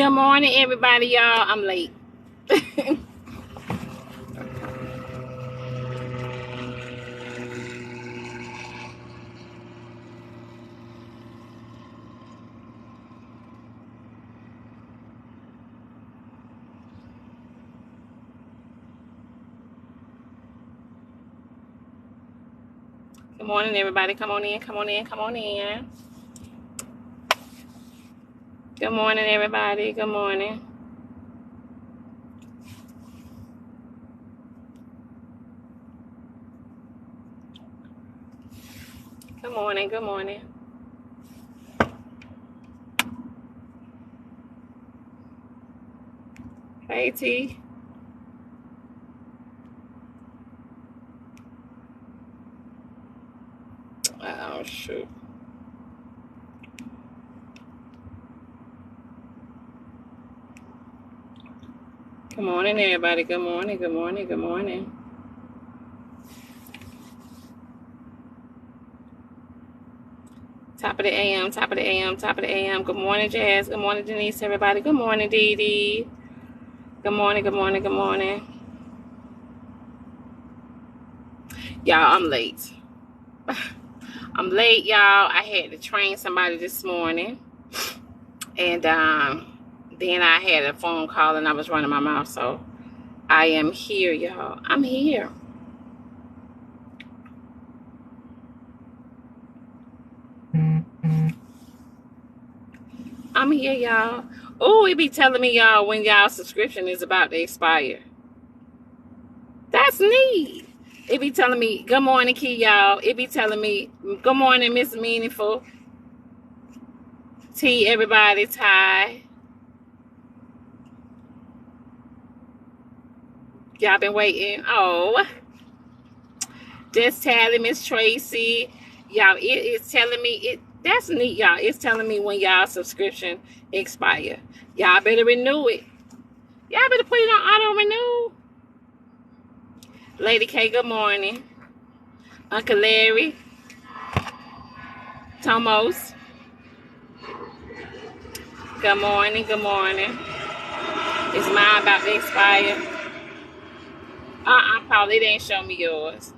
Good morning, everybody, y'all. I'm late. Good morning, everybody. Come on in, come on in, come on in. Good morning, everybody. Good morning. Good morning, good morning. Hey, T. Oh, shoot. Good morning, everybody. Good morning, good morning, good morning. Top of the AM, top of the AM, top of the AM. Good morning, Jazz. Good morning, Denise, everybody. Good morning, Dee Dee. Good morning, good morning, good morning. Y'all, I'm late. I'm late, y'all. I had to train somebody this morning. And then I had a phone call and I was running my mouth. So I am here, y'all. I'm here. I'm here, y'all. Oh, it be telling me, y'all, when y'all subscription is about to expire. That's neat. It be telling me, good morning, Key, y'all. It be telling me, good morning, Miss Meaningful. T, everybody, Ty. Y'all been waiting. Oh, just Tally, Miss Tracy. Y'all, it is telling me, that's neat, y'all. It's telling me when y'all subscription expire. Y'all better renew it. Y'all better put it on auto renew. Lady K, good morning. Uncle Larry. Tomos. Good morning, good morning. Is mine about to expire? Probably they ain't show me yours.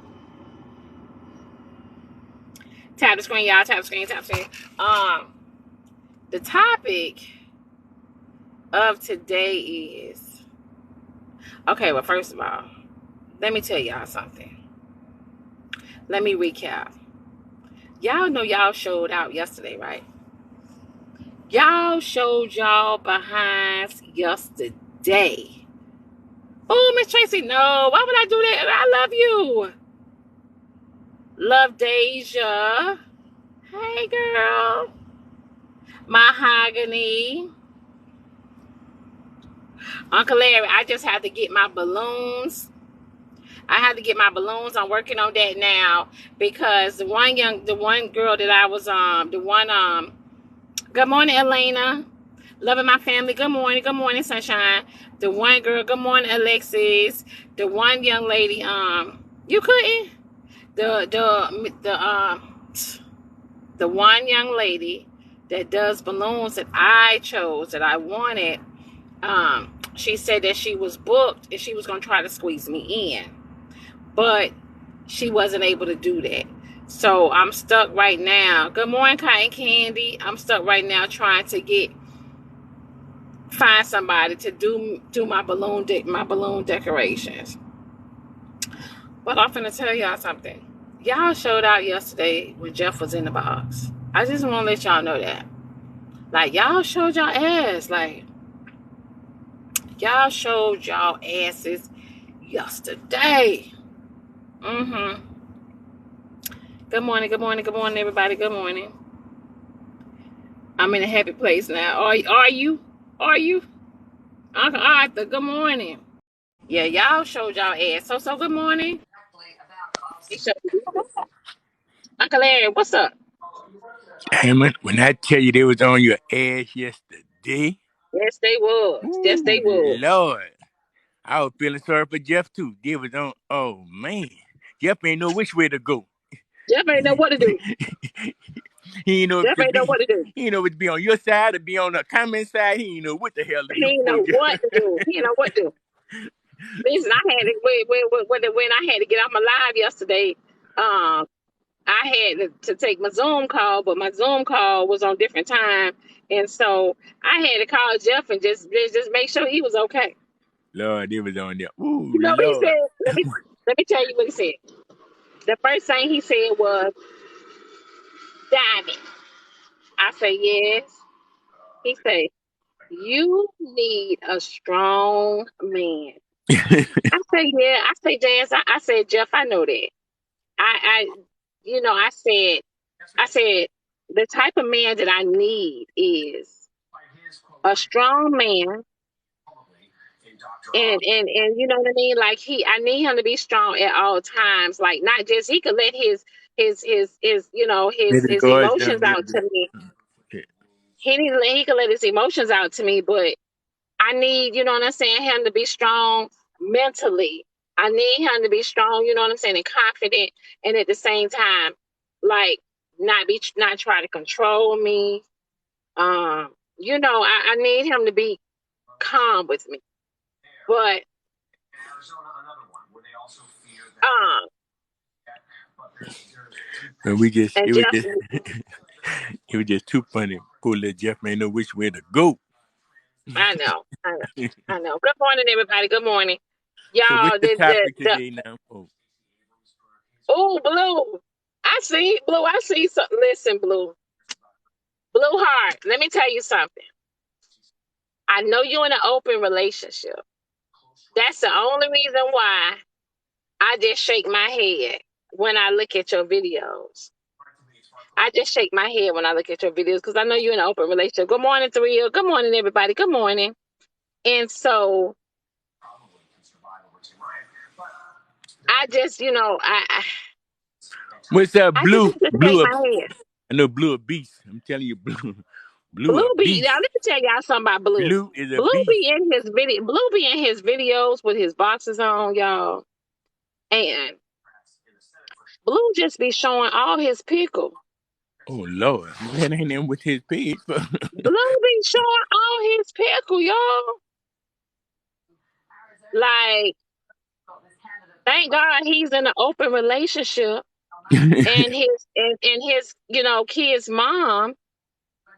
Tap the screen, y'all. Tap the screen, tap the screen. The topic of today is, okay, well, first of all, let me tell y'all something. Let me recap. Y'all know y'all showed out yesterday, right? Y'all showed y'all behinds yesterday. Oh, Miss Tracy, no. Why would I do that? I love you. Love Deja. Hey, girl. Mahogany. Uncle Larry, I just had to get my balloons. I'm working on that now because the one girl that I was good morning, Elena. Loving my family. Good morning, sunshine. The one girl, good morning, Alexis. The one young lady, you couldn't? The one young lady that does balloons that I chose, that I wanted, she said that she was booked and she was going to try to squeeze me in. But she wasn't able to do that. So I'm stuck right now. Good morning, Cotton Candy. I'm stuck right now trying to find somebody to do my balloon decorations. But I'm finna tell y'all something. Y'all showed out yesterday when Jeff was in the box. I just want to let y'all know that. Like, y'all showed y'all ass. Like, y'all showed y'all asses yesterday. Good morning, everybody. Good morning. I'm in a happy place now. Are you? Uncle Arthur, good morning. Yeah, y'all showed y'all ass. So good morning. Uncle Larry, what's up? Hammond, when I tell you they was on your ass yesterday, Yes, they was. Yes, ooh, they was. Lord. I was feeling sorry for Jeff too. They was on, oh man. Jeff ain't know which way to go. Jeff ain't know what to do. He ain't know if Jeff to ain't know be what to do. he ain't know if to be on your side or be on the comment side. He ain't know what the hell to He do ain't for know you. what to do. He ain't know what to do. Listen, I had to when I had to get off my live yesterday. I had to take my Zoom call, but my Zoom call was on different time, and so I had to call Jeff and just make sure he was okay. Lord, it was on there. Ooh, You know what he Lord. said? Let me tell you what he said. The first thing he said was, "Diamond." I say yes. He said, "You need a strong man." I say, "Yeah." I say, "Jazz." I said, "Jeff, I know that." I I said, the type of man that I need is a strong man, and you know what I mean. Like I need him to be strong at all times. Like not just he could let his Let it his go down emotions a little out to bit. me. Okay. He could let his emotions out to me, but I need, you know what I'm saying, him to be strong mentally. I need him to be strong, you know what I'm saying, and confident, and at the same time, like not try to control me. I need him to be calm with me. But um And we just and it was Jeff, just it was just too funny. Poor little Jeff ain't know which way to go. I know, I know, I know. Good morning, everybody. Good morning. So what's Y'all, the topic today now? Blue. I see something. Listen, Blue Heart, let me tell you something. I know you're in an open relationship. That's the only reason why I just shake my head when I look at your videos. I just shake my head when I look at your videos because I know you're in an open relationship. Good morning, Thrill. Good morning, everybody. Good morning. And so I just, What's up, I just Blue? have to shake Blue up. my head. I know Blue a beast. I'm telling you, Blue. Blue a Blue be beast. now. Let me tell y'all something about Blue. Blue is a beast. Blue be in his videos with his boxes on, y'all, and Blue just be showing all his pickle. Oh Lord, that ain't him with his pig. Blue be showing all his pickle, y'all. Like, thank God he's in an open relationship, and his kid's mom,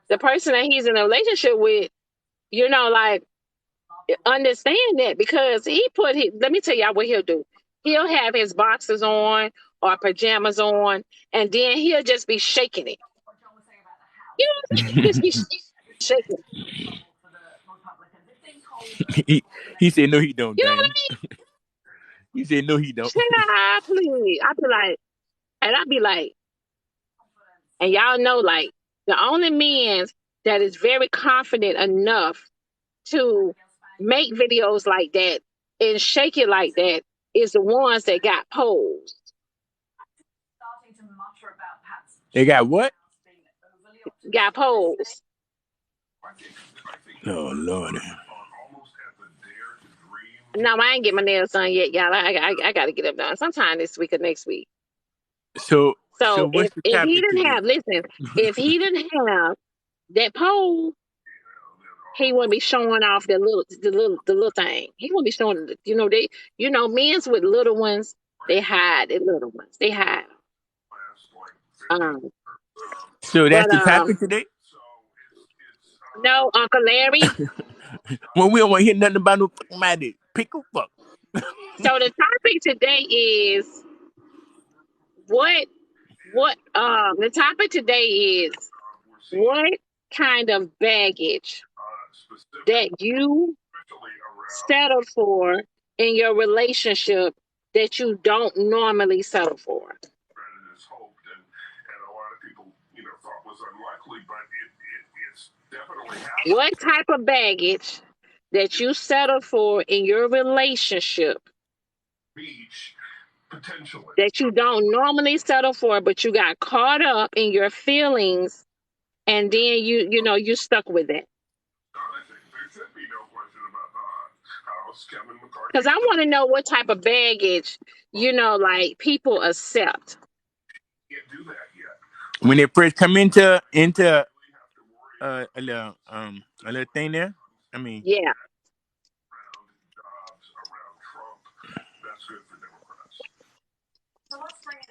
the person that he's in a relationship with, like understand that because let me tell y'all what he'll do. He'll have his boxers on or pajamas on, and then he'll just be shaking it. You know what I'm saying? He just be shaking. he said no, he don't, You know what Diamond. He said no, he don't. I mean? Please. I'd be like, and y'all know, like, the only men that is very confident enough to make videos like that and shake it like that is the ones that got posed. They got what? Got posed. Oh Lord. No, I ain't get my nails done yet, y'all. I got to get them done sometime this week or next week. So So what's the if he topic didn't today? have, listen, if he didn't have that pole, he wouldn't be showing off the little thing. He wouldn't be showing, men's with little ones, they hide the little ones. They hide. Um, So that's but the topic today? no, Uncle Larry. Well, we don't want to hear nothing about no fucking mighty pickle fuck. So the topic today is what the topic today is what kind of baggage that you settle for in your relationship that you don't normally settle for. What type of baggage that you settle for in your relationship that you don't normally settle for, but you got caught up in your feelings and then you stuck with it. Because I want to know what type of baggage, like people accept. When they first come into a little thing there. I mean, Yeah.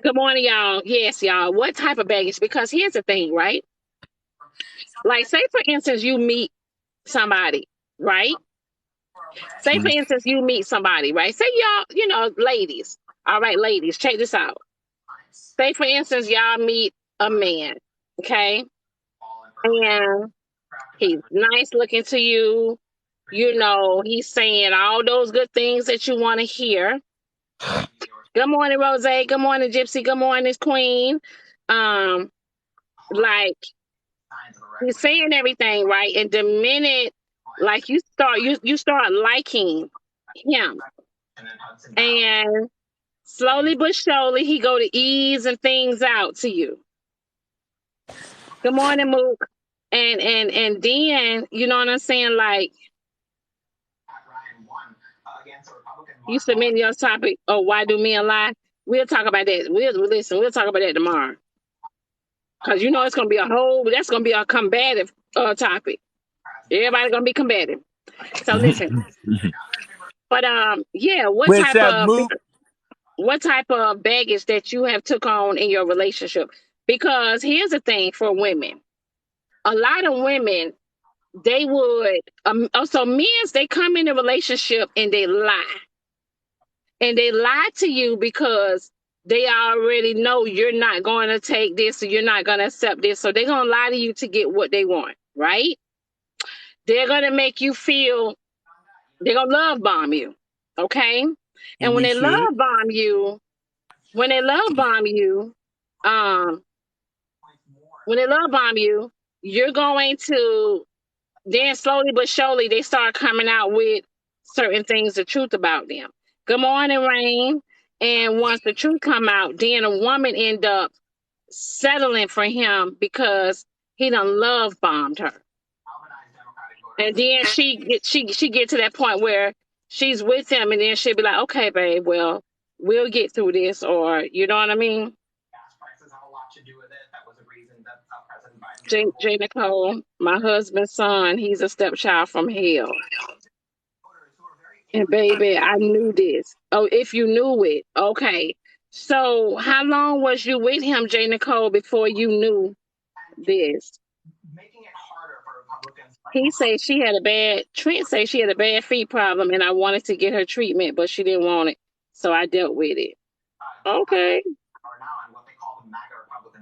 Good morning, y'all. Yes, y'all. What type of baggage? Because here's the thing, right? Like, say for instance, you meet somebody, right? Say for instance, you meet somebody, right? Say y'all, ladies. All right, ladies, check this out. Say for instance, y'all meet a man, okay? And he's nice looking to you. He's saying all those good things that you want to hear. Good morning, Rose. Good morning, Gypsy. Good morning, Queen. Like he's saying everything right, and the minute like you start liking him, and slowly but surely he go to easing things out to you. Good morning, Mook. And then you know what I'm saying, like you submit your topic. Oh, why do men lie? We'll talk about that. We'll talk about that tomorrow. Cause it's gonna be that's gonna be a combative topic. Everybody's gonna be combative. So listen, but yeah, what's up, Mook? what type of baggage that you have took on in your relationship? Because here's the thing for women, a lot of women they would also men's they come in a relationship and they lie. And they lie to you because they already know you're not going to take this or you're not going to accept this. So they're going to lie to you to get what they want, right? They're going to make you feel, they're going to love bomb you, okay? And when We they should. love bomb you, when they love bomb you, um, when they love bomb you, you're going to, then slowly but surely, they start coming out with certain things, the truth about them. Good morning, Rain. And once the truth come out, then a woman end up settling for him because he done love bombed her. And then she get to that point where she's with him, and then she'll be like, "Okay, babe, well, we'll get through this," or you know what I mean? J. Nicole, my husband's son, he's a stepchild from hell. And baby, I knew this. Oh, if you knew it, okay. So how long was you with him, J. Nicole, before you knew this? He said she had a bad Trent said she had a bad feet problem and I wanted to get her treatment, but she didn't want it. So I dealt with it. Okay.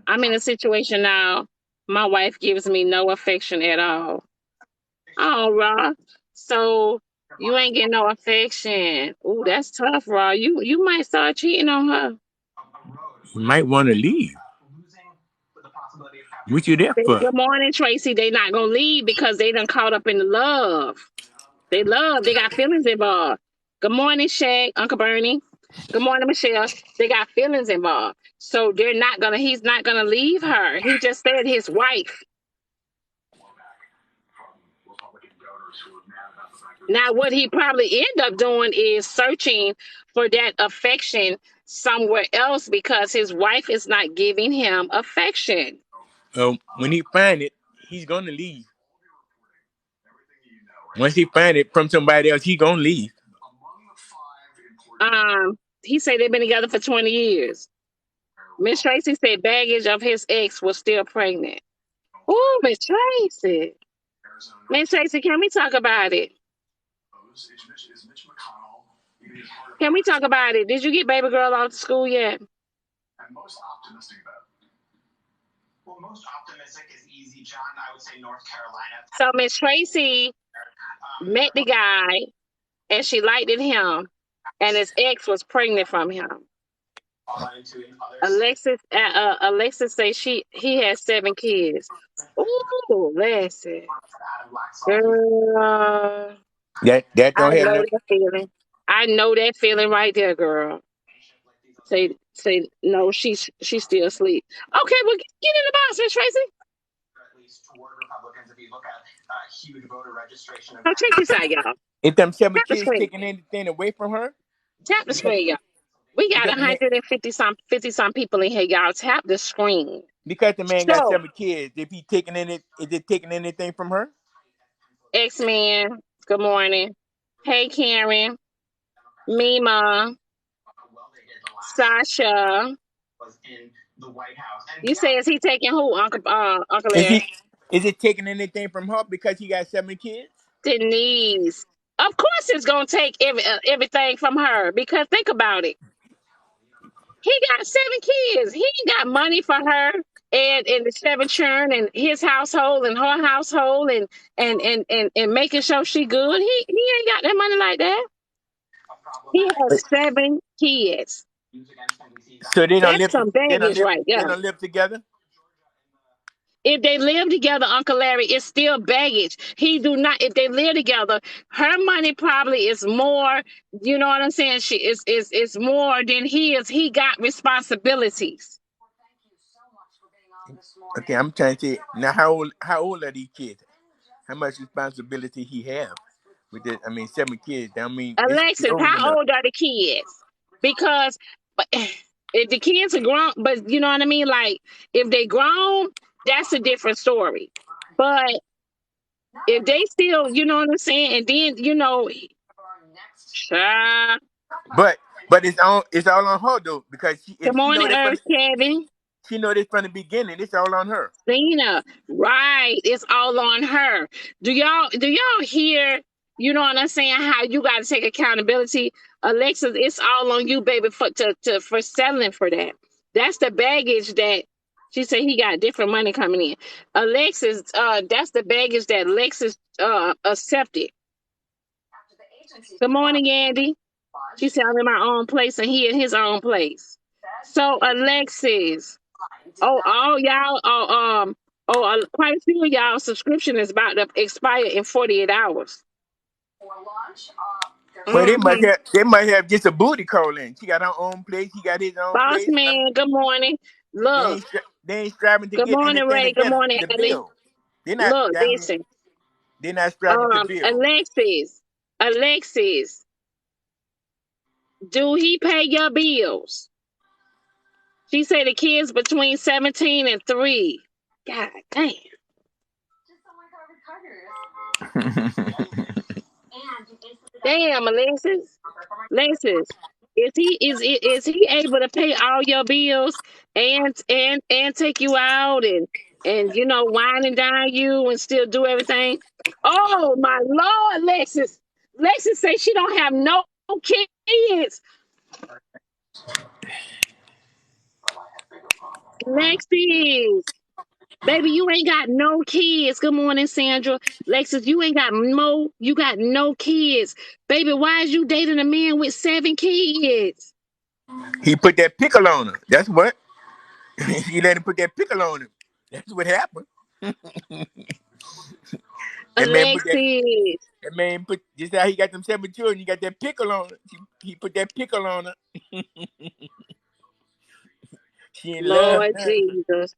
I'm in a situation now. My wife gives me no affection at all. Oh, Ra. So you ain't getting no affection. Ooh, that's tough, Ra. You might start cheating on her. You might want to leave. What you there for? Good morning, Tracy. They not gonna leave because they done caught up in the love. They got feelings involved. Good morning, Shaq, Uncle Bernie. Good morning, Michelle. They got feelings involved. So he's not gonna leave her. He just said his wife. Now, what he probably end up doing is searching for that affection somewhere else because his wife is not giving him affection. When he find it, he's gonna leave. Once he find it from somebody else, he gonna leave. He said they've been together for 20 years. Miss Tracy said baggage of his ex was still pregnant. Oh, Miss Tracy. Miss Tracy, can we talk about it? Can we talk about it? Did you get baby girl off to school yet? Most optimistic is easy, John. I would say North Carolina. So Miss Tracy met the guy and she liked him, and his ex was pregnant from him. Alexis says he has 7 kids. Ooh, listen, girl. That I don't have know nothing. that feeling. I know that feeling right there, girl. Say no. She's still asleep. Okay, well get in the box, Miss Tracy. Check this out, y'all. If them 7 Tap the kids screen. taking anything away from her, Tap the screen, y'all. We got Because the man, 50 some people in here. Y'all tap the screen. because the man got So, 7 kids. If he taking any, is it taking anything from her? X-Men, good morning. Hey, Karen, Mima, Sasha. You say, is he taking who, Uncle Is Larry? he? Is it taking anything from her because he got 7 kids? Denise. Of course, it's gonna take everything from her because think about it. He got 7 kids. He ain't got money for her and the 7 children and his household and her household and making sure she good. He ain't got that money like that. He has 7 kids. So they don't That's live. some They don't baggage live. right They there. don't live together. If they live together, Uncle Larry, it's still baggage. He do not. If they live together, her money probably is more. You know what I'm saying? She is more than his. He got responsibilities. Okay, I'm trying to say now. How old are these kids? How much responsibility he have with this? I mean, 7 kids. I mean, they should be Alexis, old how enough. old are the kids? Because but, if the kids are grown, but you know what I mean? Like, if they grown, that's a different story. But if they still, you know what I'm saying? And then, child, But it's all on her though because if good she know morning, that Earth Kevin. she know this from the beginning. It's all on her. Cena, right? It's all on her. Do y'all hear? You know what I'm saying? How you got to take accountability, Alexis? It's all on you, baby, for settling for that. That's the baggage that she said he got different money coming in. Alexis, that's the baggage that Alexis accepted. Good morning, Andy. She said I'm in my own place and he in his own place. So Alexis. Oh, all y'all, quite a few of y'all subscription is about to expire in 48 hours. Well, they Mm-hmm. might have they might have just a booty call in. She got her own place. He got his own Boss place. I mean, man, good morning. they Look, ain't they ain't striving to good get morning, anything Ray. Good together morning, to Ellie. build. They're not. Look, I mean, listen. they're not striving to build. Alexis, do he pay your bills? She said the kids between 17 and 3. God damn. Damn, Alexis. Alexis, is he able to pay all your bills and take you out and wine and dine you and still do everything? Oh my Lord, Alexis. Alexis say she don't have no kids. Alexis, baby, you ain't got no kids. Good morning, Sandra. Alexis, you got no kids. Baby, why is you dating a man with 7 kids? He put that pickle on her. That's what. He let him put that pickle on him. That's what happened. That man put that. Alexis, That man put just how he got them 7 children. He got that pickle on her. He put that pickle on her. She in love Lord now. Jesus.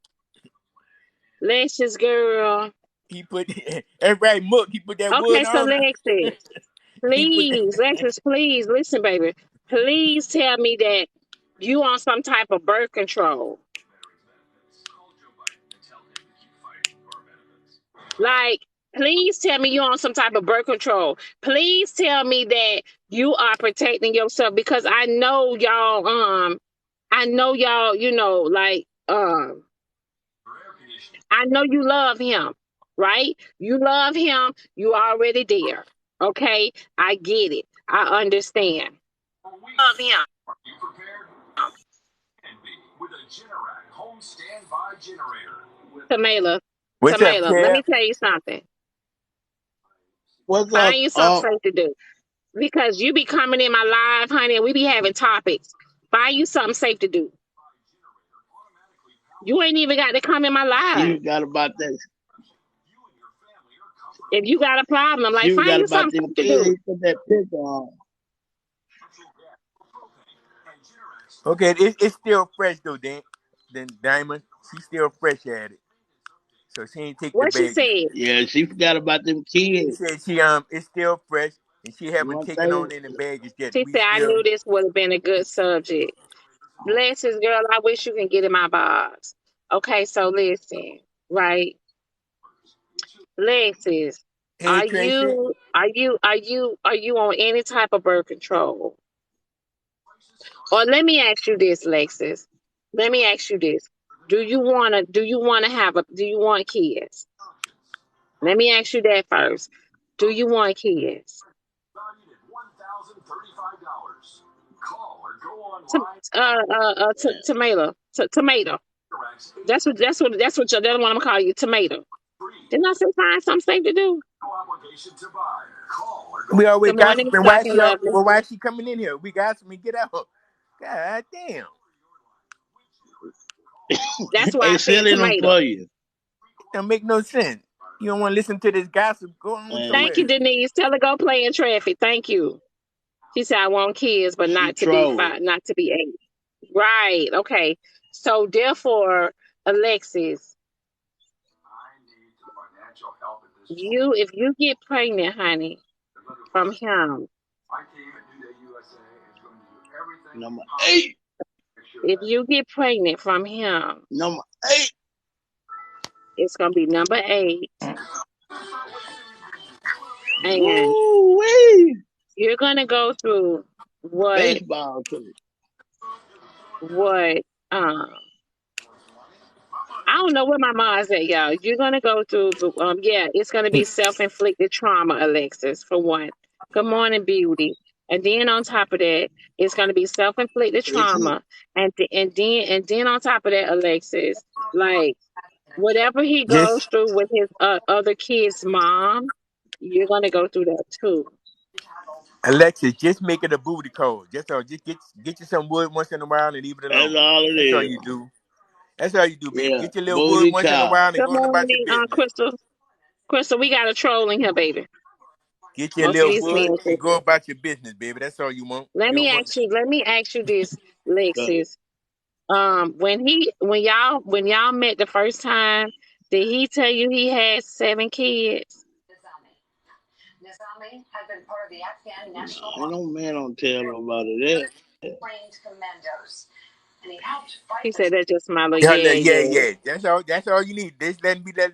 Alexis, girl. He put that's right, Mook. He put that wood Okay, so on her. Lexus, He put that. please, Lexus, please, listen, baby. Please tell me that you on some type of birth control. Like, please tell me you're on some type of birth control. Please tell me that you are protecting yourself because I know y'all, I know you love him, right? You love him. You already there. Okay? I get it. I understand. Love him. Tamela, What's up, Tamela, let Kev? me tell you something. What's up? Find you something safe to do. Because you be coming in my live, honey, and we be having topics. Find you something safe to do. You ain't even got to come in my She live. got about that. If you got a problem, like She find got you about something them safe to kids. do. He put that picture on. Okay, it's still fresh though, then Diamond. She's still fresh at it. So she ain't take the What she baby. said. Yeah, she forgot about them She kids. said it's still fresh. and she haven't taken on any baggage yet. She We said, I still. knew this would have been a good subject. Lexus, girl, I wish you can get in my box. Okay, so listen, right? Lexus, Hey Tracy. are you on any type of birth control? Or let me ask you this, Lexus. Let me ask you this. Do you want kids? Let me ask you that first. Do you want kids? Tomato. Tomato. That's what that's what I'm gonna call you, tomato. Didn't I say find something safe to do? We always Good morning, gossiping. Why Dr. she up? Lovely. Well, why is she coming in here? We gossiping. Get out. God damn. That's why I Hey, said selling them tomato. for you. Don't make no sense. You don't want to listen to this gossip. Go on Thank somewhere. you, Denise. Tell her go play in traffic. Thank you. She said I want kids, but She not to be trolling. 5, not to be 8. Right. Okay. So therefore, Alexis, if you get pregnant, honey, from him, Number 8. if you get pregnant from him, Number 8. it's gonna be number 8, and Woo-wee. you're gonna go through what Baseball too. what I don't know where my mom's at, y'all. You're gonna go through it's gonna be self-inflicted trauma, Alexis, for one. Good morning, beauty. And then on top of that, it's gonna be self-inflicted If you, trauma. And then on top of that, Alexis, like whatever he goes Just through with his other kid's mom, you're gonna go through that too. Alexis, just make it a booty call. Just all. Just get you some wood once in a while and leave it that's alone. all it That's all is. you do. That's all you do, baby. Yeah, Get your little wood booty once in a cow. while and Good go on about your morning, business. Crystal. Crystal, we got a troll in here, baby. Get your Most of little these wood men. and go about your business, baby. That's all you want. Let You me don't want. ask you this, So, Lexus. When y'all met the first time, did he tell you he had 7 kids? ain't no man don't tell nobody that. He said that's just my little Yeah, yeah, yeah, yeah. yeah. That's all. That's all you need. Just let me that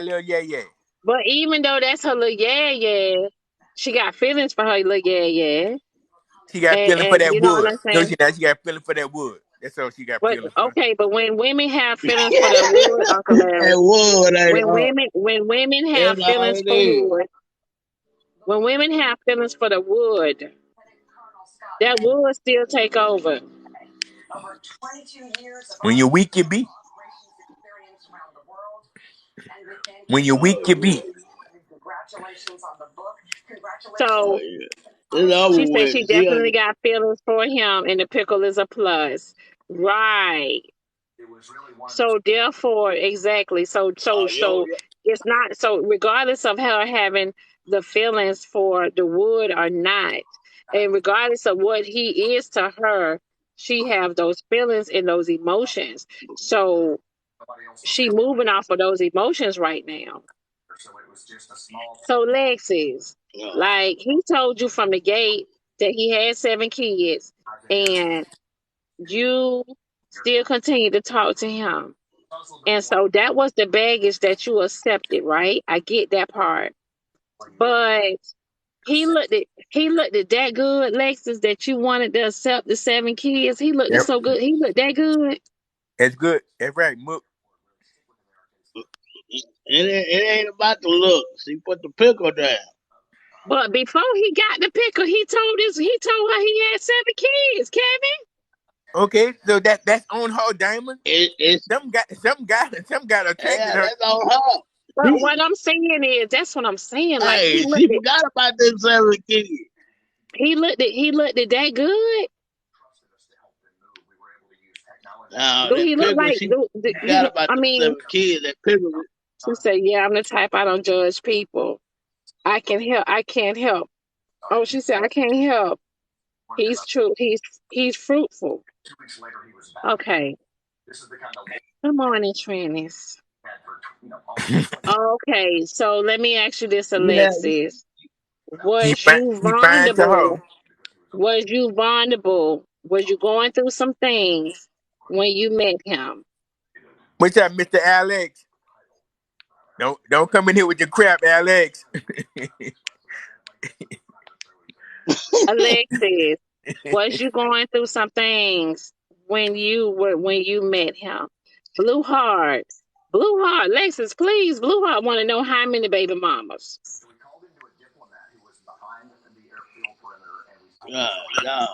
little yeah, yeah. But even though that's her little yeah, yeah, she got feelings for her little yeah, yeah. She got feeling for And that you know what wood. I'm No, saying? she got feeling for that wood. That's all she got But feeling for. okay, but when women have feelings for the wood, Uncle Larry, That wood ain't all. when women have That's all feelings it for is. wood, when women have feelings for the wood, that wood still take over. When you're weak, you beat. When you're Oh weak, you beat. yeah. Oh So yeah. It's over she said with. she She under. definitely got feelings for him, and the pickle is a plus. Right. So therefore, exactly. Oh yo, It's not so regardless of her having the feelings for the wood or not, and regardless of what he is to her, she have those feelings and those emotions. So she moving off of those emotions right now. So Lexis, yo. like he told you from the gate that he had 7 kids, and you still continue to talk to him. And so that was the baggage that you accepted, right? I get that part. But he looked at that good, Lexus, that you wanted to accept the 7 kids. He looked at Yep. so good. He looked that good. That's good. That's right. Mook. It ain't about the looks. He put the pickle down. But before he got the pickle, he told her he had 7 kids, Kevin. Okay, so that's on her, Diamond. It's Some got attracted yeah, her. that's on her. But what I'm saying is that's what I'm saying. Like Hey, she forgot about them 7 kids. he looked at that good. Do That he look pickle, like she forgot you about I them mean, 7 kids. That pickle. she said, yeah, I'm the type I don't judge people. I can't help. Oh, she said, I can't help. He's true. He's fruitful. Okay. Good morning, Trannis. Okay, so let me ask you this, You have Alexis. Was you He fine to vulnerable? her. Was you vulnerable? Was you going through some things when you met him? What's up, Mr. Alex? Don't come in here with your crap, Alex. Alexis, was you going through some things when you met him? Blue Heart. Blue Heart. Lexus, please. Blue Heart want to know how many baby mamas. No.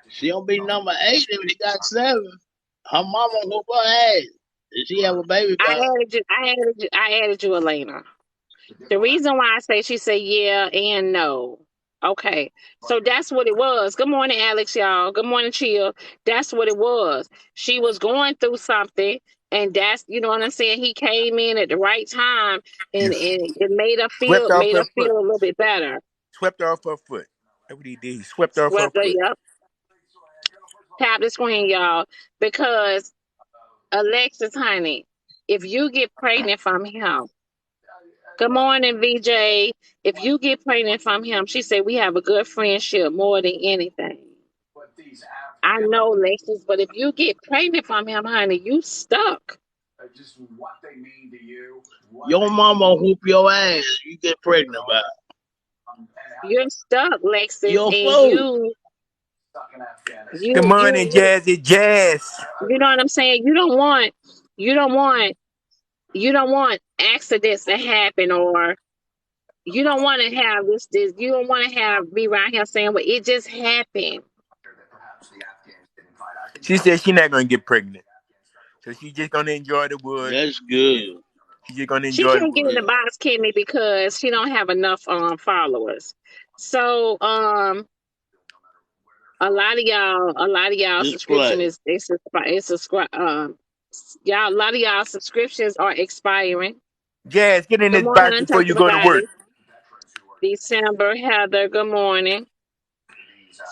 She don't be number 8 if she got 7. Her mama whoop her ass. Did she have a baby by her? I added you, Elena. The reason why I say she said yeah and no. Okay. So that's what it was. Good morning, Alex, y'all. Good morning, Chill. That's what it was. She was going through something, and that's, you know what I'm saying? He came in at the right time, and it made her Swept off her foot. feel a little bit better. Swept off her foot. That's what he did. He swept off her Swept her, foot. yep. Tap the screen, y'all. Because Alexis, honey, if you get pregnant from him, good morning, VJ. If you get pregnant from him, she said we have a good friendship more than anything. I know, Lexus, but if you get pregnant from him, honey, you stuck. Your mama whoop your ass. You get pregnant by her. You're stuck, Lexus, You're a and fool. Good morning, Jazzy Jazz. You know what I'm saying? You don't want accidents to happen, or you don't want to have this. You don't want to be around here saying, "Well, it just happened." She said she's not gonna get pregnant, so she's just gonna enjoy the woods. That's good. She's just gonna She enjoy the can't get in the woods. box, Kimmy, because she don't have enough followers. So a lot of y'all subscription is subscribe. Y'all, a lot of y'all subscriptions are expiring. Jazz, get in Good this morning, box before you Untouchable go to work. Goddess. December, Heather. Good morning.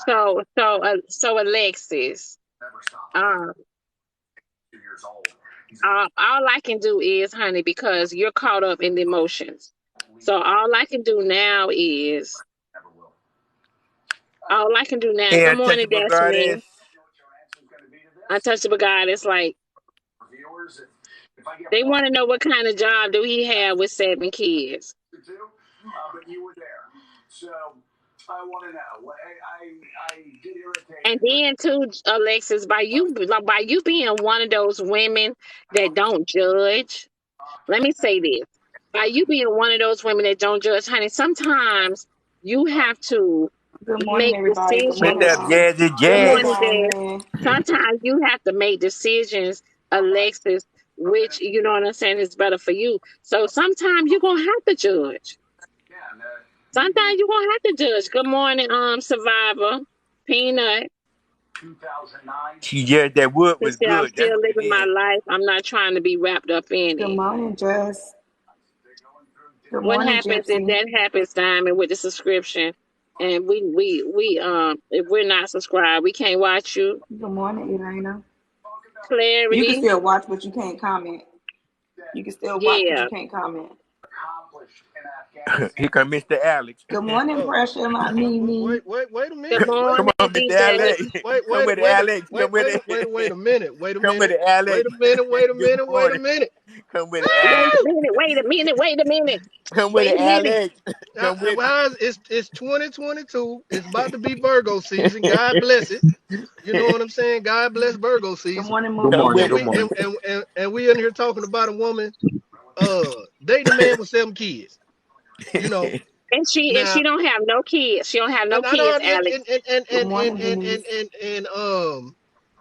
So Alexis, all I can do is, honey, because you're caught up in the emotions. So all I can do now is, Hey, good morning, Untouchable Destiny. Goddess. Untouchable Goddess, like, they want to know what kind of job do he have with 7 kids. And then too, Alexis, by you being one of those women that don't judge. Let me say this: by you being one of those women that don't judge, honey, sometimes you have to Good morning, make everybody. Good What's morning, up, decisions. Jazzy Good Hey, Jazz? morning, Dad. Diamond. Sometimes you have to make decisions, Alexis, which, you know what I'm saying, is better for you. So sometimes you're gonna have to judge. Sometimes you're gonna have to judge. Good morning, Survivor, Peanut. She judged that wood She was said, I'm good. That's still what it living my is. life. I'm not trying to be wrapped up in Good it. morning, Jess. Good What morning, happens if Gypsy. that happens, Diamond, with the subscription, and we if we're not subscribed, we can't watch you? Good morning, Elena. You can Clarity, still watch, but you can't comment. You can still watch, but yeah. you can't comment. Here come Mr. Alex. Good morning, Oh, Pressure, my Mimi. wait a Good minute. Come morning, on, Mr. DJ. Alex. Come with it, Alex. Come with Wait it. a minute. Come with it, Alex. Good Wait a morning. minute. Come with it, Wait Alex. a minute. Wait a minute. Wait a minute. Come with it, Wait a minute. Alex. Come with it. Well, it's 2022. It's about to be Virgo season. God bless it. You know what I'm saying? God bless Virgo Good season. morning, Good Come morning. Mookie. with And Good it. we morning. and we in here talking about a woman dating a man with 7 kids. You know. And she Now, don't have no kids. She don't have no and I know kids, Alex. Good morning, Denise.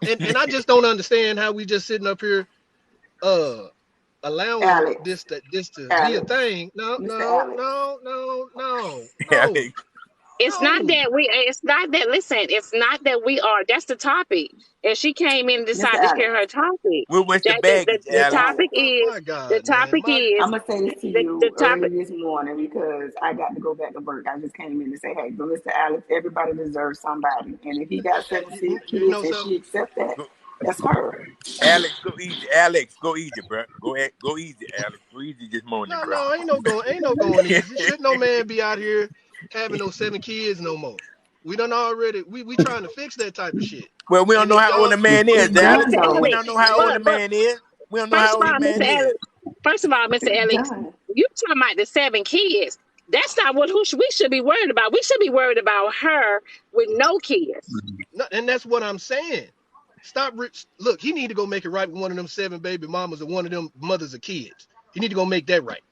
and I just don't understand how we just sitting up here uh allowing Alex. this to be a Alex. thing. Mr. Alex. No. It's not that, listen, it's not that we are, that's the topic. And she came in and Mr. decided to share Alex. her topic. We went to That baggage, the Mr. Alex. topic Alex. is, My the God, man. topic is, I'm going to say this to the you topic, early this morning because I got to go back to work. I just came in to say, hey, but Mr. Alex, everybody deserves somebody. And if he got 7 You kids know and something? she accept that, Go, that's her. Alex, go easy. Alex, go easy, bro. Go easy, Alex. Go easy this morning, bro. No, ain't no going easy. Should no man be out here having those 7 kids no more. We done already. We trying to fix that type of shit. Well, we don't And know if how old y'all, the man is, It's But Alex. done Mr. though. We Elliott, don't know how old the but man is. We don't know first how of old the all, man Mr. is. Alex, Mr. It's Alex, done. you talking about the 7 kids. That's not we should be worried about. We should be worried about her with no kids. no, and that's what I'm saying. Stop. Look, he need to go make it right with one of them 7 baby mamas or one of them mothers of kids. He need to go make that right.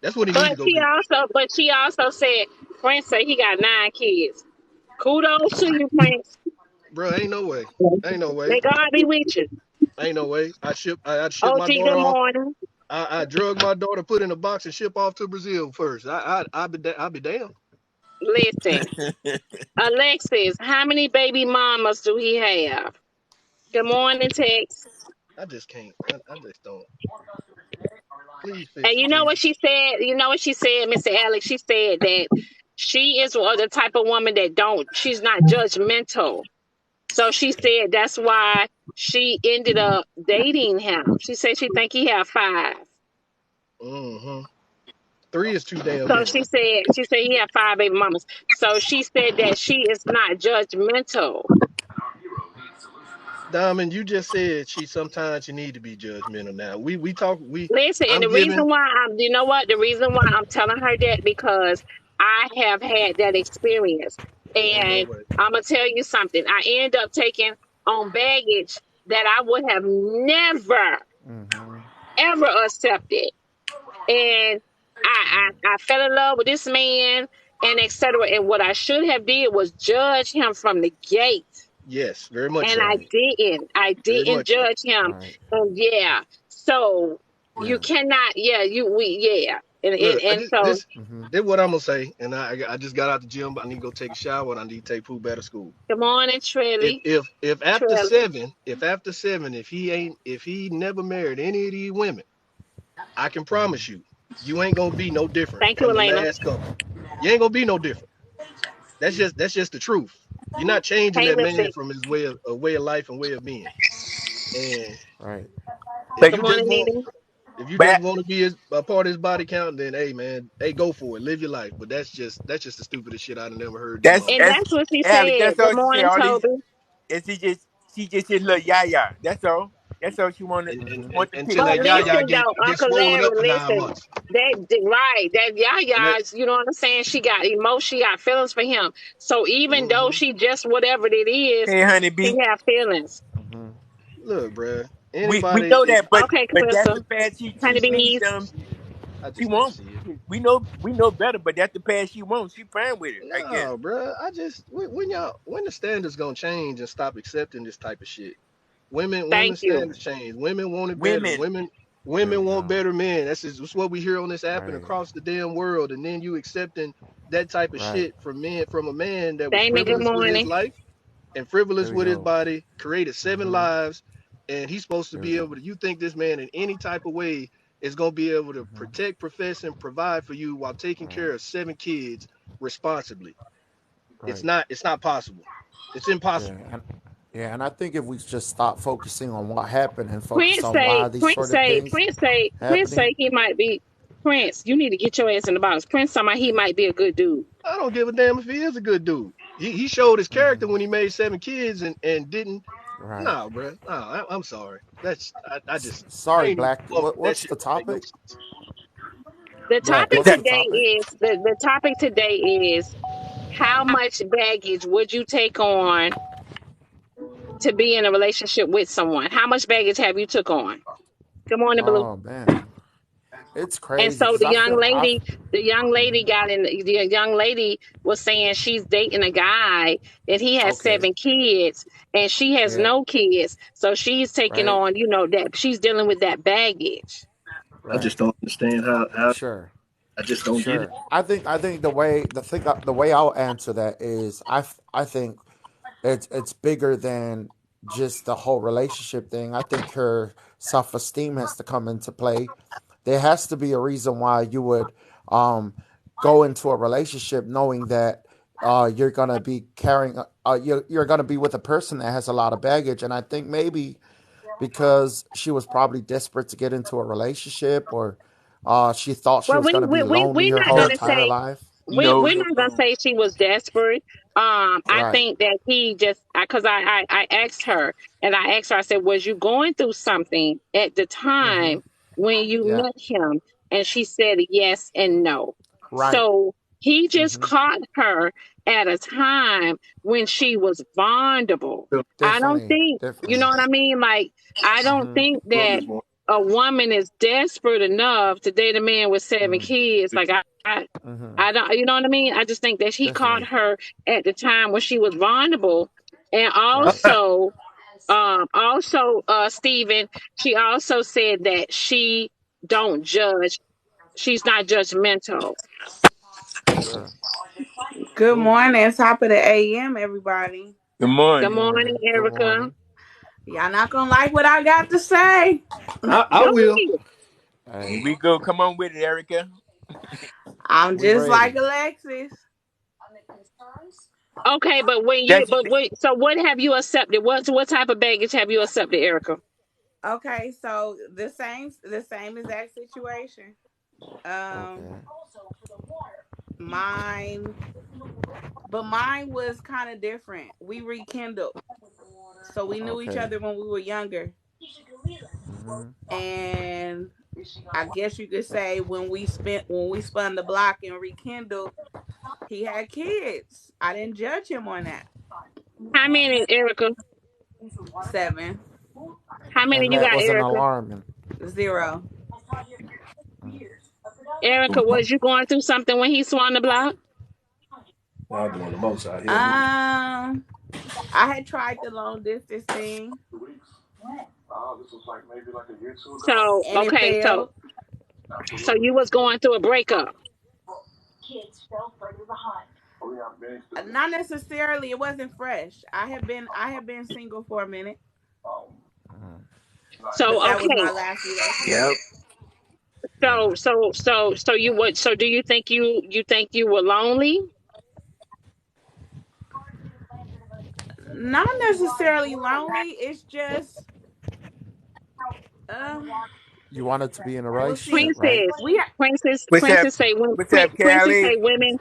That's what he need to go do. But she also said Prince said he got 9 kids. Kudos to you, Prince. Bro, ain't no way. Ain't no way. May God be with you. Ain't no way. I'd ship my OG, daughter good off. morning. I drug my daughter, put in a box, and ship off to Brazil first. I'll be damn. Listen, Alexis, how many baby mamas do he have? Good morning, Tex. I just can't. I just don't. Please And fix you it, know what Jesus. she said? You know what she said, Mr. Alex? She said that she is the type of woman that she's not judgmental. So she said that's why she ended up dating him. She said she think he had 5. Mm-hmm. 3 is too damn So many. she said he had 5 baby mamas. So she said that she is not judgmental. Diamond, you just said sometimes you need to be judgmental now. We talk Listen, and I'm the reason giving why you know what? The reason why I'm telling her that because I have had that experience. ain't no And way. I'm going to tell you something. I end up taking on baggage that I would have never, ever accepted. And I fell in love with this man and etc. And what I should have did was judge him from the gate. Yes, very much And so. I didn't. I Very didn't much so. judge him. And yeah. So you cannot, And so This what I'm gonna say, and I just got out the gym, but I need to go take a shower and I need to take Pooh back to school. good morning, Trilly. If after Trilly. 7, if he never married any of these women, I can promise you ain't gonna be no different Thank you, from the Elena. last couple. You ain't gonna be no different. That's just the truth. You're not changing Hey, that man listen. from his way of life and way of being. And if But Good you just morning, want Nita. to but be a part of his body count, then hey man, hey go for it, live your life. But that's just the stupidest shit I've never heard this that's And motherfucker. that's that's what she Alex. said. That's Good all she said. morning, All these, Toby. and she just said, "Look, yah." That's all. That's all she wanted. Want to pick Until But on that the girl. yaya listen, though, get Uncle swollen Larry, up for 9 listen. months. That And that, Yaya's, you know what I'm saying? She got emotion, she got feelings for him. So even though hmm she just whatever it is, Hey, honeybee. she have feelings. Look, bruh, We anybody know if that, but Okay, that's the Clarissa. path she leads Honeybees. them. I She just don't won't. see it. We know better, but that's the path she wants. She fine with it, I guess. No, bruh. I just when the standards gonna change and stop accepting this type of shit. Women Thank you. standards change. Women want it better. Women. Women want better men. That's what we hear on this app and across the damn world. And then you accepting that type of shit from a man that was Damon, good frivolous with his morning. life and frivolous with his body, created 7 lives, and he's supposed to be able to. You think this man in any type of way is gonna be able to protect, profess, and provide for you while taking care of 7 kids responsibly? It's not. It's not possible. It's impossible. And I think if we just stop focusing on what happened and focus Prince on why say, these Prince sort of say, things Prince say, Prince happening. say he might be Prince. You need to get your ass in the box. Prince talking about he might be a good dude. I don't give a damn if he is a good dude. He showed his character when he made 7 kids and didn't. Nah, bro. Nah, I'm sorry. I just I Sorry, ain't even Black. going for that What's shit. the Don't make no topic? sense. The Black, topic what's the today topic? is the topic today is how much baggage would you take on to be in a relationship with someone? How much baggage have you took on? Good morning, Blue. Oh man, it's And crazy so because I feel I. the young lady the young lady was saying she's dating a guy and he has Okay, 7 kids and she has yeah, no kids. So she's taking right, on, that she's dealing with that baggage. I right, just don't understand how sure. I just don't get it. Sure. I think the way I'll answer that is I think it's bigger than just the whole relationship thing. I think her self-esteem has to come into play. There has to be a reason why you would um go into a relationship knowing that you're gonna be carrying you're gonna be with a person that has a lot of baggage. And I think maybe because she was probably desperate to get into a relationship, or she thought she Well, was going to be lonely we're her not whole gonna entire say life. we're not gonna say she was desperate. I Right. think that he just because I asked her and I asked her, I said, was you going through something at the Mm-hmm. time when you Yeah. met him? And she said yes and no. Right. So he just Mm-hmm. caught her at a time when she was vulnerable. I don't Definitely. think, you know Definitely. what I mean? Like, I don't Mm-hmm. think that a woman is desperate enough to date a man with 7 Mm-hmm. kids. Like, Mm-hmm. I don't, you know what I mean? I just think that he caught Definitely. her at the time when she was vulnerable. And Right. Stephen, she also said that she don't judge. She's not judgmental. Sure. Good Cool. morning, top of the AM, everybody. Good Good Good morning. morning, morning. Good Erica. morning. Y'all not gonna like what I got to say. I Go will. ahead. Hey, Here we go. Come on with it, Erica. I'm we just like ready. Alexis. Okay, but That's so what have you accepted? What type of baggage have you accepted, Erica? Okay, so the same exact situation. Um, Okay. mine, but mine was kind of different. We rekindled, so we knew each Okay. other when we were younger, Mm-hmm. and I guess you could say when we spun the block and rekindled, he had kids. I didn't judge him on that. How many, Erica? 7, How many And you that got, was an Erica? alarming. 0. Mm. Erica, was you going through something when he swung the block? Y'all doing the most out here. I had tried the long distance thing So, and it okay, failed. so you was going through a breakup. Not necessarily. It wasn't fresh. I have been single for a minute, Mm. but So, that was okay. my last yep. relationship. Yeah. So you would, so do you think you were lonely? Not necessarily lonely. It's just uh You wanted to be in a well, see, relationship, right? Princess, we What's up? Princess say when What's up, Princess Callie? say women.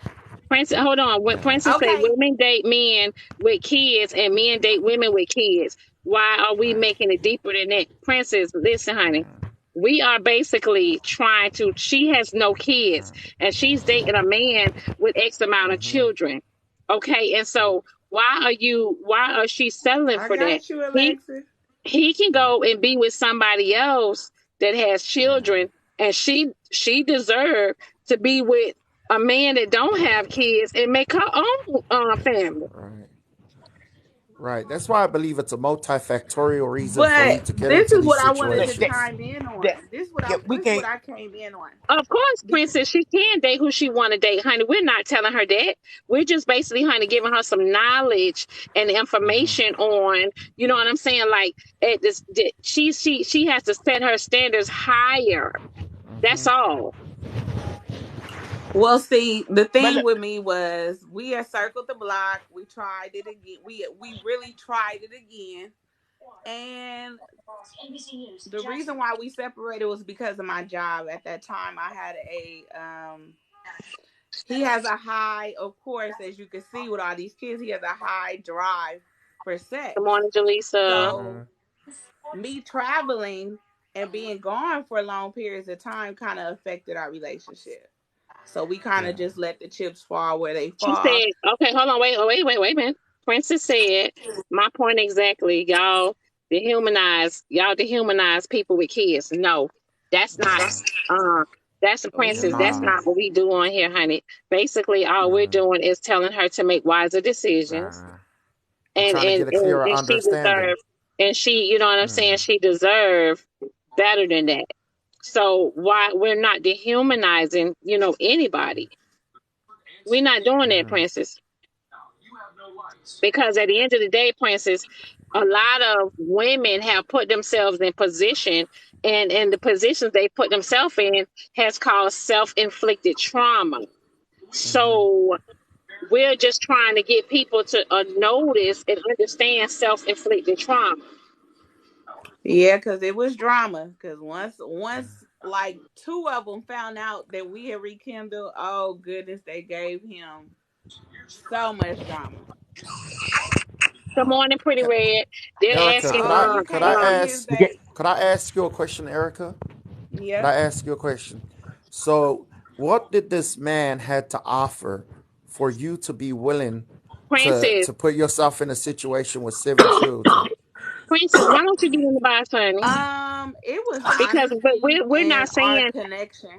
Princess, hold on. When Yeah. Princess say okay. women date men with kids and men date women with kids. Why are we Right. making it deeper than that? Princess, listen, honey. Mm. We are basically trying to. She has no kids, Mm. and she's dating a man with X amount of Mm-hmm. children. Okay, and so Why are she settling I for that? got you, He Alexis. he can Mm. go and be with somebody else that has Yeah. children, and she deserved to be with a man that don't have kids and make her own family. Right. Right. That's why I believe it's a multifactorial reason for you But to get this into is these what I wanted That, to that, situations. chime in on. that, yeah, we This is what can't. I came in on. Of course, Because Princess, she can date who she want to date, honey. We're not telling her that. We're just basically, honey, giving her some knowledge and Mm-hmm. information on, you know what I'm saying? Like, at this, she has to set her standards higher. Mm-hmm. That's all. well, see, the But thing look, with me was we had circled the block. We tried it again. We really tried it again. And the reason why we separated was because of my job. At that time, I had he has a high, of course, as you can see with all these kids, he has a high drive for Good sex. morning, Jaleesa. So Mm-hmm. me traveling and being gone for long periods of time kind of affected our relationship. So we kind of Yeah. just let the chips fall where they She fall. said, okay, hold on, wait a minute. Princess said, my point exactly, y'all dehumanize people with kids. No, that's not, Mm-hmm. that's the We princess. That's Nah. do. not what we do on here, honey. Basically, all we're Mm-hmm. doing is telling her to make wiser decisions, Nah. I'm and trying to and get a and, clearer and she understanding. deserved, and she, you know what I'm saying, Mm-hmm. she deserved better than that. So why we're not dehumanizing, anybody? We're not doing that, Mm-hmm. princess. Because at the end of the day, Princess, a lot of women have put themselves in position, and the positions they put themselves in has caused self-inflicted trauma. Mm-hmm. So we're just trying to get people to notice and understand self-inflicted trauma. Yeah, because it was drama. Because once like 2 of them found out that we had rekindled. Oh goodness, they gave him so much drama. Good morning, Pretty Red. They're Erica, asking, You can't see his date. could I ask you a question, Erica? Could Yep. I ask you a question? So, what did this man had to offer for you to be willing Princess. to put yourself in a situation with 7 children? Princess, why don't you get in the box, honey? It was Because honesty but we're and not our saying. connection.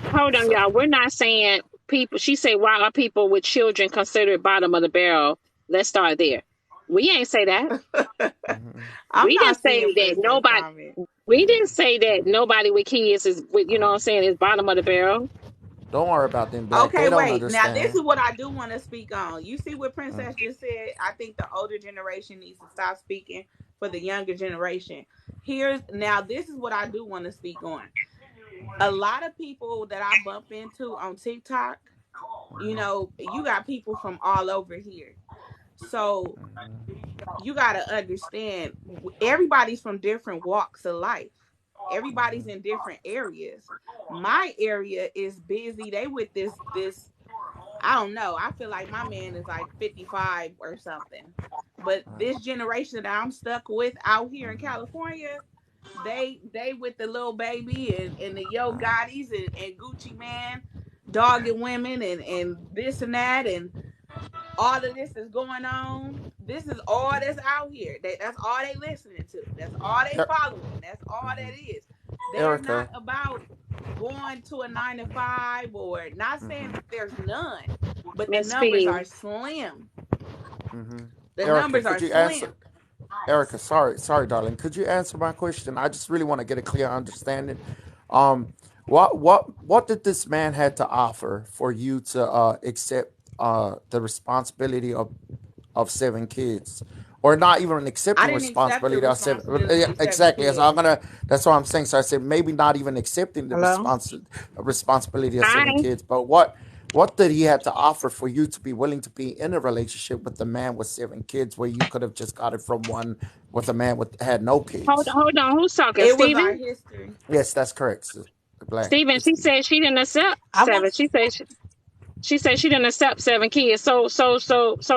Hold on, So, y'all. We're not saying people. She said, "Why are people with children considered bottom of the barrel?" Let's start there. We ain't say that. I'm We didn't not say seeing that Princess nobody. comment. We didn't say that nobody with kids is with. You know what I'm saying? Is bottom of the barrel. don't worry about them black. Okay, They don't wait. Now this understand. is what I do want to speak on. You see what Princess just said? I think the older generation needs to stop speaking for the younger generation. This is what I do want to speak on. A lot of people that I bump into on TikTok, you got people from all over here. So you got to understand, everybody's from different walks of life. Everybody's in different areas. My area is busy. They with this I don't know. I feel like my man is like 55 or something. But this generation that I'm stuck with out here in California, they with the little baby and the Yo Gottis and Gucci Man, dogging women and this and that, and all of this is going on. This is all that's out here. That's all they listening to. That's all they following. That's all that is. They're not Erica, about going to a 9 to 5, or not saying that there's none, but the Miss numbers P. are slim. The Erica, numbers could are you slim. answer? Erica, sorry, darling. Could you answer my question? I just really want to get a clear understanding. What did this man had to offer for you to accept the responsibility of 7 kids, or not even I accepting didn't accept the responsibility of 7? responsibility of Exactly. As I'm kids. gonna. That's what I'm saying. So I said maybe not even accepting the Hello? responsibility of Hi. 7 kids, but what did he have to offer for you to be willing to be in a relationship with a man with 7 kids, where you could have just got it from one with a man with had no kids? Hold on. Who's talking? It was our Steven? history. Yes, that's correct. Black. Steven, she said she didn't accept I want 7. She said she didn't accept 7 kids. So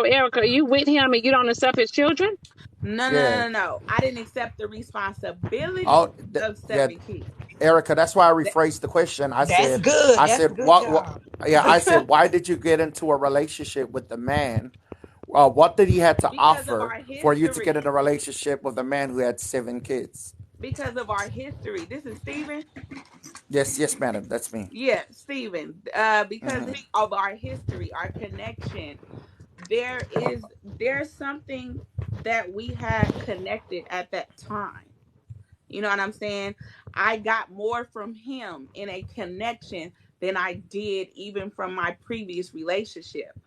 Erica, you with him and you don't accept his children? Yeah. No. I didn't accept the responsibility Oh, of yeah, 7 kids. Erica. That's why I That- rephrased the question. that's good. I That's a said, good what? job. Yeah, I said, why did you get into a relationship with the man? What did he have to because of offer our for you to get history. in a relationship with a man who had 7 kids? Because of our history. This is Steven. Yes, madam. That's me. Yeah, Steven. Because of our history, our connection, there's something that we had connected at that time. You know what I'm saying? I got more from him in a connection than I did even from my previous relationship.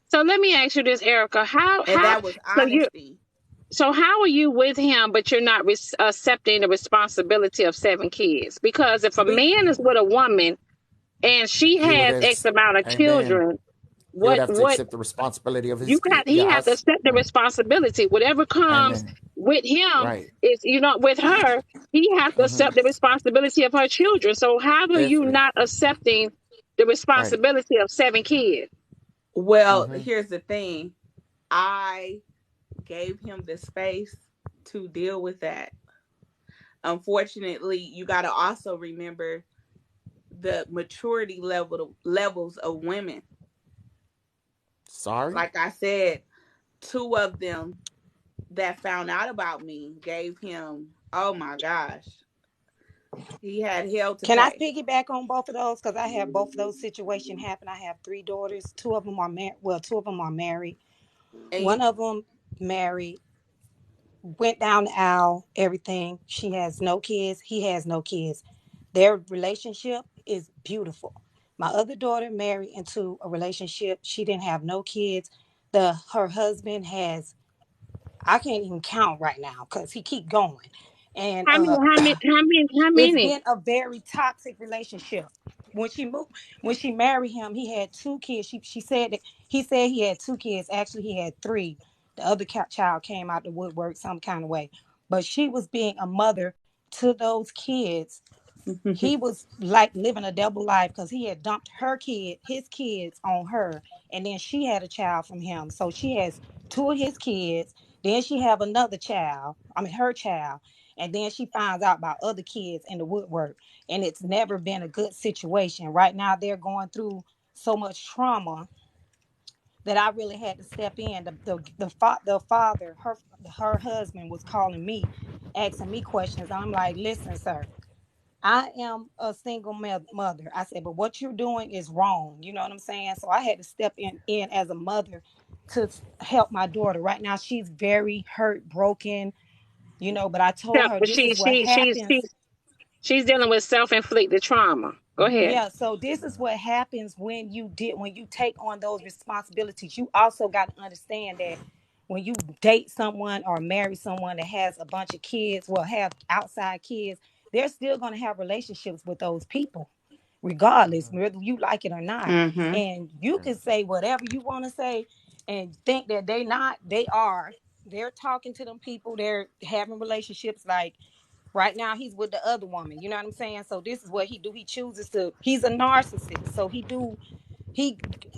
So let me ask you this, Erica. And that was honesty. So how are you with him, but you're not accepting the responsibility of 7 kids? Because if a Be- man is with a woman and she He would has have, X amount of and then children, he would what have to accept the responsibility of his kid. he has to accept the responsibility. Whatever And comes then with him right, is, with her, he has to accept the responsibility of her children. So how are you definitely not accepting the right. responsibility of 7 kids? well, here's the thing. I gave him the space to deal with that. Unfortunately, you got to also remember the maturity levels of women. Sorry. Like I said, 2 of them that found out about me gave him, oh my gosh, he had hell to Can I pay. piggyback on both of those? Because I have both of those situations happen. I have 3 daughters. 2 of them are married. Well, 2 of them are married. And One of them married, went down the aisle, everything. She has no kids. He has no kids. Their relationship is beautiful. My other daughter married into a relationship. She didn't have no kids. Her husband has, I can't even count right now because he keep going. And How it's many? been a very toxic relationship. When she married him, he had 2 kids. She said that he said he had 2 kids. Actually, he had 3. The other child came out the woodwork some kind of way. But she was being a mother to those kids, he was like living a double life because he had dumped his kids on her, and then she had a child from him. So she has two of his kids. Then she have another child. I mean, her child. And then she finds out about other kids in the woodwork. And it's never been a good situation. Right now, they're going through so much trauma that I really had to step in. The father, her husband, was calling me, asking me questions. I'm like, listen, sir, I am a single mother. I said, but what you're doing is wrong. You know what I'm saying? So I had to step in as a mother to help my daughter. Right now, she's very hurt, broken, but I told Yeah, her but this is what happens. she's dealing with self-inflicted trauma. Go ahead. Yeah, so this is what happens when you take on those responsibilities. You also got to understand that when you date someone or marry someone that has a bunch of kids, have outside kids, they're still going to have relationships with those people, regardless, whether you like it or not. Mm-hmm. And you can say whatever you want to say and think that they are. They're talking to them people, they're having relationships like right now he's with the other woman. You know what I'm saying? So this is what he do. He's a narcissist. So he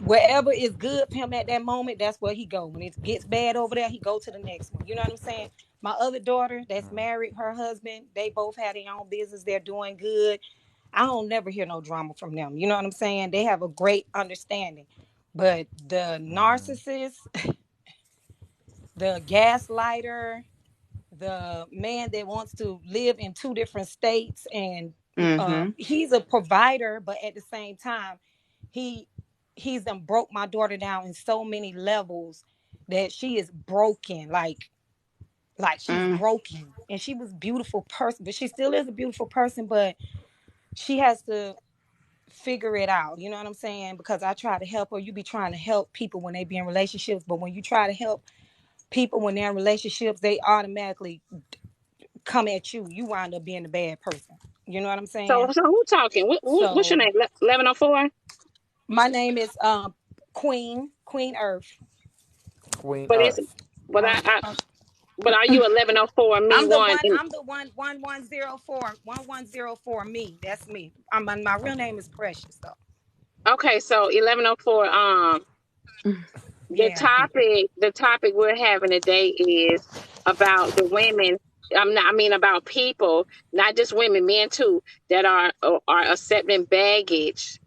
wherever is good for him at that moment, that's where he go. When it gets bad over there, he go to the next one. You know what I'm saying? My other daughter that's married, her husband, they both have their own business. They're doing good. I don't never hear no drama from them. You know what I'm saying? They have a great understanding. But the narcissist, the gaslighter, the man that wants to live in two different states, and he's a provider, but at the same time, he's done broke my daughter down in so many levels that she is broken, like she's broken. And she was a beautiful person, but she still is a beautiful person, but she has to figure it out. You know what I'm saying? Because I try to help her. You be trying to help people when they be in relationships, but when you try to help people when they're in relationships, they automatically come at you. You wind up being the bad person. You know what I'm saying? So who talking? What's your name? 1104. My name is Queen Earth. Queen But it's Earth. but but are you 1104 me I'm the one? one. I'm the 1104 me. That's me. My real name is Precious though. Okay, so 1104. Yeah. The topic we're having today is about the women. About people, not just women, men too, that are accepting baggage,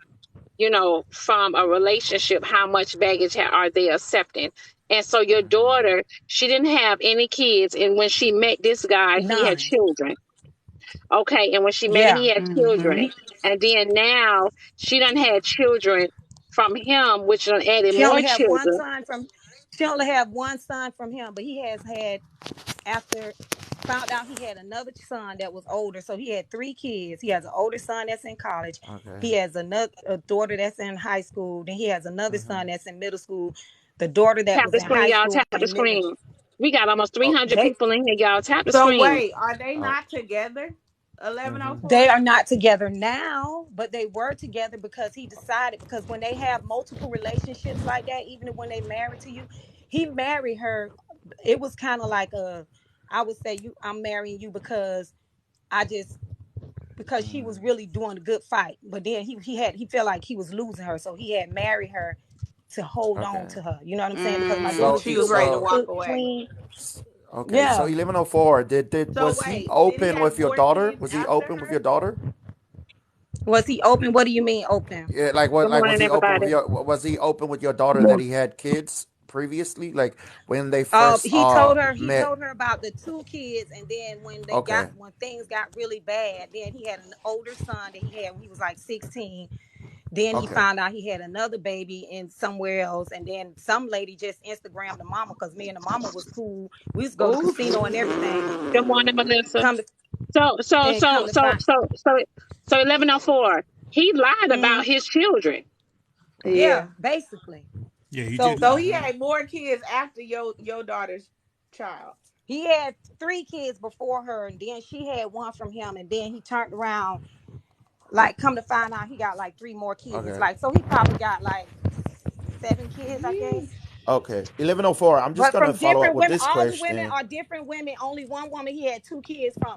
from a relationship. How much baggage are they accepting? And so your daughter, she didn't have any kids, and when she met this guy, he had None. children. Okay, and when she met him, Yeah. he had children, and then now she done had children from him, which done added She more only have one children. son from. She only have one son from him, but he has had after. Found out he had another son that was older, so he had 3 kids. He has an older son that's in college. Okay. He has a daughter that's in high school. Then he has another son that's in middle school. The daughter that Tap was the in screen, high y'all. school Tap the in middle. screen. We got almost 300 They people in here, y'all. Tap the So screen. wait, are they not together? 1104. they are not together now, but they were together because he decided, because when they have multiple relationships like that, even when they married to you, he married her. It was kind of like I would say I'm marrying you because she was really doing a good fight. But then he felt like he was losing her, so he had married her to hold on Okay. to her. You know what I'm saying? Because my So daughter's She was still ready gonna to so walk cook, away. clean. okay. So Yeah. 1104. Did So was he wait, did he open have with your more daughter? kids Was he after open with your her? daughter? Was he open? What do you mean open? Yeah, like what? Good Like morning, everybody. was he open with your daughter that he had kids previously? Like when they first He told her met? about the 2 kids, and then Okay. when things got really bad, then he had an older son that he had when he was like 16. Then he Okay. found out he had another baby in somewhere else, and then some lady just Instagrammed the mama, because me and the mama was cool. We used to go to Ooh. casino and everything. Good morning, Melissa. Come to So so and so come to so find, so so so 1104. He lied about his children. yeah, Yeah. basically. Yeah, he So did So lie. he had more kids after your daughter's child. he had 3 kids before her, and then she had one from him, and then he turned around. Like, come to find out, he got like 3 more kids. Okay. Like, so he probably got like 7 kids, I guess. Okay. 1104. I'm just But gonna from follow up different with women, this all the women question. are different women. Only one woman he had 2 kids from.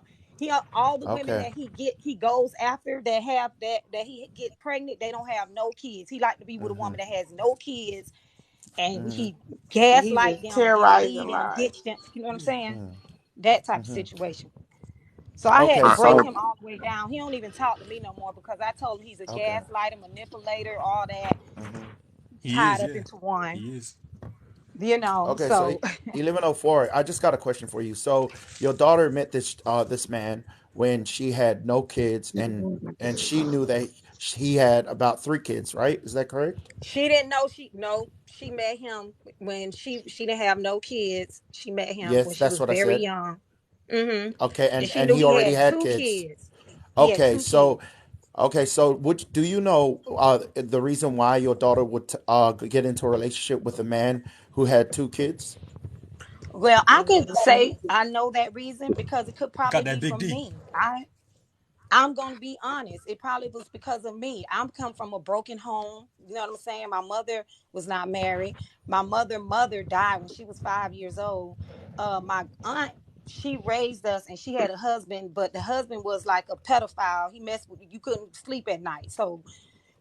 All the women Okay. that he goes after that have that he get pregnant, they don't have no kids. He like to be with a woman that has no kids, and he And he gaslight just them and then terrorizing leave and lives. ditch them. You know what I'm saying? That type of situation. So I had Okay. to All right, break So him all the way down. He don't even talk to me no more because I told him he's a okay. gaslighter, manipulator, all that He tied is, up yeah. into one. He is. Okay. So So 1104. I just got a question for you. So your daughter met this man when she had no kids, and she knew that he had about 3 kids. Right? Is that correct? she didn't know she met him when she didn't have no kids. She met him when Yes, she that's was what I very said. young. Mm-hmm. Okay, And she and knew he he already had had two kids. kids. He had Okay, two kids. so would do you know the reason why your daughter would get into a relationship with a man who had 2 kids? Well, I could say I know that reason because it could probably Got that be big from D. me. I'm gonna be honest. It probably was because of me. I'm come from a broken home. You know what I'm saying? My mother was not married. My mother died when she was 5 years old. My aunt, she raised us and she had a husband, but the husband was like a pedophile. He messed with you. You couldn't sleep at night. So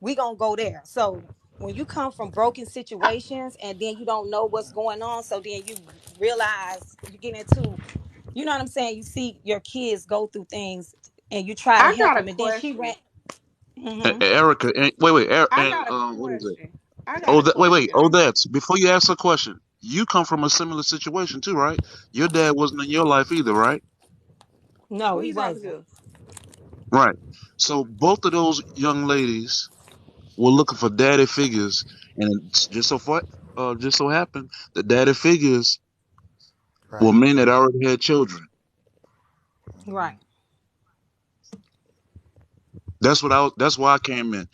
we gonna go there. So when you come from broken situations and then you don't know what's going on, so then you realize you get into, you know what I'm saying? You see your kids go through things and you try to I help got a them. And then she ran. question. Hmm. Erica, and wait, I and got a what is it? question. I got Oh, a wait. question. Oh, that's before you ask a question. You come from a similar situation too, right? Your dad wasn't in your life either, right? No, Who he you talking wasn't. to? Right. So both of those young ladies were looking for daddy figures, and just so happened the daddy figures were Right. men that already had children. Right. That's why I came in.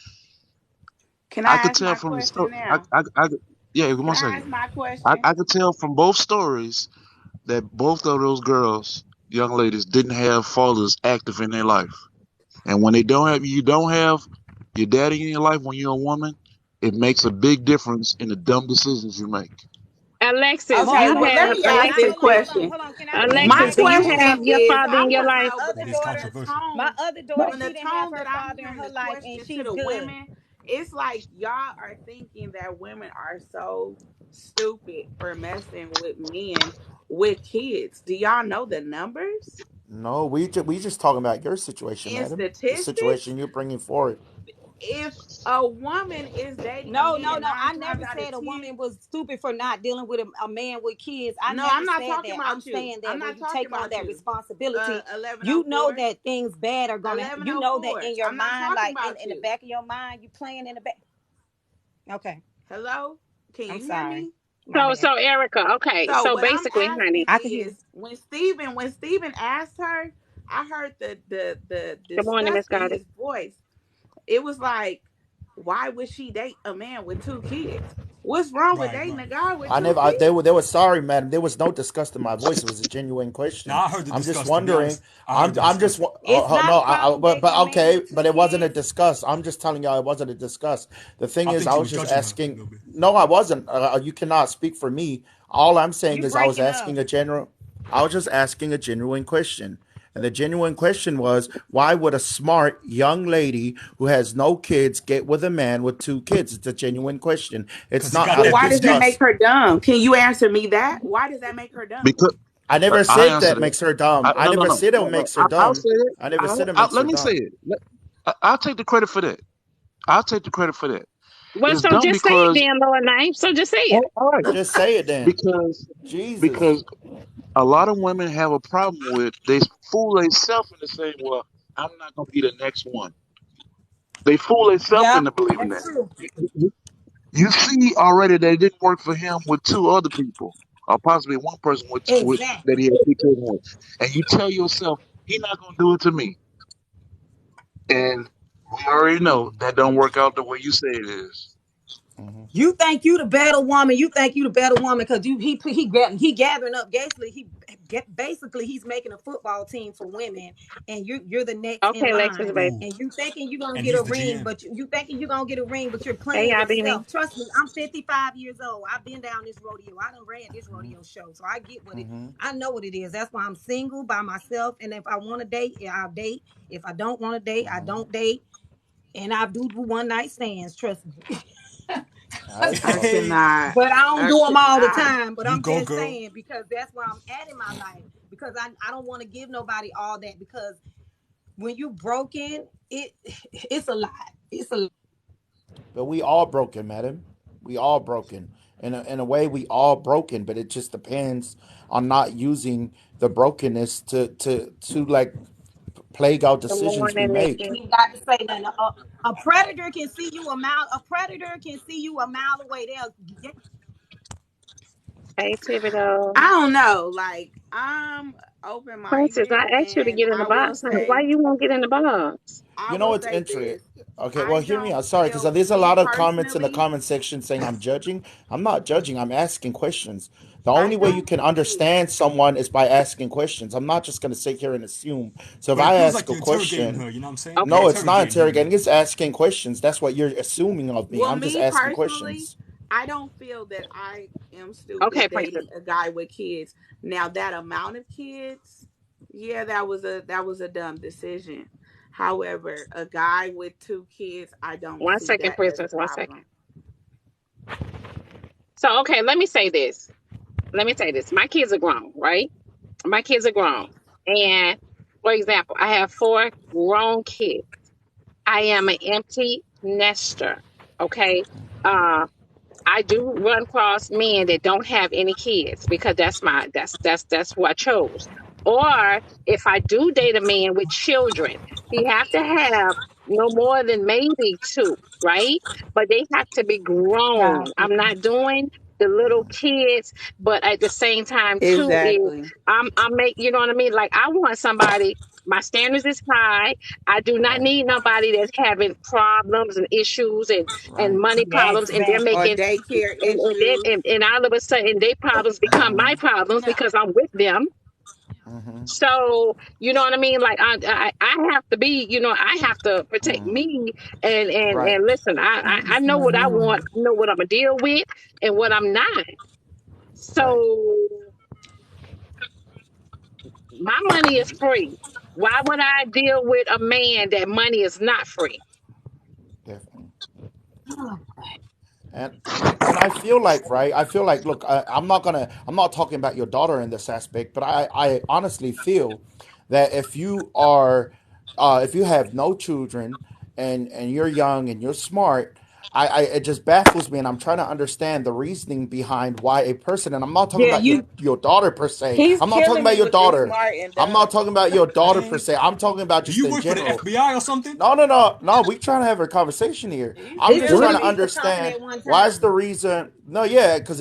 Can I I could ask tell my from the question story. now? Yeah, Can one I ask second. my question? I could tell from both stories that both of those girls, young ladies, didn't have fathers active in their life. And when you don't have your daddy in your life when you're a woman, it makes a big difference in the dumb decisions you make. Alexis, Okay, you Most well, let have me definitely. And ask I this Alexis, question. hold on. Can I finish My Alexis, saying do you something? question have your is, father I in your want to life? know Other That is because daughter, the controversial. my tone, other daughter, from she the didn't have tone her that I'm father in hearing her the life, and question to she's the good. women, it's like y'all are thinking that women are so stupid for messing with men with kids. Do y'all know the numbers No, we just talking about your situation, and madam. The statistics? situation you're bringing forward. If a woman is dating a No, no, man no. nine I times never out of said a 10, woman was stupid for not dealing with a man with kids. I no, never I'm not said talking that. I'm about you. saying I'm that when not you talking take on about that you. responsibility, you know 1104. that things bad are gonna. You know that 1104. in your I'm not mind, talking like about in the you. back of your mind, you playing in the back. Okay, Hello? Can I'm you hear sorry. me? My So, bad. so Erica, okay. So So what I'm basically, honey, asking I can hear you. is when Steven asked her, I heard the good morning, Miss disgust in Goddess. his voice. It was like, why would she date a man with 2 kids? What's wrong with Right, dating right. a guy with I two never. kids? They were sorry, madam. There was no disgust in my voice. It was a genuine question. Now I heard the I'm just disgust. To be wondering. honest, I heard the I'm just. disgust. It's not No. a problem But dating a man okay. with But two it wasn't a kids. disgust. I'm just telling y'all it wasn't a disgust. The thing I is, think I you was were just judging her a asking. little bit. No, I wasn't. You cannot speak for me. All I'm saying You is I was breaking up. asking a general. I was just asking a genuine question. And the genuine question was, why would a smart young lady who has no kids get with a man with 2 kids? It's a genuine question. It's Because he not got out But of that why big does that D. make disgust. her dumb? Can you answer me that? Why does that make her dumb? Because I never I said answered that it. makes her dumb. I No, no, never no, said it no, no. makes her I'll dumb. say it. I never said it makes Let her me say dumb. it. I'll take the credit for that. I'll take the credit for that. Well, It's so dumb just say it because then, Lord name. So just say it. all right, Just say it then. because Jesus. because a lot of women have a problem with they fool themselves into saying, "Well, I'm not gonna be the next one." They fool themselves Yep, into believing that's that. true. You see already that it didn't work for him with 2 other people, or possibly one person that Exactly. he had 2 children with, and you tell yourself, "He's not gonna do it to me," and we already know that don't work out the way you say it is. You think you the better woman. You think you the better woman because he gathering up. Basically he's making a football team for women, and you're the next in Okay, Lexus, line. baby. And you thinking you're gonna And get he's a the ring, GM. but you thinking you're gonna get a ring, but you're Hey, playing y'all, Beanie. yourself. Trust me, I'm 55 years old. I've been down this rodeo. I done ran this rodeo show, so I get what it. I know what it is. That's why I'm single by myself. And if I want to date, I'll date. If I don't want to date, I don't date. And I do one night stands. Trust me. I Hey, cannot. But I don't I do them all the cannot. time. But you I'm go, just girl. saying because that's where I'm at in my life. Because I don't want to give nobody all that because when you broken, it's a lot. It's a lot. But we all broken, madam. We all broken. In a way, we all broken. But it just depends on not using the brokenness to like plague out Good decisions we morning, make. Nikki. You got to say that a predator can see you a mile. A predator can see you a mile away. They'll get. Hey, Thibodeau. I don't know. Like, I'm open Princess, minded, I asked you to and get in the box, honey. Why you won't get in the box? I You know, will it's say interesting. this. Okay, well, I hear me don't out. Sorry, because feel there's a me lot of comments in the personally. comment section saying I'm judging. I'm not judging. I'm asking questions. The I only way you don't can feel. understand someone is by asking questions. I'm not just going to sit here and assume. So if But it I feels ask like a you're interrogating question, her. You know what I'm saying? You're Okay. no, it's not interrogating her, interrogating. man. It's asking questions. That's what you're assuming of me. Well, I'm just me asking personally, questions. I don't feel that I am Okay, stupid Princess. dating a guy with kids. Now that amount of kids, yeah, that was a dumb decision. However, a guy with 2 kids, I don't 1 see second, that as a Princess. 1 second. problem. So, okay, let me say this. My kids are grown, right? My kids are grown. And for example, I have 4 grown kids. I am an empty nester. Okay. Uh, I do run across men that don't have any kids because that's who I chose. Or if I do date a man with children, he have to have no more than maybe 2, right? But they have to be grown. Gotcha. I'm not doing the little kids, but at the same time too is Exactly. I'm make you know what I mean? Like I want somebody, my standards is high. I do not Right, need nobody that's having problems and issues and right. money Yeah, problems, and they're Or exactly. making daycare and then issues. and all of a sudden their problems become my problems because I'm with them. Mm-hmm. So you know what I mean? Like I have to be, I have to protect me Right, and listen. I know what I want. I know what I'm gonna deal with and what I'm not. right. So my money is free. Why would I deal with a man that money is not free? Definitely. And I feel like, right, I feel like, look, I'm not talking about your daughter in this aspect, but I honestly feel that if you have no children and you're young and you're smart, it just baffles me, and I'm trying to understand the reasoning behind why a person, and I'm not talking Yeah, about your you. your daughter per se. He's I'm not talking killing about me your with this daughter. smart and I'm not dumb. talking about your daughter per Man, se. I'm talking about do just you in work for the general. FBI or something? No, no, no, no. We trying to have a conversation here. He's I'm It's just two killing trying of to me. people talking understand at one why is time. the reason. No, yeah, because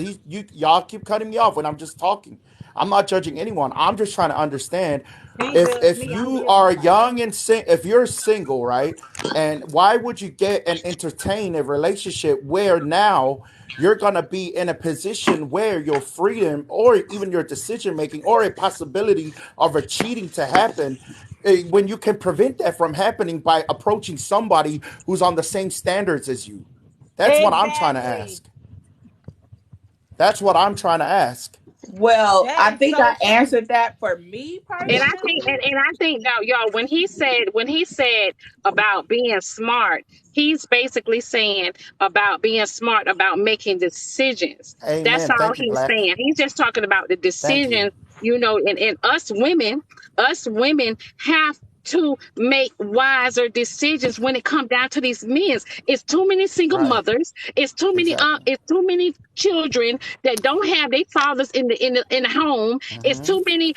y'all keep cutting me off when I'm just talking. I'm not judging anyone. I'm just trying to understand Can't if judge if me. I'm you are everybody. young and if you're single, right? And why would you get and entertain a relationship where now you're gonna be in a position where your freedom or even your decision making or a possibility of a cheating to happen when you can prevent that from happening by approaching somebody who's on the same standards as you. That's what I'm trying to Exactly. ask. That's what I'm trying to ask. Well, That I is think so I true. answered that for me And I think, personally. and I think now, y'all, when he said about being smart, he's basically saying about being smart about making decisions. That's Amen. all Thank you, he's Black. saying. He's just talking about the Thank you. decisions, and us women have to make wiser decisions when it comes down to these men. It's too many single Right. mothers. Exactly. It's too many children that don't have their fathers in the home. It's Mm-hmm. too many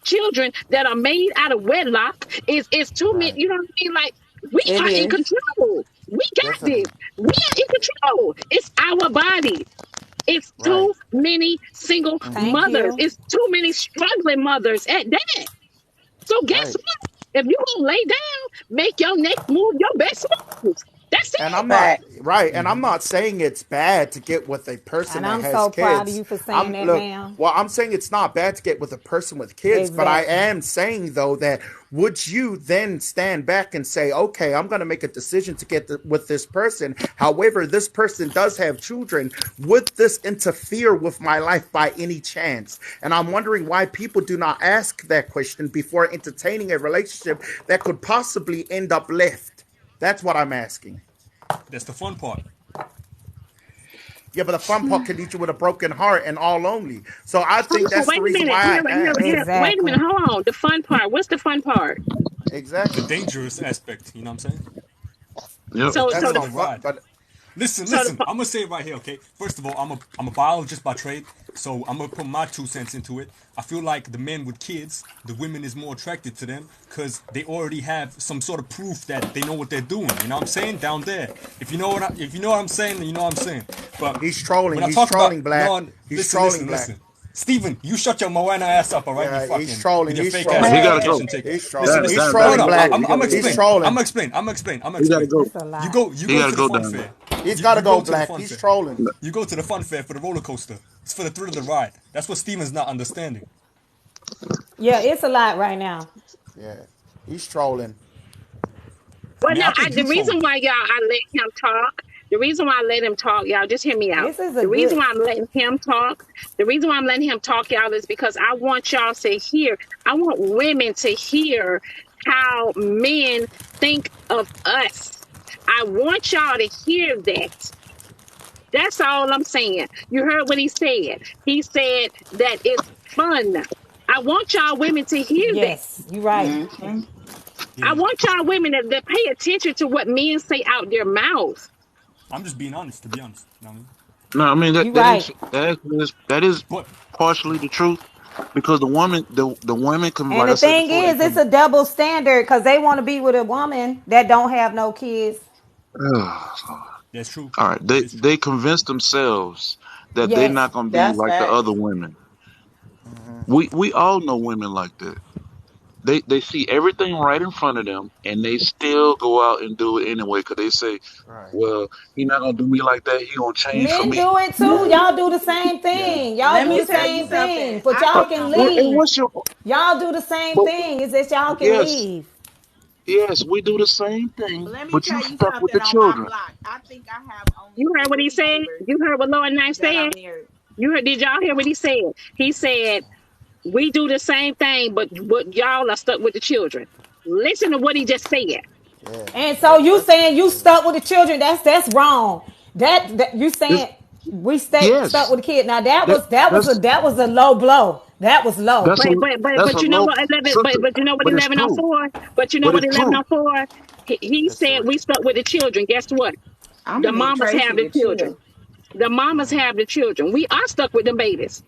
children that are made out of wedlock. It's too many, Right. you know what I mean? Like we It are in is. control. We got this. Definitely. We are in control. It's our body. It's Right. too many single Mm-hmm. Thank mothers. you. It's too many struggling mothers at that. So guess Right. what? If you gonna lay down, make your next move your best move. That's And it. I'm not Fact. right, and I'm not saying it's bad to get with a person And that I'm has so proud of kids. you for saying I'm that, look, ma'am. well, I'm saying it's not bad to get with a person with kids, but I Exactly. am saying though that would you then stand back and say, okay, I'm going to make a decision to with this person. However, this person does have children. Would this interfere with my life by any chance? And I'm wondering why people do not ask that question before entertaining a relationship that could possibly end up left. That's what I'm asking. That's the fun part. Yeah, but the fun part can lead you with a broken heart and all lonely. So I Hold think on, that's wait the a reason minute. why I asked. Wait a minute. Exactly. Hold on. The fun part. What's the fun part? The Exactly. dangerous aspect, you know what I'm saying? Yep. The So, thrill so That's of the the the fun. ride. But Listen, so the listen. I'm gonna say it right here, okay? First of all, I'm a biologist by trade, so I'm gonna put my 2 cents into it. I feel like the men with kids, the women is more attracted to them because they already have some sort of proof that they know what they're doing. You know what I'm saying? Down there. If you know what I'm saying, then you know what I'm saying. But he's trolling. when I He's talk about trolling black. no, He's listen, trolling listen, black. listen. Steven, you shut your Moana ass up, all right? You Yeah, he's fucking trolling. with your He's fake ass trolling. He gotta education go. taker. He's Listen, trolling. listen. He's Dan, Hold trolling on. Dan, black. he I'm gotta He's go. explain. trolling. I'm He gotta explain. go. It's a You lot. go you He go gotta to the go fun down there. fair. He's You, got to you go go to the black. fun He's fair. trolling. You go to the fun fair for the roller coaster. It's for the thrill of the ride. That's what Steven's not understanding. Yeah, it's a lot right now. Yeah, he's trolling. I well, mean, no. I think The you reason troll. why I let him talk. The reason why I let him talk, y'all, just hear me out. This is a The reason good. why I'm letting him talk, the reason why I'm letting him talk, y'all, is because I want y'all to hear. I want women to hear how men think of us. I want y'all to hear that. That's all I'm saying. You heard what he said. He said that it's fun. I want y'all women to hear that. Yes, you're right. Mm-hmm. I Yeah. want y'all women to pay attention to what men say out their mouths. I'm just being honest, to be honest. You know what I mean? No, I mean You're right. that is But partially the truth because the women can, And like I the said thing before, they is, it's can. a double standard because they want to be with a woman that don't have no kids. that's true. All right, That is true. they convince themselves that they're Yes. not gonna be That's like the other facts. women. Hmm. We all know women like that. They see everything right in front of them, and they still go out and do it anyway because they say, Right. "Well, he not gonna do me like that. He gonna change for Men me." do it too. Y'all do the same Yeah. thing. Y'all Let do me the tell you same thing. something. But I y'all But did can on my and leave. what's your? Y'all do the same But thing. Is that y'all can yes, leave. yes, we do the same thing. let me But you tell you stuck with something the on my children. block. I think I have only You heard what he three said? neighbors You heard what Lord Knight that are said? married. You heard, did y'all hear what he said? He said, we do the same thing, but y'all are stuck with the children. Listen to what he just said. Yeah. And so you That's saying you stuck with the children? That's wrong. That you It's, saying we stay stuck yes, with the kid? Now that that was that was a that's that was a low blow. That was low. that's a that's a But you know low what 11 sister, but you know what but it's true. 1104? But you know But what it's true. 1104? He yes, said sir. we stuck with the children. Guess what? I'm The gonna need mamas Tracy have the to children. chill. The mamas have the children. We are stuck with them babies.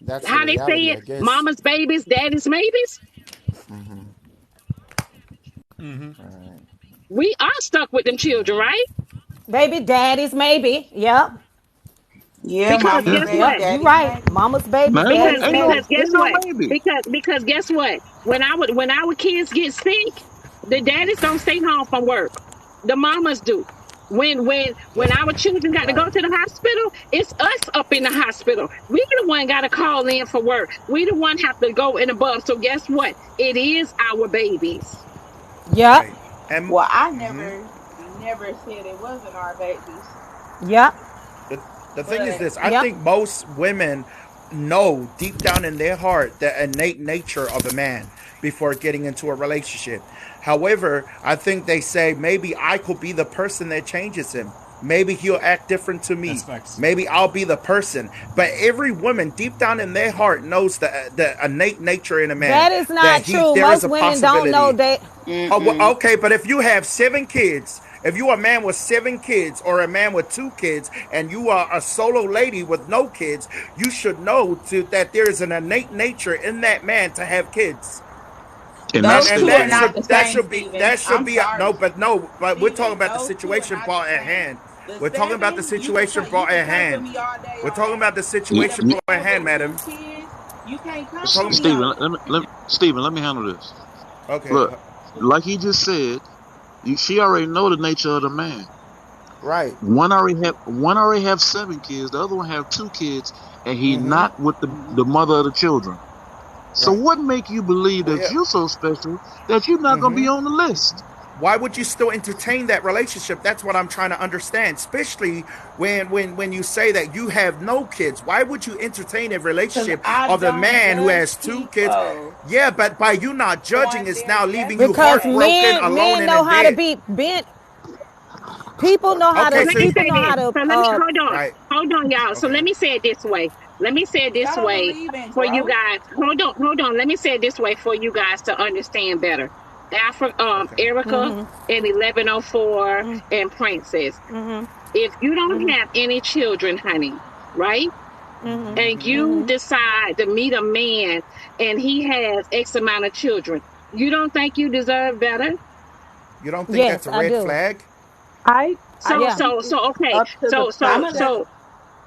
That's the How they say reality, it? I guess. Mama's babies, daddy's babies. Hmm. Mm-hmm. Right. We are stuck with them children, right? Baby daddies, maybe. Yep. Yeah, Because mama's Yeah. guess baby, what? Yep. You daddy's right. maybe. Mama's babies, Now Because daddyes, ain't no because maybe. guess ain't no what? maybe. Because guess what? When our kids get sick, the daddies don't stay home from work. The mamas do. When Yes. our children got to go Right. to the hospital, it's us up in the hospital. We the one got to call in for work. We the one have to go and above. So guess what? It is our babies. Yep. Right. And Well, I mhm. never said it wasn't our babies, Yep. the the thing is but this. I Yep. think most women know deep down in their heart the innate nature of a man before getting into a relationship. However, I think they say maybe I could be the person that changes him. Maybe he'll act different to That's me. facts. Maybe I'll be the person. But every woman deep down in their heart knows the innate nature in a man That is that not he true. there is Most a women don't know possibility. that. Oh, well, mm-mm. okay, but if you have 7 kids, if you are a man with 7 kids or a man with 2 kids, and you are a solo lady with no kids, you should know that there is an innate nature in that man to have kids. And And Those that's and the two are that not thing. the should that same, should be Steven. that should I'm be a, no, sorry, but we're talking Steven. about the Those two are situation not the brought at same. hand. The We're talking about the seven, situation you brought can at play with hand. me all day, We're all talking about the night. But a situation brought at man hand, with madam. 2 kids, you can't come for me Stephen, all day. Stephen, let me handle this. Okay. Look, like he just said, she already know the nature of the man. Right. One already have 7 kids. The other one have 2 kids, and he Mm-hmm. not with the mother of the children. So Right. what make you believe Well, that yeah. you're so special that you're not gonna Mm-hmm. be on the list? Why would you still entertain that relationship? That's what I'm trying to understand. Especially when you say that you have no kids. Why would you entertain a Because relationship I of the don't man who judge has 2 kids? people Yeah, but by you not judging, on it's their now leaving you Because yesterday. heartbroken, men alone, men and know in how to bed. be bent. People know how So Okay, to let so me people say know this. how to So let me right. hold on, y'all. So let Okay. me say it this way. Let me say it Y'all this don't way believe in for you growth? guys. Hold on. Let me say it this way for you guys to understand better. Okay. Erica and 1104 and Princess. If you don't have any children, honey, right? And you decide to meet a man and he has X amount of children, you don't think you deserve better? You don't think that's Yes, a I red do. flag? I So Yeah. think so it's so okay. up to the Some of the person.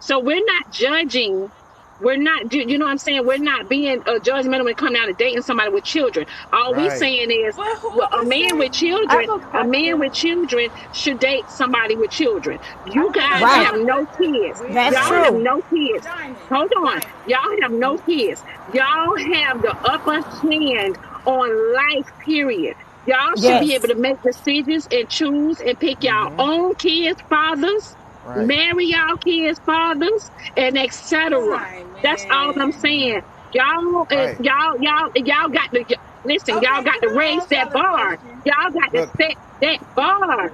So we're not judging. We're not, you know what I'm saying? We're not being judgmental when it comes down to dating somebody with children. All we Right. saying is, but well, a whoever man with say I have children, a a man question. with children should date somebody with children. I You have a guys because Right. have question. y'all no kids. That's Y'all Right. have true. no kids. diamond, Hold on. diamond. Y'all have no kids. Y'all have the upper hand on life, period. Y'all should be able Yes. to make decisions and choose and pick y'all Mm-hmm. own kids' fathers, Right. marry y'all kids' fathers, and etc. That's all I'm Diamond. Mm-hmm. saying. Y'all, Right. y'all got to listen. Y'all Okay, got can to I raise ask that y'all a bar. question? Y'all got to Look. set that bar.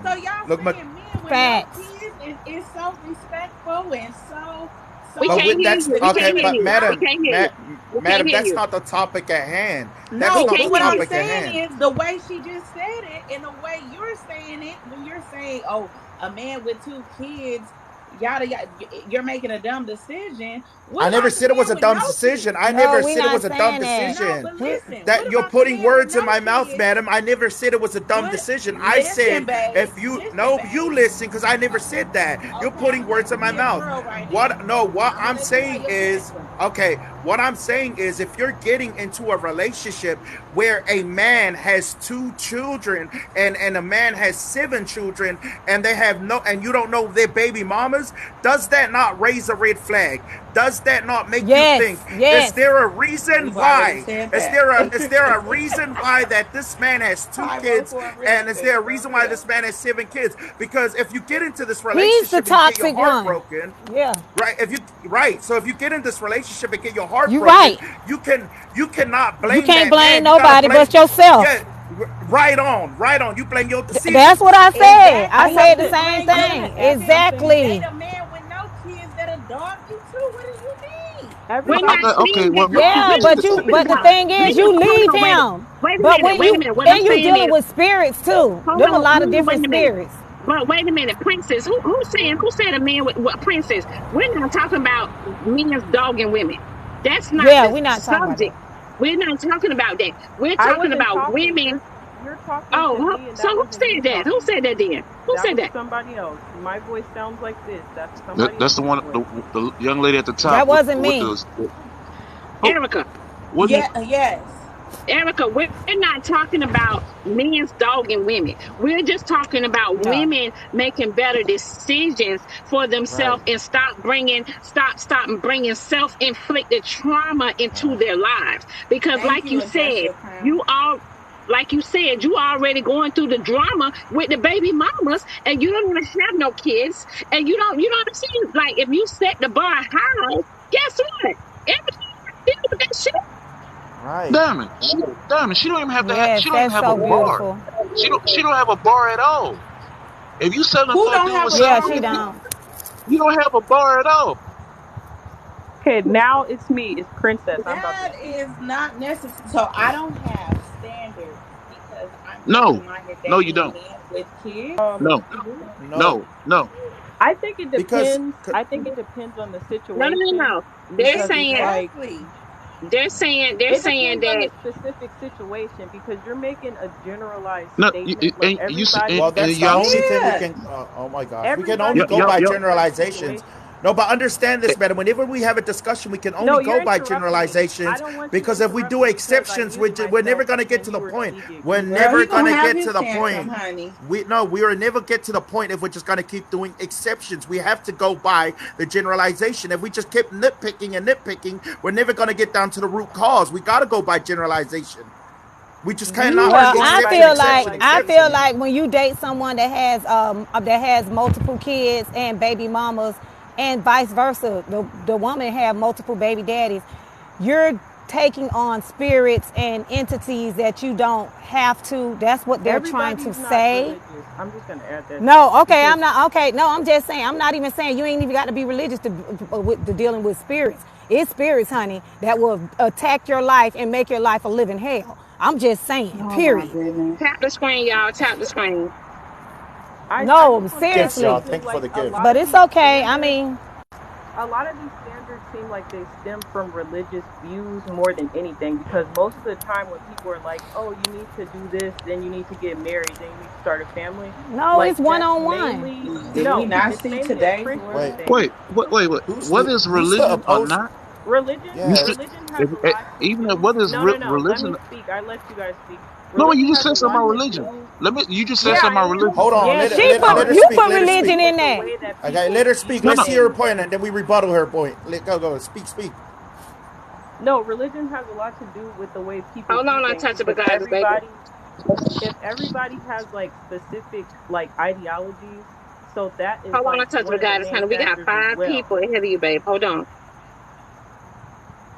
So y'all Look. saying men with no Facts. kids is so respectful and so We But so can't with hear that's you. We can't okay. hear But you. We independent? madam, can't hear you. We can't madam, hear that's you. not the topic at hand. That's We No, not but the can't what hear I'm you. topic at saying hand. is the way she just said it and the way you're saying it when you're saying, "Oh, a man with 2 kids, yada yada," you're making a dumb decision. I What never about the said it was man a with dumb no decision. kids? I No, never we said it not was a dumb saying that. No, decision. but He, listen. What That you're about the putting man with words in no my mouth, kids? madam. I never said it was a dumb What? decision. I Listen, said babe. if you Listen, no, you babe. listen because I never said that. You're Okay, putting I'm gonna let words in you my be a mouth. girl right What? now. No, what I'm gonna I'm let you have saying your is tantrum. okay. What I'm saying is if you're getting into a relationship where a man has 2 children and a man has 7 children and they have no and you don't know their baby mamas, does that not raise a red flag? Does that not make you think? yes, Is yes. there a reason We've already why? said Is that. there a reason why that this man has 2 kids 504 and is there a realtor, reason why Maria. this man has 7 kids? Because if you get into this He's the relationship and get your toxic heart one. broken, Yeah. right? So if you get in this relationship and get your heart You broken, right. you cannot You blame can't that blame man. You gotta nobody but blame, yourself. yeah, right on, right on. You blame your see. That's what I said. I I Exactly. have said the You to same blame I your want thing. to add listen. You something. date Exactly. a man with no kids that'll dog you too. What do you mean? We're not Everybody Okay, saying that. well, Yeah, We're not talking but the about. thing We're is not. you Hold leave on. him. Wait a But minute. when Wait a you minute. What I'm and you saying dealing is, with spirits too. Them a lot of Wait different a minute. spirits. But wait a minute, Princess. Who's saying? Who said a man with what? Princess. We're not talking about men's dogging women. That's not Yeah, the we're not talking about subject. that. We're not talking about that. We're I talking wasn't about talking. women. You're talking Oh, to me and so that who wasn't me said that? Who talking. said that then? Who That said was that? somebody else. My voice sounds like this. That's somebody that's the else's one, voice. the young lady at the top That wasn't with me. the oh, Erica. wasn't Yeah, it? yes. Erica, we're not talking about men's dogging women. We're just talking about No. women making better decisions for Right, themselves and stop bringing self-inflicted trauma into right. their lives. Because, Thank you, said, Industrial Crown. you are. Like you said, you already going through the drama with the baby mamas, and you don't even have no kids, and you know what I'm saying? Like if you set the bar high, guess what? Everybody deal with that shit. Right. Diamond, she don't even have to have. Yes, She don't even that's have a so bar. beautiful. She don't have a bar at all. If you settling Who for a don't dude have with a Yeah, seven bar she kids, now? don't. you don't have a bar at all. Okay, now it's me. It's Princess. I'm about to That speak. is not necessary. So I don't have standards because I'm No, open-minded no, you dating don't. men with kids. No, No, no. I think it because depends. I think it depends on the No, no, no, situation no. because it's like Exactly. They're it saying depends on the that specific situation because you're making a generalized No, statement like and you see, well, everybody that's the y'all see, only thing we Yeah. can. Oh my gosh, we can only everybody y'all, go y'all, by has y'all, different generalizations. situations. No, but understand this better. Whenever we have a discussion, we can No, only you're go by interrupting me. I generalizations, don't want you to because if we interrupt do me because I exceptions, muted we're never myself going to get and to you the were point. speaking. We're Girl, never he going gonna to have get to his the tantrum, point. honey. We will never get to the point if we're just going to keep doing exceptions. We have to go by the generalization. If we just keep nitpicking, we're never going to get down to the root cause. We got to go by generalization. We just You cannot are Well, be going by I feel generalization. like when you date someone that has multiple kids and baby mamas, and vice versa, the woman have multiple baby daddies, you're taking on spirits and entities that you don't have to. That's what they're trying to Everybody's not say. religious. I'm just gonna add that too. No, okay, Because I'm not okay. No, I'm just saying. I'm not even saying you ain't even got to be religious to dealing with spirits. It's spirits, honey, that will attack your life and make your life a living hell. I'm just saying. Oh my Period. goodness. Tap the screen, y'all. Tap the screen. I No, just want to add Gifts, this y'all. seriously. too. Thank you for Like the a gift. lot But of it's these okay. I standards, mean, a lot of these standards seem like they stem from religious views more than anything. Because most of the time, when people are like, "Oh, you need to do this, then you need to get married, then you need to start a family," no, like it's one that's on one. mainly Did we not it's see mainly a today's Christian Wait, world? thing. Wait. who's What is the religion or opposed? not? Religion, You Yeah, still, religion has a if, lot to even if do. what is No, no, no. Let religion? me speak. I let you guys speak. No, you Religion just has a said something lot about to religion. do. You just said Yeah, something I about am. religion. hold on. Yeah, Religion she has a All put lot right. to you do put with religion in the that. way that Okay, people let her view speak. No, Let's no. see her things. point, and then we rebuttal her point. Go. Speak. No, religion has a lot to do with the way people Hold view on, things untouchable because guys, baby. if everybody has like specific like ideologies, so that is Hold on, like one untouchable of the guys, main honey. We got factors as 5 well. people ahead of you, babe. Hold on.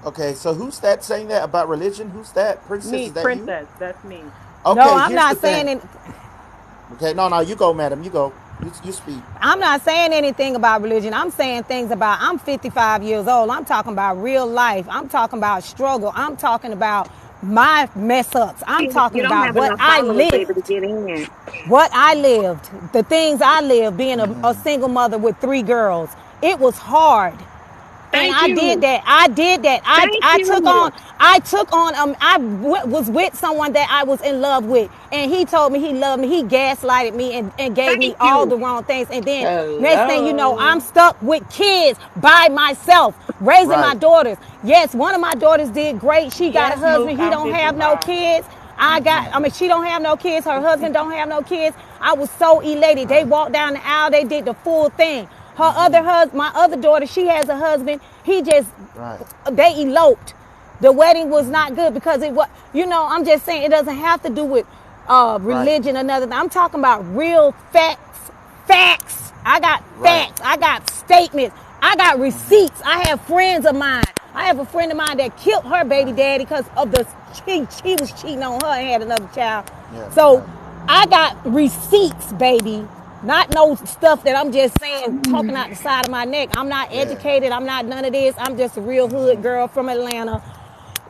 Okay, so who's that saying that about religion? Who's that? Princess, Me, is that you? princess, that's me. No, Okay, I'm here's the not saying thing. it. Okay, no, you go, madam. You go. You speak. I'm not saying anything about religion. I'm saying things about, I'm 55 years old. I'm talking about real life. I'm talking about struggle. I'm talking about my mess ups. I'm You talking don't about have what enough I followers, baby, to lived. get in. What I lived. The things I lived being a single mother with 3 girls. It was hard. And Thank I did you. that. I did that. Thank I took you. on. Was with someone that I was in love with, and he told me he loved me. He gaslighted me and gave me Thank all the you. wrong things. And then next thing you know, I'm Hello. stuck with kids by myself, raising my Right. daughters. Yes, one of my daughters did great. She got a Yes, Mook, husband. He I'm don't have no 55. kids. She don't have no kids. Her husband don't have no kids. I was so elated. They Right. walked down the aisle. They did the full thing. My other daughter, she has a husband. Right. They eloped. The wedding was not good because it was, I'm just saying it doesn't have to do with Right. religion or nothing. I'm talking about real facts. Facts. I got Right. facts. I got statements. I got receipts. I have friends of mine. I have a friend of mine that killed her baby Right. daddy because of she was cheating on her and had another child. Yeah. So Right. I got receipts, baby. Not no stuff that I'm just saying, talking out the side of my neck. I'm not Yeah. educated. I'm not none of this. I'm just a real hood girl from Atlanta.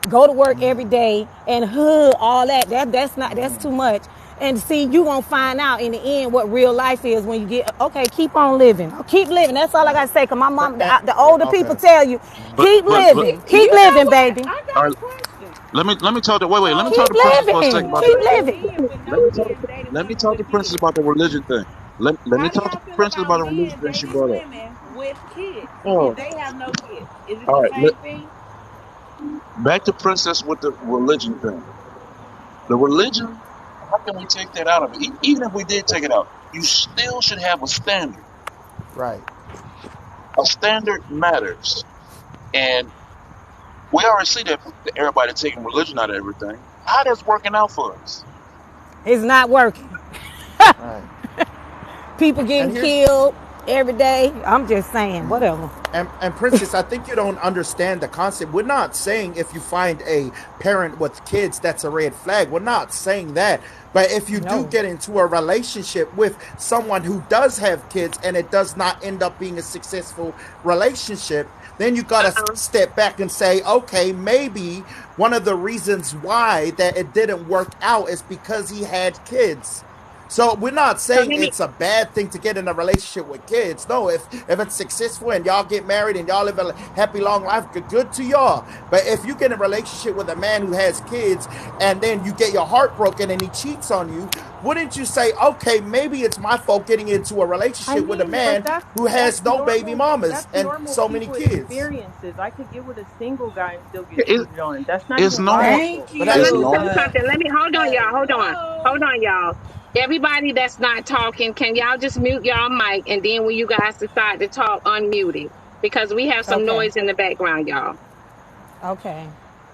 Go to work every day and hood, all that. That's too much. And see, you gonna find out in the end what real life is when you get, okay, keep on living. Keep living. That's all I gotta say. Cause my mom, the older people Okay. tell you, keep living. Keep You know living, what? baby. I All got right. a question. Let me talk to Let me talk Keep to Princess for a So second living. about a Keep the. bunch of living. men with no kids dating Let me women talk with to Princess kids. about the religion thing. Let me How do talk to y'all feel Princess about about the religion men thing she dating brought up. women with kids if Oh, they have no kids? Is it all the right. same thing? Back to Princess with the religion thing. The religion, how can we take that out of it? Even if we did take it out, you still should have a standard. Right. A standard matters. And we already see that everybody taking religion out of everything. How that's working out for us? It's not working. Right. People And getting here's killed every day. I'm just saying, whatever. and Princess, I think you don't understand the concept. We're not saying if you find a parent with kids that's a red flag. We're not saying that. But if you do No. get into a relationship with someone who does have kids and it does not end up being a successful relationship, then you got to Uh-uh. step back and say, okay, maybe one of the reasons why that it didn't work out is because he had kids. So we're not So saying let me. it's a bad thing to get in a relationship with kids. No, if it's successful and y'all get married and y'all live a happy long life, good to y'all. But if you get in a relationship with a man who has kids and then you get your heart broken and he cheats on you, wouldn't you say, okay, maybe it's my fault getting into a relationship with a but man that's who has no baby normal. mamas That's and normal so many people kids? experiences. I could get with a single guy and still get It, cheated on. That's not it's even normal. logical. Thank But So let It's me you. tell you normal. something. Let me hold on, y'all. Hold Hello. on, y'all. Everybody that's not talking, can y'all just mute y'all mic, and then when you guys decide to talk, unmute it, because we have some Okay. noise in the background, y'all. Okay.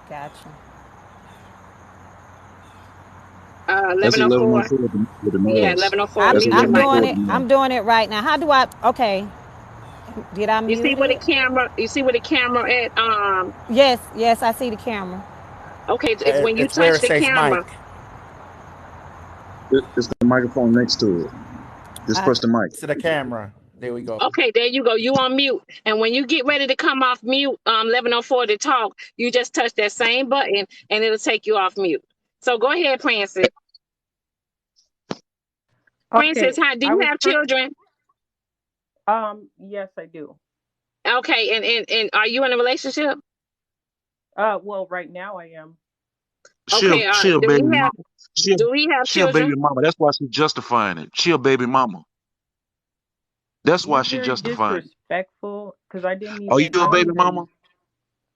Gotcha. That's 11:04. 11:04 with the Yeah, noise. 11:04. I'm That's Mute your I'm 11:04 mic. doing with it. the noise. I'm doing it right now. How do I? Okay. Did I You see mute where the it? camera? You see where the camera at? Yes. Yes, I see the camera. Okay. If when you It's where touch it the says camera, Mike. It's the microphone next to it. Just I press the mic. To the camera. There we go. okay, there you go. You on mute, and when you get ready to come off mute, 11:04 to talk, you just touch that same button, and it'll take you off mute. So go ahead, Francis. Francis, Okay, do I you was have first. children? Yes, I do. Okay, and are you in a relationship? Well, right now I am. She Okay, she a do baby we have mama. She a, do we have she a baby children? mama. That's why she justifying it. She a baby mama. That's why You're she very justifying it. disrespectful because I didn't Are you even. a baby mama?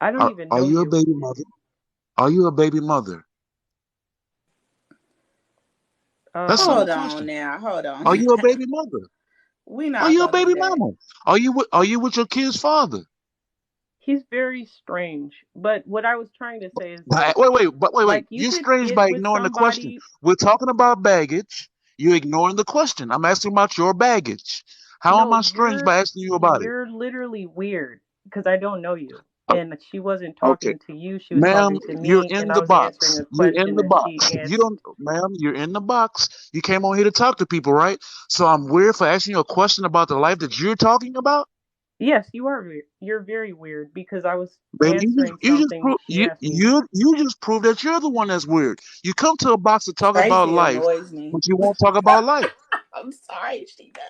I don't even Are know you a you. baby mother? Are you a baby mother? That's a simple Um, Hold on question. now. Hold on. Are you a baby mother? We Are not you a gonna do baby that. mama? Are you with your kid's father? he's very strange. But what I was trying to say is that, Wait. like, you You're could strange get by with ignoring the question. somebody. We're talking about baggage. You're ignoring the question. I'm asking about your baggage. How am No, I strange by asking you about it? you're literally weird because I don't know you. Uh, And she wasn't Okay. talking to you. She was Ma'am, talking to you're me, in and I the was answering box. a You're in question the that she box. You asked. don't, ma'am, you're in the box. You came on here to talk to people, right? So I'm weird for asking you a question about the life that you're talking about? Yes, you are weird. You're very weird because I was Baby, answering you just something prove she asked me. you just prove that you're the one that's weird. You come to a box to talk about Tracy life, annoys me. but you won't talk about life. I'm sorry, she does.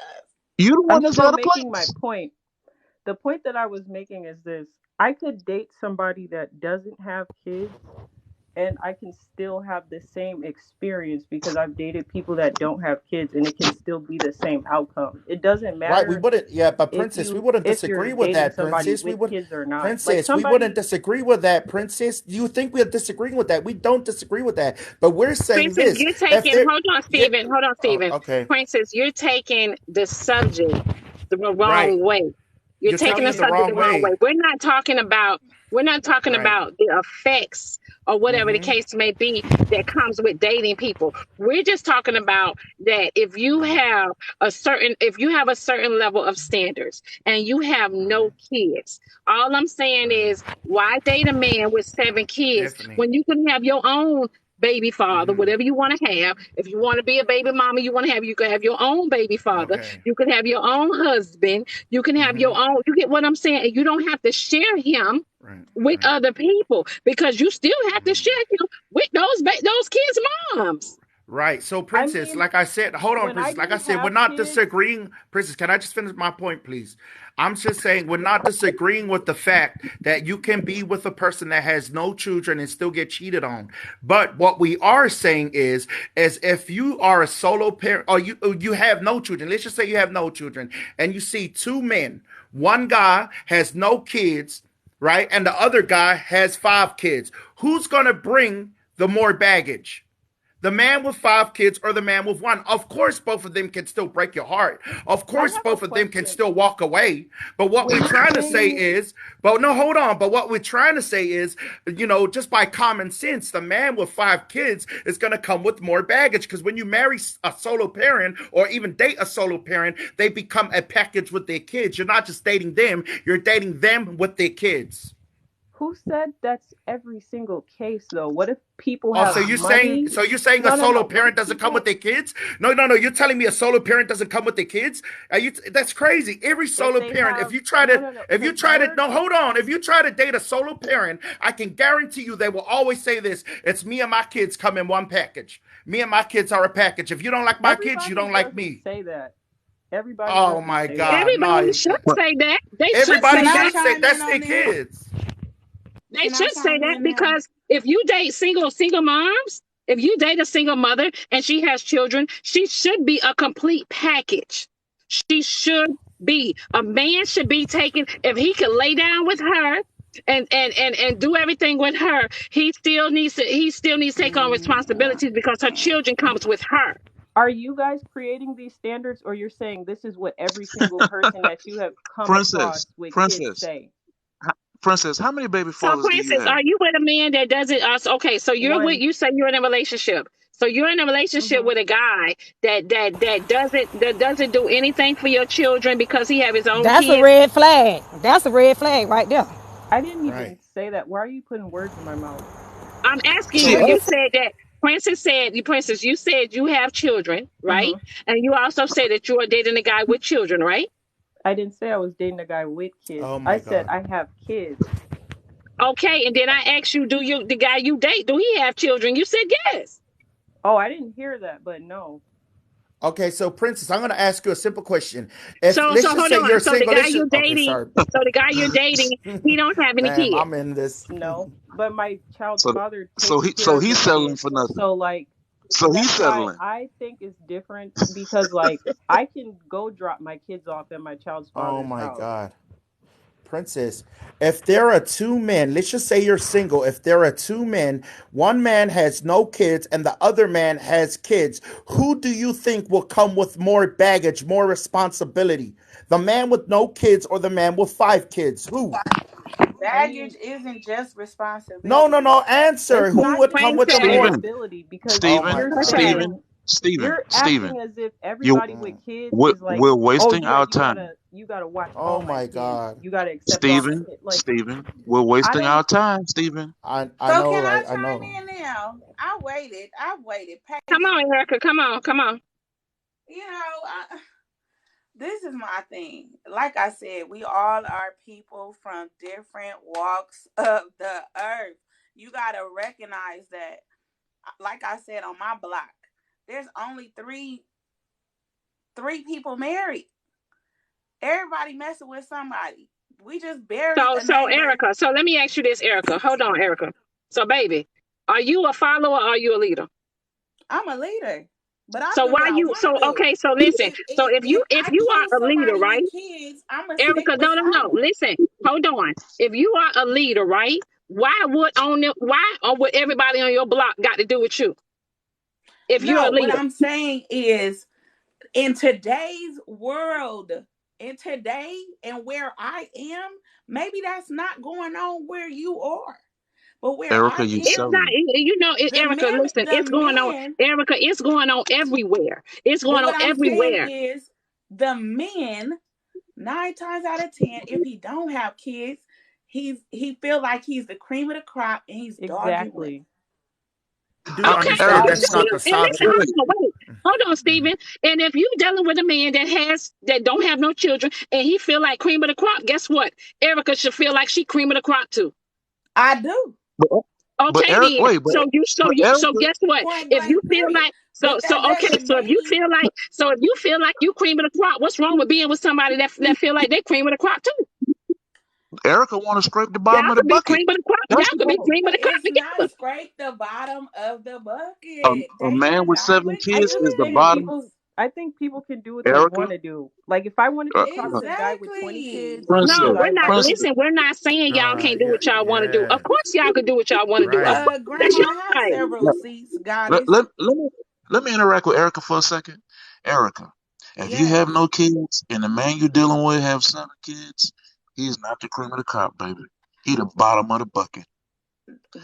You're the I'm one that's still out of making my place. point. The point that I was making is this: I could date somebody that doesn't have kids and I can still have the same experience because I've dated people that don't have kids and it can still be the same outcome. It doesn't Right, we matter wouldn't. Yeah, but if Princess, we wouldn't you're disagree with dating that, somebody Princess. with kids or not. Like Princess, we wouldn't somebody disagree with that, Princess. You think we're disagreeing with that? We don't disagree with that. But we're saying Princess, this: you're if taking. there, Hold on, yeah, Stephen. Hold on, oh, Stephen. okay, Princess, you're taking the subject the right. wrong way. You're You're taking telling the me the subject wrong the wrong way. way. We're not talking about. We're not talking Right. about the effects or whatever the Mm-hmm. case may be that comes with dating people. We're just talking about that if you have a certain level of standards and you have Right. no kids, all I'm saying Right. is why date a man with 7 kids Definitely. when you can have your own baby father, Mm-hmm. whatever you want to have. If you want to be a baby mama, you can have your own baby father. Okay. You can have your own husband. You can have Mm-hmm. your own. You get what I'm saying? And you don't have to share him Right. with Right. other people because you still have to Mm-hmm. share him with those kids' moms. Right. So, I Princess, mean, like I said, hold on, when I Princess. Like I didn't said, we're have not kids, disagreeing. Princess, can I just finish my point, please? I'm just saying we're not disagreeing with the fact that you can be with a person that has no children and still get cheated on. But what we are saying is if you are a solo parent or you have no children, let's just say you have no children, and you see two men, one guy has no kids, right, and the other guy has 5 kids. Who's gonna bring the more baggage? The man with 5 kids or the man with one. Of course, both of them can still break your heart. Of I course, have a both of them can question. still walk away. But what we're When you trying to say say, is, but no, hold on. But what we're trying to say is, just by common sense, the man with 5 kids is going to come with more baggage because when you marry a solo parent or even date a solo parent, they become a package with their kids. You're not just dating them, you're dating them with their kids. who said that's every single case though? What if people Oh, have money? so you're saying a No, no, solo no. What if parent doesn't come with people, their kids? No, no, no. You're telling me a solo parent doesn't come with their kids? That's crazy. Every if solo they parent, have, no, no, no, because you're, no, hold on. If you try to date a solo parent, I can guarantee you they will always say this. It's me and my kids come in one package. Me and my kids are a package. If you don't like my kids, you everybody don't like doesn't me. say that. Everybody Oh doesn't my say that. God. No, Everybody should But say that. They should everybody say Can I that. should say chime in that's their on that? kids. They Can I should say chime that in now? because if you date single moms, If you date a single mother and she has children, she should be a complete package. She should be. A man should be taken, if he can lay down with her and do everything with her, he still needs to take on responsibilities because her children comes with her. Are you guys creating these standards, or you're saying this is what every single person that you have come Princess, across with kids Princess, say? Princess, how many baby So, fathers do you Princess, have? are you with a man that doesn't? Okay, so One. you say you're in a relationship. So you're in a relationship with a guy that doesn't do anything for your children because he have his own That's a kids. red flag. That's a red flag right there. I didn't even Right. say that. Why are you putting words in my mouth? I'm asking See, you. What You he said that Princess, you said you have children, right? And you also said that you are dating a guy with children, right? I didn't say I was dating a guy with kids. Oh I my said God. I have kids. Okay, and then I asked you, the guy you date, do he have children? You said yes. Oh, I didn't hear that, but no. Okay, so Princess, I'm going to ask you a simple question. If So let's just hold say you're on. single, okay, sorry, The guy you're dating, he don't have any ma'am, kids. I'm in this. No. But my child's so father so takes he care so of he's the settling kids. for nothing. So like So he's that's why settling. I think it's different, because like I can go drop my kids off at my child's Oh father's my house. God. Princess, if there are two men, let's just say you're single. If there are two men, one man has no kids and the other man has kids, who do you think will come with more baggage, more responsibility? The man with no kids or the man with 5 kids? Who? Baggage isn't just No, responsibility. no, no. Answer. It's Who not would just come with the Princess. more? Stephen, responsibility, because Oh my Stephen, you're God. Okay. Stephen, saying Stephen, you're Stephen. acting as if You everybody with kids we're, is like, we're oh wasting yeah, our time. you gotta watch Oh all my my kids. God. You gotta accept all my Stephen, kids. Like Stephen, we're I wasting our don't. time, Stephen. I So know, can I right? I chime know. in now? I waited. Come Patiently. on, Erica. Come on. You know, this is my thing. Like I said, we all are people from different walks of the earth. You got to recognize that. Like I said, on my block, there's only three people married. Everybody messing with somebody. We just buried a So neighbor. Erica, so let me ask you this, Erica. Hold on, Erica. So baby, are you a follower or are you a leader? I'm a leader, but I So do what why I you want to do. so listen. So If if I you choose are a leader, somebody right? with kids, I'm gonna stick Erica, no, beside them. listen, hold on. If you are a leader, right? Why would everybody on your block got to do with you? If you're a No, what leader. I'm saying is, in today's world, in today and where I am, maybe that's not going on where you are, but where Erica, I you It's not, selling. am, the Erica, men, listen, the it's going on, men. Erica, it's going on everywhere. It's But going on what I'm saying everywhere. is, the men, 9 times out of 10, if he don't have kids, he feel like he's the cream of the crop and he's dodging women. exactly. Do you Okay, He's understand Erica, dodging that's not women. the and listen, subject? hold on, Stephen. And if you dealing with a man that don't have no children and he feel like cream of the crop, guess what? Erica should feel like she cream of the crop too. I do. but Okay, Eric, then. wait, but So Erica, guess what? Point If you blank, feel period. like But that doesn't so if you mean feel like you cream of the crop, what's wrong with being with somebody that feel like they cream of the crop too? Erica want to scrape the Y'all bottom of the could be bucket. cream of the crop. That's Y'all the could be problem. cream of the crop it's not together. scrape the bottom of the A, bucket. a They man are with not 7 with I kids is just the think bottom. kids. people can do what they Erica, want to do. Like if I wanted uh, to talk to a guy with 20 Exactly. kids No, because Princess, I we're not. like Princess, him. Listen, we're not saying y'all can't do Yeah, what y'all want to do. yeah, Of course, y'all can do what y'all want to do. Of right. course, that's Grandma, your I have right. several seats, let, goddess. let, let me let me interact with Erica for a second. Erica, if you Yes. have no kids and the man you're dealing with have 7 kids, he's not the cream of the crop, baby. He the bottom of the bucket.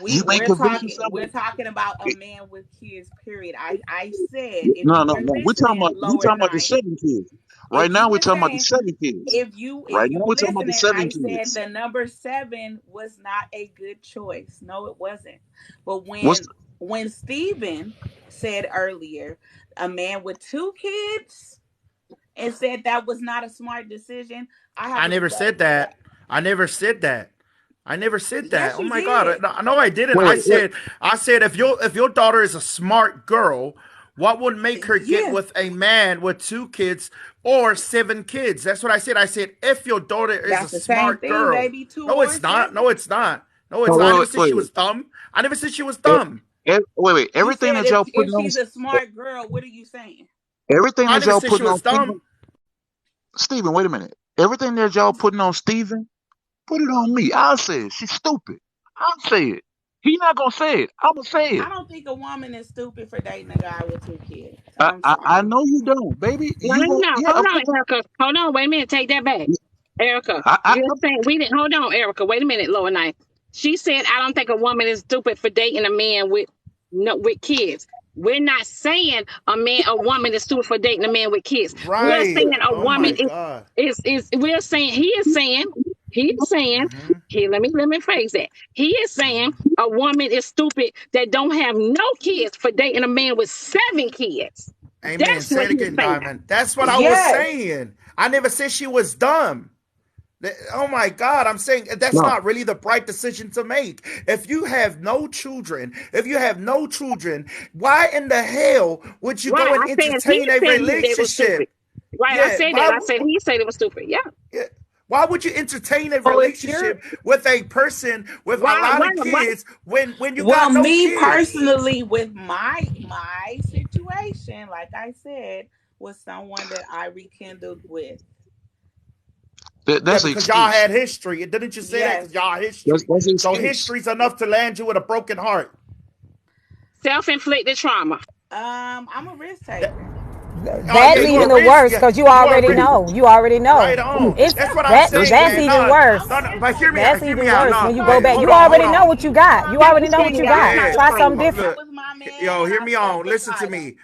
You may convince yourself. We're talking about a man with kids, period. I said, if No, you no, were no. listening, We lower talking about the nine, 7 kids. Right if you now, we're were talking about the saying, 7 kids. if Right you now, were we're talking about the listening, seven I said kids. the number 7 was not a good choice. No, it wasn't. But What's when Stephen said earlier, a man with 2 kids, and said that was not a smart decision, I have I to never rebut said to that. that. I never said that. I never said that. Yes, Oh you my God! did. No, I didn't. wait, wait. I said, if your daughter is a smart girl, what would make her get Yeah, with a man with 2 kids or 7 kids? That's what I said. I said, if your daughter is a that's the same smart thing, girl. baby. 2 No, or it's not. 7. No, it's not. No, it's Wait, not. I never wait, said wait, she wait. was dumb. I never said she was E- dumb. Wait. You Everything said that y'all if putting on, she's a smart girl, what are you saying? everything I that never y'all said she putting was on dumb. Steven, wait a minute. Everything that y'all putting on Steven, put it on me. I'll say it. She's stupid. I'll say it. He not gonna say it. I'm gonna say I it. don't think a woman is stupid for dating a guy with 2 kids. I, I'm I, I sorry. know you don't, baby. No, You no, go, no. yeah, Hold of on, course. Erica. Hold on. Wait a minute. Take that back. Erica, I you're saying we didn't. Hold on, Erica. Wait a minute, Lower Knife. She said, I don't think a woman is stupid for dating a man with no with kids. We're not saying a woman is stupid for dating a man with kids. We're Right. saying a Oh woman my God. is we're saying he is saying Hmm. here, let me phrase that. He is saying Hmm. a woman is stupid that don't have no kids for dating a man with 7 kids. Amen. That's Say what it he's again, saying. Diamond. That's what I was Yes. saying. I never said she was dumb. Oh my God, I'm saying that's no. not really the right decision to make. If you have no children, why in the hell would you Right. go and I said he entertain a said it was stupid. relationship? Right. I Yeah, said that. I said he said it was stupid. Yeah. yeah, why would you entertain a So if you're relationship with a person with a Why? lot Why? of Why? kids when you well, got no me kids? personally, with my situation, like I said, was someone that I rekindled with. Yeah, That's an because y'all excuse. had history. Didn't you say that? Yes. Because y'all That's history. that's an So excuse. history's enough to land you with a broken heart. Self-inflicted trauma. I'm a risk That, taker. oh That's yeah, you even a the risk. worst Yeah, because you you are a already risk. know. You already Right know. on. It's That's what I'm Let's saying, keep that's man. it. even No, worse. no, no. But hear me out. That's Hear me even out. worse No, when you So go you back. hold You on, hold already saying know on. what you you got. You want already me know to what you stay got. Yeah. with Try you something So because that different. look, was my yo, man? hear I me said on. the Listen to title. me.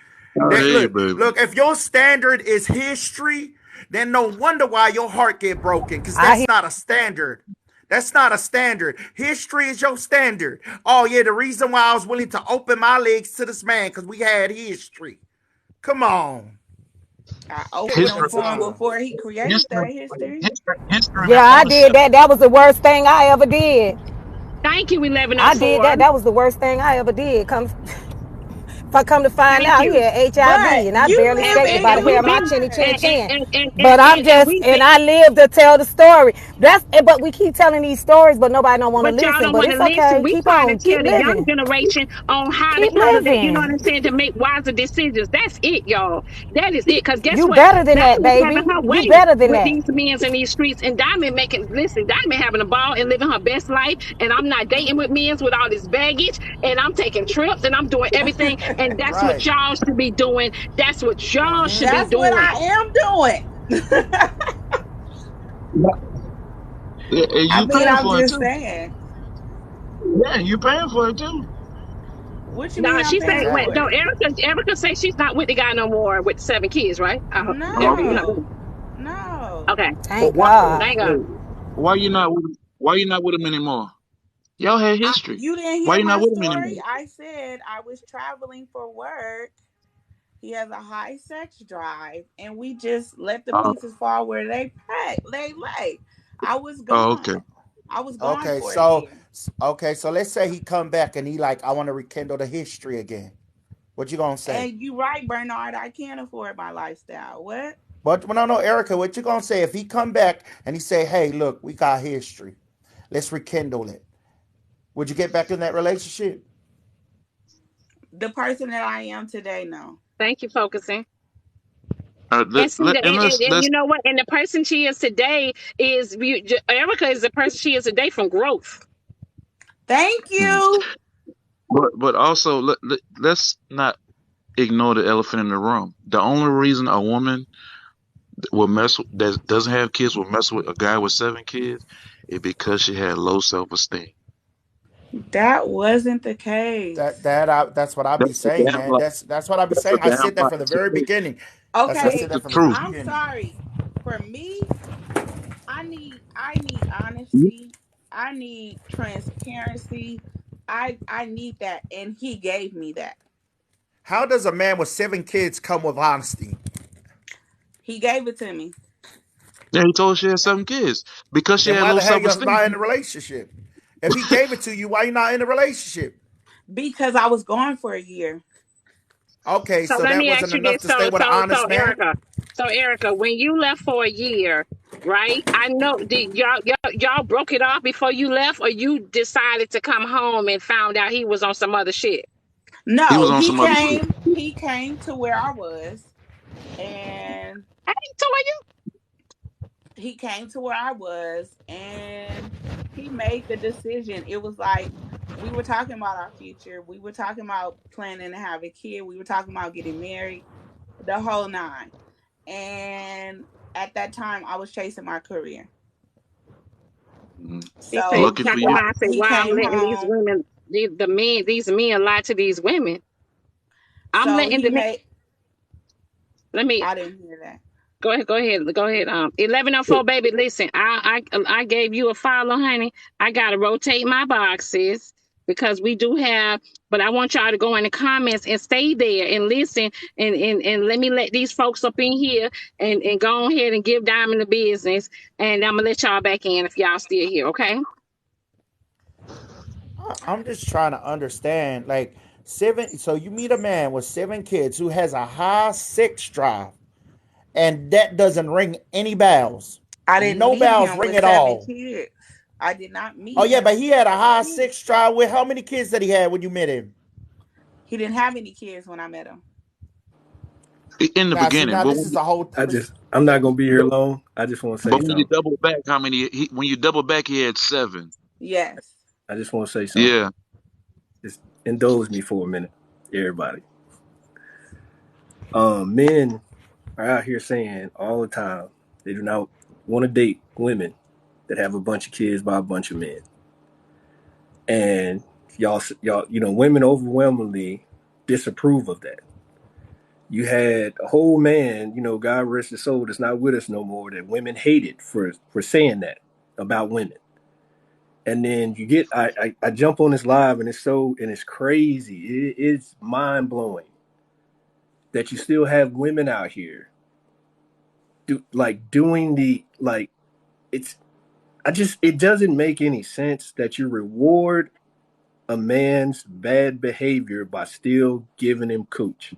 That Hey, look, baby. look. If your standard is history, then no wonder why your heart get broken. Cause I that's hear not a standard. That's not a standard. History is your standard. Oh yeah, the reason why I was willing to open my legs to this man because we had history. Come on. I opened them History, for him Nah. before he created history, that history. history yeah, before I the did seven. that. That was the worst thing I ever did. Thank you, I did 1104. that. That was the worst thing I ever did. If I come to find Thank out he you. had HIV But and I you barely And, live scraped and, in about a and hair we've of my been chinny chin Florida. chin. and, But I'm and just we've been, and I live to tell the story. But we keep telling these stories, but nobody don't want to but y'all listen. don't But want to it's listen. okay. We Keep trying to on, keep tell the young living, generation on how to keep kind of, you know what living. I'm saying, to make wiser decisions. That's it, y'all. That is it. Because guess You what? better than that, Diamond's having baby. her You way better than with that. these men in these streets, and Diamond having a ball and living her best life. And I'm not dating with men with all this baggage, and I'm taking trips and I'm doing everything. And that's what Right. y'all should be doing. That's what y'all should Mm-hmm. be That's what doing. I am doing. And I you mean, paying I'm for it just too. saying. Yeah, you paying for it too. What you Nah, mean I'm she said, paying wait, for Exactly. no, it? Erica says she's not with the guy no more with 7 kids, right? Erica, you're Okay. not with No. him. No. Okay. Thank Why? God. Thank God. Why you not with him? Why you not with him anymore? Y'all had history. You didn't Why hear you not my with him story? anymore? I said I was traveling for work. He has a high sex drive, and we just let the Oh, pieces fall where they lay. I was oh, okay. gone. I was gone Okay, for a so year. let's say he come back and he like I want to rekindle the history again. What you gonna say? And you right, Bernard. I can't afford my lifestyle. What? But well, no, Erica, what you gonna say if he come back and he say, "Hey, look, we got history. Let's rekindle it." Would you get back in that relationship? The person that I am today, no. Thank you, focusing. Let, And see let, that, and and let's you know what? And the person she is today Erica is the person she is today from growth. Thank mm. you. but also let's not ignore the elephant in the room. The only reason a woman that doesn't have kids will mess with a guy with 7 kids is because she had low self-esteem. That wasn't the case. That's what I be That's a saying, damn man. lie. That's what I be That's a saying. I damn said that lie. from the It's the very truth. beginning. I That's Okay, said the that from the very truth. I'm beginning. sorry. For me, I need honesty. I need transparency. I need that, and he gave me that. How does a man with 7 kids come with honesty? He gave it to me Yeah, he told her she had 7 kids because she Then had why low the hell you self-esteem. not in a relationship? If he gave it to you, why you not in a relationship? because I was gone for a year. Okay, So so let that me ask wasn't you enough this. to stay with an honest man. So Erica, when you left for a year, right? I know did y'all broke it off before you left, or you decided to come home and found out he was on some other shit? He was No, on some other shit. he came to where I was, and I ain't told you. he came to where I was, and he made the decision. It was like we were talking about our future. We were talking about planning to have a kid. We were talking about getting married, the whole nine. And at that time, I was chasing my career. He So said, Lucky for you. I said, he why I'm came letting these home. women, these men lie to these women. I'm So letting he the made. let me I didn't hear that. go ahead. 1104, baby. Listen, I gave you a follow, honey. I gotta rotate my boxes because we do have. But I want y'all to go in the comments and stay there and listen and let me let these folks up in here and go ahead and give Diamond the business. And I'm gonna let y'all back in if y'all still here, okay? I'm just trying to understand, like, seven. So you meet a man with 7 kids who has a high sex drive, and that doesn't ring any bells. I didn't No meet bells him ring with at 7 all. kids. I did not Oh meet yeah, him but with he had a 7 high kids. sex drive. With how many kids that he had when you met him? He didn't have any kids when I met him. In the Now, see, beginning, now but this is a whole. I'm not gonna be here but, long. I just want to say but when you something. double back, how many? When you double back, he had 7. Yes. I just want to say something. Yeah. Just indulge me for a minute, everybody. Men are out here saying all the time they do not want to date women that have a bunch of kids by a bunch of men. And y'all, women overwhelmingly disapprove of that. You had a whole man, God rest his soul, that's not with us no more, that women hated for saying that about women. And then you get, I jump on this live and it's crazy. It's mind blowing that you still have women out here doing it doesn't make any sense that you reward a man's bad behavior by still giving him cooch.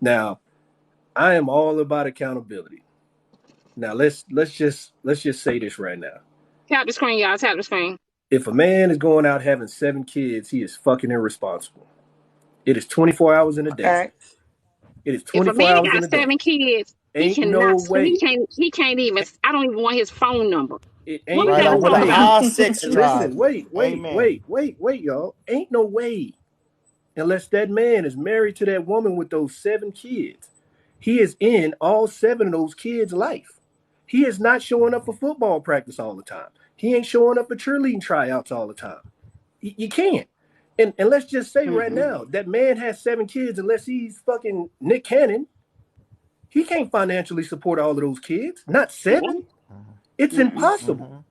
Now, I am all about accountability. Now let's just say this right now. Tap the screen, y'all. Tap the screen. If a man is going out having 7 kids, he is fucking irresponsible. It is 24 hours in a day. Okay. It is If a 24 man hours in got a day. 7 kids, he Ain't no cannot. way. He can't even. I don't even want his phone number. It What we ain't Right gotta no on with a talk way. about? high sex And listen, drive. wait, Amen. y'all. Ain't no way. Unless that man is married to that woman with those 7 kids. He is in all 7 of those kids' life. He is not showing up for football practice all the time. He ain't showing up for cheerleading tryouts all the time. You can't. And let's just say right Mm-mm. now, that man has 7 kids, unless he's fucking Nick Cannon, he can't financially support all of those kids. Not 7. It's Mm-mm. impossible.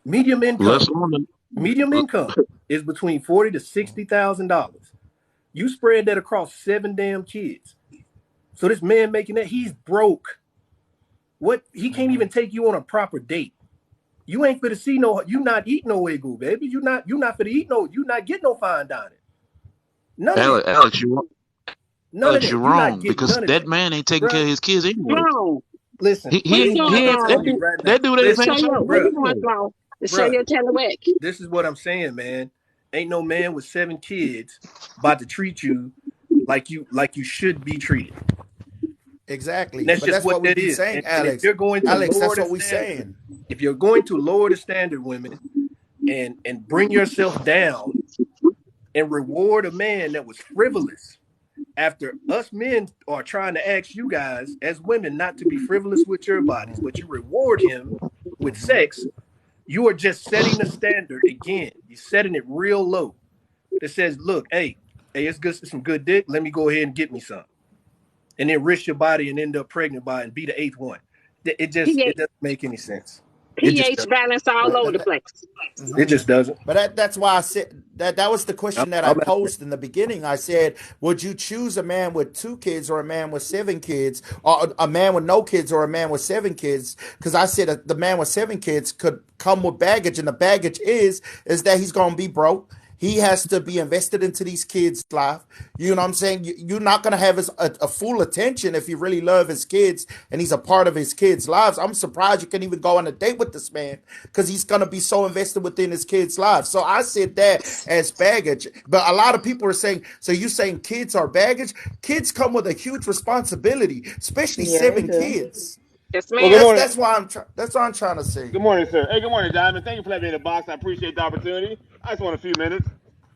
Medium Less income. on Medium the. income is between $40,000 to $60,000. You spread that across 7 damn kids. So this man making that, he's broke. What? He can't even take you on a proper date. You ain't for to see no. You not eat no wagyu, baby. You not for to eat no. You not get no fine dining. None of that. Alex, None of you're that. You not wrong getting because none of that that, man ain't taking care bruh. of his kids anyway. Slow. Listen, He What he you ain't, doing, he I'm ain't telling slow? you right now. that dude ain't Listen, paying Show child your. What support you bruh, doing, anyway. slow? To show bruh. your telewick. This is what I'm saying, man. Ain't no man with 7 kids about to treat you like you should be treated. And Exactly. that's But just that's what what we that be is. saying, And if Alex. you're going to Alex, lower that's the what we standard, saying. if you're going to lower the standard, women, and bring yourself down and reward a man that was frivolous after us men are trying to ask you guys as women not to be frivolous with your bodies, but you reward him with sex, you are just setting the standard again. You're setting it real low. That says, look, hey, it's good, some good dick. Let me go ahead and get me some. And then risk your body and end up pregnant by and be the 8th one. It pH doesn't make any sense. It just pH doesn't. balance all over the place. It just doesn't. But that's why I said that was the question that I I'm posed in the beginning. I said, would you choose a man with 2 kids or a man with 7 kids, or a man with no kids or a man with 7 kids? Because I said the man with 7 kids could come with baggage, and the baggage is that he's gonna be broke. He has to be invested into these kids' life. You know what I'm saying? You're not going to have a full attention if you really love his kids and he's a part of his kids' lives. I'm surprised you can even go on a date with this man because he's going to be so invested within his kids' lives. So I said that as baggage. But a lot of people are saying, so you're saying kids are baggage? Kids come with a huge responsibility, especially Yeah, 7 they do. kids. Yes, Well, good ma'am. morning. That's what I'm trying to say. Good morning, sir. Hey, good morning, Diamond. Thank you for letting me in the box. I appreciate the opportunity. I just want a few minutes.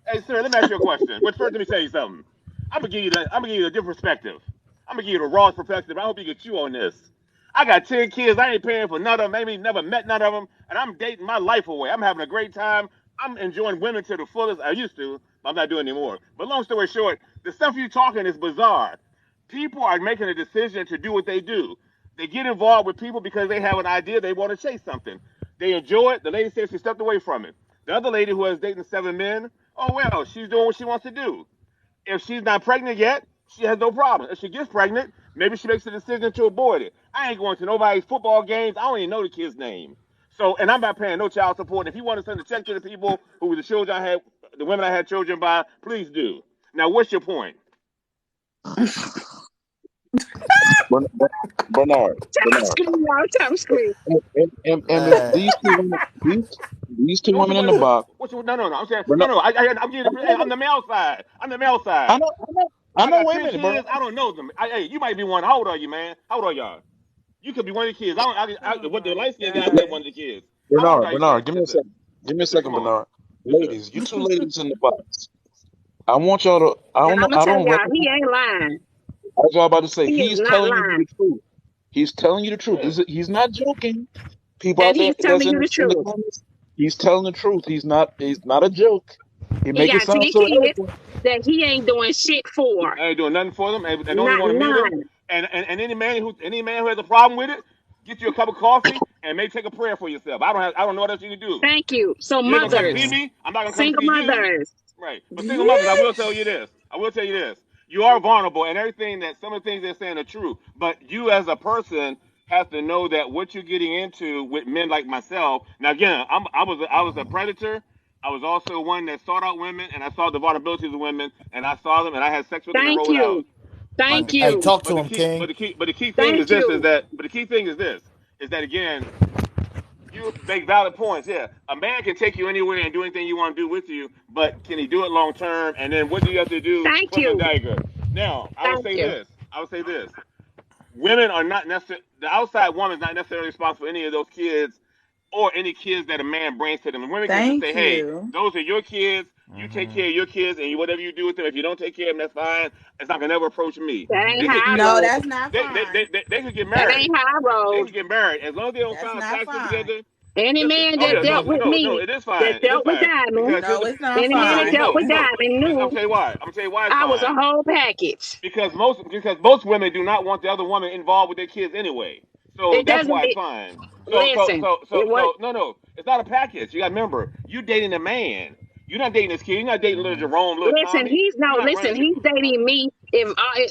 Hey, sir, let me ask you a question. But first, let me tell you something. I'm gonna give you a different perspective. I'm gonna give you the raw perspective. I hope you get you on this. I got 10 kids. I ain't paying for none of them. Maybe never met none of them, and I'm dating my life away. I'm having a great time. I'm enjoying women to the fullest. I used to, but I'm not doing it anymore. But long story short, the stuff you're talking is bizarre. People are making a decision to do what they do. They get involved with people because they have an idea. They want to chase something. They enjoy it. The lady says she stepped away from it. The other lady who is dating 7 men, oh well, she's doing what she wants to do. If she's not pregnant yet, she has no problem. If she gets pregnant, maybe she makes a decision to abort it. I ain't going to nobody's football games. I don't even know the kid's name. So, and I'm not paying no child support. If you want to send a check to the people who were the children I had, the women I had children by, please do. Now, what's your point? Bernard. Time screen, y'all. Time screen. And if these two women in the box. No. I'm saying Bernard, no. I'm the male side. I'm the male side. I know. got Wait a 10 minute, kids. Bernard. I don't know them. Hey, you might be one. How old are you, man? How old are y'all? You could be one of the kids. What the light skinned guy said, one of the kids. How old are you? Bernard, give me a second. Come on. Bernard. Ladies, you two ladies in the box. I want y'all to. I And don't I'm know. gonna I tell don't y'all, he recognize. ain't lying. I was all about to say. He is He's not telling you lying, the truth. He's telling you the truth. Yeah. He's not joking. People and out there he's that's telling you the in the truth. comments. He's telling the truth. He's not a joke. He He make it got 10 sound so kids eloquent. that he ain't doing shit for. I ain't doing nothing for them. They don't even Not want to meet them. none. And any man who has a problem with it, get you a cup of coffee and maybe take a prayer for yourself. I don't know what else you can do. Thank you. So You ain't gonna come see mothers, me. I'm not gonna come single see you. mothers. Right. But single mothers, I will tell you this. You are vulnerable, and some of the things they're saying are true. But you, as a person, have to know that what you're getting into with men like myself. Now, again, I was a predator. I was also one that sought out women, and I saw the vulnerabilities of women, and I saw them, and I had sex with them and Thank rolled out. you. But Thank the Hey, key, you. talk but to the him, key, King. but the key thing is Thank this: you. is that again, you make valid points. Yeah, a man can take you anywhere and do anything you want to do with you, but can he do it long term? And then what do you have to do Thank from the you. dagger? Now, Thank you. I would say this: women are not necessarily the outside woman is not necessarily responsible for any of those kids or any kids that a man brings to them. And women can just say, Thank "Hey, you. those are your kids. You take care of your kids, and whatever you do with them. If you don't take care of them, that's fine. It's not gonna never approach me." That ain't They could how I No, roll. that's not fine. they could get That married. ain't how I They roll. can get married as long as they don't That's file not taxes fine. together. Any Listen, man oh that yeah, dealt with no, me, it is that fine. It is dealt with fine Diamond, because No, it's not any man that fine. dealt with Diamond I'm knew gonna tell you why. I'm gonna tell you why it's I was a fine. whole package. Because most women do not want the other woman involved with their kids anyway. So It that's doesn't why it's be, fine. listen, it was, No. It's not a package. You got to remember, you dating a man. You're not dating this kid. You're not dating little Jerome, little listen, Tommy. You're not running. he's dating me.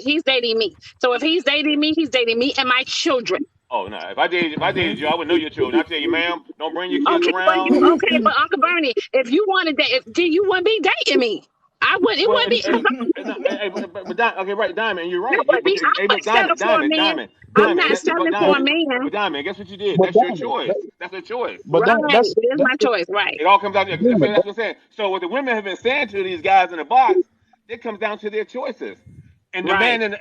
He's dating me. So if he's dating me and my children. Oh no! If I dated you, I would know your children. I tell you, ma'am, don't bring your kids around. Okay, but Uncle Bernie, if you wanted that, then you wouldn't be dating me. I would. It Well, wouldn't be because okay, right, Diamond, you're it right. would be. I'm not settling for a man. I'm not settling for a man. But Diamond, guess what you did? But That's your Diamond, choice. That's a choice. Right. that's It is my choice. Right. It all comes down to that's Diamond, what I'm saying. So what the women have been saying to these guys in the box, it comes down to their choices. And the Right. man and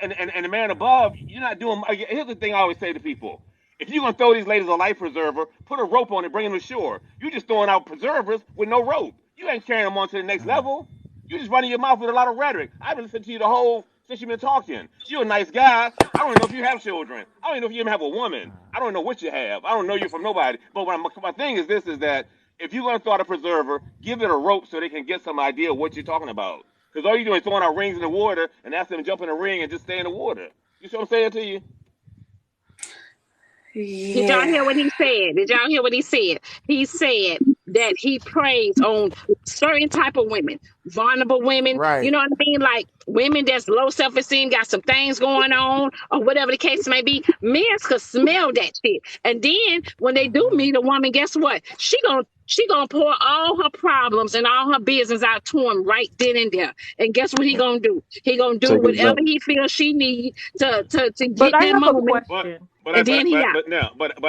the man above, you're not doing. Here's the thing I always say to people: if you're gonna throw these ladies a life preserver, put a rope on it, bring them to shore. You're just throwing out preservers with no rope. You ain't carrying them on to the next level. You're just running your mouth with a lot of rhetoric. I've been listening to you the whole since you've been talking. You're a nice guy. I don't even know if you have children. I don't even know if you even have a woman. I don't know what you have. I don't know you from nobody. But my thing is this: is that if you're gonna throw out a preserver, give it a rope so they can get some idea of what you're talking about. Because all you're doing is throwing out rings in the water and ask them to jump in the ring and just stay in the water. You see what I'm saying to you? Did y'all Yeah. hear what he said? He said that he preys on certain type of women, vulnerable women. You Right. know what I mean? Like women that's low self-esteem, got some things going on, or whatever the case may be. Men could smell that shit, and then when they do Hmm. meet a woman, guess what? She gonna pour all her problems and all her business out to him right then and there. And guess what he gonna do? He gonna do Take it back. whatever he feels she need to But get I that have a moment, But question. and then he out.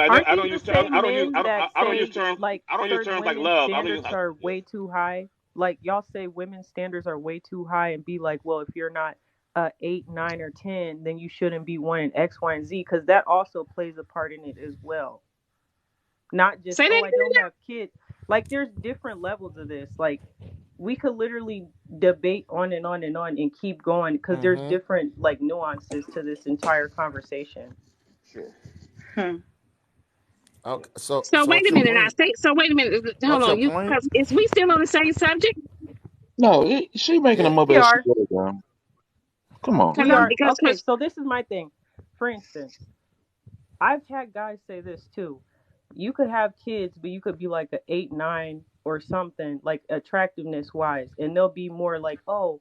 Aren't I these don't the use terms. same men that I don't use say terms. like I don't use certain terms like women's love. I don't use. standards are way too high? Like y'all say women's standards are way too high and be like, well, if you're not 8, 9, or 10, then you shouldn't be wanting X, Y, and Z, because that also plays a part in it as well. Not just, Say that oh, I don't again. have kids. Like there's different levels of this. Like we could literally debate on and on and on and keep going because there's Hmm. different like nuances to this entire conversation. Sure. Okay. So So so wait what's a your minute. point? So wait a minute. Hold What's your on. point? Because is we still on the same subject? No, she making Yeah. them up We as she are. goes down. Come on. We Because are. because Okay, so this is my thing. For instance, I've had guys say this too. You could have kids, but you could be like an 8, 9 or something, like attractiveness wise. And they'll be more like, oh,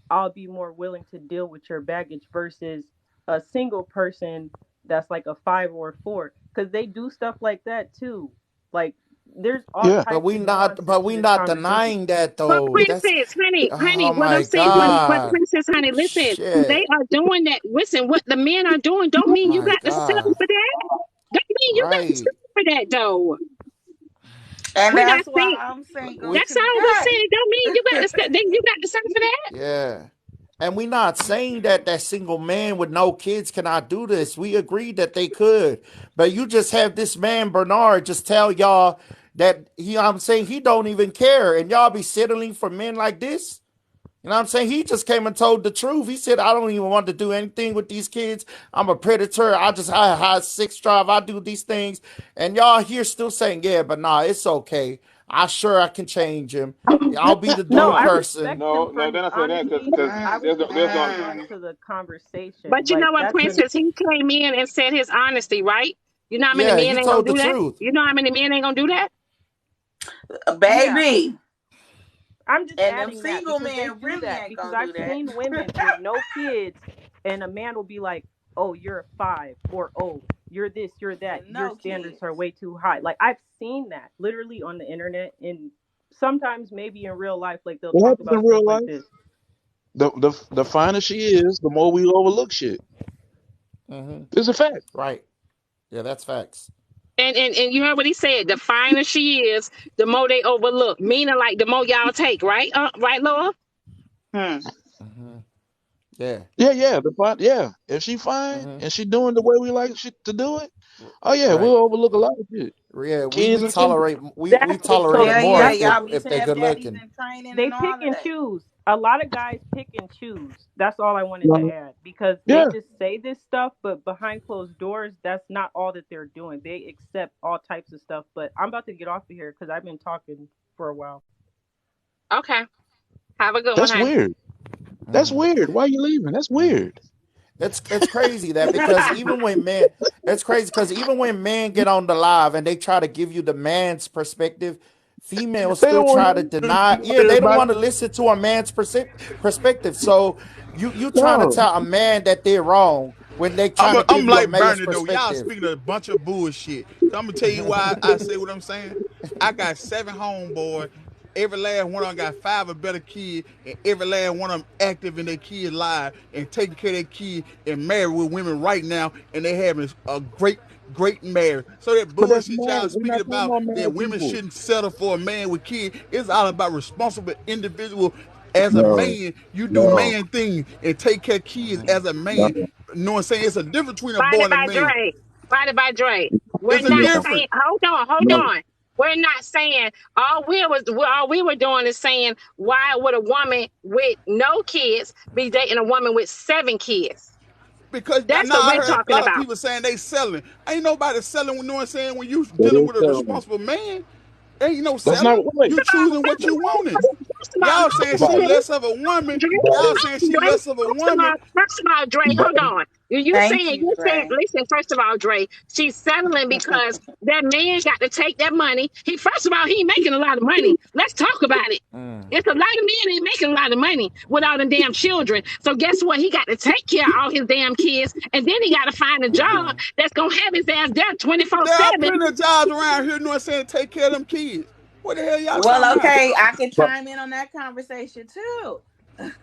I'll be more willing to deal with your baggage versus a single person that's like a 5 or a 4. Because they do stuff like that too. Like, there's all Yeah. But types we of not nuances but to we this not conversation. denying that but though. That's princess, honey, oh what I'm my saying, but God. princess, honey, listen, they Shit. are doing that. Listen, what the men are doing don't Oh mean you my got to settle God. for that. Don't mean you got to Right. settle for that though. And We're not that's why saying I'm single We that's all we're today. saying. Don't mean you got to then you got to settle for that. yeah. And we not saying that that single man with no kids cannot do this. We agreed that they could. But you just have this man Bernard just tell y'all that I'm saying he don't even care and y'all be settling for men like this? You know what I'm saying? He just came and told the truth. He said, I don't even want to do anything with these kids. I'm a predator. I have 6 drive. I do these things. And y'all here still saying, yeah, but nah, it's okay. I can change him. I'll be the No, dude I person. respect him for No, his they're not saying that honesty. because I was just there's adding going. on to the conversation. But you know Like, what, that's a, princess, he came in and said his honesty, right? You know how many Yeah, men he ain't gonna told the do that? truth. You know how many men ain't gonna do that? yeah. Baby. I'm just And them adding that single because they men do really that. ain't Because gonna do I've that. seen women with no kids, and a man will be like, "Oh, you're a 5," or "Oh, you're this, you're that. And Your no standards kids. are way too high." Like I've seen that literally on the internet, and sometimes maybe in real life, like they'll What talk happens in about stuff real like life? this. The finer she is, the more we overlook shit. Hmm. It's a fact. Right. Yeah, that's facts. And you heard what he said. The finer she is, the more they overlook. Meaning like the more y'all take, right? Right, Laura? Hmm. Hmm. Yeah. Yeah. Yeah. If she fine Hmm. and she doing the way we like she to do it, oh yeah, Right. we'll overlook a lot of shit. Yeah, Kids we and shit. tolerate we Exactly. tolerate So it Yeah, more yeah. that's Y'all be if they good stepdaddies looking. in training they and pick all of and that. choose. A lot of guys pick and choose. That's all I wanted to add because they Yeah. just say this stuff, but behind closed doors, that's not all that they're doing. They accept all types of stuff. But I'm about to get off of here because I've been talking for a while. Okay. Have a good one, That's honey. weird. That's Hmm. weird. Why you leaving? That's weird. It's crazy that because even when men it's crazy because even when men get on the live and they try to give you the man's perspective, females They still don't want try to to deny. Yeah, they don't everybody. want to listen to a man's perspective. So you trying to No. tell a man that they're wrong when they trying to give I'm you a like male's Bernie though. Y'all perspective. speaking a bunch of bullshit. So I'm gonna tell you why I say what I'm saying. I got 7 homeboys. Every last one of them got 5 or better kids, and every last one of them active in their kids' lives and taking care of their kids and married with women right now, and they having a great marriage. So that But that's bullshit y'all married. We're speaking not talking about about that married women people. shouldn't settle for a man with kids, it's all about responsible individual. As a No. man, you do No. man things and take care of kids as a No. man. You know what I'm saying? It's a difference between a boy Body and a by man. Dre. Body by Dre. We're It's a not No. saying. difference. Hold No. on. We're not saying all we were doing is saying why would a woman with no kids be dating a woman with 7 kids? Because That's now what I we're heard a talking lot of about. people saying they selling. Ain't nobody selling, you know what I'm saying? When you It dealing is with a selling. responsible man, ain't no That's not selling. wait. You choosing what you wanted. Y'all saying she less of a woman. Y'all saying she less of a woman. First of all, Dre, hold on. Thank you, You saying, Dre. listen, first of all, Dre, she's settling because that man got to take that money. First of all, he ain't making a lot of money. Let's talk about it. It's a lot of men ain't making a lot of money with all them damn children. So guess what? He got to take care of all his damn kids, and then he got to find a job that's gonna have his ass there 24/7. There are plenty of jobs around here, you know what I'm saying, take care of them kids. What the hell y'all talking Well, about? okay, I can chime in on that conversation too.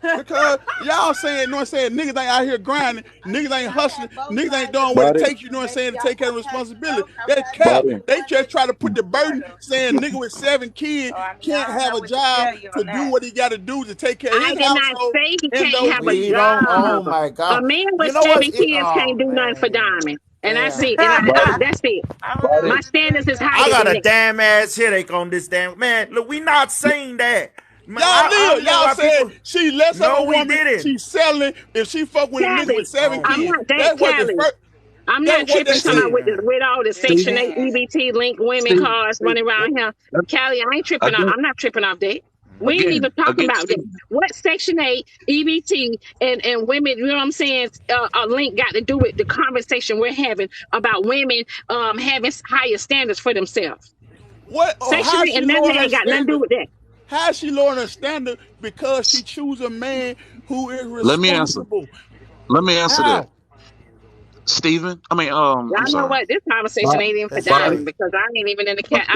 Because y'all saying, you know what I'm saying, niggas ain't out here grinding, niggas ain't hustling, niggas ain't doing what it takes, you know what I'm saying, to take care of responsibility. That's cap. They just try to put the burden saying nigga with 7 kids can't have a job to do what he got to do to take care of I his did not household. say he And can't those have a We don't. Oh job. my A God. man with You know 7 what's? kids Oh can't do nothing for man. Diamond. And that's Damn. it. And that's it. I don't know. My standards is I higher got than a that. damn ass headache on this damn man. Look, we not saying that. Man, y'all I don't live. know Y'all why said people. she less of No, a we woman. didn't. She's selling if she fuck with a nigga with Callie, 7 I'm kids. not that That's what the Callie. first. I'm That's not what tripping they talking about said. with all the Section 8 EBT link women Steve, cars running around here. Callie, I ain't tripping on. again, I'm not tripping off that. We ain't again, even talking again, about that. Steve. What Section 8 EBT and women, you know what I'm saying? A link got to do with the conversation we're having about women having higher standards for themselves. What? Or Section how 8 she and nothing lowering her ain't got nothing to do standard? with that. How she lowering her standard because she choose a man who is Let me answer. responsible? Let me answer that, How? Stephen. I'm Y'all know sorry. what? This conversation ain't even for That's right. Diamond because I ain't even in the cat.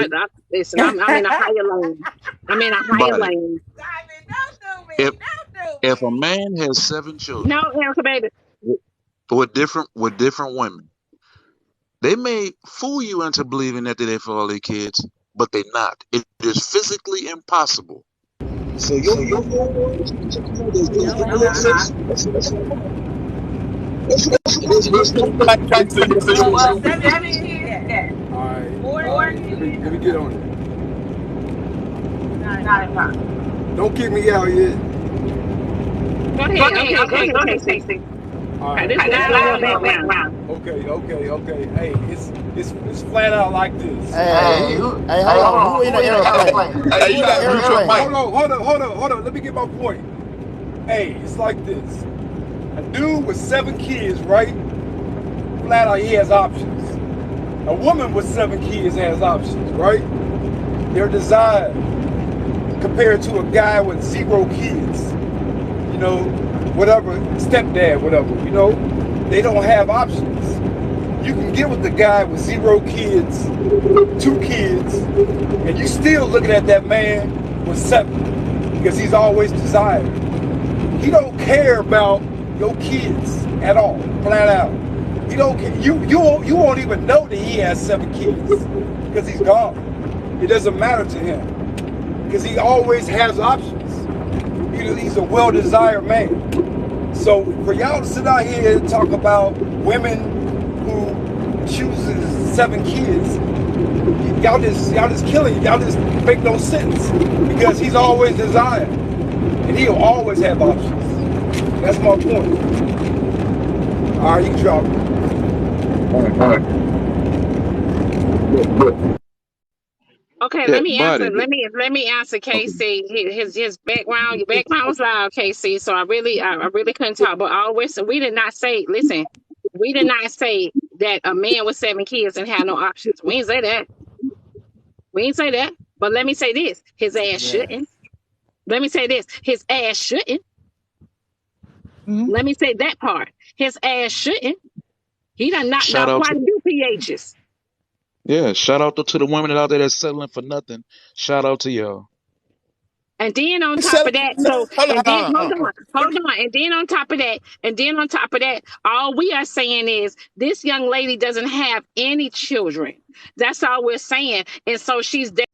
Listen, I'm in a higher lane. I'm in a higher Body. lane. Diamond, don't do If me. Don't do if a me. man has 7 children No answer, baby. with different women, they may fool you into believing that they're for all their kids, but they're not. It is physically impossible. So your goal is to take care of those No, it's other not. 6. That's Well, 7 kids, yes. All right, 4 kids, let me no. get on it. Not a problem. Don't kick me out yet. Go ahead. Okay, go ahead, Casey. All Okay, right. this loud in your background. Okay. Hey, it's flat out like this. Hey, hey, hold on. Who in the airplane? Hey, Who you in the gotta mute your mic. airplane? Hold on. Let me get my point. Hey, it's like this. A dude with 7 kids, right? Flat out, he has options. A woman with 7 kids has options, right? They're designed compared to a guy with 0 kids. You know, whatever, stepdad, whatever, you know, they don't have options. You can get with the guy with 0 kids, 2 kids, and you still looking at that man with 7 because he's always desired. He don't care about your kids at all, flat out. He don't care. You won't even know that he has 7 kids because he's gone. It doesn't matter to him because he always has options. He's a well-desired man. So for y'all to sit out here and talk about women who chooses 7 kids, y'all just killing. Y'all just make no sense because he's always desired, and he'll always have options. That's my point. All right, you can drop it. All right. Okay, Yeah, let me body. answer. Let me answer Okay. Casey. His background. Your background was loud, Casey. So I really couldn't talk. But always we did not say. Listen, we did not say that a man with 7 kids and had no options. We didn't say that. We didn't say that. But let me say this: his ass Yeah. shouldn't. Let me say this: his ass shouldn't. Let me say that part. His ass shouldn't. He done knocked Shout off out quite to a few PHs. shout out to the women out there that's settling for nothing. Shout out to y'all. And then on top Hold of that, on, and then Let hold me, on, and then on top of that, all we are saying is this young lady doesn't have any children. That's all we're saying. And so she's there,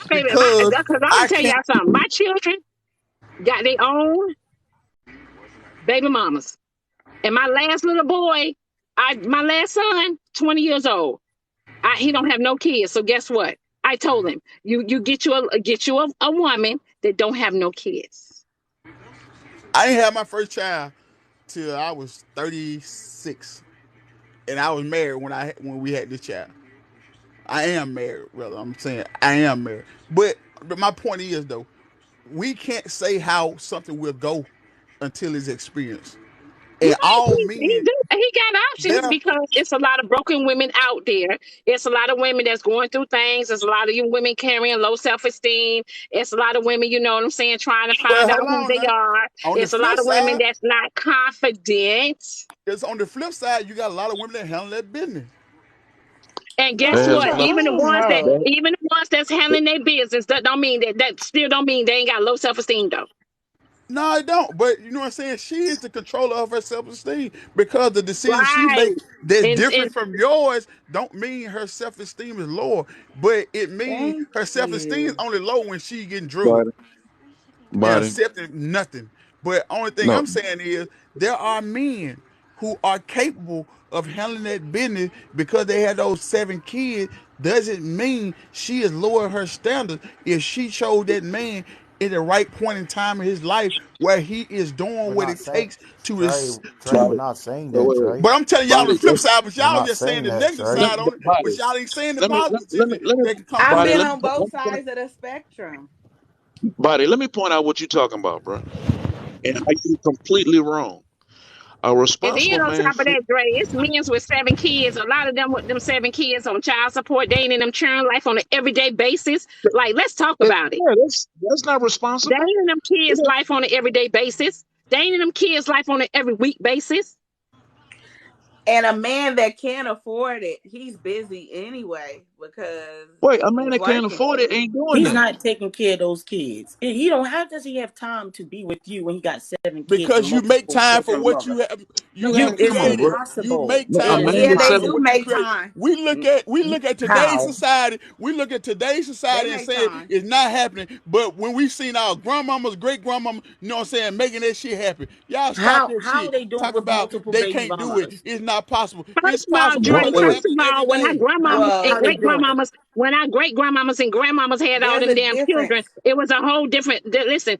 baby. because Because I'm gonna I tell can't. y'all something. My children got their own baby mamas, and my last little boy, my last son, 20 years old. He don't have no kids. So guess what? I told him, you get you a woman that don't have no kids. I didn't have my first child till I was 36, and I was married when we had this child. I am married, brother. I'm saying I am married, but my point is though, we can't say how something will go until it's experienced. And Right, all he men, do. He got options they're because it's a lot of broken women out there. It's a lot of women that's going through things. There's a lot of you women carrying low self-esteem. It's a lot of women, you know what I'm saying, trying to but find out hold who on they now. are. On the It's a lot flip of women side, that's not confident. it's on the flip side, you got a lot of women that handle that business. And That guess But has what? plenty. Even the I don't ones that know. even the ones that's handling their business, that don't mean that still don't mean they ain't got low self-esteem though. No, I don't. But you know what I'm saying? She is the controller of her self-esteem because the decisions she Right. makes that's And different from yours don't mean her self-esteem is lower. But it means Thank her self-esteem is you. only low when she getting drugged Body, and body. accepting nothing. But only thing No, I'm saying is there are men who are capable of handling that business because they had those 7 kids. Doesn't mean she is lowering her standards if she chose that man in the right point in time in his life where he is doing We're what not it saying takes to Trey. Trey, we're body. not saying Wait, that, wait, wait. Trey. but I'm telling y'all the Body. flip side, but We're y'all not just saying saying the that, negative Trey. side on it, but Body. y'all ain't saying the Let me positive let me that can come I've from body. it. been Let me on both sides of the spectrum. body. Let me point out what you're talking about, bro. And how you completely wrong. A And then responsible on man top of should. that, Dre, it's men's with 7 kids. A lot of them with them 7 kids on child support, they ain't in them churn life on an everyday basis. Like, let's talk about it. Yeah, that's not They responsible. ain't in them kids' life on an everyday basis. They ain't in them kids' life on an every week basis. And a man that can't afford it, he's busy anyway because Wait, a man he's that can't working. afford it ain't doing He's that. not taking care of those kids. He don't. How does he have time to be with you when he got 7 kids and Because you make multiple time for children, what mother? you have. You No, have It's Come on, created. bro. You impossible. make A It time is for man yeah, with they somebody seven. do what you make create. time. We look at today's How? society. We look at today's They society and make say time. it's not happening. But when we seen our grandmamas, great grandmamas, you know what I'm saying, making that shit happen, y'all stop that How are shit. they doing Talk with about multiple they baby can't do it. mamas? It's not possible. It's First of all, possible Dre, Wait, because wait, it wait. first of happens every all, when our day. grandmamas and How Well, they doing it? when our great grandmamas and grandmamas had all there's them a damn children, difference. it was a whole different. Listen,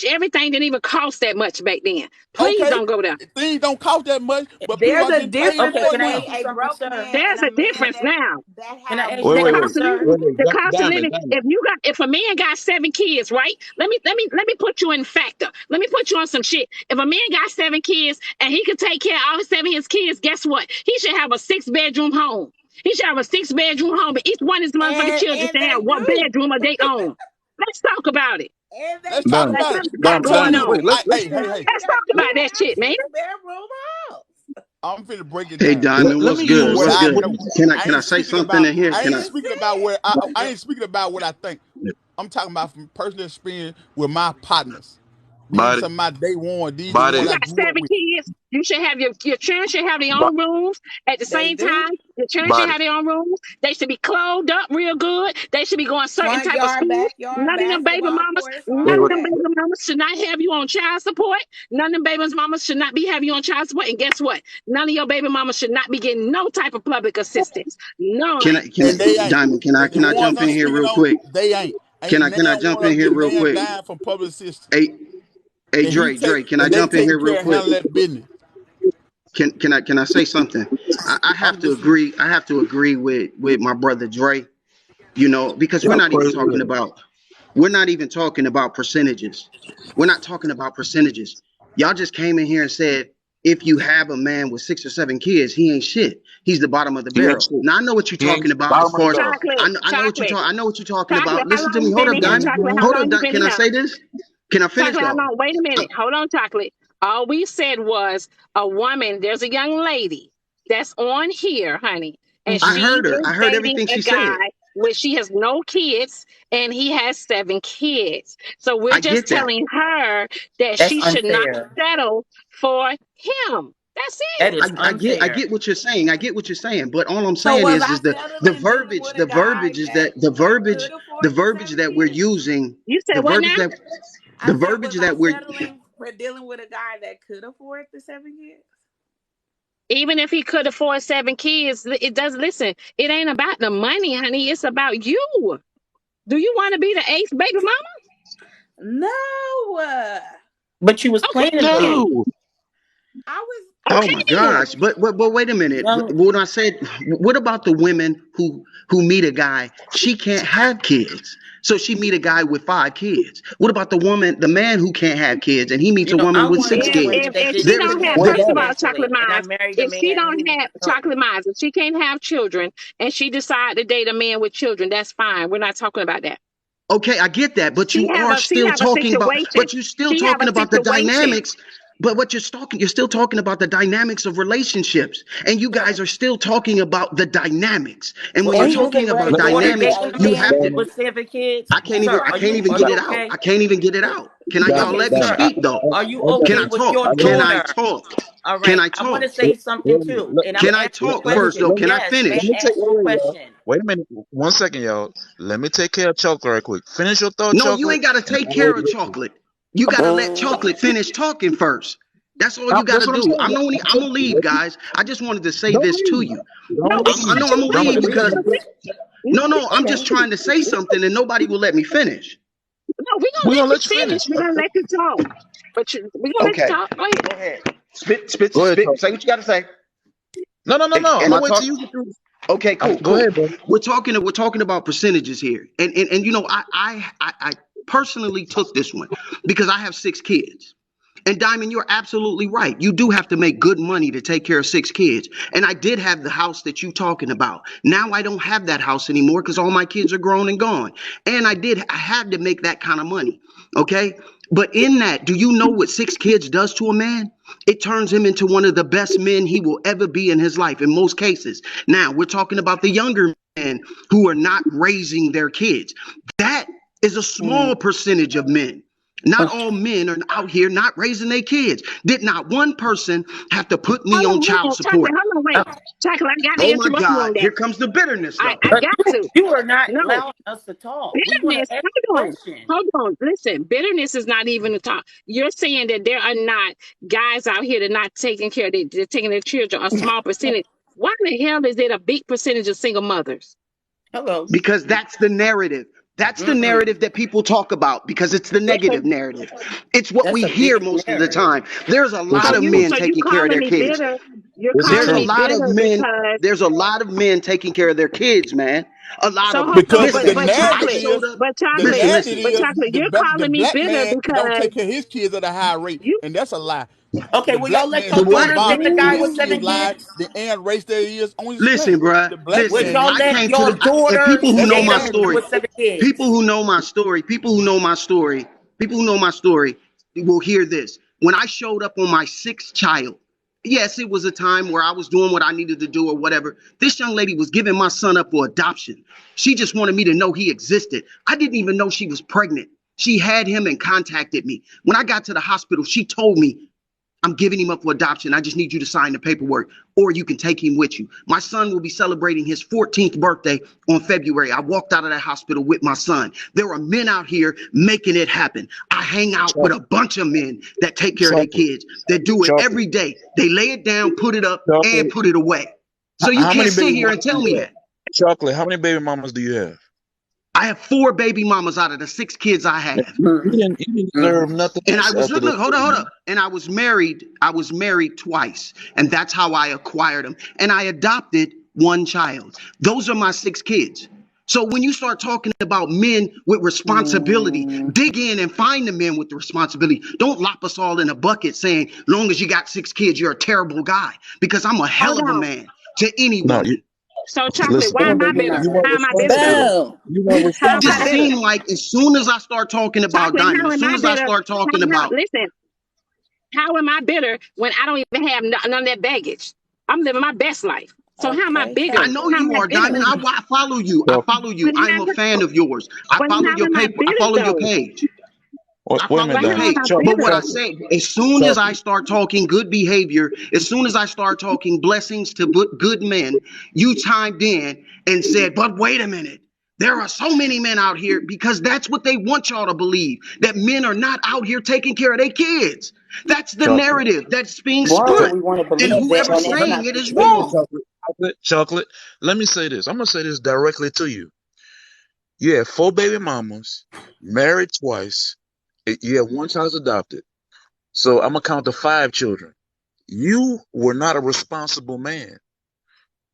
everything didn't even cost that much back then. Please Okay, don't go there. things don't cost that much, but people There's are a getting paid difference Okay, for it can I between now. ask you a something, broke sir? man There's and a a man difference now. that Can I have ask you Wait, The wait, something, wait. cost of money. sir? living, Wait, wait. the cost of Diamond, living. diamond. If a man got 7 kids, right? Let me put you in factor. Let me put you on some shit. If a man got 7 kids and he could take care of all 7 of his kids, guess what? He should have a 6 bedroom home. He should have a 6 bedroom home, and each one of his motherfucking children And should have they one do. bedroom of their own. Let's talk about it. And they Let's talk Diamond, Let's about talk it. what we got I'm diamond, going telling diamond. you. on. Wait, let's Hey, hey, finish. hey. California Let's talk do about that have shit, man. 6 bedroom house. I'm finna break it Hey down. Diamond, Let what's me use good? What What's what I good? what. know. Can I say something About in here? I Can ain't I? That's speaking about it. where I ain't speaking about what I think. I'm talking about from personal experience with my partners. These are Body, some of my day one. These are the You ones body. I got grew up seven with. kids. You should have your children should have their Bo- own rooms. At the They same do. time, your children should body. have their own rooms. They should be clothed up real good. They should be going certain Front type of yard, schools. backyard, basketball courts, Wait, None all of wait. them that. baby mamas should not have you on child support. None of them baby mamas should not be having you on child support. And guess what? None of your baby mamas should not be getting no type of public assistance. Can None. I? Can I? And they ain't. Diamond, And the can I ones jump I'm in here speaking real on, quick? they ain't. Can Ain't I? Can I now jump one in of them here getting real damn quick? dime from public assistance. Hey, And he Dre, take can I and they jump in taking here real care of quick? handling that business. Can I say something? I have I'm to listening. agree. I have to agree with my brother Dre. You know, because Y'all crazy. Here. we're not even talking about percentages. We're not talking about percentages. Y'all just came in here and said if you have a man with 6 or 7 kids, he ain't shit. He's the bottom of the He ain't barrel. shit. Now I know what you're He ain't talking about as bottom of the far as barrel. Chocolate, I know what you chocolate, talk. I know what you're talking chocolate. about. How Listen to long me. you Hold been up, in here? Diamond. Chocolate, how Hold up. long you been Can in I here? say this? Can I finish Chocolate, how though? long? Wait a minute. Hold on, Chocolate. All we said was a woman, there's a young lady that's on here, honey, and I Hmm. she heard her. is I heard dating everything a she said. guy where she has no kids and he has 7 kids. So we're I just get that. telling her that That's she should not unfair. settle for him. That's That it. is I unfair. get what you're saying. I get what you're saying. But all I'm So saying was is I the the settling dealing verbiage, with a the guy verbiage is that that the verbiage, could afford the seven that we're kids? using, You said the what now? verbiage that I the said, was verbiage I that we're settling for dealing with a guy that could afford the 7 kids? Even if he could afford 7 kids, it does listen, it ain't about the money, honey. It's about you. Do you want to be the eighth baby mama? No. But you was Okay, planning then. on it. No. I was oh Okay, my then. gosh. But wait a minute. Young What I said, what about the women who meet a guy, she can't have kids. So she meet a guy with 5 kids. What about the man who can't have kids, and he meets You a know, I woman with wanted 6 a kids? woman that If she didn't There even is don't have, have there, first kids of all, chocolate mentally, and I minds, married a if she man don't who, have chocolate minds, if she can't have children and she decide to date a man with children, that's fine. We're not talking about that. okay, I get that, but you are She still have a talking about, situation. She have a the situation. dynamics. But what you're still talking about the dynamics of relationships, and you guys are still talking about the dynamics. And when are you're you okay talking with about your daughter dynamics, dating a you man have to. with 7 kids? I can't even. Sir, I can't even are get you it out. okay? I can't even get it out. Y'all Okay, let me sir, speak though? are you Can okay I with your talk? Can I daughter? talk? All Can right, I I want to talk? say something too, and I'm Can I asking you a talk first question. though? Can I Yes, may finish? I ask you a question? Wait a minute. 1 second, y'all. Let me take care of chocolate right quick. Finish your thought, No, you chocolate. ain't got to And take I will care of listen. chocolate. You got to let chocolate finish talking first. That's all you got That's to what I'm do. saying. I'm gonna leave, guys. I just wanted to say Don't this to leave. you. Don't I leave. know I'm gonna I'm leave gonna because listen. no, I'm just trying to say something and nobody will let me finish. No, we're gonna We're let gonna you let you finish. finish. We're gonna let you talk. But we're gonna let you Okay, talk. Go ahead. go ahead. Go ahead, Say chocolate. what you got to say. No. I'm Am gonna I wait till talk? you get through. Okay, Go cool. ahead, brother. We're talking about percentages here, and you know I personally took this one because I have 6 kids. And Diamond, you're absolutely right. You do have to make good money to take care of 6 kids. And I did have the house that you talking about. Now I don't have that house anymore because all my kids are grown and gone. And I had to make that kind of money. Okay. But in that, do you know what 6 kids does to a man? It turns him into one of the best men he will ever be in his life, in most cases. Now, we're talking about the younger men who are not raising their kids. That is a small percentage of men. Not all men are out here not raising their kids. Did not one person have to put me Hold on on, wait, child chocolate. support? Hold on, wait, chocolate. I got to Oh my interrupt you God, on that. here comes the bitterness though. I got to. You are not No, allowing us to talk. We want bitterness. to ask a Hold on. question. Hold on. Listen, bitterness is not even a talk. You're saying that there are not guys out here that are not taking care of they're taking their children, a small percentage. Why the hell is it a big percentage of single mothers? Hello. Because that's the narrative. That's the narrative that people talk about because it's the Okay. negative narrative. It's what That's we a hear big most of the narrative. time. There's a This lot is of true. men So you taking care of calling their me kids. bitter? You're This is There's calling a true. me lot of bitter men. because There's a lot of men taking care of their kids, man. A lot so of them. so Because but Listen, but chocolate, I the chocolate, listen, narrative listen. but is chocolate, you're the calling me black bitter man don't because take care of his kids at a high rate, you and that's a lie. Okay, The will y'all black let man The your do more what? daughter date the involvement in guy his with kids' 7 lives kids? than Aaron race their years on his Listen, planet. bruh. The black Will Listen. man y'all do I let that. came to your the and daughter people who know date my a man story. with 7 kids? People who know my story. People who know my story. People who know my story will hear this. When I showed up on my 6th child, yes, it was a time where I was doing what I needed to do or whatever. This young lady was giving my son up for adoption. She just wanted me to know he existed. I didn't even know she was pregnant. She had him and contacted me. When I got to the hospital, she told me, I'm giving him up for adoption. I just need you to sign the paperwork, or you can take him with you. My son will be celebrating his 14th birthday on February. I walked out of that hospital with my son. There are men out here making it happen. I hang out with a bunch of men that take care of their Chocolate. kids, that do it Chocolate. every day. They lay it down, put it up, and Chocolate. put it away. So you How can't many sit baby here and mamas do tell me you have? that. Chocolate. How many baby mamas do you have? I have 4 baby mamas out of the 6 kids I have. You didn't deserve nothing And I else was after this. hold up. And I was married twice. And that's how I acquired them. And I adopted 1 child. Those are my 6 kids. So when you start talking about men with responsibility, dig in and find the men with the responsibility. Don't lop us all in a bucket saying, long as you got 6 kids, you're a terrible guy. Because I'm a hell hold of a on. man to any No, woman. So chocolate, listen. why am I You're bitter? not. You weren't How am I bitter though? responsible. Bell. You weren't How It am I just responsible. bitter? seemed like as soon as I start talking about Chocolate, Diamond, how as am soon I as I bitter? start talking about Listen, how am I bitter when I don't even have none of that baggage? I'm living my best life. So how am I Okay, bigger? I know How am you I are, bitter? Diamond. I follow you. I Chocolate. follow you. But I'm a fan of yours. I follow how your am I paper. I bitter follow your though? page. I Wait a follow minute, But your how am Diamond. page. I But what bitter? I say, as soon as I Chocolate. start talking good behavior, as soon as I start talking blessings to good men, you chimed in and said, but wait a minute. There are so many men out here because that's what they want y'all to believe, that men are not out here taking care of their kids. That's the Chocolate. narrative that's being why Okay. would spun. we want to And believe that whoever's when Chocolate. that's saying not it the is Listen, truth? wrong. chocolate. Let me say this. I'm gonna say this directly to you. You have 4 baby mamas, married twice. You have 1 child adopted. So I'm gonna count to 5 children. You were not a responsible man.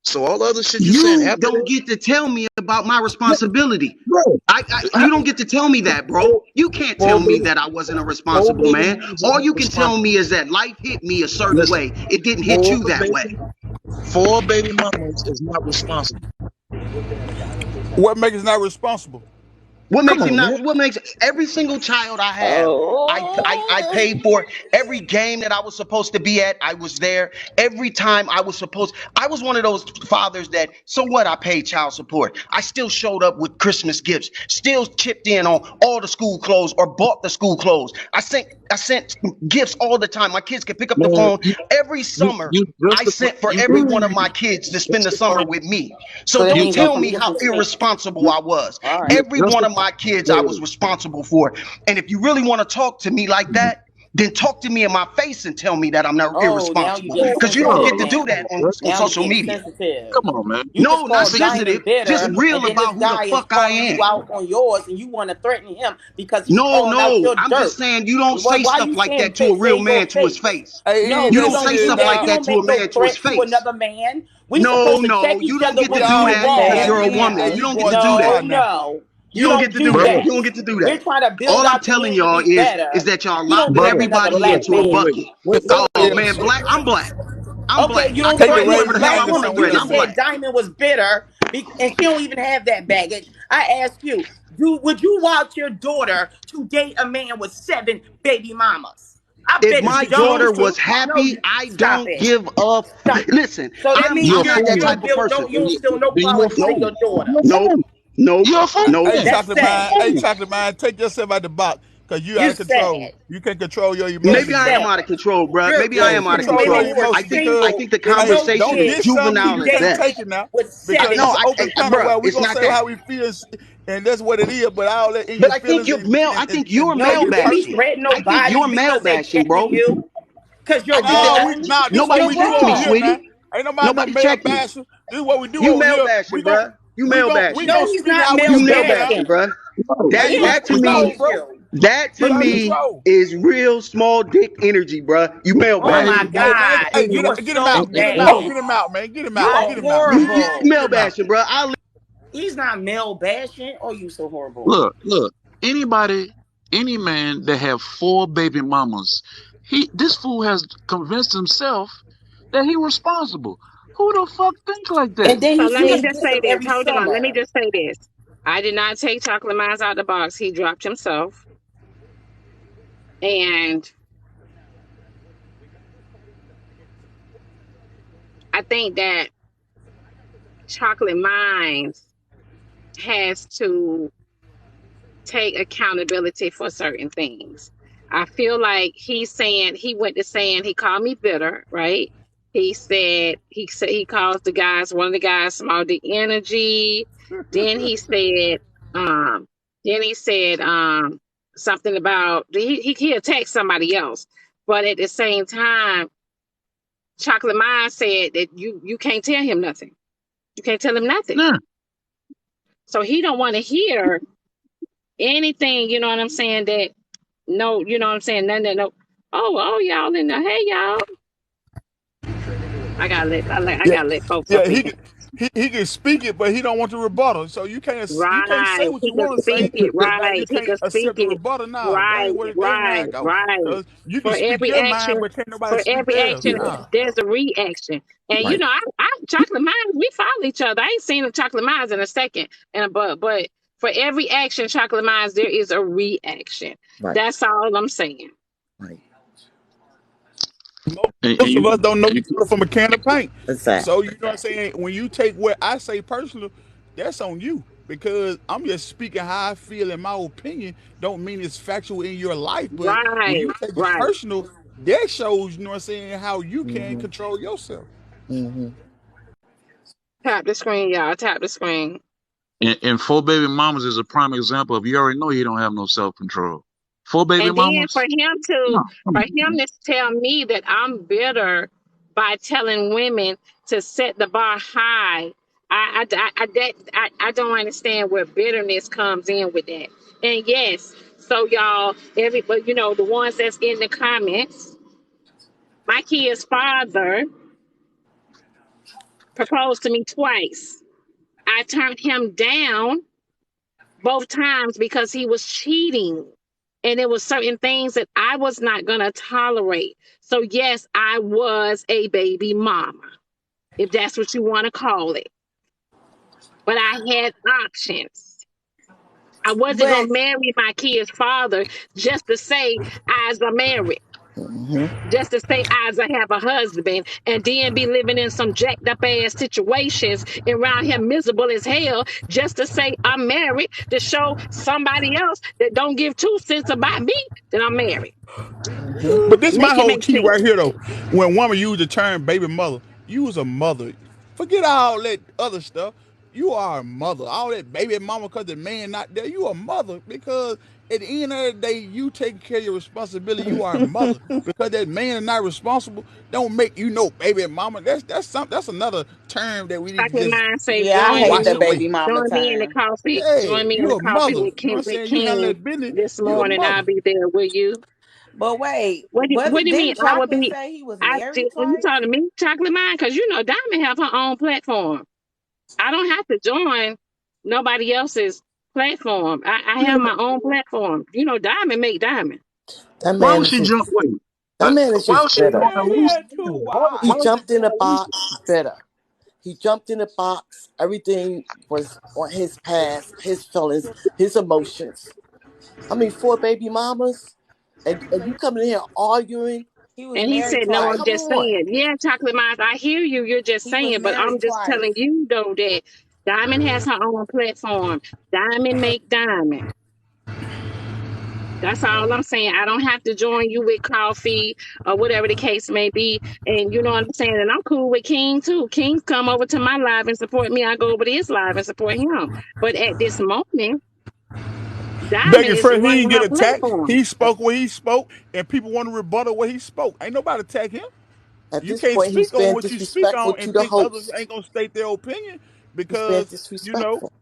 So all the other shit you saying You after don't that, get to tell me about my responsibility. bro. You don't get to tell me that, bro. You can't tell Four me baby, that I wasn't a four responsible baby man. mamas is All not you can tell me responsible. is that life hit me a certain Listen, way. It didn't hit four you that way. baby, four baby mamas is not responsible. What makes us not responsible? What Come makes him on, not? man. What makes every single child I have? I Oh, paid for every game that I was supposed to be at. I was there every time I was one of those fathers that. So what? I paid child support. I still showed up with Christmas gifts. Still chipped in on all the school clothes or bought the school clothes. I sent gifts all the time. My kids could pick up the Man, phone every summer. you I justify sent for you every one of my kids to spend the justify summer with me. so So that don't you means you're tell you from me how different states. irresponsible you I was. All right. Every one of justify. my kids I was Wait, responsible for. And if you really want to talk to me like wait. that, then talk to me in my face and tell me that I'm not Oh, now you're irresponsible. getting Because you don't get sensitive to Bro, do now. that bro, on Now you're social getting media. sensitive. come on, man. You No, just not called See, sensitive, Diamond just bitter, and real then this about who the guy is fuck I calling you am. out on yours, and you want to threaten him because he's No, calling out no, your I'm just dirt. saying you don't say Why stuff you like that to a real saying your man to his face? face. Hey, he No, ain't You that don't you don't say serious do stuff that. like You now. that don't to a make no man to his threats to face. another man. We No, supposed to no, check you each don't other get to when do we that because Hey, you're a wrong. woman. hey, You you don't get going to too do that. No, far now. no, You you don't get don't to do do that. brother, You that. don't get to do We're that. trying to build All I'm our telling y'all community is better. that y'all You don't locked threaten brother, another everybody brother, black into a wait, man. wait, bucket. wait, wait, Oh wait. man, black. I'm black. I'm Okay, black. you I don't can Take it threaten threaten right this whoever the from the hell I black angle want to woman. somewhere You threaten. just I'm else. said black. Diamond was bitter, and she don't even have that baggage. I ask you, would you want your daughter to date a man with 7 baby mamas? I If bet If you my she don't. daughter choose was to, No, happy, you I stop don't it. give up. Stop. Listen, So that I'm means You're a not you that fool. don't type of build person. no, you don't instill no Then you're a qualities in fool. your daughter. You're a Nope. fool. Nope. You're a fool Nope. hey, then. That's chocolate You're man, sad. a hey, fool. chocolate man, take yourself out the box because you out You're of control. sad. You can't control your You're Maybe emotions, I bro. am sad. out of control, bruh. Maybe I Yeah, am out of You're control control. your women who are emotions I because single think the with hey, no conversation don't is get kids something you juvenile to as just can't that. date take it now with because 7 No, it's an open tunnel bruh, where we it's gonna not say that. how we feel, and that's what it is. But all that in But your I think feelings you're and, male. and, I and, think you're and No, male make you it can't be bashing. personal. threatening I think nobody you're male because they bashing, checking bro. you. Because I you're think that No, that's wrong. this what nobody You're we do checked me, over here, wrong. man. sweetie. Ain't nobody no Nobody male checked me. basher. This is what we do You over male here. bashing, bruh. You male We bashing. gonna No, he's speak not how we male You male feel now. bashing, bashing. bruh. No. Hey, you in That Yes, to he control, me, is bro. you. that to You in But me control. is real small dick energy, bruh. You male oh Right. my bashing. Hey man, God, hey, you are get him so out, get him And out, bad. get him out, man. Get him You out, are get him out, You horrible. male get him out. bashing, bruh. He's not male bashing. Oh, you so horrible. look. Any man that have four baby mamas, this fool has convinced himself that he responsible. Who the fuck think like that? And then So he let said me he just gets say them this. every Hold on. Let me summer. just say this. I did not take Chocolate Minds out the box. He dropped himself. And I think that Chocolate Minds has to take accountability for certain things. I feel like he went to saying he called me bitter, right? He said he calls the guys, one of the guys, small the energy. Then he said um then he said something about he attacked somebody else. But at the same time, Chocolate Mind said that you can't tell him nothing. You can't tell him nothing. Nah. So he don't want to hear anything, you know what I'm saying, that no, you know what I'm saying, none that no, oh, y'all in there, hey y'all. I Yeah, gotta let folks yeah, up in here. he can speak it, but he don't want the rebuttal. So you can't say Right. what He you can want to speak say, it, but now you right. He can't can speak accept the it. rebuttal. Now that Right, ain't what it. That ain't how right, it go. right. Cause you can For speak every your mind, action, but can't nobody speak theirs. yeah, Nah. there's a reaction. And you Right. know, I Chocolate Minds, we follow each other. I ain't seen the Chocolate Minds in a second. And but for every action, Chocolate Minds, there is a reaction. Right. That's all I'm saying. Right. And Most of you, us don't know you each other from a can of paint. So Exactly. you know what I'm saying? When you take what I say personal, that's on you. Because I'm just speaking how I feel in my opinion. Don't mean it's factual in your life. But when Right, you take it right. personal, that shows, you know what I'm saying, how you can Mm-hmm. control yourself. Mm-hmm. Tap the screen, y'all. Tap the screen. and four baby mamas is a prime example of you already know you don't have no self control. Four baby And then mamas? for Come him on. to tell me that I'm bitter by telling women to set the bar high, I don't understand where bitterness comes in with that. And yes, so y'all, but you know, the ones that's in the comments, my kid's father proposed to me twice. I turned him down both times because he was cheating. And it was certain things that I was not going to tolerate. So yes, I was a baby mama, if that's what you want to call it. But I had options. I wasn't going to marry my kid's father just to say I's are married. Just to say I's I have a husband, and then be living in some jacked up ass situations around here miserable as hell just to say I'm married, to show somebody else that don't give 2 cents about me that I'm married. But this my Make it whole make key sense. right here though. When woman use the term baby mother, you was a mother. Forget all that other stuff. You are a mother. All that baby mama because the man not there. You a mother because at the end of the day, you taking care of your responsibility. You are a mother because that man is not responsible. Don't make you no baby mama. That's another term that we need to Chocolate just Mind say Yeah, I hate join wash the away. baby mama join me in the term. coffee. Hey, Join me in you the a coffee mother. You know what I'm With saying? You handle King that business. this You a morning. mother. I'll be there with you. But wait, What do you mean? didn't I will Chocolate be. say he was I married you twice? talking to me, Chocolate Mind? Because you know Diamond have her own platform. I don't have to join nobody else's platform. I have my own platform. You know, Diamond make Diamond. That Why man would is she just jump? Wait, that man is why just would she That bitter. join a man loose? had two He Why would wives. she jumped in join the a loose? box bitter. He jumped in the box. Everything was on his past, his feelings, his emotions. I mean, 4 baby mamas, and you coming in here arguing. He was And he married said, no, I'm Come twice. just on. saying. Yeah, Chocolate Mines, I hear you. You're just He was saying, but I'm married just twice. telling you, though, that Diamond has her own platform. Diamond make Diamond. That's all I'm saying. I don't have to join you with coffee or whatever the case may be. And you know what I'm saying? And I'm cool with King, too. King's come over to my live and support me. I go over to his live and support him. But at this moment, Diamond Begging is Fresh, he running didn't get her attacked. platform. He spoke what he spoke, and people want to rebuttal what he spoke. Ain't nobody attack him. At You this can't point, he's speak on being what you speak disrespectful on to and the think others host. ain't gonna state their opinion He's being because disrespectful.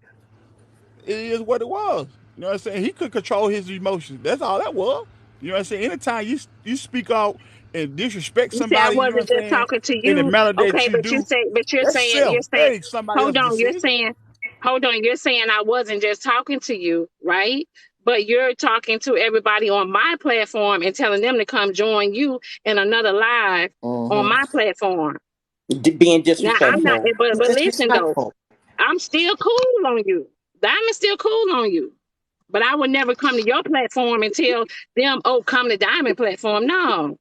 it is what it was. You know what I'm saying? He could control his emotions. That's all that was. You know what I'm saying? Anytime you speak out and disrespect You say I somebody, you know what wasn't I'm just saying, talking to in the you. manner that Okay, you but do, you're that's saying, self. That ain't somebody hold else's on, decision. you're saying I wasn't just talking to you, right? But you're talking to everybody on my platform and telling them to come join you in another live on my platform. Being Now I'm not, disrespectful. but listen though, Disrespectful. I'm still cool on you. Diamond's still cool on you. But I would never come to your platform and tell them, oh, come to Diamond platform. No.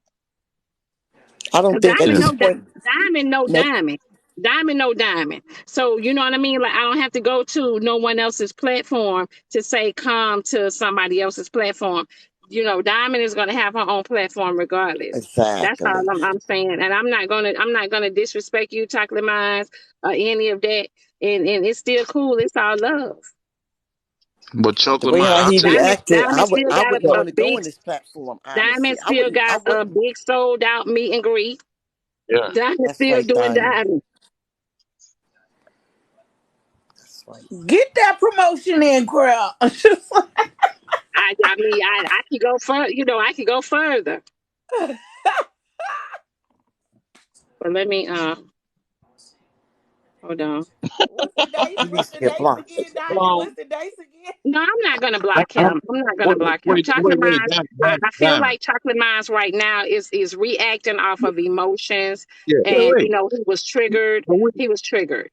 I don't Cause think at Diamond Yeah. this know point. Diamond know No, Diamond. Diamond know Diamond. So you know what I mean? Like I don't have to go to no one else's platform to say come to somebody else's platform. You know, Diamond is gonna have her own platform regardless. That's all exactly. I'm saying. And I'm not gonna disrespect you, Chocolate Minds, or any of that. And it's still cool. It's all love. But The chocolate way mine, how I'll he tell you. reacted, Diamond still I got wouldn't Yeah. want to go on this platform. Honestly, Diamond still I got a wouldn't. big sold out meet and greet. Yeah. Diamond That's still right, doing Diamond. Diamond. That's right. Get that promotion in, girl. I mean, I can go further. You know, I can go further. But let me hold on. What's the dates? He What's needs to the get dates blocked. again, Diamond? Um, What's the dates again? No, I'm not gonna I, block I, him. I'm not gonna block him. Chocolate wait, Minds. I feel Diamond. like Chocolate Minds right now is reacting off of emotions, Yeah. and you Wait. know he was triggered. But He was triggered.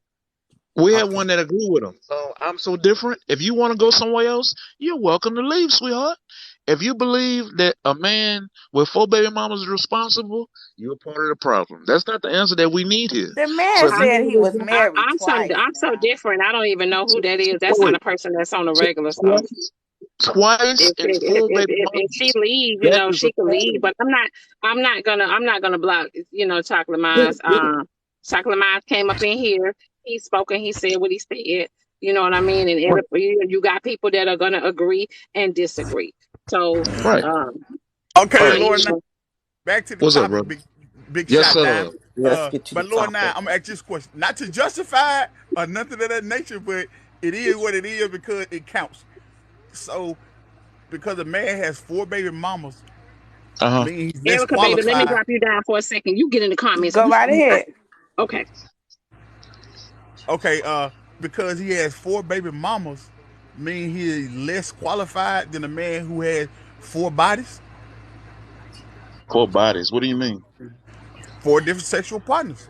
we had Okay. one that agreed with him. So I'm so different. If you want to go somewhere else, you're welcome to leave, sweetheart. If you believe that a man with 4 baby mamas is responsible, you're part of the problem. That's not the answer that we need here. The So man if you said want he to was go married twice I'm so now. different. I don't even know who that is. That's not wait, a person that's on the regular. So twice and 4 baby if she mamas, leave, you that know, is a she can leave. problem. But I'm not gonna block. You know, Chocolate Minds. Chocolate Minds came up in here. He spoke and he said what he said. You know what I mean? And Right. you got people that are gonna agree and disagree. So Right. Okay, Right. Lord, you know, back to the What's up, topic, brother? big Yes, shot sir. down. Yeah, let's get to the But Lord, now topic. I'm gonna ask this question, not to justify it or nothing of that nature, but it is what it is because it counts. So, because a man has 4 baby mamas, Uh huh. means he's less Erica, baby, let me qualified. drop you down for a second. You get in the comments. Go right ahead. Okay. Okay, because he has 4 baby mamas, mean he is less qualified than a man who has 4 bodies, 4 bodies. What do you mean? 4 different sexual partners.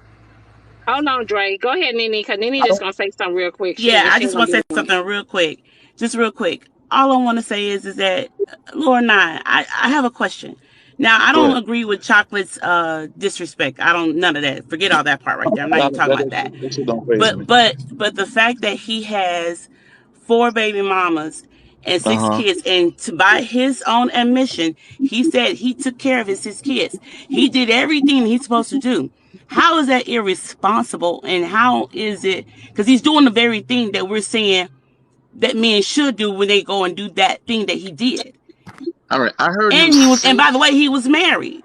Hold on, Dre. Go ahead, Nene, because Nene just gonna say something real quick. Yeah, I She ain't just gonna want to be say long. something real quick. Just real quick. All I want to say is that, Lord Nine, I have a question. Now, I Go don't ahead. agree with Chocolate's disrespect. I don't, none of that. Forget all that part right there. I'm not No, even talking about that. that shit don't phase me. But the fact that he has 4 baby mamas and Uh 6 huh. kids, and by his own admission, he said he took care of his 6 kids. He did everything he's supposed to do. How is that irresponsible? And how is it? Because he's doing the very thing that we're saying that men should do when they go and do that thing that he did. All right. I heard him And say. by the way, he was married.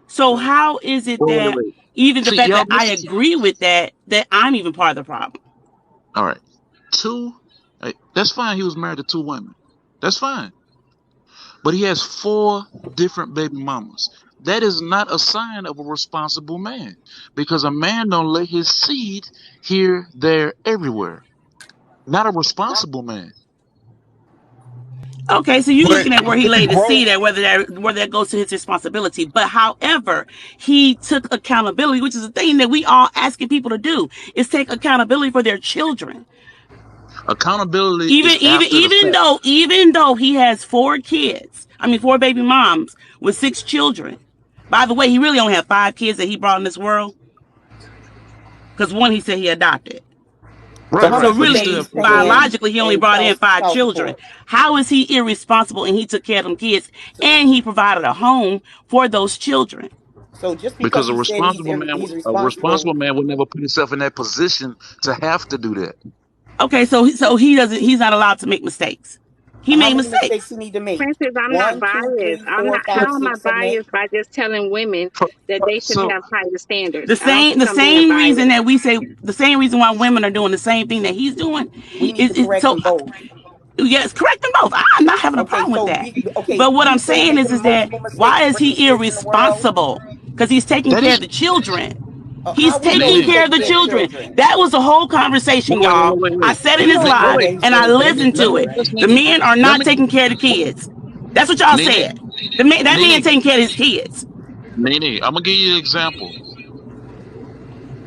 So how is it that Wait. even the See, fact y'all that I missed. agree with that I'm even part of the problem? All right. Two. Hey, that's fine. He was married to 2 women. That's fine. But he has 4 different baby mamas. That is not a sign of a responsible man, because a man don't let his seed here, there, everywhere. Not a responsible man. Okay, so you're But looking at where he laid the bro, seed at, whether that goes to his responsibility. But however, he took accountability, which is the thing that we all asking people to do, is take accountability for their children. Accountability Even is even after the even fact. though even though he has 4 kids, 4 baby moms with 6 children. By the way, he really only had 5 kids that he brought in this world, because one he said he adopted. Right, So how So right. much But you he think still really, have he's four baby paying mamas. biologically, he only in brought in five child children. support? How is he irresponsible and he took care of them kids and he provided a home for those children? So just because Because he said he's a responsible, responsible man would never put himself in that position to have to do that. Okay, so he's not allowed to make mistakes. He how made many mistakes mistakes. he need to make? Princess, I'm not One, two, biased. three, I'm four, not. five, How am I six, seven, eight. biased by just telling women that they should So have higher standards? The I don't same think the I'm being same reason biased. that we say the same reason why women are doing the same thing that he's doing We need to is correct so. them both. Yes, correct them both. I'm not having a Okay, problem with so that. okay, But what I'm he's been saying making is that multiple mistakes, why is with his he kids in the world. irresponsible? Because he's taking that care is of the children. How He's we know taking he's Nene. care of taking the care of the children. children? That was the whole conversation, y'all. I Wait. said in We his don't Wait, know live that wait. he's and I taking care of the listened Let to me it. children. ask The Nene. men are Let not me taking care of the kids. That's what y'all Nene. said. That man Nene. taking care of his kids. Nene. I'm gonna give you an example.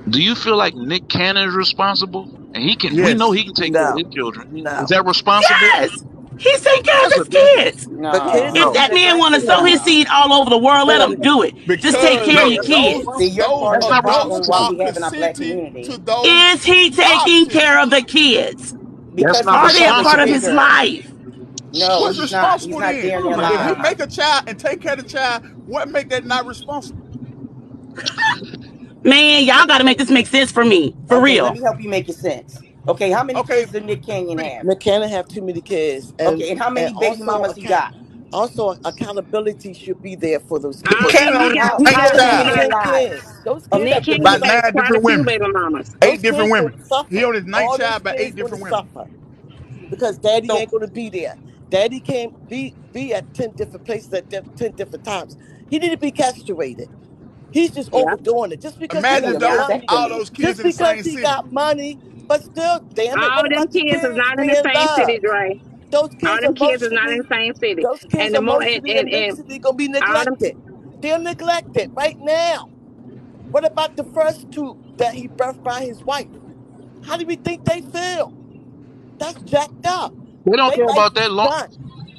Do you feel like Nick Cannon is responsible? And we know yes, he can take care of No, his children. Is no. that responsible? Yes, he's taking care of That's a his different. kids. The kids If will No. be that man want to neglected sow his though. seed all over the world, let him do it. Just take because care No, of your that's not kids. See, responsible. you're part That's of the not problem adults why responsible. are we have in our black consenting community. to those Is he taking options. care of the kids? That's Because not he's Are they a daring to part of responsible. his bigger. life? No, What's he's not. He's responsible not then? daring Oh their my If he God. make lives. a child and take care of the child, what make that not responsible? Man, y'all got to make this make sense for me. For Okay, let real. me help you make it sense. Okay, how many Okay, kids does Nick Canyon please. have? McKenna have too many kids, Okay, and how and many baby also mamas he got? accountability should be there for those Nick Oh, kids. Cannon only got He 8 could how have he had child, got 10 kids. Those kids Nick are going to Cannon by got suffer. 9 quite a different few women. baby mamas. 8 Those different kids women. going to He suffer. on his ninth All those child by kids 8 going to different women. suffer because daddy So ain't going to be there. Daddy can't be at 10 different places at 10 different times. He need to be castrated. He's just Yeah, overdoing it. Just because he Imagine got yeah. those money, all just those kids in the because same he city. got money, but still, damn it, All what them about the kids is kids not in the being same city, loved? Dre. Those All kids them kids is not in emotionally, the same city. those kids And the more emotionally and and mentally gonna be all them neglected. They're neglected right now. What about the first two that he birthed by his wife? How do we think they feel? That's jacked up. They don't They care life about is that long. done.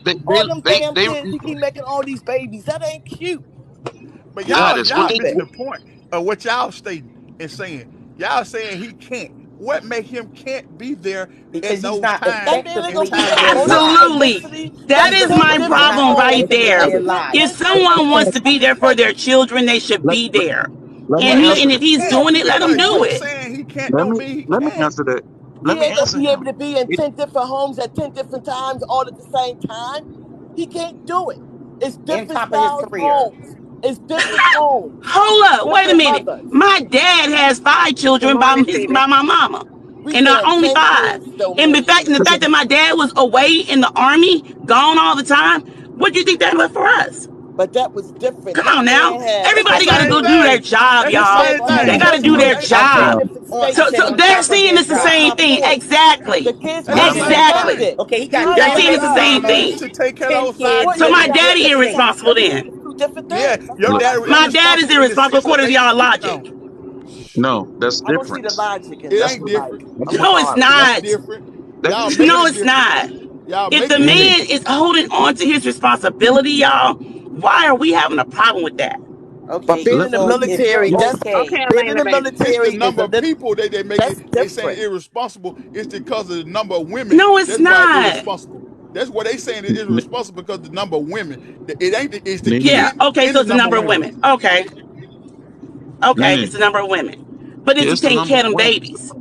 They, All them they, damn they, kids, he keep making all these babies. That ain't cute. But God, y'all it's y'all what Stop you, missing it. the point of what y'all stating and saying. Y'all saying he can't. What make him can't be there Because at he's those not times effectively That in being times there where they need him? emotionally and absolutely. mentally. That That's is 10 my because he's different not problem right homes. effectively there. their 10 If lives. different someone wants to be there for their places. children, they should let, be there. let me And But answer if that. he he's can't doing it, let him because do you it. saying he can't Let don't me, mean he let me can. answer that. Let He me ain't gonna answer be able him. to be in It, 10 different homes at 10 different times all at the same time. He can't do it. It's On different top of his styles career. homes. It's different homes. Hold up, wait a Different minute. mothers. My dad has 5 children Good by morning, City. my mama, We and saying only 10 5. kids though, And Mary. the fact that my dad was away in the army, gone all the time. What do you think that was for us? But that was different. Come This on now. man had That's the Everybody got to same go do their thing. job, That's the y'all. same hold on, They thing. got to do their Queen. I said job. different Well, So, states. so they're seeing it's the That's same my thing. point. Exactly. The kids that's would the have been same Exactly. thing. adopted. Okay, he got They're How is seeing that it's the 7 not? same Mamas mamas, thing. to take care of 10 those 5 kids, What? So and It, my they're it, not it, daddy it's living. irresponsible then. it's two different Yeah, things. That's your all My, I'm dad my saying. dad is irresponsible in the irresponsible sense of according to they y'all cheating logic. on him. No, that's I don't see different. the logic in It that. That's ain't Like, different. that's I'm what No, it's sorry. That's not. different. that's Y'all making No, it it's different. not. Y'all If the making it Nene. man different. is holding on to his responsibility, y'all, why are we having a problem with that? But Okay, being Let, in the so if you're military, that's okay, Okay, being in Elena, the baby. It's the military is number a of little. people they make it. That's They saying different. irresponsible. It's because of the number of women. No, it's That's why it's not. irresponsible. That's what they saying is irresponsible because the number of women. It ain't. It's the Nene. Yeah, kids okay, and so the it's the number of number of women. women. Okay, okay, it's Nene. the number of women. But is Yeah, he it's the taking number care of of them women. babies?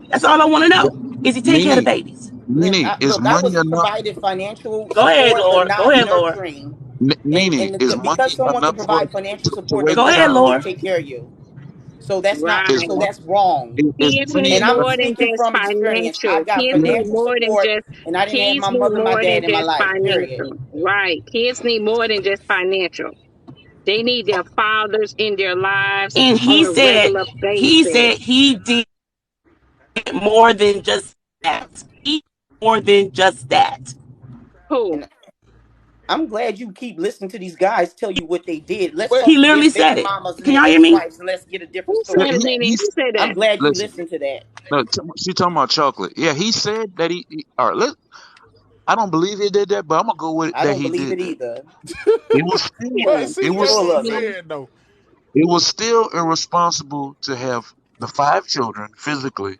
That's all I want to Yeah. know. Is he taking care of the Nene. babies? Nene, is look, I money was enough? provided financial Go ahead, support, but Lord. Go not ahead, Lord. nurturing. Nene, is Because money someone can enough for provide financial to support raise Go doesn't a mean ahead, they child? need to Lord. take care of you. So that's not. Is So Right. that's wrong. is Kids money need And I'm enough? more than speaking just from experience. I financial. got Kids Yeah. need financial more than support, just and I didn't have kids my need mother, and my more than dad in my just life. Period. financial. Right. Kids need more than just financial. They need their fathers in their lives And on he a said, regular he basis. said he did more than just that. He did more than just that. Who? And I'm glad you keep listening to these guys tell you what they did. Let's But talk He to their literally baby said it. mamas and Can their y'all hear me? ex-wives, and let's get a different Who story said from it, that. Nene? Who said I'm that? glad you Listen. listened to that. No, she talking about chocolate. Yeah, he said that all right. I don't believe he did that, but I'm gonna go with I that don't he believe did it that. either. It was still, but Yeah. it see, He that's was what Full I'm of said it. it. saying though. it was still irresponsible to have the 5 children physically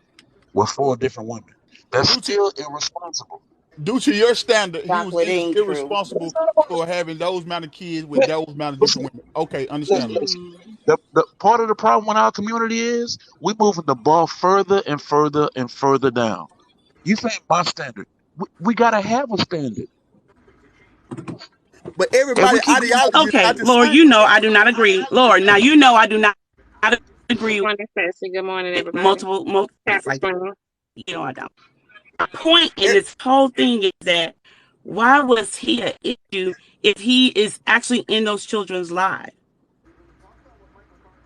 with 4 different women. That's Due to still irresponsible. due to your standard, he was Chocolate ain't true. irresponsible for having those amount of kids with those amount of different women. Okay, understandable. The part of the problem in our community is we moving the ball further and further and further down. You think my standard? We gotta have a standard. But If everybody we keep going, ideology is Okay, not the Lord, same. you know I do not agree. Lord, now you know I do not agree with Morning, Sassy. Good morning, everybody. multiple like that. Capricorn. You know I don't. My point in It, this whole thing is that why was he an issue if he is actually in those children's lives?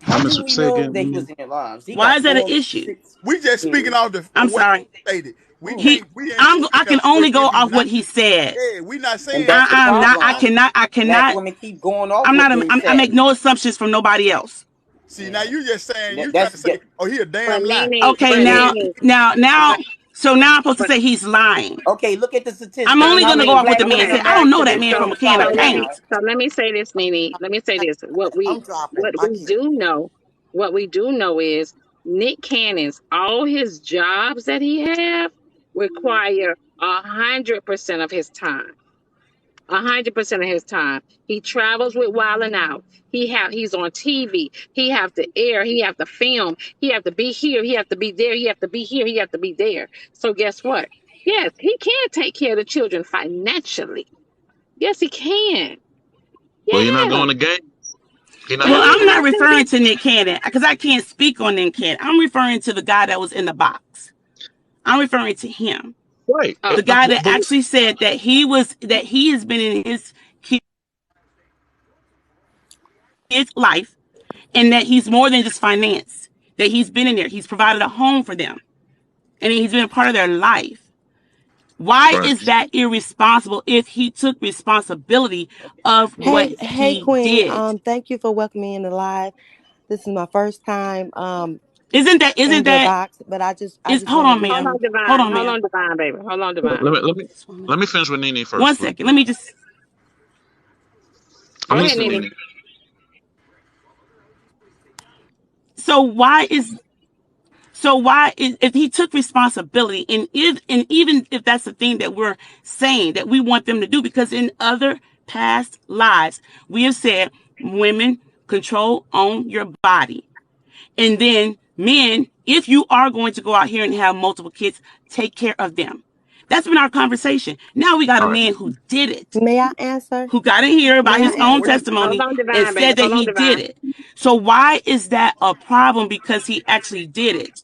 How let me do we say know again. that he was in their lives? He Why got is that an 4, issue? 6 we just speaking kids. off the I'm what sorry. he stated. We Oh, can't. We ain't I speaking can of only go if he's off not. what he said. Yeah, we not and saying that's the I'm not. I problem. cannot. Black I cannot. women keep going off I'm what not. men I make say. no assumptions from nobody else. See, now Yeah, you just saying you trying that's to say, oh, he a But damn lie. Nene, Okay, but Yeah, Nene, so now I'm supposed to but say he's lying. okay. Look at the I'm statistics. only How gonna go many off what black the man women said. are okay. I don't married know to that this man from So a can of pedophile let me now? paint. so let me say this, Nene. Let me say this. I'm dropping What my we kid. do know, what we do know is Nick Cannon's all his jobs that he have require 100% of his time. 100% of his time. He travels with Wild 'N Out. He's on TV. He have to air. He have to film. He have to be here. He have to be there. He have to be here. He have to be there. So guess what? Yes, he can take care of the children financially. Yes, he can. Well, you're not Yeah. going to game. You're not But Well, going to he's I'm game. not not gonna referring be to Nick Cannon because I can't speak on Nick Cannon. I'm referring to the guy that was in the box. I'm referring to him, Right. the oh. guy that actually said that he has been in his kid's life and that he's more than just finance. That he's been in there. He's provided a home for them, and he's been a part of their life. Why Right. is that irresponsible if he took responsibility of what Hey, he Queen. did? Thank you for welcoming me in the live. This is my first time Isn't in your that box, but I is just hold wanted on, to Hold ma'am. on, see. Hold Divine. on, Hold ma'am. on, Divine, baby. Hold on, Divine. Let me finish with Nene One first, please. second. Let me just Go I'm ahead, listening, Nene. Nene. so why is if he took responsibility and even if that's the thing that we're saying that we want them to do, because in other past lives we have said women control own your body, and then men, if you are going to go out here and have multiple kids, take care of them. That's been our conversation. Now we got a All right. man who did it, May I answer? who got in here by May I his own answer? Hold testimony on, and Divine, baby. said that Hold on, he did Divine. it. So why is that a problem? Because he actually did it.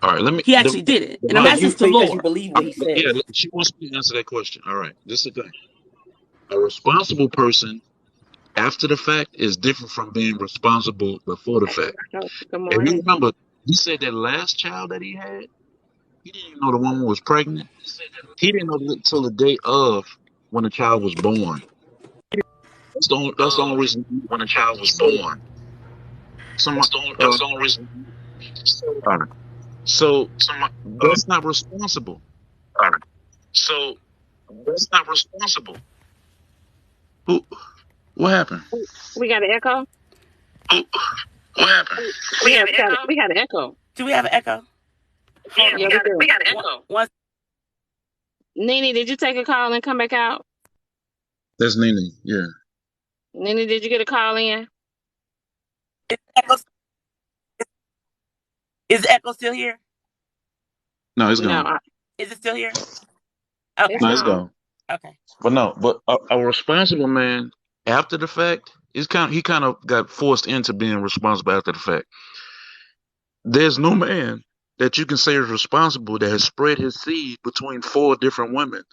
All right. Let me. He actually did it. And I'm Divine, Because asking you this to because you Lord. believe what he Yeah, says. she wants me to answer that question. All right. This is the thing. A responsible person after the fact is different from being responsible before the fact. Good If you morning. remember, he said that last child that he had, he didn't even know the woman was pregnant. He didn't know until the day of when the child was born. That's the only reason. When a child was So, born. some, That's the only reason. all right. So Some, that's not responsible. all right. So that's not responsible. Who? What happened? We got an echo. What happened? We got an echo. Do we have an echo? Yeah, we got an echo. One. Nene, did you take a call and come back out? That's Nene. Yeah. Nene, did you get a call in? Is the echo still here? No, it's gone. No. Is it still here? Okay. No, it's gone. Okay. But a responsible man after the fact is he kind of got forced into being responsible after the fact. There's no man that you can say is responsible that has spread his seed between 4 different women.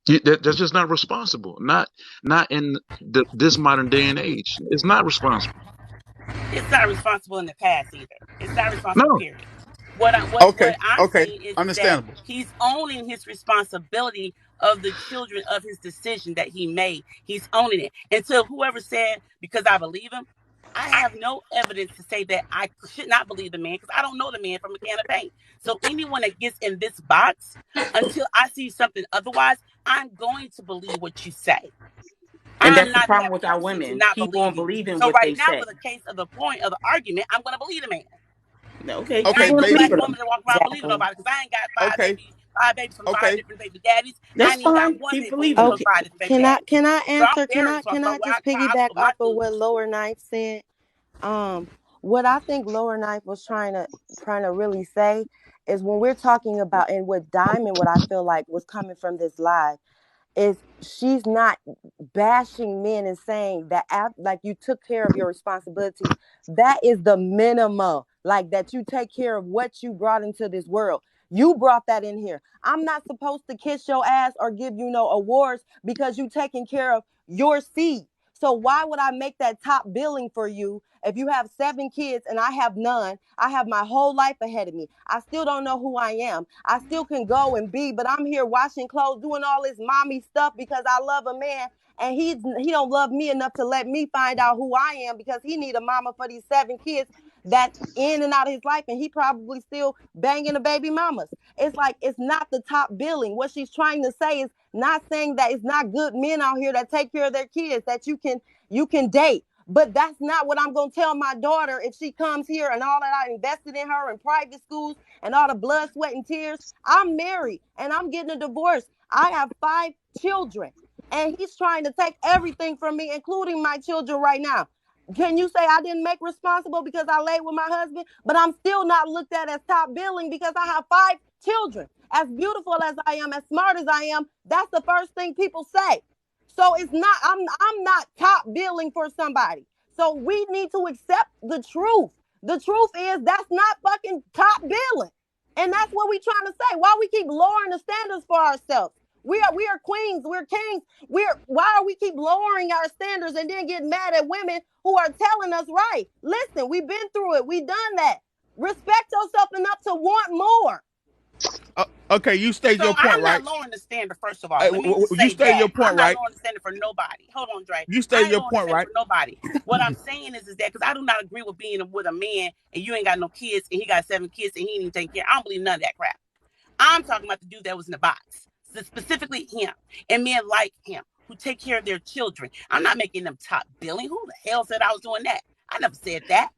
That's just not responsible. Not in this modern day and age. It's not responsible. It's not responsible in the past either. It's not responsible. No. Period. What I'm saying is Understandable. that he's owning his responsibility of the children of his decision that he made. He's owning it. Until whoever said, because I believe him, I have no evidence to say that I should not believe the man because I don't know the man from a can of paint. So anyone that gets in this box, until I see something otherwise, I'm going to believe what you say. And that's the problem with our women. People won't believe in so what right they now, say. for the case of the point of the argument, I'm going to believe the man. Okay. I ain't no baby. black woman to walk around believing nobody because I ain't got five babies from 5 different baby daddies. That's I ain't even fine. got one Keep baby believing from them. 5 different baby Can I daddies. can I So answer? I'm very Can I just responsible. piggyback I off of what Lower Knife said? What I think Lower Knife was trying to really say is when we're talking about, and what Diamond, what I feel like was coming from this live, is she's not bashing men and saying that like you took care of your responsibilities. That is the minimum, like that you take care of what you brought into this world. You brought that in here. I'm not supposed to kiss your ass or give you no awards because you taking care of your seed. So why would I make that top billing for you if you have 7 kids and I have none? I have my whole life ahead of me. I still don't know who I am. I still can go and be, but I'm here washing clothes, doing all this mommy stuff because I love a man, and he don't love me enough to let me find out who I am because he need a mama for these 7 kids that's in and out of his life, and he probably still banging the baby mamas. It's like, it's not the top billing. What she's trying to say is not saying that it's not good men out here that take care of their kids that you can date. But that's not what I'm going to tell my daughter if she comes here and all that I invested in her in private schools and all the blood, sweat, and tears. I'm married and I'm getting a divorce. I have 5 children and he's trying to take everything from me, including my children right now. Can you say I didn't make responsible because I laid with my husband? But I'm still not looked at as top billing because I have 5 children. As beautiful as I am, as smart as I am, that's the first thing people say. So it's not, I'm not top billing for somebody. So we need to accept the truth. The truth is that's not fucking top billing. And that's what we trying to say. Why we keep lowering the standards for ourselves? We are queens, we're kings. Why are we keep lowering our standards and then getting mad at women who are telling us right? Listen, we've been through it. We've done that. Respect yourself enough to want more. Okay, you stated your point, I'm right? not lowering the standard, first of all. You stated your point, I'm right? not lowering the standard for nobody. Hold on, Dre. You stated your point, right? For nobody. What I'm saying is that because I do not agree with being with a man and you ain't got no kids and he got 7 kids and he ain't even taking care. I don't believe none of that crap. I'm talking about the dude that was in the box. So specifically him and men like him who take care of their children. I'm not making them top billing. Who the hell said I was doing that? I never said that.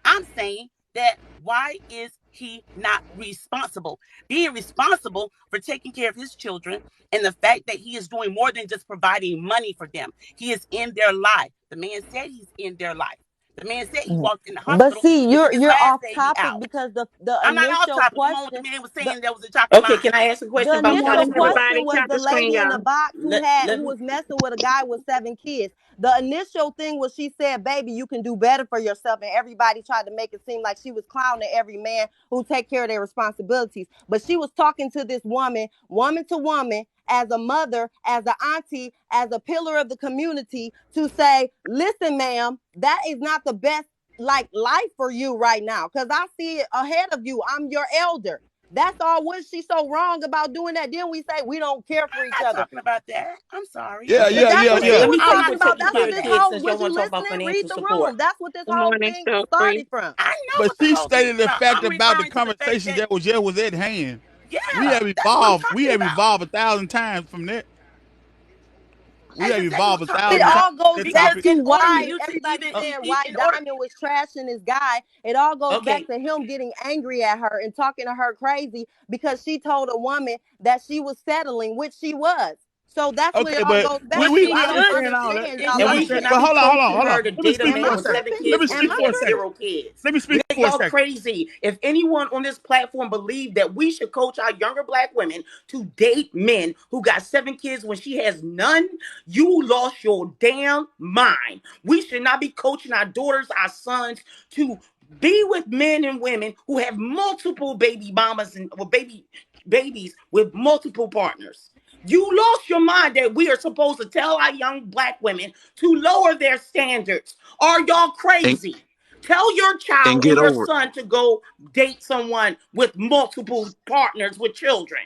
I'm saying that why is he not responsible? Being responsible for taking care of his children and the fact that he is doing more than just providing money for them. He is in their life. The man said he's in their life. The man said he walked in the hospital. But see, you're off topic because the I'm not off initial topic. question. The man was saying that was a chocolate Okay, line. can I ask a question The about initial responsibility? question was the lady in the box who was messing with a guy with 7 kids. The initial thing was she said, baby, you can do better for yourself. And everybody tried to make it seem like she was clowning every man who take care of their responsibilities. But she was talking to this woman to woman, as a mother, as an auntie, as a pillar of the community to say, listen, ma'am, that is not the best life for you right now, because I see it ahead of you. I'm your elder. That's all. Was she so wrong about doing that? Then we say we don't care for each I'm not other. talking about that. I'm sorry. Yeah, Okay. yeah, That's yeah, what yeah. she Let was me tell you talking what about. taking That's care what of this kids, whole, since y'all was you want to talk about listening? Read financial the support. room. That's what this Good whole morning, thing Stokely. started from. I know But what the she whole thing stated the about. fact I'm about the referring to the fact conversation that, that was at hand. We yeah, have that's what I'm evolved. We talking have about. evolved 1,000 times from that. We That's have exactly what evolved I'm a talking It thousand times about. all goes from that back Because topic. to in order for why you to everybody's even, saying why in order, Diamond was trashing this guy. It all goes back okay, to him getting angry at her and talking to her crazy because she told a woman that she was settling, which she was. So that's what it Okay, all but goes and back we to. she I we don't should, understand all that. understand and y'all Let we me, should upset. not but be hold on, coaching hold on. her to Let me date a speak Am man for I a with second. 7 tripping? Let me kids when Am speak she I for a has second. zero tripping? kids. Let me speak Man, for a y'all second. crazy. If anyone on this platform believe that we should coach our younger black women to date men who got 7 kids when she has none, you lost your damn mind. We should not be coaching our daughters, our sons to be with men and women who have multiple baby mamas and or babies with multiple partners. You lost your mind that we are supposed to tell our young black women to lower their standards. Are y'all and crazy? Tell your and child get and your over it. son to go date someone with multiple partners with children.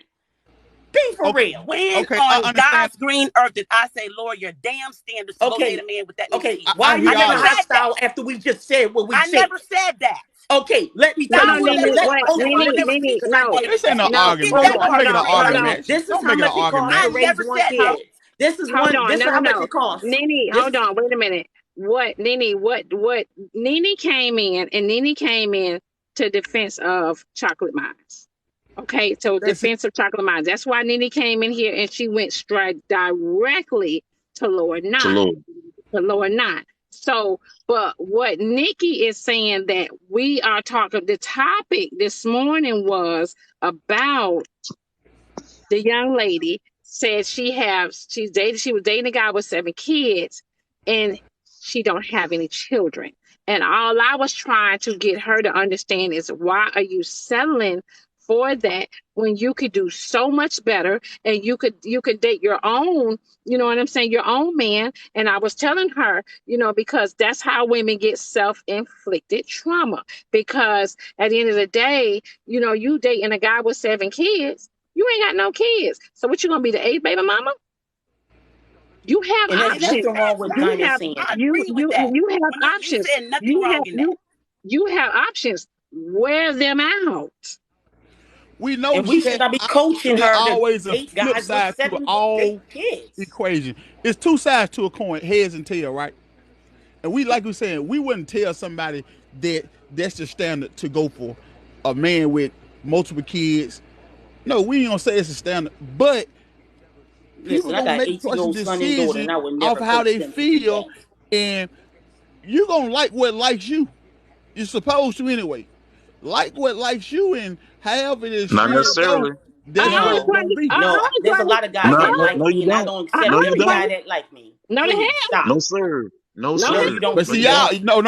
Be for Okay, real. When okay, I on understand. God's green earth did I say lower your damn standards to go date Okay, a man with that many Okay, kids? I I hear never all that. said that. I, Hostile after we just said what we I said. never said that. Okay, let me No, tell no, you I would something. never Nene, say. Let what? hold on, I Nene, never Nene, speak because I no, did This ain't that. no no. Get argument. Hold that on, Don't part make it hold an on, straight. hold argument. on. This is Don't how make it an much it costs argument. to I raise never one said. kid. This is Hold one. on, This no, is no, how much no. it costs. Nene, This hold is on, wait a minute. What Nene came in, and Nene came in to defense of Chocolate Mines. Okay, so That's it. defense of Chocolate Mines. That's why Nene came in here and she went straight directly to Lord To 9. Lord. To Lord 9. So, but what Nikki is saying that we are talking, the topic this morning was about the young lady said she was dating a guy with 7 kids and she don't have any children. And all I was trying to get her to understand is, why are you settling for that when you could do so much better, and you could date your own, you know what I'm saying, your own man. And I was telling her, because that's how women get self-inflicted trauma, because at the end of the day, you dating a guy with 7 kids, you ain't got no kids. So what, you gonna be the 8th baby mama? You and have there's options. nothing wrong with You Diamond have saying you that. you Agree with that. you have You options. said nothing wrong in that. You have options. Wear them out. We know And we she should has not be options, but coaching there's her to always a date flip guys with side to 7 all kids. equation. It's 2 sides to a coin, heads and tail, right? And we, like we saying, we wouldn't tell somebody that that's the standard to go for a man with multiple kids. No, we ain't gonna say it's a standard, but people Listen, I gonna got make a 18-year-old personal son and daughter, and decision I would off never how coach they them to do feel, that. and you gonna like what likes you. You're supposed to anyway. Like what likes you, and however it is Not free to go, necessarily. that's what it's gonna be. There's a lot of guys No, that no, like no, me, you and I don't. don't I accept No, you only every don't. guy play. that like me. No, the Please hell. stop. No, sir. No, No, No, the you sir. don't, But No, see, you Khadijah. y'all, don't. no.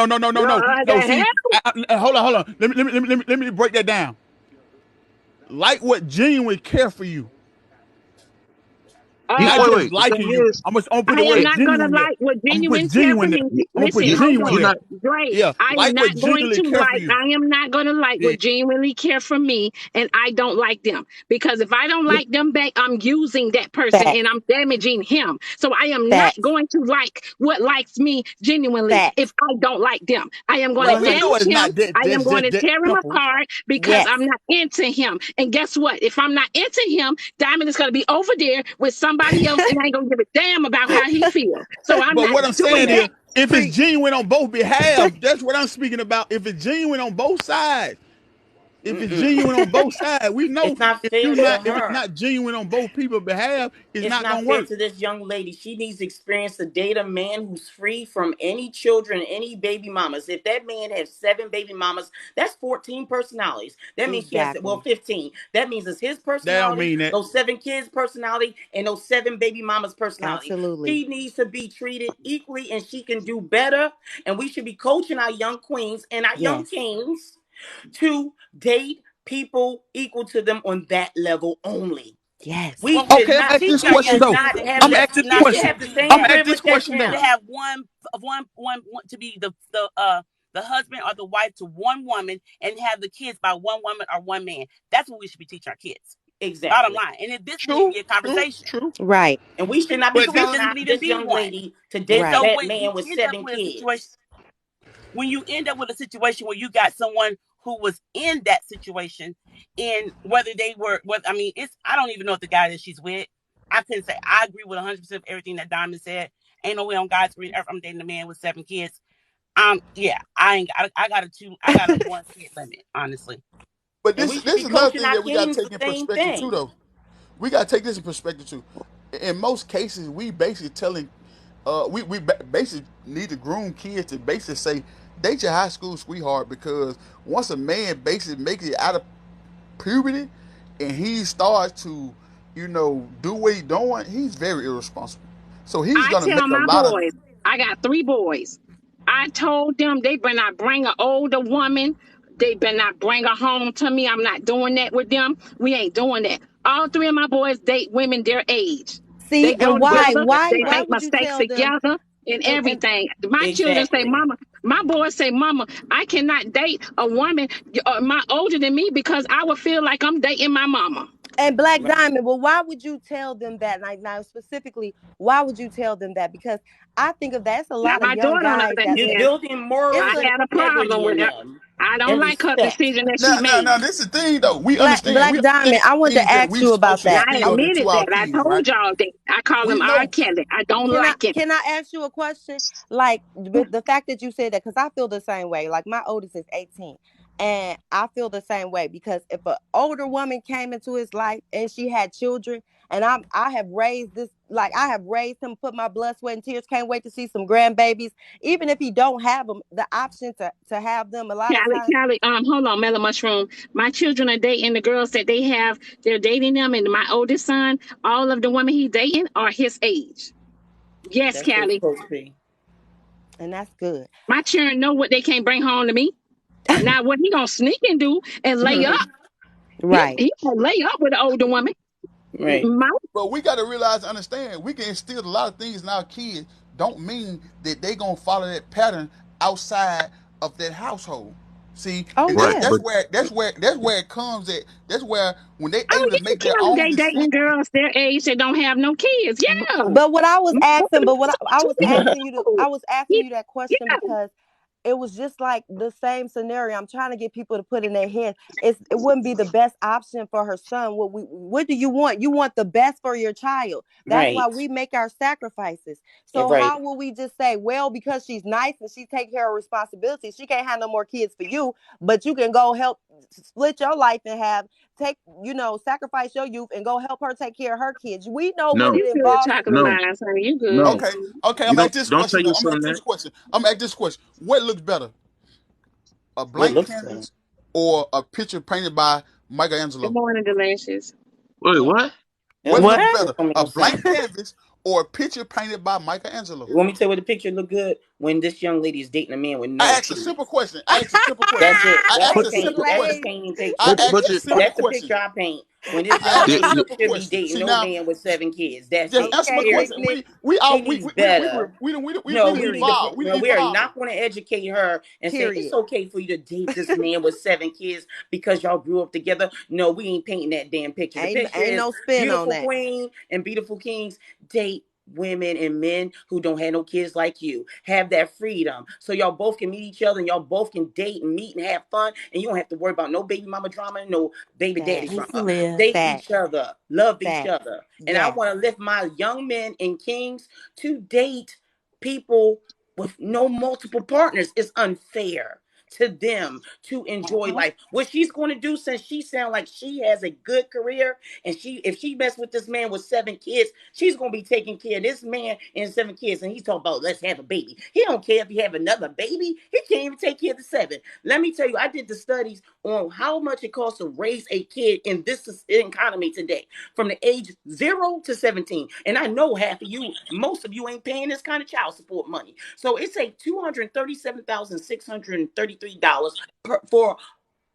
the See, hell. hold on. Let me break that down. Like what genuinely care for you, You not Uh, wait, just wait. The thing liking you. is, I'm gonna put I the am word not gonna genuine there. like what I'm gonna put genuine care for genuine there. me. I'm gonna put Listen, you hold genuine you're on. there. not. Great. Yeah, I am like not what going genuinely to care for like, you. I am not gonna like Yeah, what genuinely care for me, and I don't like them. Because if I don't like them back, I'm using that person and Facts. I'm damaging him. So I am not Facts. going to like what likes me genuinely Facts. if I don't like them. I am going well, to we Well, know damage it's him. not that. I am That's going just to that tear him simple. apart because yes. I'm not into him. And guess what? If I'm not into him, Diamond is going to be over there with somebody else and I ain't going to give a damn about how he feels. So I'm But not what I'm doing saying that. is, if it's Preach. genuine on both behalf, that's what I'm speaking about. If it's genuine on both sides, if it's Mm-mm. genuine on both sides, we know It's not fair to if it's her. not genuine on both people's behalf, it's It's not not gonna fair work. to this young lady. She needs experience to date a man who's free from any children, any baby mamas. If that man has 7 baby mamas, that's 14 personalities. That means she has, well, Exactly. 15. That means it's his That don't personality, mean that. those 7 kids' personality, and those 7 baby mamas' personality. Absolutely. She needs to be treated equally, and she can do better. And we should be coaching our young queens and our young Yes. kings to date people equal to them on that level only. Yes. We Okay, should I'm not asking this teach our question kids though. not to have I'm that, asking this not to question. have the same I'm asking this privilege as question him, to now. have one to be the husband or the wife to one woman and have the kids by one woman or one man. That's what we should be teaching our kids. Exactly. Bottom line. And if this needs to True, be a true, conversation. true. Right. And we should not be But So it this, telling doesn't even this be young one. lady to And date so Right. that when you man with end up 7 with a situation, kids. when you end up with a situation where you got someone who was in that situation, and whether they were, I mean, I don't even know if the guy that she's with, I couldn't say. I agree with 100% of everything that Diamond said. Ain't no way on God's green earth I'm dating a man with 7 kids. Yeah, I got a 1 kid limit, honestly. but And we this should be is another coaching thing our that we got to kings take the in same perspective too, thing. though. We got to take this in perspective too. In most cases, we basically telling, basically need to groom kids to basically say date your high school sweetheart, because once a man basically makes it out of puberty and he starts to, do what he's doing, he's very irresponsible. So he's I gonna tell make a my lot of. boys, I got 3 boys. I told them they better not bring an older woman. They better not bring her home to me. I'm not doing that with them. We ain't doing that. All 3 of my boys date women their age. See, They go and why? together. That's Why? They Why right. make would you mistakes tell them? together and And everything. My children say, Exactly. Mama, my boys say, Mama, I cannot date a woman my older than me because I would feel like I'm dating my mama. And Black Right. Diamond, well, why would you tell them that? Like now, specifically, why would you tell them that? Because I think of that's a Now, lot of my young daughter, on the guys other that's You're hand, building moral it's I a had a problem integrity with in her. them I don't and like her respect. decision that she Now, made. this is the thing though. We Black understand. We Diamond. understand I want to things that ask we you about supposed to And that. I instill into admitted our that. I kids, right? told y'all that. I call him We R. know. Kelly. I don't like him. Can I ask you a question? Like with the fact that you said that, because I feel the same way. Like my oldest is 18, and I feel the same way because if an older woman came into his life and she had children, and I have raised this, like I have raised him, put my blood, sweat, and tears. Can't wait to see some grandbabies. Even if he don't have them, the option to have them a lot of times. Callie, hold on, Mellow Mushroom. My children are dating the girls that they have. They're dating them, and my oldest son, all of the women he's dating are his age. Yes, That's what it's Callie. supposed to be. And that's good. My children know what they can't bring home to me. Now, what he gonna sneak and do and lay up? Right. He gonna lay up with an older woman. Right. My, But we got to realize and understand, we can instill a lot of things in our kids. Don't mean that they gonna follow that pattern outside of that household. See, Oh and Right, yeah. but that's where it comes at. That's where when they oh able to yeah, make their Callie, own they decision. dating girls their age that don't have no kids. Yeah. But what I was My asking, but what I was daughter, asking you to, I was asking you that question yeah. because it was just like the same scenario. I'm trying to get people to put in their head. It wouldn't be the best option for her son. What do you want? You want the best for your child. That's why Right. we make our sacrifices. Yeah, So right. how will we just say, well, because she's nice and she take care of responsibilities, she can't have no more kids for you, but you can go help split your life in half, take, sacrifice your youth and go help her take care of her kids. We know what no, it You good, involves to chocolate no, do. mines, honey. You good. no. Okay, okay. You I'm at this don't tell question though. your son that. I'm at this question. What looks better, a What blank looks better? canvas or a picture painted by Good Michelangelo? morning, Delicious. Wait, what? What That looks What? better, don't make a no sense. blank canvas or a picture painted by Michelangelo? You want me to tell you what the picture look good when this young lady is dating a man with I no asked a simple kids? question. I asked a simple question. That's it. I That's asked the a paint. simple That's the question. Slave. painting I picture. But asked a you, simple That's the question. picture I paint. When this I young asked a lady you, simple should be question. dating See no now, man with 7 kids. That's just it. answer my Okay, Period. question. picnic. She needs better. No, We done we need to. evolved. We done No, we are evolved. not going to educate her and say it's Period. okay for you to date this man with 7 kids because y'all grew up together. No, we ain't painting that damn picture. The picture Ain't is no spin on beautiful that. queen and beautiful kings date women and men who don't have no kids like you. Have that freedom so y'all both can meet each other and y'all both can date and meet and have fun, and you don't have to worry about no baby mama drama, no baby daddy Facts. Lisa drama. Live. Date each Facts. other, love each Facts. other. And I Yes. want to lift my young men and kings to date people with no multiple partners. It's unfair to them to enjoy life. What she's going to do, since she sounds like she has a good career, and if she mess with this man with 7 kids, she's going to be taking care of this man and 7 kids. And he's talking about let's have a baby. He don't care if he have another baby. He can't even take care of the 7. Let me tell you, I did the studies on how much it costs to raise a kid in this economy today, from the age 0 to 17. And I know most of you ain't paying this kind of child support money. So it's a $237,633 for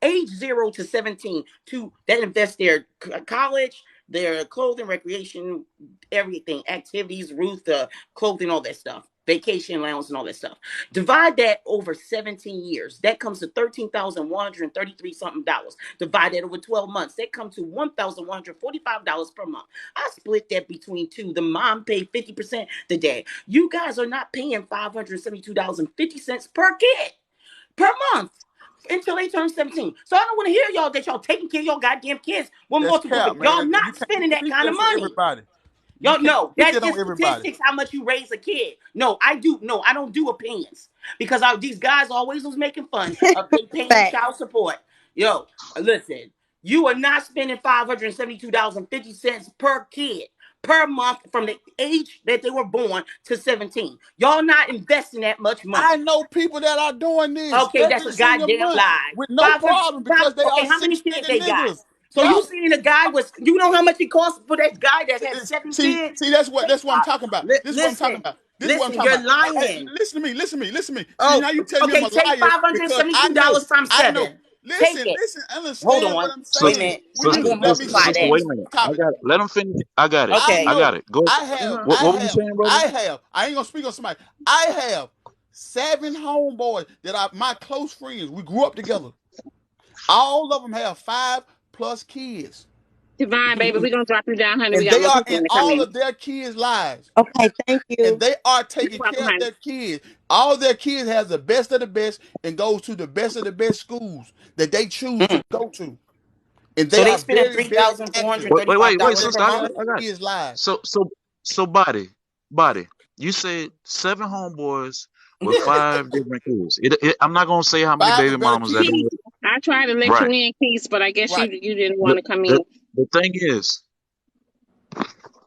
age 0 to 17 to that invest their college, their clothing, recreation, everything, activities, roof, clothing, all that stuff, vacation allowance and all that stuff. Divide that over 17 years. That comes to $13,133 something dollars. Divide that over 12 months. That comes to $1,145 per month. I split that between two. The mom paid 50%, the dad. You guys are not paying $572.50 per kid per month until they turn 17. So I don't want to hear y'all that y'all taking care of your goddamn kids with That's multiple, cap, but y'all man. not spending that kind of money. Everybody. Y'all know that's on just everybody. statistics how much you raise a kid. No, I don't do opinions because these guys always was making fun of they paying child support. Yo, listen, you are not spending $572.50 per kid per month from the age that they were born to 17. Y'all not investing that much money. I know people that are doing this. Okay, that's a goddamn lie. With no problem because they are how many kids they got? niggas. So you seen a guy you know how much it costs for that guy that has 7 kids? See, that's what I'm talking about. This is what I'm talking about. You're lying. Hey, listen to me. See, now you tell me I'm a take liar $572 times 7. Listen, understand Hold on. what I'm saying. Wait a minute. Sister, wait a minute. Let him finish. I got it. Okay. I got it. Go. What were you saying, brother? I ain't gonna speak on somebody. I have 7 homeboys that are my close friends. We grew up together. All of them have 5+ kids. Divine, baby, we're gonna drop you down, honey. And they are in all of their kids' lives. Okay, thank you. And they are taking care of their kids. All their kids have the best of the best and goes to the best of the best schools that they choose to go to. And they are spending $3,435 wait, sister, I got kids' lives. So body. You said 7 homeboys with 5 different kids. I'm not gonna say how many baby mamas that is. I tried to let you in, Keith, but I guess you didn't want to come in. The thing is,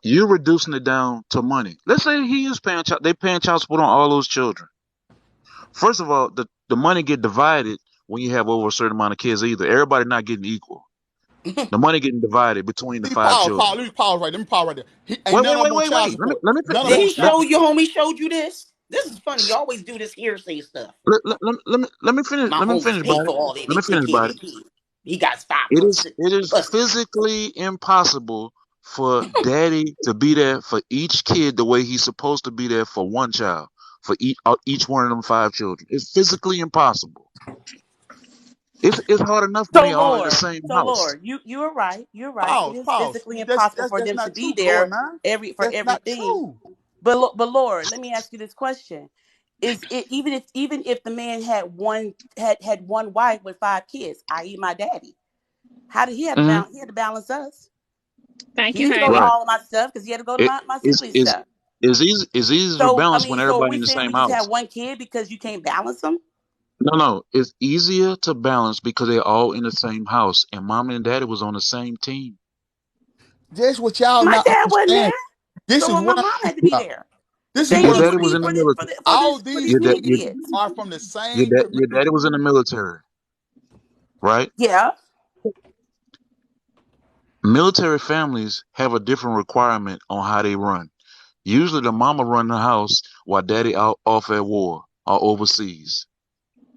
you're reducing it down to money. Let's say he is paying they paying child support on all those children. First of all, the money get divided when you have over a certain amount of kids either. Everybody not getting equal. The money getting divided between the 5 children. Let me pause right there. Wait. Let me Did he show you, homie, showed you this? This is funny. You always do this hearsay stuff. Let me finish. Let me finish, buddy. He got 5. It is physically impossible for daddy to be there for each kid the way he's supposed to be there for one child, for each one of them 5 children. It's physically impossible. It's hard enough when they all in the same house. Lord, you're right. You're right. It is physically impossible for them to be there for everything. But Lord, let me ask you this question: Is it even if the man had one wife with 5 kids, i.e., my daddy? How did he have to he had to balance us? Thank you. He had to go to all of my stuff because he had to go to my siblings' stuff. It's easy to balance when everybody in the same house. You just have one kid because you can't balance them. No, it's easier to balance because they're all in the same house, and mom and daddy was on the same team. That's what y'all my not dad understand. wasn't there. This so is my mom had to be there. This is your daddy was in the military. All these kids are from the same. Your daddy was in the military, right? Yeah. Military families have a different requirement on how they run. Usually, the mama run the house while daddy out off at war or overseas.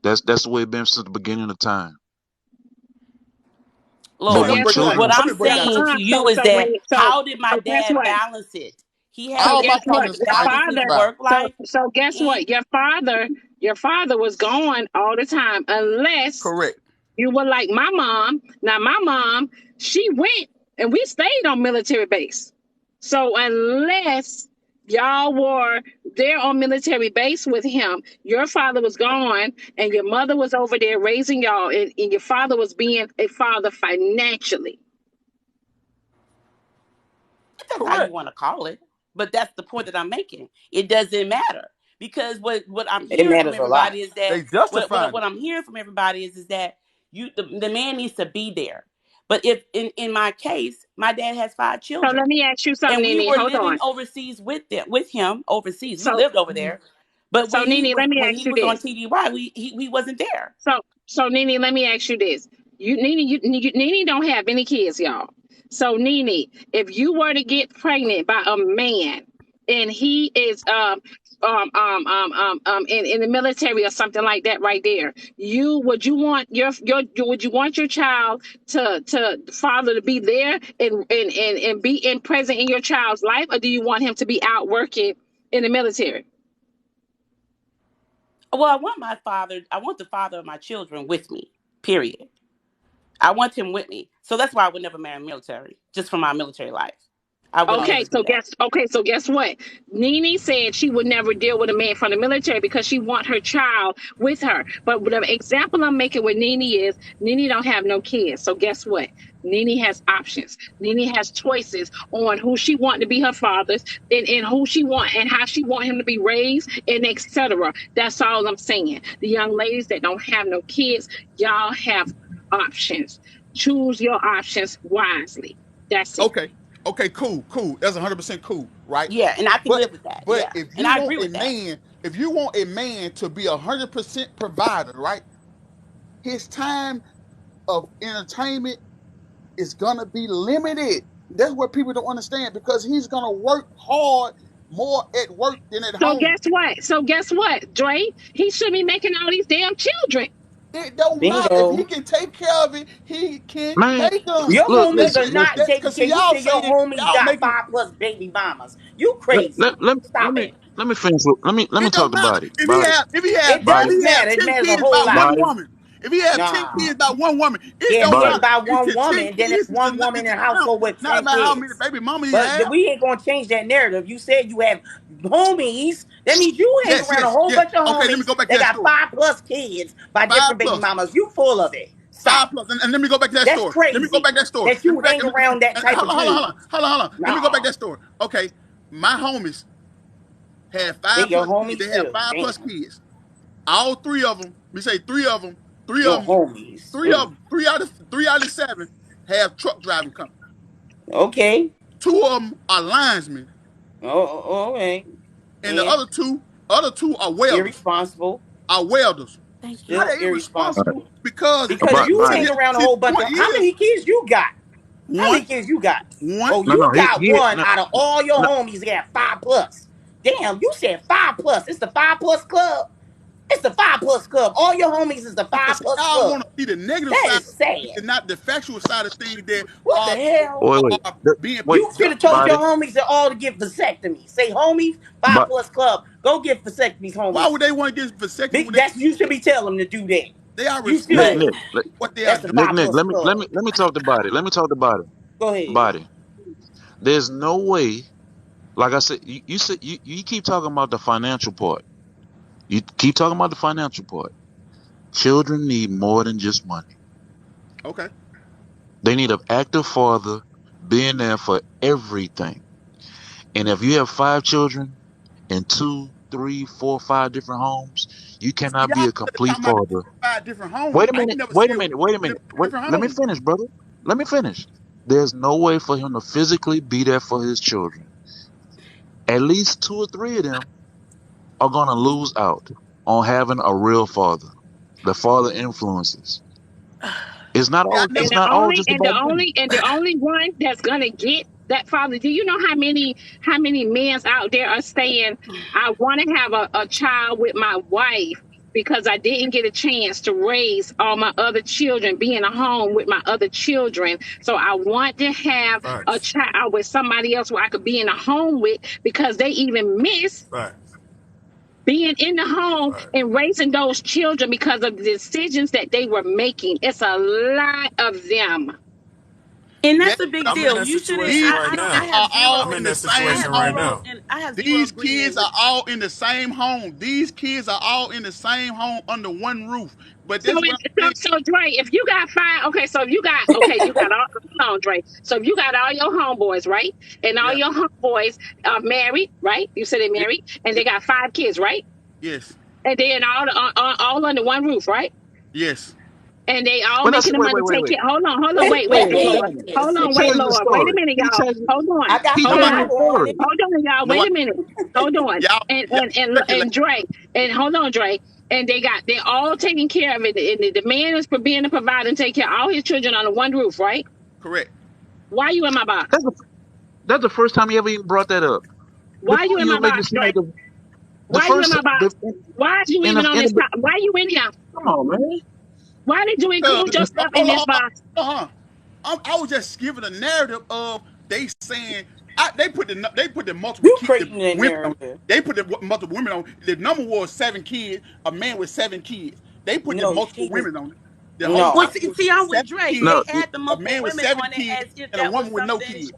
That's the way it's been since the beginning of time. Lord, what I'm saying to you is that how did my dad balance it? He had to balance his work life. So guess what? Your father was gone all the time, unless you were like my mom. Now my mom, she went and we stayed on military base. So unless y'all were there on military base with him, your father was gone and your mother was over there raising y'all, and your father was being a father financially. That's how you want to call it. But that's the point that I'm making. It doesn't matter. Because what I'm hearing from everybody is that what I'm hearing from everybody is that the man needs to be there. But if in my case, my dad has 5 children. So let me ask you something, and we Nene. were Hold living on. overseas with him overseas. We lived over there. But when he was on TDY, he wasn't there. So Nene, let me ask you this. Nene don't have any kids, y'all. So Nene, if you were to get pregnant by a man and he is in the military or something like that right there, would you want would you want your child to father to be there and be in present in your child's life, or do you want him to be out working in the military? Well, I want the father of my children with me, period. I want him with me. So that's why I would never marry military, just for my military life. I would never do that. So guess what? Nene said she would never deal with a man from the military because she want her child with her. But the example I'm making with Nene is Nene don't have no kids. So guess what? Nene has options. Nene has choices on who she want to be her fathers and who she want and how she want him to be raised and etc. That's all I'm saying. The young ladies that don't have no kids, y'all have options. Choose your options wisely. That's it. Okay, cool. That's 100% cool, right? Yeah, and I can live with that. But Yeah, if and you I want agree a with that. man, if you want a man to be 100% provider, right? His time of entertainment is gonna be limited. That's what people don't understand, because he's gonna work hard more at work than at So home. guess what, Dre? He should be making all these damn children. It don't matter. If he can take care of it, he can Man, make them. Your look, homies listen, are not listen. taking Because care. see, You y'all say your saying homies y'all got making 5+ baby mamas. You Let, crazy. let Stop me it. let me finish. Let me it talk don't to matter. Body. If he Body. have It Body. does matter. It 10 matters a kids whole by lot. one Body. woman, if he have 10 Nah. kids by one woman, it Yeah, if don't he Body. has matter. by It's one the 10 woman, then it's kids. one woman in a household with Not 10 about how many kids. baby mama he But have. we ain't gonna change that narrative. You said you have homies. That means you hang around a whole Yes. bunch of Okay, let me homies go back to that that got story. 5+ kids by 5 different baby plus. mamas. You full of it. Stop. 5 plus. And let me go back to that That's story. Let me go back crazy to that story. that Let you me back. hang around that type Hold of on, dude. hold on. Let me go back Nah. to that story. Okay, my homies had They 5 your plus kids. They homies had too. 5 plus Damn. kids. All 3 of them. We say 3 of them. Your homies. 3 out of 7 have truck driving companies. Okay. 2 of them are linesmen, Okay. and the And other two are welders. irresponsible. Thank you. How Still they All right. irresponsible? irresponsible. Because Because you Body. hang around a see, whole the bunch point of how is many kids you got? How many one, kids you got? one. Oh, No, you no. got one No, out of all your no. homies got 5+. Damn, you said 5+. It's the 5+ club. It's the 5+ club. All your homies is the Because 5+ see, y'all club. want to see the negative That side is sad. and not the factual side of things that What the are hell? Wait, wait. being Wait. You should have told productive. your Body. homies to all to get vasectomy. Say homies, 5+ But club. Go get vasectomies, Why homies. would they want to get vasectomy when That's you should be telling them to do that. they are You Nick, should. Nick, responsible for what they are That's the doing? Nick, 5+ Nick. club. Let me talk to Body. Let me talk to Body. Go ahead. Body. There's no way. Like I said, you said you keep talking about the financial part. You keep talking about the financial part. Children need more than just money. Okay. They need an active father being there for everything. And if you have 5 children in 2, 3, 4, 5 different homes, you See, cannot be y'all a complete talking about the father. 5 different homes. Wait a I ain't minute. never Wait a seen minute. Wait a them minute. Wait. different Let me homes. finish, brother. Let me finish. There's no way for him to physically be there for his children. At least 2 or 3 of them are gonna lose out on having a real father. The father influences. It's not See, I all. never. It's not all just about money. And the only one that's gonna get that father. Do you know how many men out there are saying, I want to have a child with my wife because I didn't get a chance to raise all my other children, be in a home with my other children. So I want to have a Facts. child with somebody else where I could be in a home with because they even miss Facts. being in the home Facts. and raising those children because of the decisions that they were making. It's a lot of them. And Yes, that's a big I'm in deal. that You shouldn't. situation these right kids I now. have are zero. all I'm in in the that I same situation have right zero, home. now. and I have zero These agreement kids with. are all in the same home. These kids are all in the same home under one roof. But So, this is what I'm saying. Dre, if you got 5, okay, so if you got, you got all, hold on, Dre. So if you got all your homeboys, right? And all Yeah. your homeboys are married, right? You said they're Yeah. married, and Yeah. they got 5 kids, right? Yes. And then all under one roof, right? Yes. And they all But that's making the wait, money wait, to wait, take wait, care. Hold on, wait, wait, wait, Lord. wait a minute. Hold He on, wait, changed the Lord. Wait a story. minute, He y'all. changed. Hold on. I got He Hold changed on. the 5 on story. it. Hold on, y'all. No, Wait a minute. Hold on. y'all speculate. And Dre. And hold on, Dre. And they're all taking care of it. And the man is for being a provider and take care of all his children under one roof, right? Correct. Why you in my box? That's the first time he ever even brought that up. Why Before you in you my were making it box, seem Dre? like the the Why you in first my box? Why are you in even the, on in this the top? Why you in here? come on, man. Why did you include your stuff in Hold this on, box? I was just giving a narrative of they saying they put the multiple You the creating that women on. narrative. They put the multiple women on. The number was 7 kids. A man with 7 kids. They put the No, multiple she did. women on it. The whole Well, No. article was see, I'm with 7 Dre. kids. No, They had the A multiple man with women 7 on it kids as if and a that was woman with no something. kids.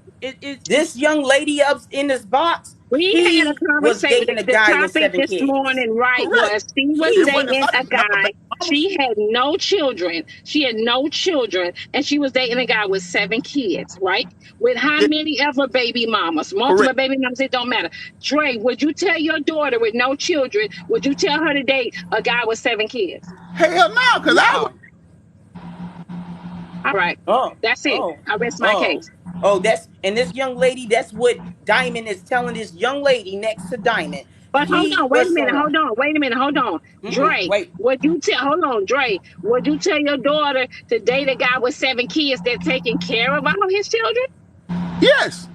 This young lady up in this box, We had a she was conversation. dating a The guy with topic 7 this kids. morning, right, Correct. was she was It She wasn't dating about a the number of guy. baby mamas. She had no children. She had no children, and she was dating a guy with 7 kids, right? With how Yeah, many ever baby mamas? Multiple correct. baby mamas. It don't matter. Dre, would you tell your daughter with no children? Would you tell her to date a guy with 7 kids? Hell no, because I would. No. All right, Oh, that's it. oh, I rest my oh. case. Oh, and this young lady, that's what Diamond is telling this young lady next to Diamond. But hold She on, wait a was minute, saying, hold on, wait a minute, hold on. Dre, wait. would you tell hold on, Dre, would you tell your daughter to date a guy with 7 kids that taking care of all his children? Yes.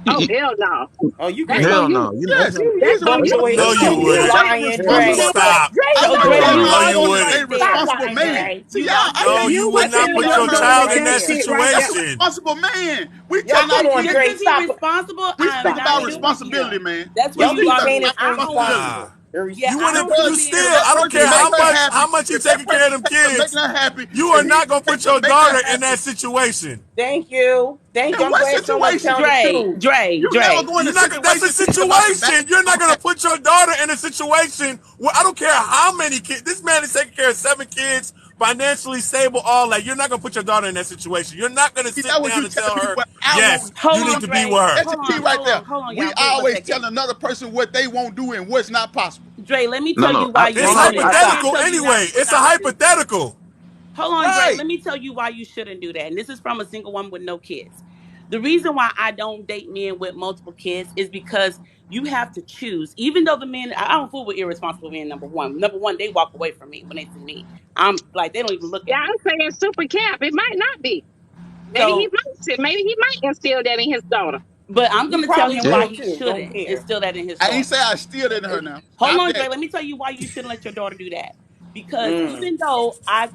Oh hell no. Oh, you That's crazy. on hell you. no. You know, Yes, That's he's a on But you. boy, responsible No, you Oh, you you know wouldn't. what? lying, Oh, you Dre. know responsible. what? Stop. I So would Oh, Dre, you tell you know No, my what? you lost daughter me to wouldn't. date right a there. Stop. responsible man. Dre, See, you y'all lost act me No, like right you You would would there. not tell put your your Lost me daughter child right in that that there. shit right that's there. a situation. responsible man. We That's talking Come it. about on, Just Dre, because he's stop it. responsible, we I'm speak not about saying. responsibility, Yeah, man. that's We where Y'all you speak keep lost about saying me. it's I don't. responsibility. Nah. irresponsible. Yeah, You I wouldn't. don't Irresponsible. You see still. being If I that don't person care responsible. make her how happy, much you if that taking care of person them making kids. her happy, You are and he not gonna take put to your make her daughter in happy, that situation. Thank you. Thank you. in I'm what glad someone situation? telling the Dre, truth. Dre, You never Dre. go in a You're not. That's a situation thinking about the baby situation. You're not mama. gonna put your daughter in a situation where I don't care how many kids. This man is taking care of 7 kids, financially stable, all that. You're not gonna put your daughter in that situation. You're not gonna See, that sit was down you and telling tell me her, what I yes, want. Hold you See, need on, to be Dre. with her. that's the Hold key on, right hold there. on, hold on, We y'all. Wait one always second. tell another person what they won't do and what's not possible. Dre, let me no, tell no. you why you It's Hold on. shouldn't. I can't hypothetical tell you not anyway. to It's a not to. hypothetical. Hold on, Dre. Right. Let me tell you why you shouldn't do that. And this is from a single woman with no kids. The reason why I don't date men with multiple kids is because you have to choose. Even though the men, I don't fool with irresponsible men. Number one, they walk away from me when they see me. I'm like they don't even look Yeah, at me. I'm saying super cap. It might not be. So, Maybe he might instill that in his daughter. but I'm He gonna tell probably him Yeah. why will he too. Don't shouldn't care. instill that in his I ain't daughter. say I still in her now. Hold Stop on, that. Dre. Let me tell you why you shouldn't let your daughter do that. Because Mm. even though I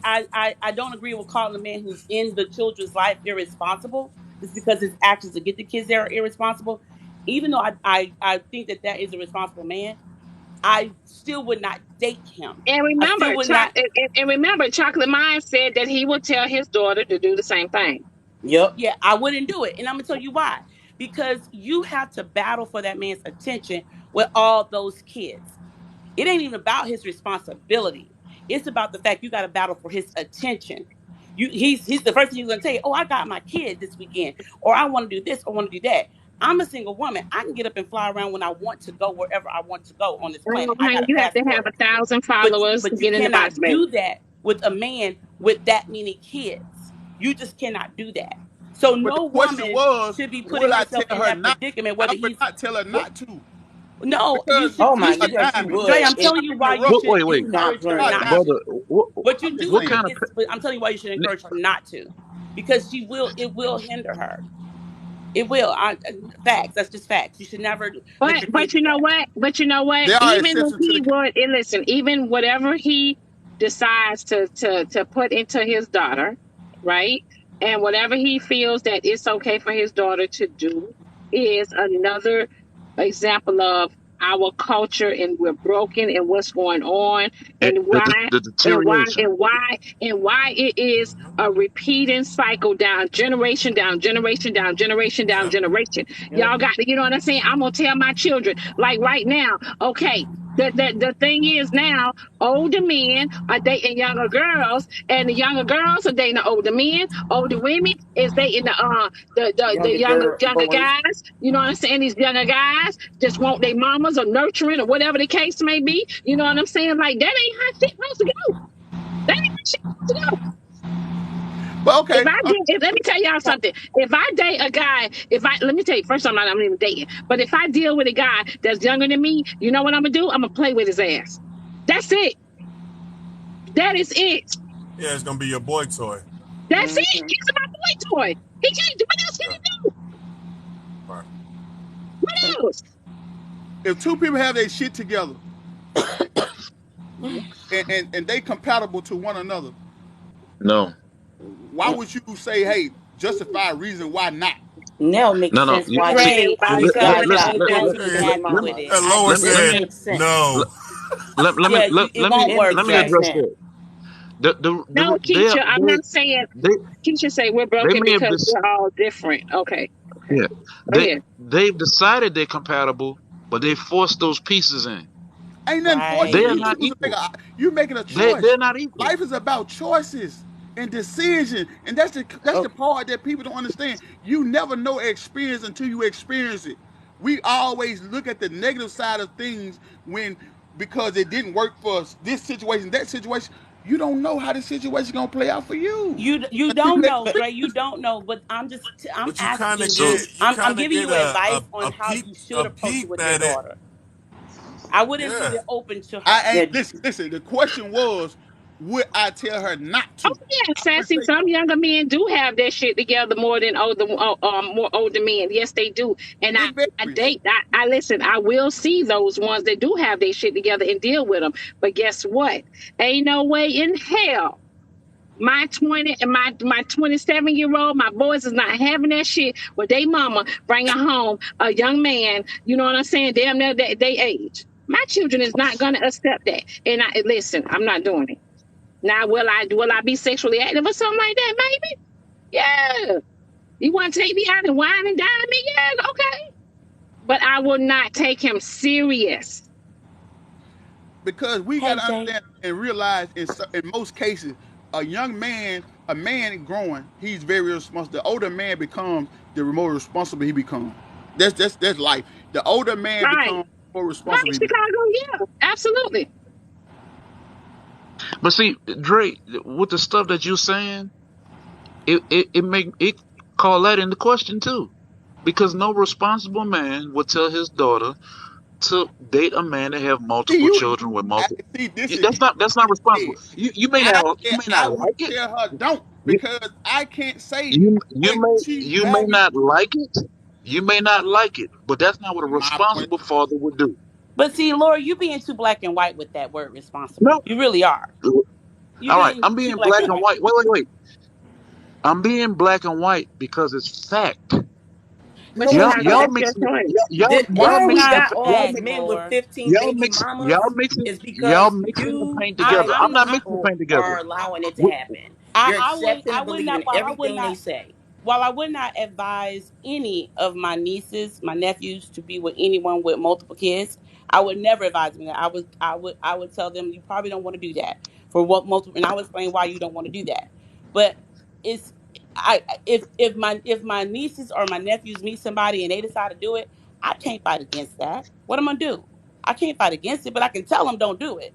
don't agree with calling a man who's in the children's life irresponsible, just because his actions to get the kids there are irresponsible. Even though I think that that is a responsible man, I still would not date him. And I remember, still would not. Chocolate Mind said that he would tell his daughter to do the same thing. Yep. Yeah, I wouldn't do it, and I'm gonna tell you why. Because you have to battle for that man's attention with all those kids. It ain't even about his responsibility. It's about the fact you got to battle for his attention. He's the first thing he's gonna tell you. Oh, I got my kid this weekend, or I want to do this, or want to do that. I'm a single woman. I can get up and fly around when I want to go wherever I want to go on this planet. I Honey, got a you have to have passport. 1,000 But followers to but you get in the box, cannot baby. do that with a man with that many kids. You just cannot do that. So But the no question woman was, should be putting will I herself tell in her that not? predicament, I whether would he's not tell her not to no, because Oh you my, a should yes, you diamond. Dre, would. I'm And telling you why Interrupt. you What? should Wait, you wait, not encourage her A playing. not diamond. to. brother. What I'm you just do What saying. kind of? is, but I'm telling you why you should encourage her not to, because it will hinder her. It will. Facts. That's just facts. You should never let your But kids do you know that. what? But you know what? There are Even if exceptions to the he would, and listen, even whatever he decides to put into his daughter, right? And whatever he feels that it's okay for his daughter to do is another example of our culture, and we're broken, and what's going on, and why The and why deterioration. and why and why it is a repeating cycle down generation down generation down Yep. generation. Yep. Y'all got to, you know what I'm saying? I'm gonna tell my children, like right now, okay. The thing is now, older men are dating younger girls, and the younger girls are dating the older men. Older women is dating the Younger girl younger boys. guys. You know what I'm saying? These younger guys just want their mamas or nurturing or whatever the case may be. You know what I'm saying? Like that ain't how shit supposed to go. That ain't how shit supposed to go. But If okay, I did, let me tell y'all something. If I date a guy, let me tell you, first I'm not even dating. But if I deal with a guy that's younger than me, you know what I'm gonna do? I'm gonna play with his ass. That's it. That is it. Yeah, it's gonna be your boy toy. That's it. Mm-hmm. He's my boy toy. He can't do what else can Yeah. he do? Right. What else? If two people have their shit together and they compatible to one another, No, why would you say, hey, justify a reason why not? Now makes no, no. sense why See, you Dre, decide because to you won't eventually be get happy married. with it. And I Lois let me just let It me said makes sense. no. let, let, let me yeah, let, it let me won't It work, makes let me Dre. address sense. that. The No, Keisha, I'm not saying they Keisha say we're they broken may have because this. we're all different. Okay. Okay. Yeah, Go ahead. they've decided they're compatible, but they forced those pieces in. Ain't nothing forcing They you. are Right. You not choose to make equal. you making a They're choice. not equal. Life is about choices and decision, and that's Oh, the part that people don't understand. You never know experience until you experience it. We always look at the negative side of things when because it didn't work for us. This situation, that situation, you don't know how the situation gonna play out for you You until you don't know, Dre. experience You it. don't know, but I'm But you kind of asking so you. get I'm giving you advice on a how peek you should approach it with your at it. daughter. I wouldn't leave Yeah. it open to her. I Yeah, ain't listen. The question was, would I tell her not Oh to? yeah, I would Sassy. say Some no. younger men do have their shit together more than more older men. Yes, they do. And It I varies. date. I listen. I will see those ones that do have their shit together and deal with them. But guess what? Ain't no way in hell my 20 and my 27-year-old, my boys is not having that shit with they mama bringing home a young man. You know what I'm saying? Damn near they age. My children is not gonna accept that. And I listen. I'm not doing it. Now, will I be sexually active or something like that? Maybe. Yeah. You want to take me out and wine and dine me? Yeah, okay. But I will not take him serious. Because we got hey to Jay. understand and realize in most cases, a man growing, he's very responsible. The older man becomes, the more responsible he becomes. That's life. The older man Right. becomes more Right, responsible he becomes. Chicago. Yeah, absolutely. but see, Dre, with the stuff that you're saying, it make it call that into question too, because no responsible man would tell his daughter to date a man that have See, multiple you children with I, multiple. see this is That's not responsible. it. You may I not would like it. tell her don't You because I can't say you what may she you may values. not like it. You may not like it, but that's not what a My point. responsible father would do. But see, Laura, you being too black and white with that word responsible. No. You really are. You All right, being I'm too being black black and and white. white. Wait. I'm being black and white because it's fact. But No, Y'all, it's Chicago, y'all not. that's your mixing, choice. Why y'all we It's mixing, not got all y'all these fact, mix, men with Laura. 15 baby mamas is y'all because mixing the you paint together. I'm not mixing the people paint together. are allowing it to We, happen. You're accepting I and would not believing everything they say. while I would not advise any of my nieces, my nephews to be with anyone with multiple kids. I would never advise them that. I would tell them you probably don't want to do that for what multiple, and I would explain why you don't want to do that. But it's if my nieces or my nephews meet somebody and they decide to do it, I can't fight against that. What am I gonna do? I can't fight against it, but I can tell them don't do it.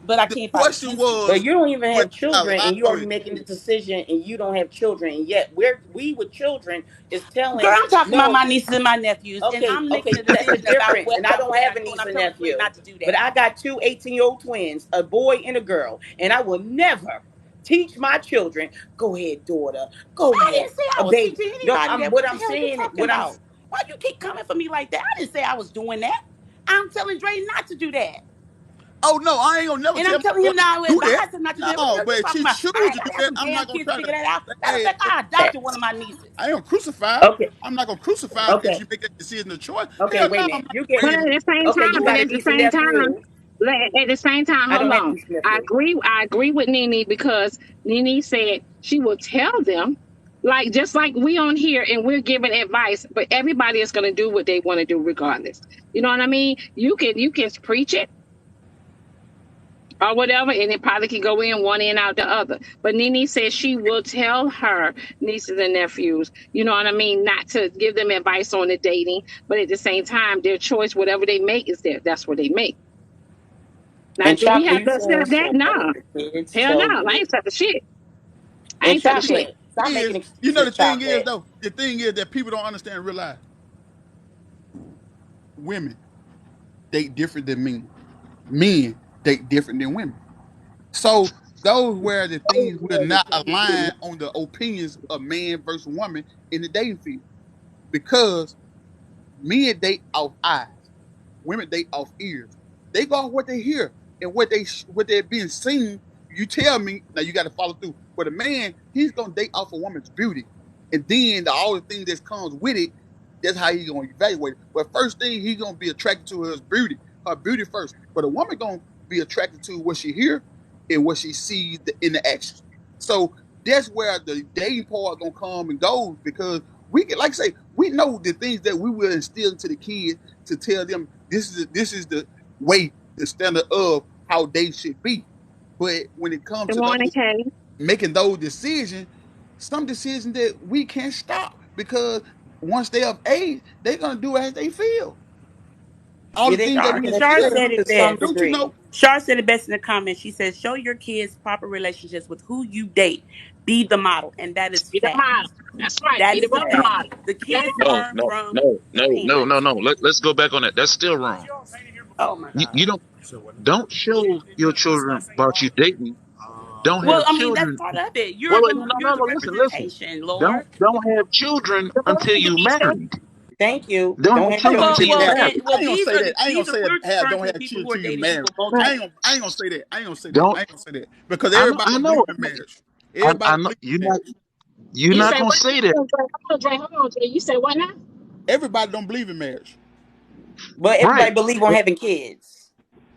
But I The can't fight question against it. But was, you don't even would have I children allow and you already it? making the decision and you don't have children. And yet we with children is Girl, telling I'm talking about no. my nieces and my nephews, and Okay, I'm making okay, a that's a decision about difference. what And I don't we're have not a doing. niece I'm and telling Dre nephew, not to do but that. I got two 18-year-old twins, a boy and a girl. And I will never teach my children, go ahead, daughter, go I ahead. didn't say A I was baby. teaching No, anybody I'm that. what What the I'm hell are you saying, talking about? Why you keep coming for me like that? I didn't say I was doing that. I'm telling Dre not to do that. Oh no, I ain't gonna never And tell I'm my telling him daughter now, I to do that. advise him not to do that. What the No, hell are but you if talking she about? chooses I ain't to do gotta have that, some I'm damn not gonna kids to try to. figure that out. Matter of Hey, fact, I adopted one of my nieces. I ain't gonna crucify her. Okay, I'm not gonna crucify her if okay, she make that decision of choice. okay, Hell wait no, a I'm minute. not You gonna get But raise at no. the same okay, time, you but got a at the niece and same time, nephew. at the same time, I hold don't have a on. niece and I nephew. agree. I agree with Nene because Nene said she will tell them, like just like we on here and we're giving advice, but everybody is going to do what they want to do regardless. You know what I mean? You can preach it or whatever, and it probably can go in one end out the other. But Nene says she will tell her nieces and nephews, you know what I mean, not to give them advice on the dating, but at the same time, their choice, whatever they make, is there. That's what they make. Now, And do we chocolate, have you to saying accept that? so No. kids, Hell no. so I ain't accept the shit. I and ain't accept the shit. chocolate. Stop making The excuses, thing is chocolate. though, the thing is that people don't understand and realize women date different than men. Men date different than women. So those where the things will not align on the opinions of man versus woman in the dating field because men date off eyes. women date off ears. They go off what they hear and what they're being seen. You tell me now you got to follow through. But a man, he's gonna date off a woman's beauty, and then all the things that comes with it. That's how he's gonna evaluate it. But first thing he's gonna be attracted to her beauty first. But a woman gonna be attracted to what she hear and what she sees in the action. So that's where the dating part gonna come and go because we can, like I say, we know the things that we will instill into the kids to tell them this is the way, the standard of how they should be. But when it comes Good to morning, those Kay. making those decisions, some decisions that we can't stop because once they're of age, they're gonna do as they feel. All Yeah, the they things that are. we And instill Shar in said them, it To some best. don't you degree. know? Shar said it best in the comments. She says, show your kids proper relationships with who you date. Be the model. And that is Be the fact. model. That's right. That Be the is a role fact. model. The Okay? kids No, learn no, from no, the no, no, no, parents. no. Let's go back on that. That's still wrong. Oh my You God. don't show your children about you dating. Don't Well, have I mean, that's children. part of it. Wait, wait, no, no, You're no, the no. Listen. representation, Don't Lord. don't have children Good until morning, you Denisha. married. Thank you. Don't Don't have have Oh, children children well, until till you you well, marry. then, married. well, I ain't gonna say that. we're referring Don't to the have people children who are till you dating married. people multiple. Right. I ain't gonna say that. I ain't gonna say that. Don't I ain't gonna say that because I know everybody I don't believe know in marriage. I Everybody know believe you're in not marriage. You not say gonna what? say that. Hold on, Dre. You say what now? Everybody don't believe in marriage. But everybody Right. believe on having kids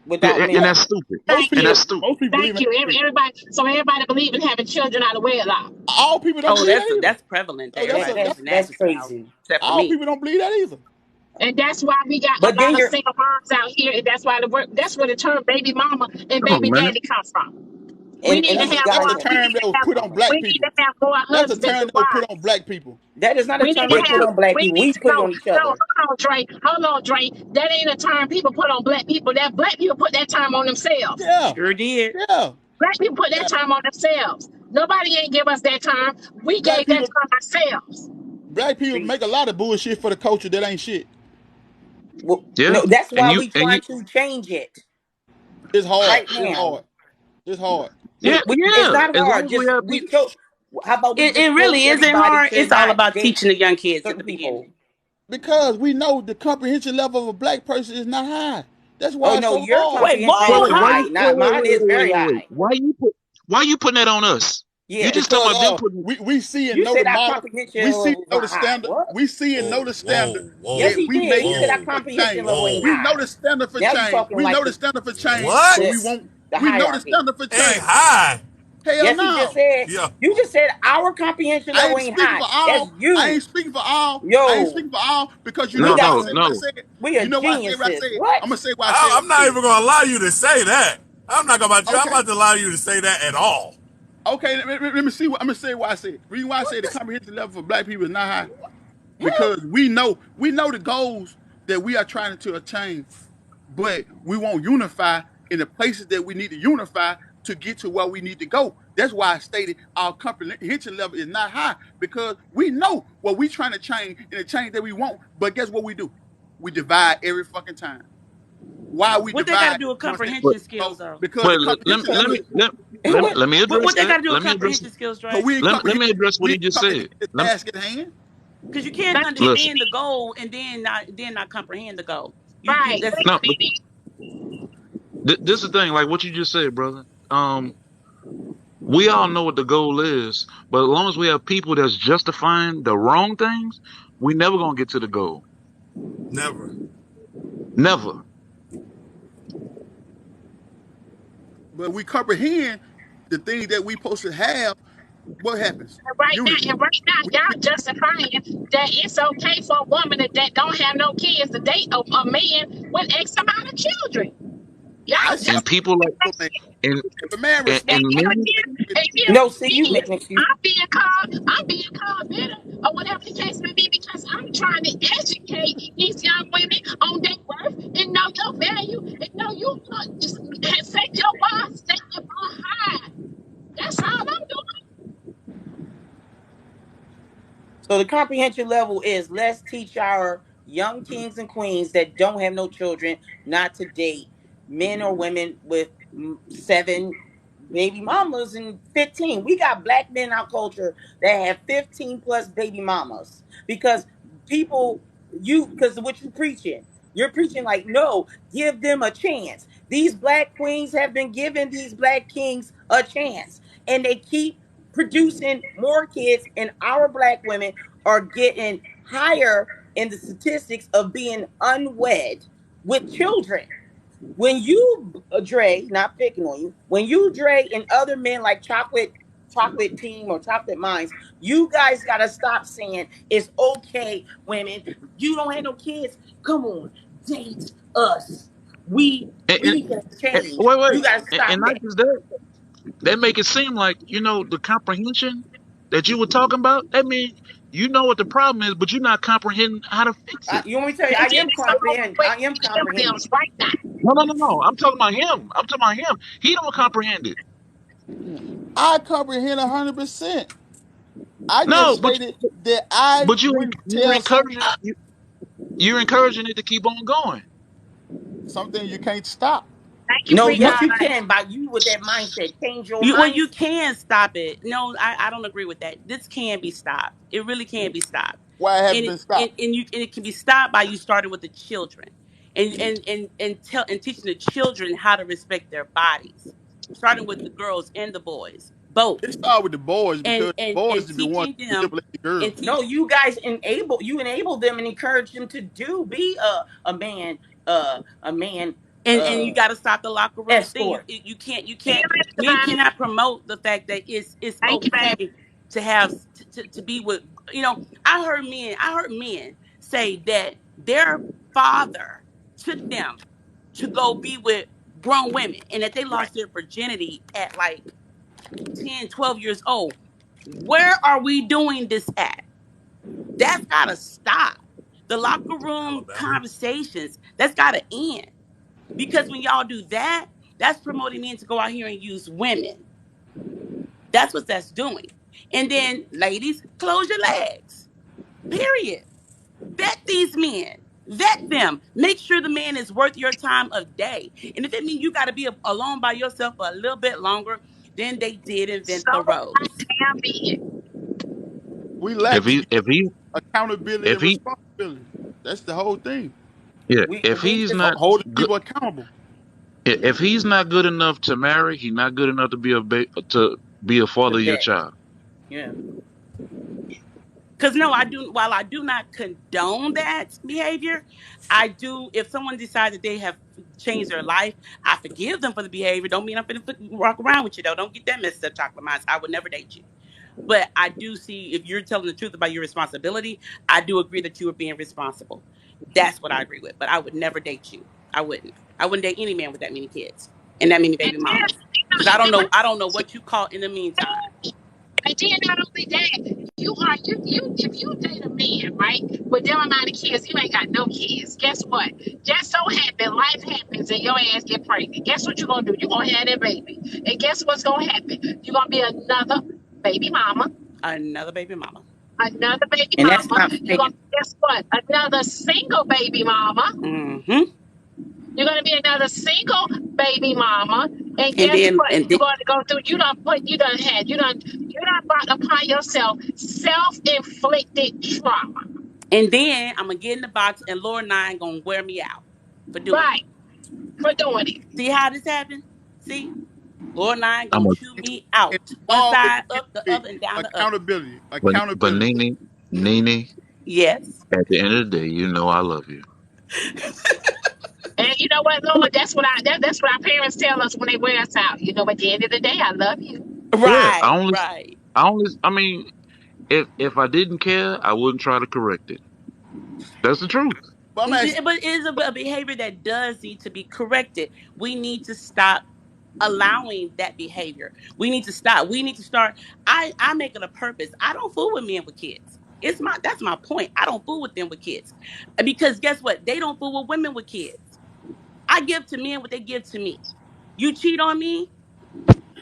without And Yeah, that's marriage. stupid. Thank And you. that's stupid. most people believe Thank in you. having kids. Everybody believe in having children out of wedlock. All people don't Oh, believe that either. that's prevalent that So That everybody that's believes in that that's in this house, crazy. except for all me. people don't believe that either. And that's why we got a But then lot of you're single moms out here. And that's why that's where the term baby mama and Come on, baby man. daddy come from. We and need and to Miss have That's more. a Danya, We need term to that was have. put on black We need to people. have more That's a husbands term and that was put on wives. black people. that is not a We need term to they But put have. on black We people. need We to put it know. on each No, other. hold on, Dre. Hold on, Dre. That ain't a term people put on black people. That black people put that term on themselves. Yeah, Sure did. yeah, Black people put that yeah. term on themselves. Nobody ain't give us that term. We Black gave that people, term ourselves. black people make a Preach. lot of bullshit for the culture that ain't shit. Well, yeah, no, that's and why you we and you trying to change it It's hard. right It's now. hard. It's hard. yeah, It's yeah. not As long hard. as we Just have we people cho- How about we It just really close isn't everybody hard. to It's all not about date teaching the young kids at the certain beginning. people? Because we know the comprehension level of a black person is not high. That's Oh why it's no, so your hard. Wait, comprehension wait, whoa, is wait, why high? you high. Not mine is very wait. high. Why you putting that on us? You Yeah. just talking Because about them putting we see and You know the said our model. comprehension We see and level know was the high. standard. What? We see and know Whoa, the standard whoa, Yes, whoa, that he we did. make He in said our whoa, for comprehension change. level ain't whoa. We know high. the standard for Now you change. talking We like know the standard for change, but the we What? won't. the We know the hierarchy. standard for Ain't change. high. Hell Yes, he just no. said. Yeah. You just said our comprehension I level ain't ain't speaking high. for That's all. I you. ain't speaking for all. I ain't Yo, speaking for all because you know we no, why I got no, said some. what I no. said. We are You know why I said what I geniuses. said. I'm What? gonna say why I said what I'm I not said. even gonna allow you to say that. I'm not gonna about you. I'm Okay. about to allow you to say that at all. Okay. Let me see what I'm gonna say. Why I said. Reason why I said the comprehension level for black people is not high Yeah. because we know the goals that we are trying to attain, but we won't unify in the places that we need to unify to get to where we need to go. That's why I stated our comprehension level is not high because we know what we trying to change and the change that we want. But guess what we do? We divide every fucking time. Why we What they got to divide do with once they But comprehension skills, though? because but the comprehension level What? let me address What they got that. to do with Let me address comprehension skills, because Dre? we ain't let comprehend me address what we he ain't just comprehend said. the task at hand. Because you can't Thank you, Listen, understand the Didi. goal and then not comprehend the goal. You Right. that's Thank no, you, Didi. this is the thing. Like what you just said, brother. We all know what the goal is, but as long as we have people that's justifying the wrong things, we never gonna get to the goal. Never. Never. But we comprehend the things that we supposed to have. What happens? Unity. And right now, We, y'all justifying that it's okay for a woman that don't have no kids to date a man with X amount of children. I Y'all said And people like if a man, and if a man and responsible, men. and No, see, you then making excuses. I'm being called bitter or whatever the case may be because I'm trying to educate these young women on their worth and know your value and know you just set your bar high. That's all I'm doing. So the comprehension level is let's teach our young kings and queens that don't have no children not to date men or women with 7 baby mamas and 15. We got black men in our culture that have 15 plus baby mamas because people because what you preaching. You're preaching like, no, give them a chance. These black queens have been giving these black kings a chance, and they keep producing more kids, and our black women are getting higher in the statistics of being unwed with children. When you, Dre, not picking on you, when you, Dre, and other men like Chocolate Team or Chocolate Minds, you guys gotta stop saying it's okay, women. You don't have no kids. Come on, date us. And, We can change. wait, You gotta and stop not that. just that. That make it seem like the comprehension that you were talking about. That mean you know what the problem is, but you're not comprehending how to fix it. You want me to tell you? And I then am it's the wrong comprehend. way I am to kill them comprehending. right now. No, no, no, no. I'm talking about him. I'm talking about him. He don't comprehend it. I comprehend 100%. I No, just stated that I but wouldn't you're tell some encouraging you're encouraging it to keep on going. something you can't stop. Thank you, No, Free yes, God. you can. By you with that mindset, change your You mindset. can stop it. No, I don't agree with that. This can be stopped. It really can be stopped. Why it haven't been stopped? And it can be stopped by you starting with the children and teaching the children how to respect their bodies, starting with the girls and the boys, both, It started with the boys and because and the boys and is the ones teaching who them manipulate the girls. and No, teach you guys enable them and encourage them to be a man, a man and you uh got to stop the locker room thing. escort. You can't men cannot promote the fact that it's Thank you, baby. okay to have to be with, you know. I heard men say that their father took them to go be with grown women and that they Right. lost their virginity at like 10, 12 years old. Where are we doing this at? That's gotta stop. The locker room Alabama. conversations, that's gotta end. Because when y'all do that, that's promoting men to go out here and use women. That's what that's doing. And then, ladies, close your legs. Period. Vet these men. Vet them. Make sure the man is worth your time of day. And if it means you got to be alone by yourself for a little bit longer, then they did invent So the rose. goddamn be it. We If lack he if he accountability if and he responsibility. That's the whole thing. yeah, We if need he's to not Holding good, people accountable. if he's not good enough to marry, he's not good enough to be a to father of your vet. child. Yeah. Because no, while I do not condone that behavior, I do, if someone decides that they have changed their life, I forgive them for the behavior. Don't mean I'm going to walk around with you, though. Don't get that messed up, Chocolate Minds. I would never date you. But I do see, if you're telling the truth about your responsibility, I do agree that you are being responsible. That's what I agree with. But I would never date you. I wouldn't. I wouldn't date any man with that many kids and that many And baby then, mamas. Because I don't and know. I don't know what you caught in the meantime. then not only that, you if you date a man, right, with them amount of kids, you ain't got no kids. Guess what? Just so happen, life happens and your ass get pregnant. Guess what you're gonna do? You're gonna have that baby. And guess what's gonna happen? You're gonna be another baby mama. Another baby mama. Another baby And that's mama. not You're fair. gonna guess what? Another single baby mama. Mm-hmm. You're gonna be another single baby mama, and And guess then, what? and then You're going to go through. You done brought upon yourself self-inflicted trauma. And then I'm gonna get in the box, and Lord Nine gonna wear me out for doing it. Right, for doing it. See how this happened? See, Lord Nine I'm gonna a chew me out, It one always side needs up, the to be other, and down the other. accountability. but Accountability. Nene, Yes. at the end of the day, I love you. And you know what, Lord? That's what our parents tell us when they wear us out. You know, at the end of the day, I love you. Yeah, Right. Right. I mean, if I didn't care, I wouldn't try to correct it. That's the truth. But I'm asking, But it is a behavior that does need to be corrected. We need to stop allowing that behavior. We need to stop. We need to start. I make it a purpose. I don't fool with men with kids. That's my point. I don't fool with them with kids. Because guess what? They don't fool with women with kids. I give to men what they give to me. You cheat on me,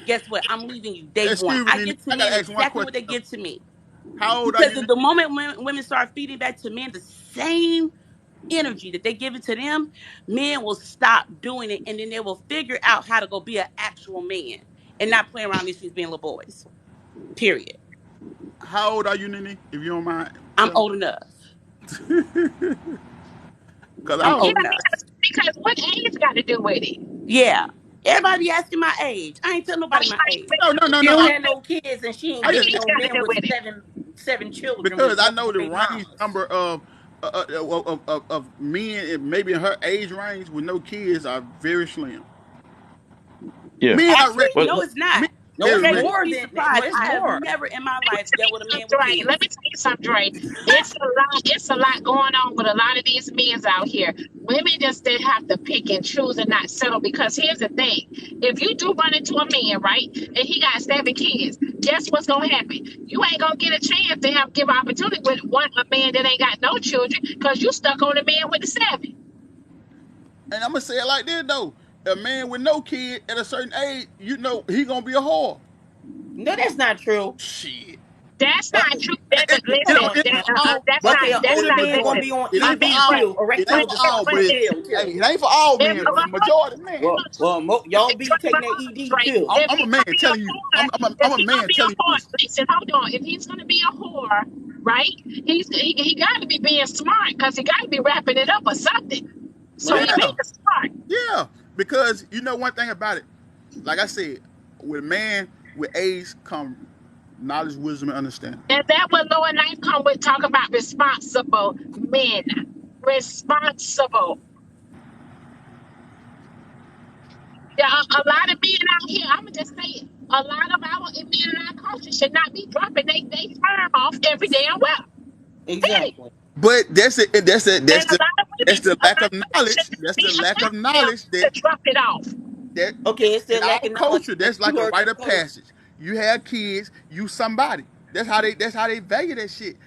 guess what? I'm leaving you day one. excuse me, I Nene, give to I gotta men ask one exactly what question they though. give to me. How old are Because you, Nene? the moment women start feeding back to men the same energy that they give it to them, men will stop doing it, and then they will figure out how to go be an actual man and not play around these streets being little boys. Period. How old are you, Nene? If you don't mind I'm telling old enough. me. Cause I'm I was old Yeah, enough. because what age got to do with it? Yeah. Everybody be asking my age. I ain't tell nobody my age. She don't no. have no kids and she ain't I dating just Age no got to men do with with it. seven children with because I know multiple the baby range mamas. number of men, maybe in her age range with no kids, are very slim. Yeah. Men are Actually, rare. But no, it's not. Men are No, very it's Okay, rare. more Be than no, surprised. it's I have more. never in my let me life tell dealt you with a man something, with Dre. Let kids. me tell you something, Dre. It's a lot going on with a lot of these men out here. Women just they have to pick and choose and not settle because here's the thing. If you do run into a man, right, and he got 7 kids, guess what's gonna happen? You ain't gonna get a chance to have give opportunity with a man that ain't got no children because you stuck on the man with the 7. And I'm gonna say it like this though: a man with no kid at a certain age, you know, he gonna be a whore. No, that's not true. Shit. That's Uh, not true. Hold Listen, on it ain't now. for all, that's but not Okay, an that's older not man gonna listen. be on it ain't for ED all. too, It But ain't erectile for all, but dysfunction hey, too. it ain't for all if men, but for majority of men. Y'all be taking that ED right, too. if I'm a he's man gonna be a telling you. whore, if I'm a he's gonna man be a telling you whore, this. listen, hold on. If he's gonna be a whore, right, he got to be being smart because he got to be wrapping it up or something. Well, So he he Yeah, being smart, yeah. Because you know one thing about it, like I said, with a man with age come knowledge, wisdom, and understanding. and that what lower ninth come with talk about responsible men, responsible. Yeah, a lot of men out here, I'm gonna just say it. A lot of our men in our culture should not be dropping they sperm off every damn well. Period. exactly. But that's it. And a lot of That's women, the a lack lot of of women knowledge. should not That's be the lack of allowing them knowledge to drop it off. that Okay, it's in still our lacking knowledge, culture, but that's you like a heard rite that of first. passage. You have kids, you somebody. That's how they value that shit.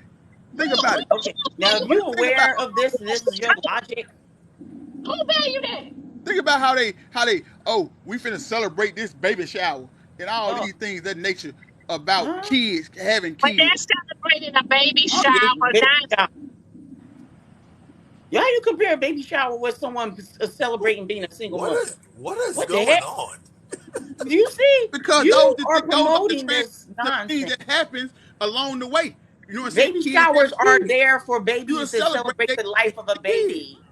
Think Who about it. Okay, now if you aware of this and this is your logic, value that? Think about how they we finna celebrate this baby shower and all oh, these things that nature about huh? kids having When they're kids. celebrating a baby Oh yeah. shower, Baby not shower. Yeah, how you compare a baby shower with someone celebrating being a single mother? What is What the going heck? on? Do you see? Because You are those are the promoting this transitions of things nonsense. that happens along the way. You know what I'm saying? Baby Kids showers having are kids. there for You will babies to celebrate celebrate that the life of a kid. baby.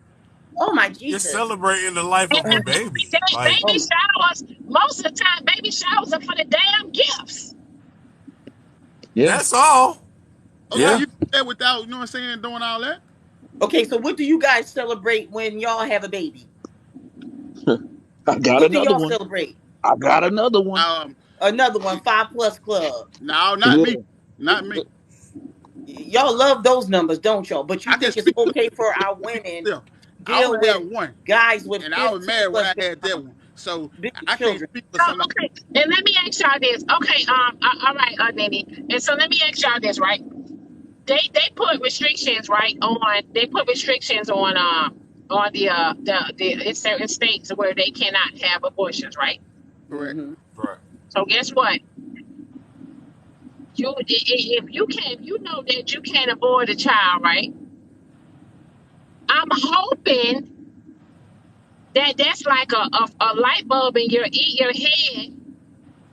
Oh my You're Jesus. celebrating the life of a baby. Like Oh baby my. showers. Most of the time, baby showers are for the damn gifts. Yeah. that's all. Okay, Yeah. you do that without, you know what I'm saying, doing all that. Okay, so what do you guys celebrate when y'all have a baby? I got What do another y'all one. celebrate? I got another one. Another one, 5+ club. No, not Yeah. me. Not me. Y'all love those numbers, don't y'all? But you I can think it's speak okay for for our women myself. I deal only with have one, guys with and I was 15 married when plus I had that one, so baby I can't children? speak for So, somebody. okay, and let me ask y'all this. Okay, all right, Nene. And so let me ask y'all this, right? They put restrictions, right, on they put restrictions on the in certain states where they cannot have abortions, right? Correct. Mm-hmm. Right. So guess what? If you can you know that you can't abort a child, right? I'm hoping that that's like a light bulb in your head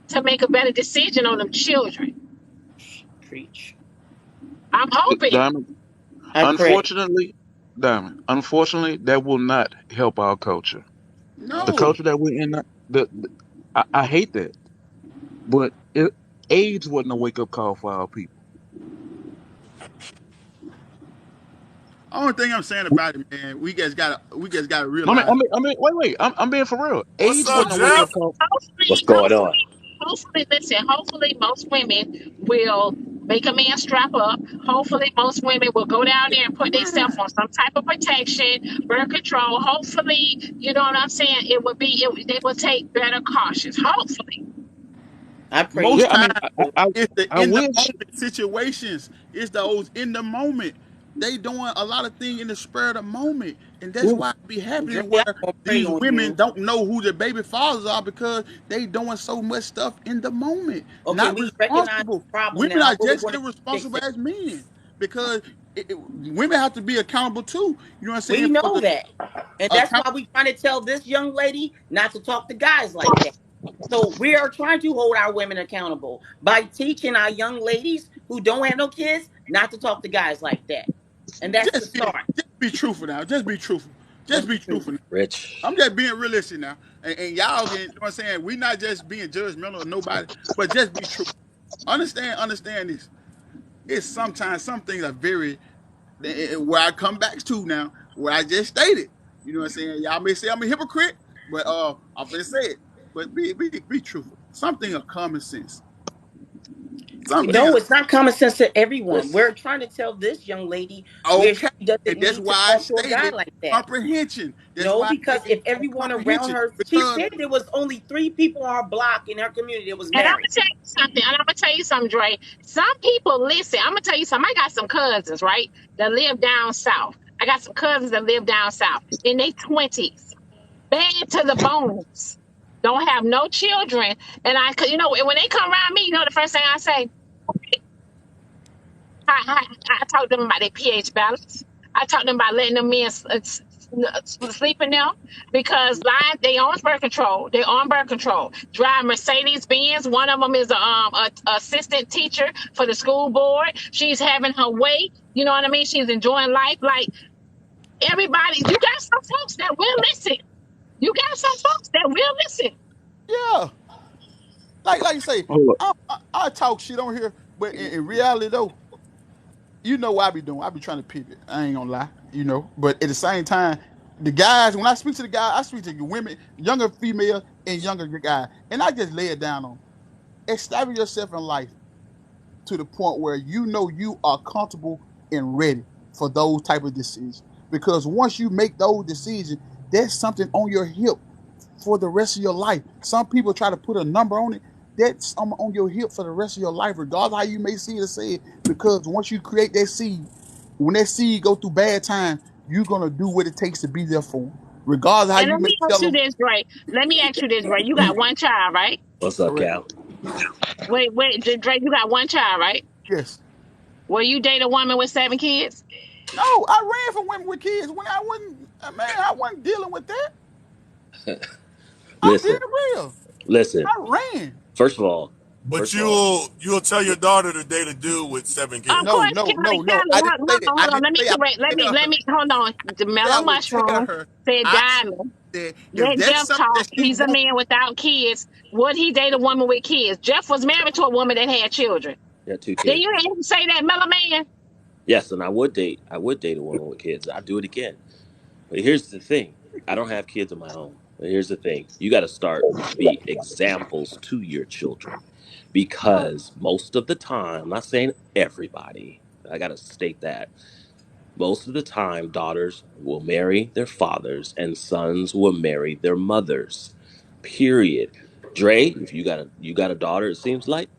to make a better decision on them children. Preach. I'm hoping. Diamond. I pray. Unfortunately, Diamond. Unfortunately, that will not help our culture. The Okay. No, culture that we're in, I hate that. But AIDS wasn't a wake up call for our people. only thing I'm saying about it, man, we just gotta I realize. mean, wait. I'm being for real. What's AIDS up, wasn't a wake up Jeff? call. What's Hopefully, going on? listen, hopefully most women will make a man strap up. Hopefully most women will go down there and put themselves on some type of protection, birth control. Hopefully, you know what I'm saying? They will take better cautions. Hopefully. I pray Yeah, Most I you times mean, do. it's the I in the wish. moment situations. It's those in the moment. They doing a lot of things in the spur of the moment, and that's Yeah, why it be Dre, happening I'm where gonna pray these on women you. don't know who their baby fathers are because they doing so much stuff in the moment, Okay, not we recognize responsible. the problem Women now. are What we just want to fix irresponsible it. as men because women have to be accountable too. You know what I'm We saying for know the that. And that's account. why we trying to tell this young lady not to talk to guys like that. So we are trying to hold our women accountable by teaching our young ladies who don't have no kids not to talk to guys like that. And that's the Just start. be truthful now. Just be truthful. Just be truthful. Rich. I'm just being realistic now. And y'all get, you know what I'm saying? We not just being judgmental of nobody, but just be true. Understand this. It's sometimes some things are very where I come back to now, where I just stated. You know what I'm saying? Y'all may say I'm a hypocrite, but I'm gonna say it. But be truthful. Something of common sense. No, it's not common sense to everyone. Listen. We're trying to tell this young lady where Okay, she doesn't and that's need to why I talk to a guy stated like that. comprehension. That's No, why I because stated if everyone around comprehension. her, she Because said there was only 3 people on her block in her community that was And I'm married. gonna tell you something. And I'm gonna tell you something, Dre. Some people listen. I'm gonna tell you something. I got some cousins, right, that live down south. I got some cousins that live down south in their 20s, bad to the bones, don't have no children. And when they come around me, the first thing I say, I talk to them about their pH balance. I talk to them about letting them men sleep in them because they on birth control. They on birth control. Drive Mercedes Benz. One of them is a assistant teacher for the school board. She's having her way. You know what I mean? She's enjoying life. Like everybody, you got some folks that will listen. You got some folks that will listen. yeah, like you say, Hold up. I talk shit on here, but in reality though, you know what I be doing. I be trying to pivot. I ain't gonna lie, But at the same time, the guys, when I speak to the guys, I speak to the women, younger female and younger guy, and I just lay it down on. Establish yourself in life to the point where you know you are comfortable and ready for those type of decisions. Because once you make those decisions, there's something on your hip for the rest of your life. Some people try to put a number on it. That's on your hip for the rest of your life, regardless how you may see it or say it. Because once you create that seed, when that seed go through bad times, you're gonna do what it takes to be there for them. Regardless how And you let may me tell ask you them. this, right? Let me ask you this, right? You got one child, right? What's up, Correct. Cal? Wait, Drake, you got one child, right? Yes. Will you date a woman with 7 kids? No, I ran from women with kids when I wasn't dealing with that. I'm being Listen. real. Listen. I ran. First of all, But you'll tell your daughter to date a dude with 7 Of kids. No, course, no, no, no. Callie, I didn't say that. I hold on. didn't Let me say I correct. would tell her. Hold on. The Say Mellow I would tell Mushroom her. said, I Diamond, said if let that's Jeff something talk. that she He's a wants. man without kids. Would he date a woman with kids? Jeff was married to a woman that had children. yeah, 2 Did kids. you hear him say that, Mellow Man? Yes, and I would date a woman with kids. I'd do it again. But here's the thing. I don't have kids of my own. But here's the thing. You got to start to be examples to your children. Because most of the time, I'm not saying everybody, I got to state that. Most of the time, daughters will marry their fathers and sons will marry their mothers. Period. Dre, if you got a daughter, it seems like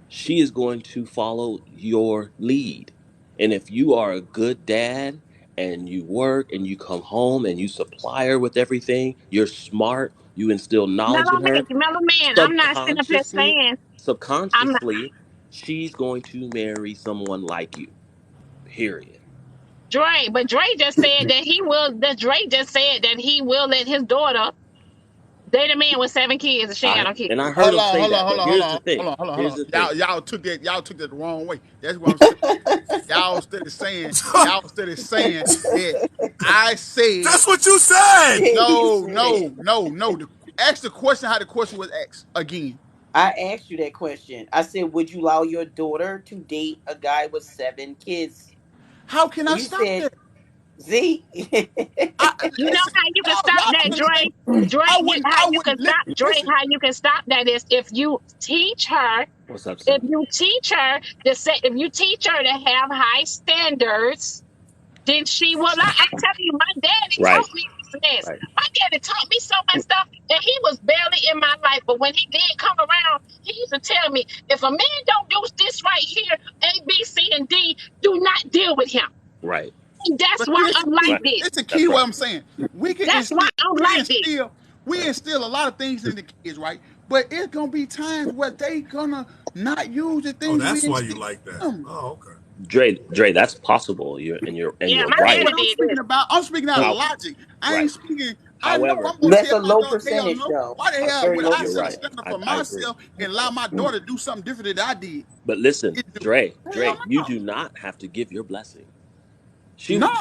she is going to follow your lead. And if you are a good dad and you work and you come home and you supply her with everything, you're smart, you instill knowledge in her, Mellow Man, I'm not sitting up here subconsciously, saying, I'm not, subconsciously, she's going to marry someone like you. Period. Dre, but Dre just said that he will let his daughter date a man with 7 kids and she ain't got no kids. I heard Hold him on, say hold on, that, hold but on, hold here's the on, thing. hold on, hold on, hold Here's on. the thing. Y'all took that the wrong way. That's what I'm saying. Y'all started saying that I said That's what you said. He no, said, no, no, no. Ask the question how the question was asked again. I asked you that question. I said, would you allow your daughter to date a guy with 7 kids? How can I You stop said, that? Z. You know Listen, how you can stop y'all that, don't understand. Dre? How I you can wouldn't stop, listen. Dre? Listen. How you can stop that is if you teach her. What's up, If Sim? you teach her if you teach her to have high standards, then she will. I'm telling you, my daddy Right. taught me this. Right. My daddy taught me so much stuff, and he was barely in my life. But when he did come around, he used to tell me, if a man don't do this right here, A, B, C, and D, do not deal with him. Right. And that's But why here's the I'm key. like Right. this. It's the key That's what right. I'm saying. We can That's why instill, I'm we like this. instill, we Right. instill a lot of things in the kids, right? But it's gonna be times where they gonna not use the Oh, things we that's why you instill like that. in them. Oh, okay. Dre, that's possible. Yeah, You're my That's right. what daddy I'm did speaking this. about. I'm speaking out of How logic. I ain't right. speaking. I know However, I'm gonna That's tell a my low daughter hell percentage, no. though. Why the A hell very would low I you're set a right. percentage. standard for I agree. myself and allow my daughter to do something different than I did? But listen, It do. Dre, Hell you no. do not have to give your blessing. She, No.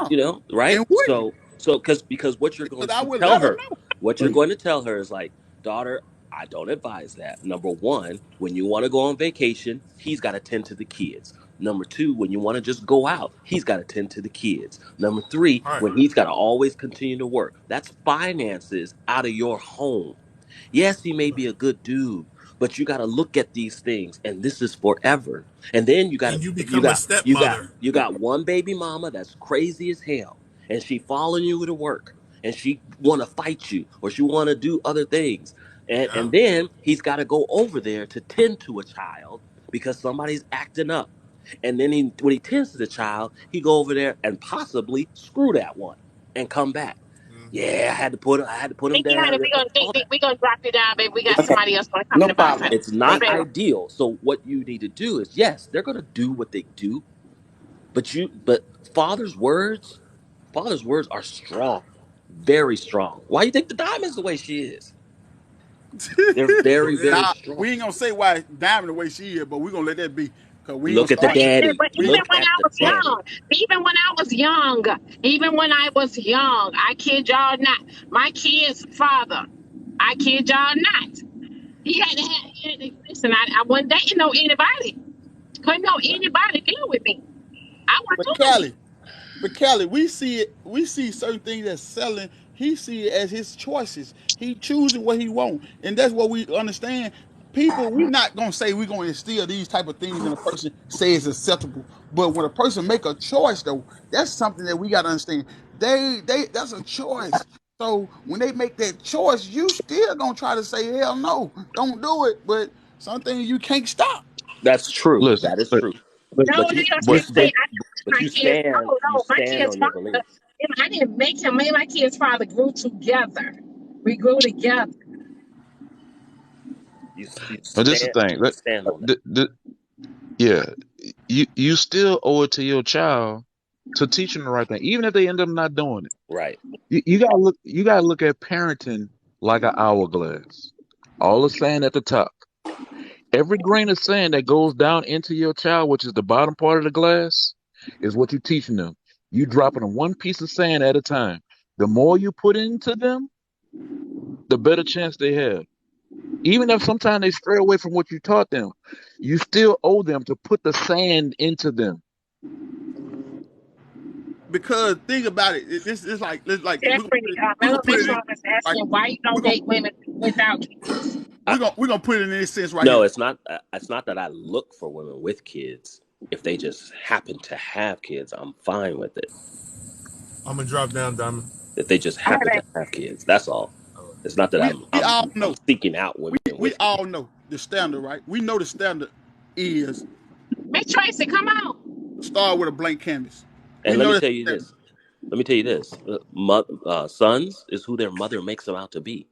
right? And wouldn't. So So, because what you're going Because I to would tell let her her, know. what you're going to tell her is like, daughter, I don't advise that. Number one, when you want to go on vacation, he's got to tend to the kids. Number two, when you want to just go out, he's got to tend to the kids. Number three, All right. when he's got to always continue to work. That's finances out of your home. Yes, he may be a good dude, but you got to look at these things, and this is forever. And then you got And you you become a got you got stepmother. you got one baby mama that's crazy as hell, and she following you to work, and she want to fight you, or she want to do other things, Yeah. and then he's got to go over there to tend to a child because somebody's acting up, and then when he tends to the child, he go over there and possibly screw that one and come back. Yeah, I had to put him Nikki, honey, down. we All that. gonna drop you down, baby. We got It's Okay, somebody else gonna come in no the box. problem. it's not Thank you. ideal. So what you need to do is, yes, they're gonna do what they do, but father's words are strong, very strong. Why you think the diamond's the way she is? They're very, very Nah, strong. we ain't gonna say why Diamond the way she is, but we gonna let that be. Cause we ain't Look gonna at the But start. even, daddy. but We even Look when at I the was daddy. young, even when I was young, I kid y'all not, my kid's father, I kid y'all not, he had to listen, I wasn't dating no anybody, couldn't know anybody deal with me. I But wasn't doing it. Kelly, we see it. We see certain things that's selling. He see it as his choices. He choosing what he want, and that's what we understand. People, we not gonna say we gonna instill these type of things in a person say it's acceptable. But when a person make a choice, though, that's something that we gotta understand. That's a choice. So when they make that choice, you still gonna try to say hell no, don't do it. But some things you can't stop. That's true. Listen, That is true. No, But you hell, you but can't say but I didn't but my kids. you No, my stand kid's on your father. beliefs. I didn't make him. Me and my kid's father grew together. We grew together. You but this is stand the thing. you stand on that. Yeah, you still owe it to your child to teach them the right thing, even if they end up not doing it. Right. You gotta look at parenting like an hourglass. All the sand at the top. Every grain of sand that goes down into your child, which is the bottom part of the glass, is what you're teaching them. You dropping them one piece of sand at a time. The more you put into them, the better chance they have. Even if sometimes they stray away from what you taught them, you still owe them to put the sand into them. Because think about it, this is like Jeffrey, we gonna put it Elevation in was right. asking why you We don't gonna date women without kids. I, we gonna put it in this sense right no, here. it's not. It's not that I look for women with kids. If they just happen to have kids, I'm fine with it. I'm gonna drop down, Diamond. If they just All happen right, to have kids, that's all. It's not that We all I'm know. seeking out women We with kids. all know the standard, right? We know the standard is Miss Tracy, come on. start with a blank canvas. We And let know me that's tell the you standard. this. Let me tell you this. Sons is who their mother makes them out to be.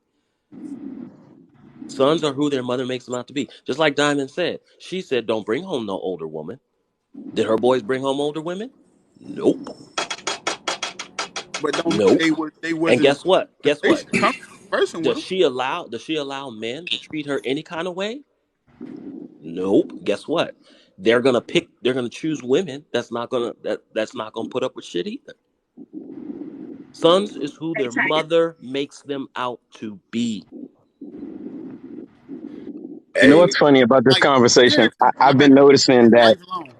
Sons are who their mother makes them out to be. Just like Diamond said. She said, don't bring home no older woman. Did her boys bring home older women? Nope. But don't mean Nope. they And wasn't. guess what? Guess They what? should come conversing with Does them. she allow men to treat her any kind of way? Nope. Guess what? They're gonna choose women that's not gonna put up with shit either. Sons is who Hey, their mother makes them out to be. You know Hey, what's funny about this like conversation? parents is I've like been noticing that lifelong.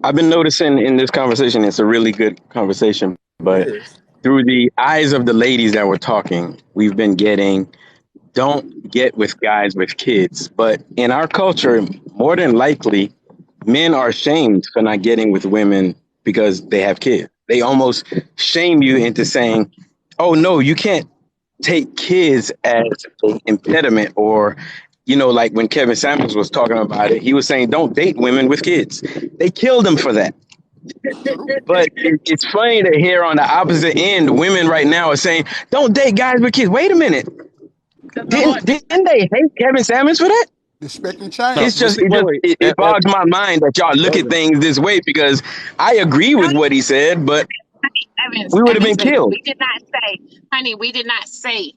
I've been noticing in this conversation, it's a really good conversation, It but is. through the eyes of the ladies that were talking, we've been getting don't get with guys with kids. But in our culture, more than likely, men are shamed for not getting with women because they have kids. They almost shame you into saying, oh, no, you can't take kids as an impediment, or like when Kevin Samuels was talking about it, he was saying don't date women with kids. They killed him for that. True. But it's funny to hear on the opposite end, women right now are saying don't date guys with kids. Wait a minute, the didn't Lord, didn't they hate Kevin Samuels for that? The spectrum No, It's change. but just see, it wait, just wait, it bogs my mind that y'all look at Elvin, things this way, because I agree with what he said, but Evans, we would have been baby, killed. we did not say, honey, we did not say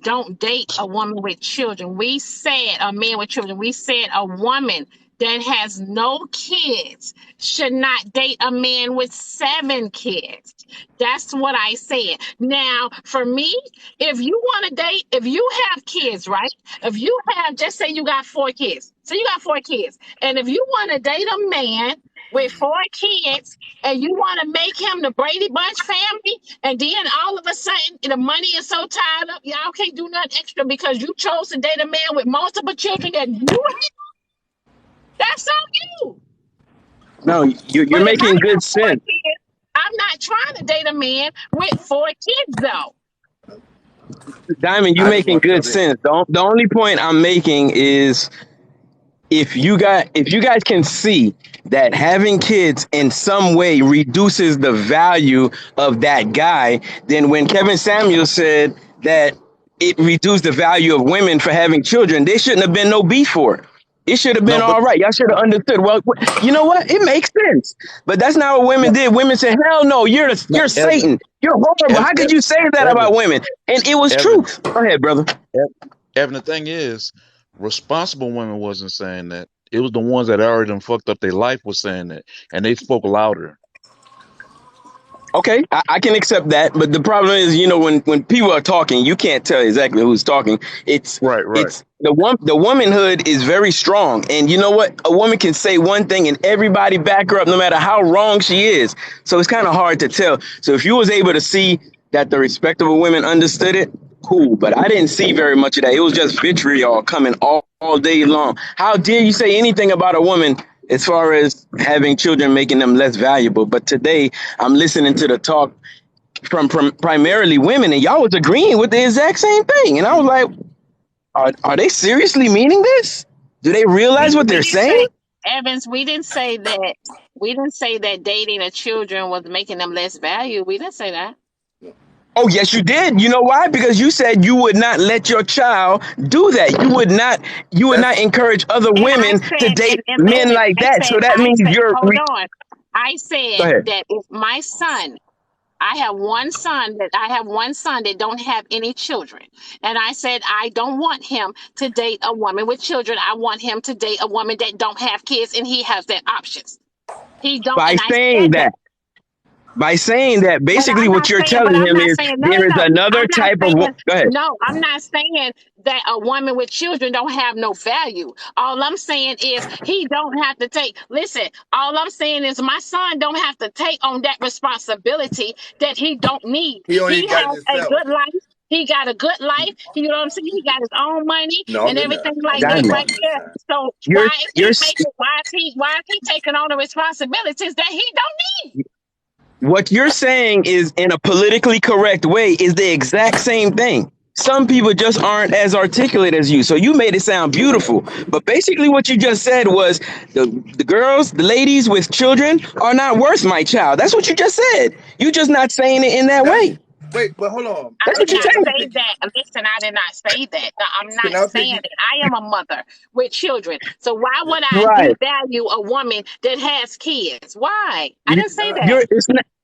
don't date a woman with children. We said a man with children. We said a woman that has no kids should not date a man with 7 kids. That's what I said. Now, for me, if you want to date, if you have kids, right? If you have, just say you got 4 kids. So you got 4 kids. And if you want to date a man with 4 kids and you want to make him the Brady Bunch family, and then all of a sudden the money is so tied up, y'all can't do nothing extra because you chose to date a man with multiple children that you have, that's on you. No, you're But if I making good got 4 sense. kids, I'm not trying to date a man with 4 kids though. Diamond, you're I just making want to good jump in. sense. The only point I'm making is if you guys can see that having kids in some way reduces the value of that guy, then when Kevin Samuels said that it reduced the value of women for having children, there shouldn't have been no beef for it. It should have been No, but all right. Y'all should have understood. Well, you know what? It makes sense. But that's not what women did. Women said, hell no, you're no, Satan. You're horrible. How could you say that Evan, about women? And it was Evan, truth. Go ahead, brother. Evan, the thing is, responsible women wasn't saying that. It was the ones that already done fucked up their life was saying that, and they spoke louder. Okay, I can accept that, but the problem is, when people are talking, you can't tell exactly who's talking. It's Right. the womanhood is very strong, and you know what? A woman can say one thing and everybody back her up, no matter how wrong she is. So it's kind of hard to tell. So if you was able to see that the respectable women understood it, cool. But I didn't see very much of that. It was just vitriol coming all day long. How dare you say anything about a woman as far as having children, making them less valuable? But today I'm listening to the talk from primarily women, and y'all was agreeing with the exact same thing. And I was like, are they seriously meaning this? Do they realize what We they're didn't saying? say, Evans, we didn't say that. We didn't say that dating the children was making them less value. We didn't say that. Oh, yes, you did. You know why? Because you said you would not let your child do that. You would not encourage other And I women to said, date and men Evans, like that. So that means hold on. I Go said ahead. that if my son, I have one son that don't have any children. And I said, I don't want him to date a woman with children. I want him to date a woman that don't have kids, and he has that options. He don't, By and I saying said that. that, But basically what you're telling I'm him not is saying, no, no, there is no. another type of go ahead. No, I'm not saying that a woman with children don't have no value. All I'm saying is he don't have to take, listen, all I'm saying is my son don't have to take on that responsibility that he don't need. He don't He even got it has a himself. good life. He got a good life. You know what I'm saying? He got his own money No, I'm and getting there. everything I'm like getting that to Diamond, right Marvin this there. time. So you're you're why is he taking on the responsibilities that he don't need? what you're saying is in a politically correct way is the exact same thing. Some people just aren't as articulate as you. So you made it sound beautiful. But basically what you just said was the girls, the ladies with children are not worth my child. That's what you just said. You just not saying it in that way. Wait, but hold on. I That's did what you're not saying. say that. Listen, I did not say that. No, I'm Can not I saying it. I am a mother with children. So why would I Right. devalue a woman that has kids? Why? I You, didn't say that.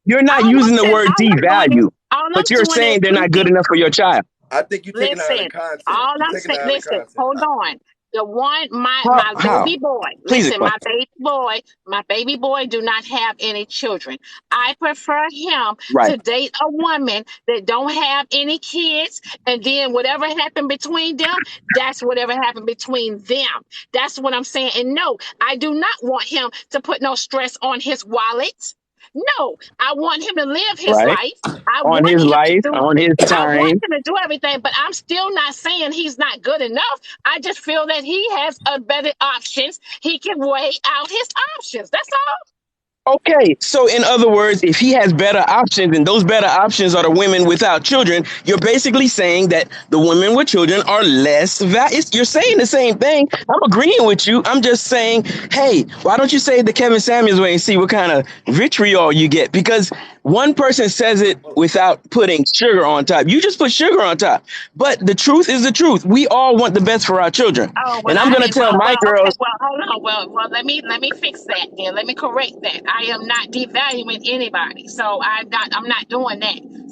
you're not All using the word I'm doing is devalue, but you're saying they're not good speaking. enough for your child. I think you're taking it out of Listen, context. all You're I'm taking it saying, out of listen, context. hold on. The one, my How? baby boy, Please listen, explain. my baby boy do not have any children. I prefer him Right. to date a woman that don't have any kids, and then whatever happened between them, that's whatever happened between them. That's what I'm saying. And no, I do not want him to put no stress on his wallet. No, I want him to live his Right. life. I On want his him to life, do on his I want time. him to do everything, but I'm still not saying he's not good enough. I just feel that he has a better options. He can weigh out his options. That's all. Okay, so in other words, if he has better options and those better options are the women without children, you're basically saying that the women with children are less valuable. You're saying the same thing. I'm agreeing with you. I'm just saying, hey, why don't you say it the Kevin Samuels way and see what kind of vitriol you get? Because one person says it without putting sugar on top. You just put sugar on top. But the truth is the truth. We all want the best for our children. Oh well, And I'm going to tell my okay. girls, Well, hold on. Well, let me fix that. Then let me correct that. I am not devaluing anybody, so I'm not doing that.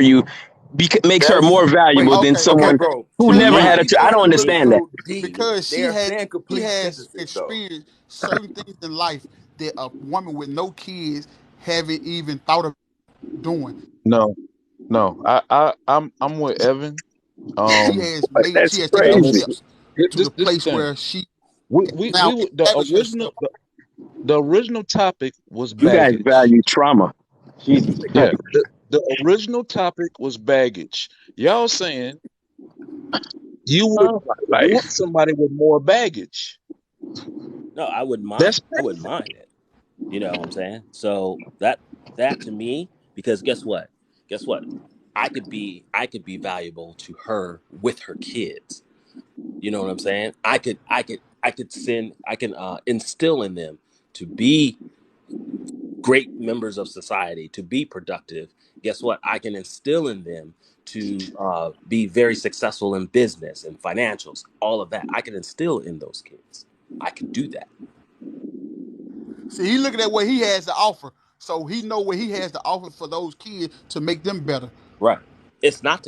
for you makes her That's more valuable wait. than Okay, Okay, okay. someone bro. who To never They had me, a ain't child. I don't saying understand that. include D. because They are saying she complete has sentences though. experienced certain things in life that a woman with no kids haven't even thought of doing. No, no. I'm with Evan. She Um, has made. She That's has taken I those mean, crazy. steps to the this the place thing. where she We now would the established herself. original topic was You guys baggage. value trauma. Jesus Yeah, Christ. the original topic was baggage. Y'all saying you would Oh my want life. somebody with more baggage. No, I wouldn't That's mind. I wouldn't mind it. You know what I'm saying? So that to me, because guess what? Guess what? I could be valuable to her with her kids. You know what I'm saying? I can instill in them to be great members of society, to be productive. Guess what? I can instill in them to be very successful in business and financials, all of that. I can instill in those kids. I can do that. See, he looking at what he has to offer, so he know what he has to offer for those kids to make them better. Right. It's not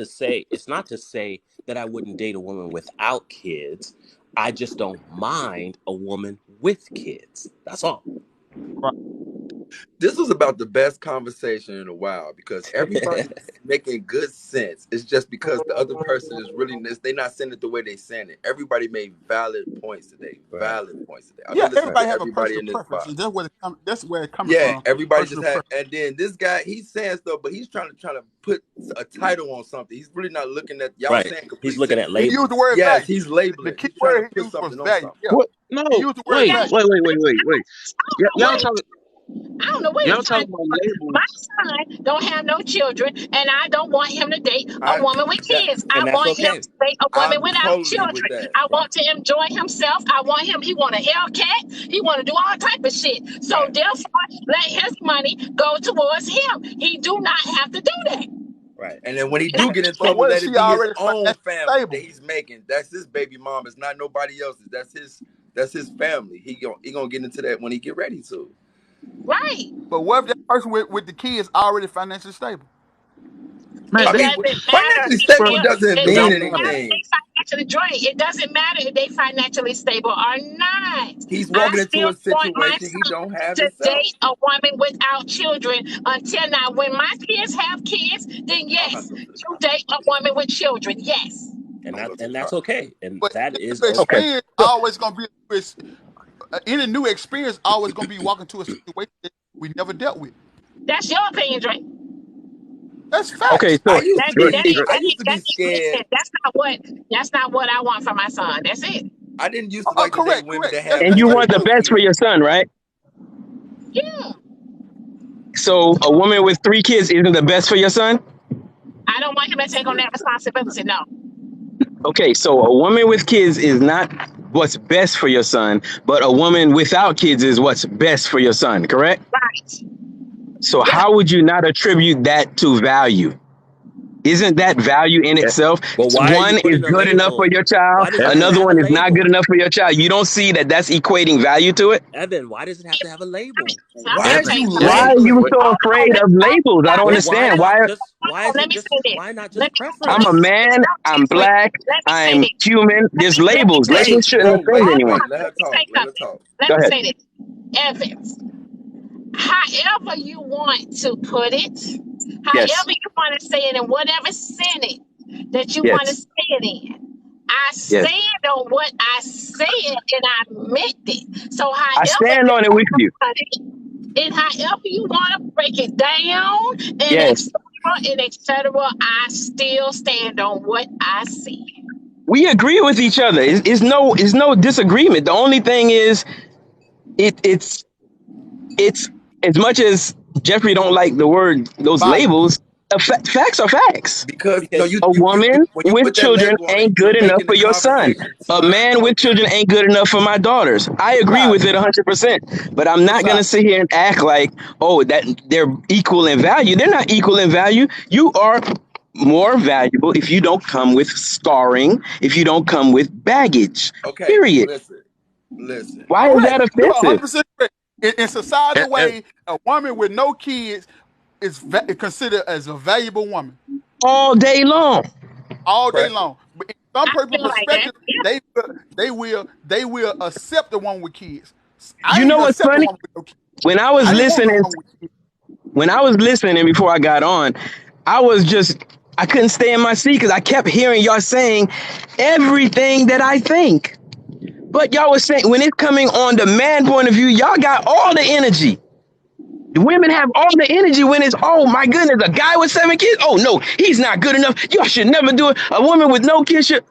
to say that I wouldn't date a woman without kids. I just don't mind a woman with kids. That's all. Right. This was about the best conversation in a while because everybody's making good sense. It's just because the other person is really they're not saying it the way they saying it. Everybody made valid points today. Valid points today. I've Yeah, been listening everybody to have a everybody personal in this preference, box. and that's where it's coming Yeah, from. everybody just Personal had, preference. and then this guy, he's saying stuff, but he's trying to put a title on something. He's really not looking at y'all Right. saying He's complete looking at sentences. He used the labels. word Yes, value. he's The labeling. key He's trying to word he put used was something on value. something. Yeah, what? No, he used the word wait, value. wait. I don't know Y'all what talking I don't know what y'all he's trying talking to about do. My labels. son don't have no children, and I don't want him to date a I woman with that kids. I And that's want him okay. to date a woman I'm without totally with children. that. I want to enjoy himself. I want him. He want a Hellcat. He want to do all type of shit. So Right. therefore, let his money go towards him. He do not have to do that. Right. And then when he do get in But trouble, what if let it she be his already own financially family that stable? he's making. That's his baby mom. It's not nobody else's. That's his family. He gonna get into that when he get ready to. Right. But what if that person with the kids already financially stable? Man, It I they mean, doesn't matter financially if stable bro, doesn't it it mean don't doesn't matter. matter if anything. they financially drained. It doesn't matter if they financially stable or not. He's I walking into still a want my situation he son don't have to himself. date a woman without children until now. When my kids have kids, then I'm gonna have yes, to go to the you comments. date a woman with children. Yes. And I'm that gonna go to and the that's comments. okay. And But that the is new okay. Okay. experience So always gonna be any new experience always gonna be walking to a situation that we never dealt with. That's your opinion, Drake. That's okay, facts. so That Dre- that ain't I that Dre- used ain't to that be ain't listen. scared. That's not what I want for my son. That's it. I didn't used to like to date Correct. women that That's have and you nobody want the but best for kids. your son, right? Yeah. So a woman with 3 kids isn't the best for your son? I don't want him to take on that responsibility. No. Okay, so a woman with kids is not what's best for your son, but a woman without kids is what's best for your son, correct? Right. So Yeah. how would you not attribute that to value? Isn't that value in itself? But why are you One is putting a good enough for label? your child, Why does it have to another have a one is not good label? enough for your child. You don't see that that's equating value to it? Evan, why does it have to have a label? So I'm Why gonna are tell Evan, you you Why something. are Evan, you labeling? wait. so Hold on, afraid let of me labels? I don't But understand. Why why is let it me just say this. why not just Let me let I'm me a preference? say this. man, Hold on, I'm T-Sway. black, Let me say I'm this. human. There's Let me labels. say Wait, Labels this. shouldn't no, offend wait, Hold anyone. wait. on. Let Let her me say talk. Let her something. talk. Let Go me ahead. say this. Evans, however you want to put it, Yes. however you want to say it, in whatever Senate that you want to Yes. say it in, I Yes. stand on what I said and I meant it. So I however stand you on it with want to you. put it, and however you want to break it down, Yes. and etc., I still stand on what I said. We agree with each other. It's no disagreement. The only thing is it's as much as Jeffrey don't like the word those Bias. labels, facts are facts. Because no, Because A woman when you with put that children label on it, ain't you're good enough making the for your son. conversation A turn. man with Okay. children ain't good enough for my daughters. I agree with Precisely. it 100%. But I'm not gonna Precisely. sit here and act like, oh, that they're equal in value. They're not equal in value. You are more valuable if you don't come with scarring, if you don't come with baggage. Okay. Period. Listen. Why is Correct. that You are offensive? 100% correct. In society E- e- way, a woman with no kids is considered as a valuable woman All day long. all day Preference. long. But in some I people's feel like that. perspective, they will accept a woman with kids. I You ain't know gonna what's accept a funny? woman with no kids. When I was I didn't want no listening woman with kids. when I was listening before I got on, I was just I couldn't stay in my seat because I kept hearing y'all saying everything that I think. But y'all was saying, when it's coming on the man point of view, y'all got all the energy. The women have all the energy when it's, oh my goodness, a guy with 7 kids? Oh no, he's not good enough. Y'all should never do it. A woman with no kids should.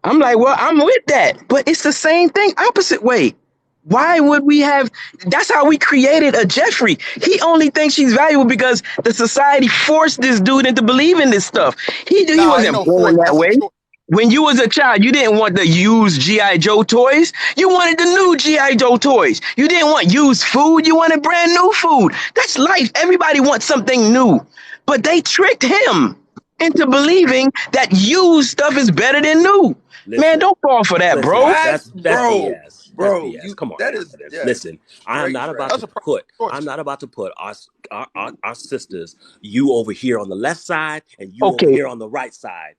I'm like, well, I'm with that. But it's the same thing, opposite way. Why would we have, that's how we created a Jeffrey. He only thinks she's valuable because the society forced this dude into believing this stuff. He wasn't born that way. When you was a child, you didn't want the used G.I. Joe toys. You wanted the new G.I. Joe toys. You didn't want used food. You wanted brand new food. That's life. Everybody wants something new. But they tricked him into believing that used stuff is better than new. Listen, man, don't fall for that, bro. That's BS. Bro, BS. Come on. that is listen. I'm not about to put our sisters, you over here on the left side and you over here on the right side.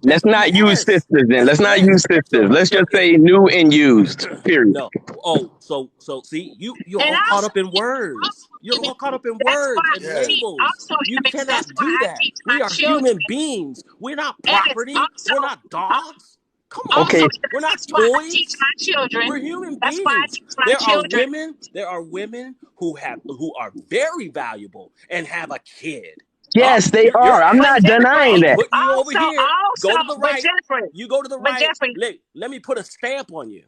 Let's not use sisters then. Let's not use sisters. Let's just say new and used. Period. No. Oh, so see, you're all caught up in words. You're all caught up in words and labels. You cannot do that. We are human beings. We're not property. We're not dogs. Come on. Okay. We're not toys. Teach my children. We're human That's beings. why I teach my children. There are women who are very valuable and have a kid. Yes, they are. I'm not denying that. Put you over here. Go to the right. Jeffrey, you go to the right. Jeffrey, let me put a stamp on you.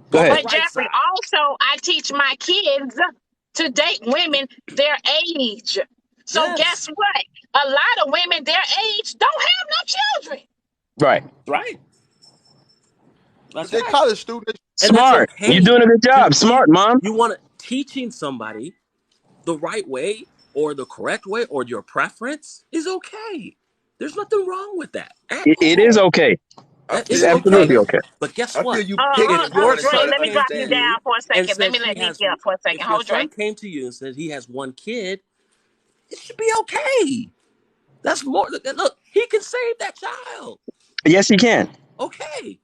Go ahead. But Jeffrey, also I teach my kids to date women their age. So guess what? A lot of women their age don't have no children. Right. Right. That's they college students. Smart. You're doing a good job. Smart, Mom. You want teaching somebody the right way or the correct way or your preference is okay. There's nothing wrong with that. It is okay. It's absolutely okay. But guess what? Let me drop you down for a second. Let me let you up for a second. If your son came to you and said he has 1 kid, it should be okay. That's more. Look, he can save that child. Yes, he can. Okay.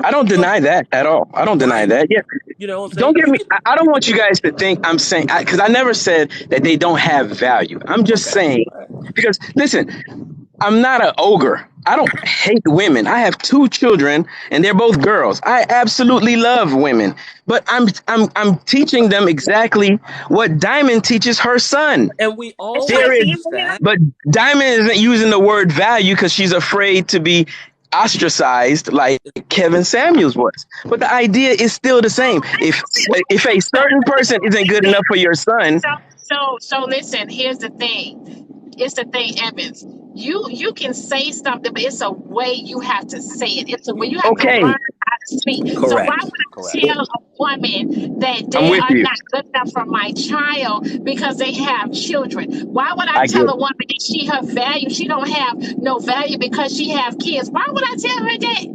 I don't deny that at all. I don't deny that. Yeah. You know what I'm saying? Don't get me. I don't want you guys to think I'm saying, because I never said that they don't have value. I'm just saying, because listen, I'm not an ogre. I don't hate women. I have 2 children and they're both girls. I absolutely love women, but I'm teaching them exactly what Diamond teaches her son. And we all that. But Diamond isn't using the word value because she's afraid to be ostracized like Kevin Samuels was. But the idea is still the same. If a certain person isn't good enough for your son. So listen, here's the thing. It's the thing, Evans. You can say something, but it's a way you have to say it. It's a way you have to learn how to speak. Correct. So why would I tell a woman that they are not good enough for my child because they have children? Why would I tell a woman that her value? She don't have no value because she have kids. Why would I tell her that?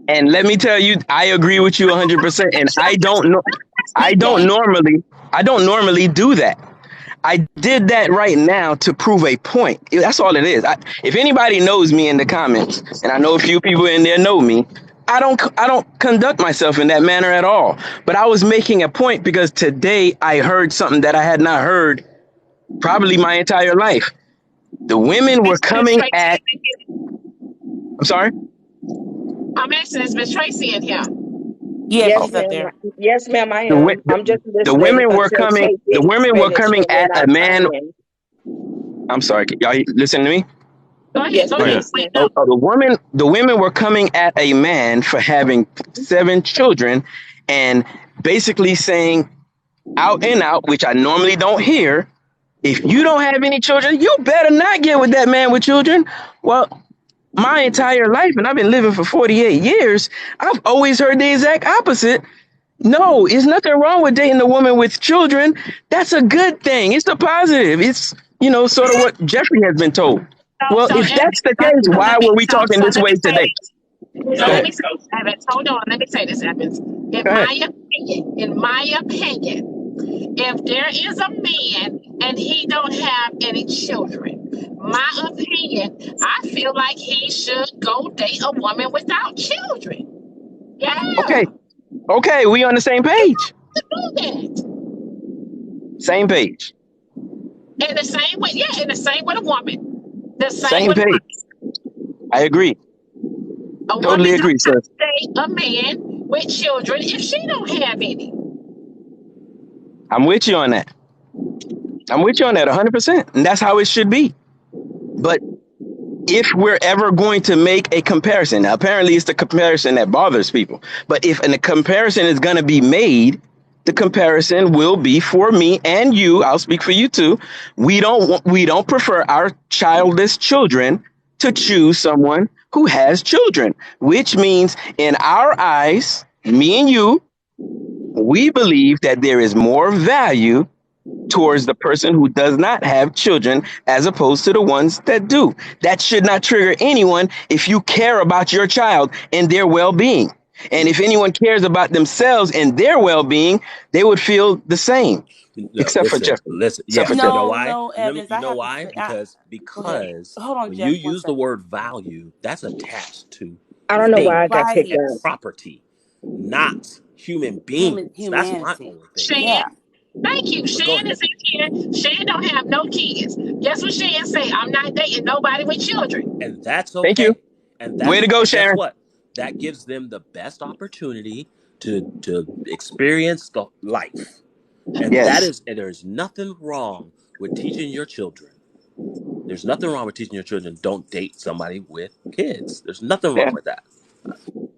And let me tell you, I agree with you 100%. And I don't normally do that. I did that right now to prove a point. That's all it is. If anybody knows me in the comments, and I know a few people in there know me, I don't conduct myself in that manner at all. But I was making a point because today I heard something that I had not heard probably my entire life. The women were coming at. I'm sorry? I'm asking, is Miss Tracy in here? Yes, ma'am. Yes, ma'am, I am. I'm just listening. The women were coming. The women were coming at a man. I'm sorry. Y'all listen to me? Yes, go ahead. The women were coming at a man for having 7 children and basically saying out and out, which I normally don't hear, if you don't have any children, you better not get with that man with children. Well, my entire life, and I've been living for 48 years, I've always heard the exact opposite. No, there's nothing wrong with dating a woman with children. That's a good thing. It's a positive. It's, sort of what Jeffrey has been told. Well, if that's the case, why were we talking this way today? Let me say this, Evans. Hold on. Let me say this, Evans. In my opinion, if there is a man and he don't have any children, my opinion, I feel like he should go date a woman without children. Yeah. Okay, we on the same page. To do that. Same page. In the same way, in the same with a woman. The same page. I agree. A Totally woman agree, does sis. not date a man with children if she don't have any. I'm with you on that. I'm with you on that 100%. And that's how it should be. But if we're ever going to make a comparison, now apparently it's the comparison that bothers people. But if a comparison is going to be made, the comparison will be for me and you. I'll speak for you too. We don't prefer our childless children to choose someone who has children, which means in our eyes, me and you, we believe that there is more value towards the person who does not have children as opposed to the ones that do. That should not trigger anyone if you care about your child and their well-being. And if anyone cares about themselves and their well-being, they would feel the same. No, except for Jeff. Listen, Except yeah, for you know Jeff. why? No, Evans, You I know have to why? say, Because hold on, when Jeff, you one use the second. word value, that's attached to I don't know things, why I got kicked Right. out. property, not human beings. That's my Humanity. only thing. Shan, Yeah. thank you. But go Shan ahead. is in here. Shan don't have no kids. Guess what Shan say? I'm not dating nobody with children. And that's Thank you. okay. And Way to go, and guess Sharon. what? That gives them the best opportunity to experience the life. And Yes. there's nothing wrong with teaching your children. There's nothing wrong with teaching your children don't date somebody with kids. There's nothing wrong with that.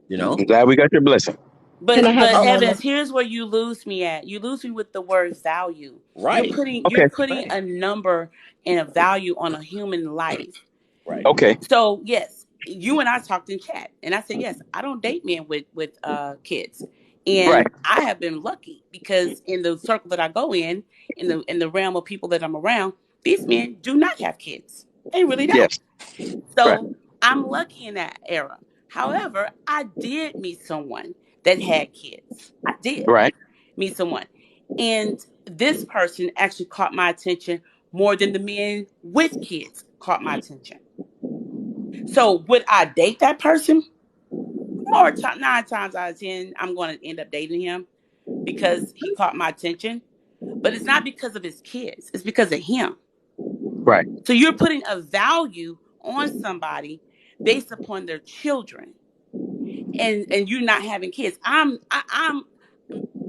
You know? I'm glad we got your blessing. Can I have But a Evans, here's where you lose me at. You lose me with the word value. Right. You're Okay. putting a number and a value on a human life. Right. Okay. So yes, you and I talked in chat, and I said yes, I don't date men with kids, Right. and I have been lucky because in the circle that I go in the realm of people that I'm around, these men do not have kids. They really don't. Yes. So Right. I'm lucky in that era. However, I did meet someone that had kids. I did Right. meet someone, and this person actually caught my attention more than the men with kids caught my attention. So would I date that person? 9 times out of 10, I'm going to end up dating him because he caught my attention. But it's not because of his kids. It's because of him. Right. So you're putting a value on somebody based upon their children, and you're not having kids.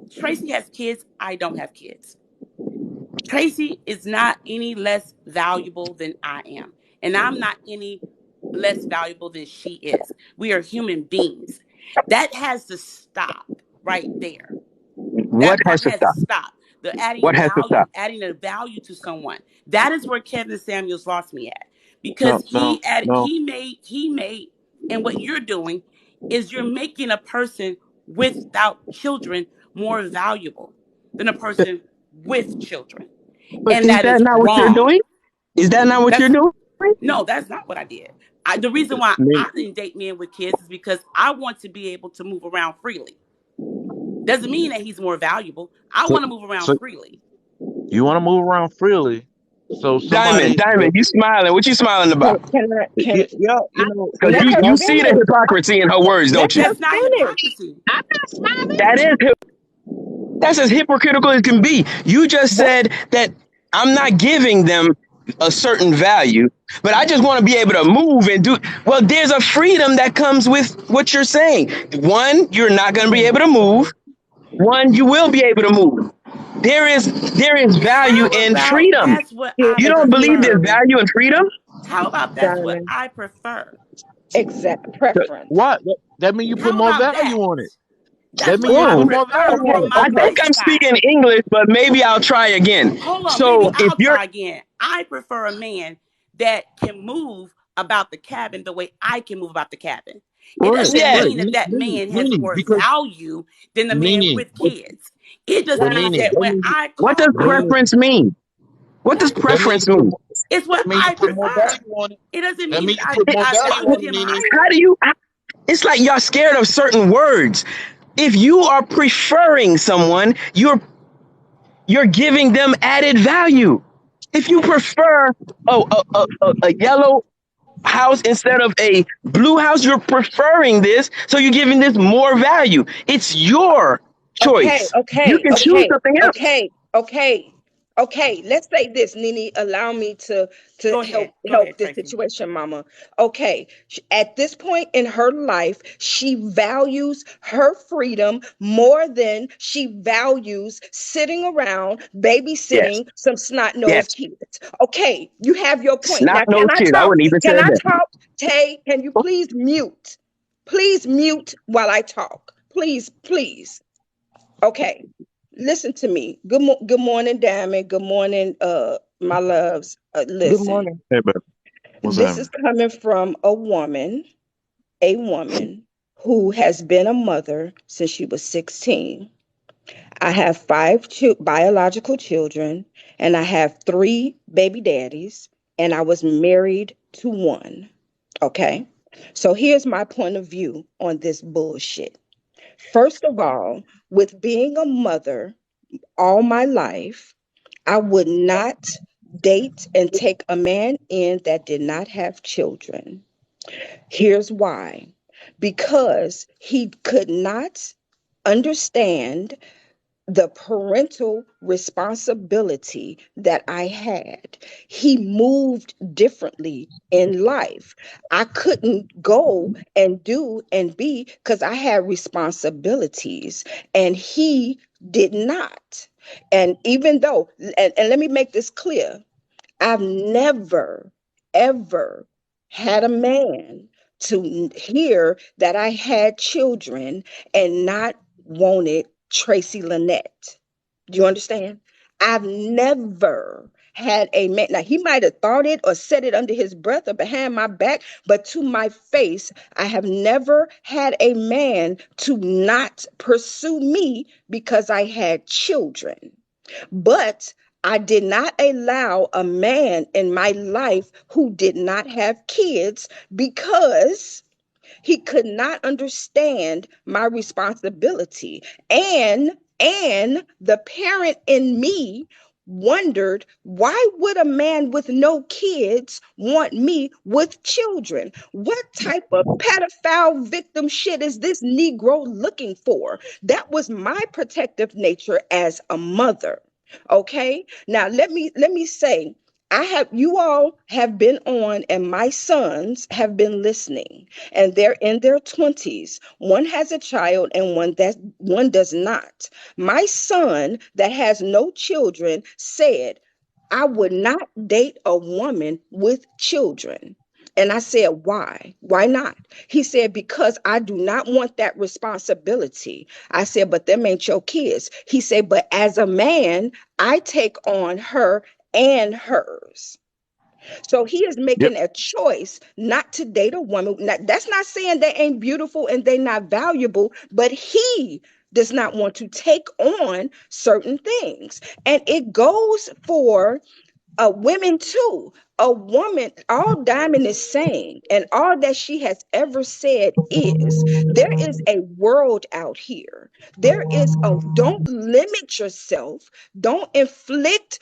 Tracy has kids. I don't have kids. Tracy is not any less valuable than I am, and I'm not any less valuable than she is. We are human beings. That has to stop right there. What That part has to has to stop? stop. The What has to stop? adding a value to someone. That is where Kevin Samuels lost me at, because he made, and what you're doing is you're making a person without children more valuable than a person with children, But and is that that is not what you're wrong. doing? Is that not what you're doing? No, that's not what I did. The reason why I didn't date men with kids is because I want to be able to move around freely. Doesn't mean that he's more valuable. I want to move around freely. You want to move around freely. So somebody, Diamond, you smiling. What you smiling about? yeah, you know, Because you see the hypocrisy in her words, don't you? That's not hypocrisy. I'm not smiling. That's as hypocritical as can be. You just said that I'm not giving them a certain value, but I just want to be able to move and do. Well, there's a freedom that comes with what you're saying. One, you're not going to be able to move. One, you will be able to move. There is value in freedom. That's what I You don't believe there's value in freedom? How about that's what I prefer? Exact preference. What? That means you put more value on it. That means you put more value on it. I think I'm speaking English, but maybe I'll try again. Hold on, so maybe if I'll you're try again. I prefer a man that can move about the cabin the way I can move about the cabin. It doesn't mean that man has more value than the man with kids. It just means that when I call what does preference mean? What does preference mean? It's what I prefer. It doesn't mean I value him higher. How do you? It's like y'all scared of certain words. If you are preferring someone, you're giving them added value. If you prefer a yellow house instead of a blue house, you're preferring this, so you're giving this more value. It's your choice. Okay. You can choose something else. Okay, let's say this, Nene. Allow me to Go help ahead. Go ahead, this Tracy. situation, Mama. Okay, at this point in her life, she values her freedom more than she values sitting around Yes. babysitting some snot-nosed Yes. kids. Okay, you have your point. Snot Now, can nose I kid. I talk? wouldn't even say Can I that. talk? Tay, can you please mute? Please mute while I talk. Please, please. Okay, listen to me. Good morning, Diamond. Good morning, my loves. Good Listen, morning. Hey, babe. What's this is happening? coming from a woman who has been a mother since she was 16. I have five biological children, and I have three baby daddies, and I was married to one. Okay, so here's my point of view on this bullshit. First of all, with being a mother all my life, I would not date and take a man in that did not have children. Here's why: because he could not understand the parental responsibility that I had. He moved differently in life. I couldn't go and do and be because I had responsibilities, and he did not. And even though, and let me make this clear, I've never, ever had a man to hear that I had children and not wanted Tracy Lynette. Do you understand? I've never had a man. Now, he might have thought it or said it under his breath or behind my back, but to my face, I have never had a man to not pursue me because I had children. But I did not allow a man in my life who did not have kids because he could not understand my responsibility. And the parent in me wondered, why would a man with no kids want me with children? What type of pedophile victim shit is this Negro looking for? That was my protective nature as a mother. Okay, now let me say, I have, you all have been on, and my sons have been listening, and they're in their 20s. One has a child and one does not. My son that has no children said, I would not date a woman with children. And I said, why? Why not? He said, because I do not want that responsibility. I said, but them ain't your kids. He said, but as a man, I take on her and hers. So he is Yep. making a choice not to date a woman. Now, that's not saying they ain't beautiful and they not valuable, but he does not want to take on certain things. And it goes for women too. A woman, all Diamond is saying, and all that she has ever said is, there is a world out here. There is a, don't limit yourself, don't inflict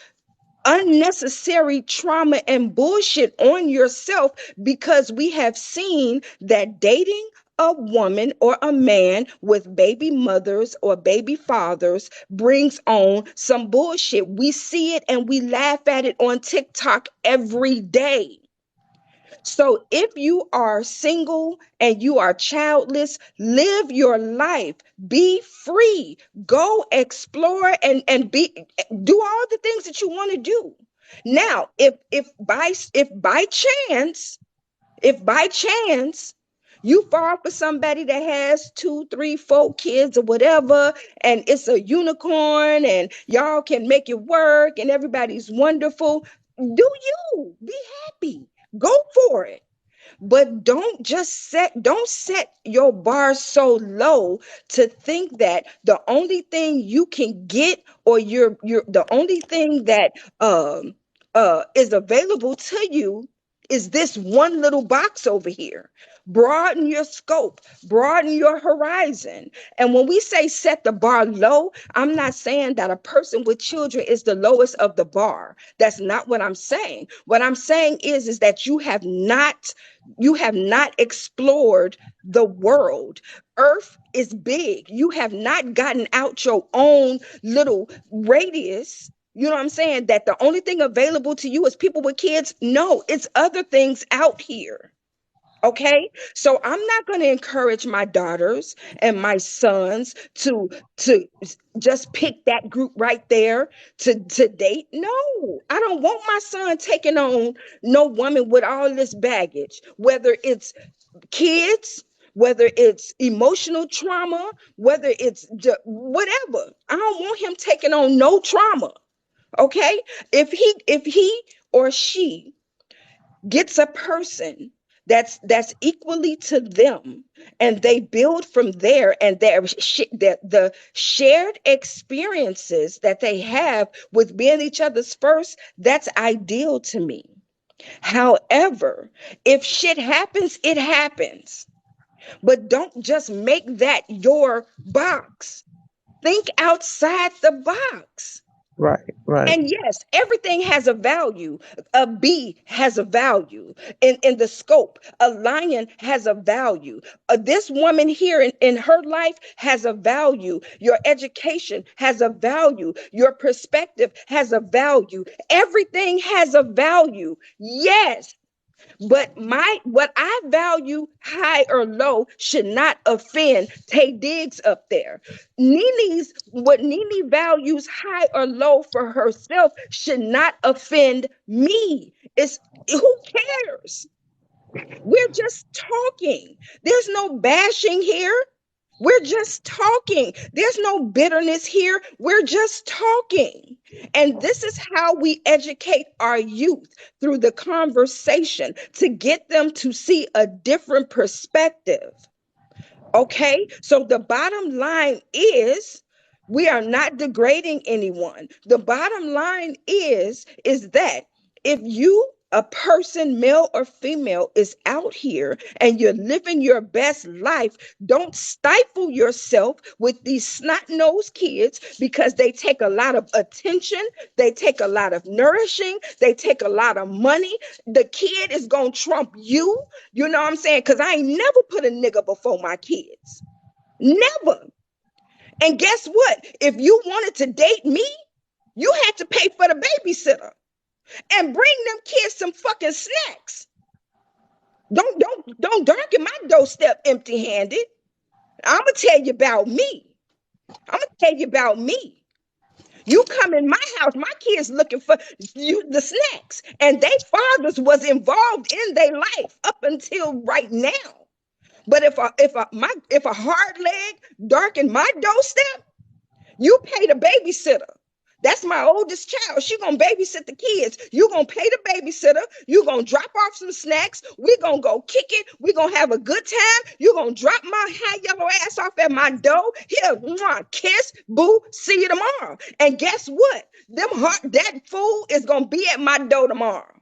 unnecessary trauma and bullshit on yourself, because we have seen that dating a woman or a man with baby mothers or baby fathers brings on some bullshit. We see it and we laugh at it on TikTok every day. So if you are single and you are childless, live your life, be free, go explore and do all the things that you want to do. Now, if by chance, you fall for somebody that has 2, 3, 4 kids or whatever, and it's a unicorn and y'all can make it work and everybody's wonderful, do you be happy? Go for it. But don't set your bar so low to think that the only thing you can get, or you're the only thing that is available to you is this one little box over here. Broaden your scope, broaden your horizon. And when we say set the bar low, I'm not saying that a person with children is the lowest of the bar. That's not what I'm saying. What I'm saying is that you have not explored the world. Earth is big. You have not gotten out your own little radius. You know what I'm saying? That the only thing available to you is people with kids. No, it's other things out here. Okay, so I'm not going to encourage my daughters and my sons to just pick that group right there to date. No, I don't want my son taking on no woman with all this baggage, whether it's kids, whether it's emotional trauma, whether it's whatever. I don't want him taking on no trauma. Okay, if he or she gets a person that's equally to them, and they build from there, and the shared experiences that they have with being each other's first, that's ideal to me. However, if shit happens, it happens, but don't just make that your box. Think outside the box. Right. And yes, everything has a value. A bee has a value in the scope. A lion has a value. This woman here in her life has a value. Your education has a value. Your perspective has a value. Everything has a value. Yes. But what I value high or low should not offend Tay Diggs up there. What Nene values high or low for herself should not offend me. It's who cares? We're just talking. There's no bashing here. We're just talking. There's no bitterness here. We're just talking. And this is how we educate our youth, through the conversation, to get them to see a different perspective. Okay? So the bottom line is, we are not degrading anyone. The bottom line is that if you, a person, male or female, is out here and you're living your best life, don't stifle yourself with these snot-nosed kids, because they take a lot of attention, they take a lot of nourishing, they take a lot of money. The kid is gonna trump you. You know what I'm saying? Because I ain't never put a nigga before my kids. Never. And guess what? If you wanted to date me, you had to pay for the babysitter and bring them kids some fucking snacks. Don't darken my doorstep empty-handed. I'm gonna tell you about me. You come in my house, my kids looking for you the snacks, and they fathers was involved in their life up until right now. But if a hard leg darken my doorstep, you pay the babysitter. That's my oldest child. She gonna babysit the kids. You gonna pay the babysitter. You gonna drop off some snacks. We gonna go kick it. We gonna have a good time. You gonna drop my high yellow ass off at my door. Here, mwah, kiss, boo. See you tomorrow. And guess what? That fool is gonna be at my door tomorrow.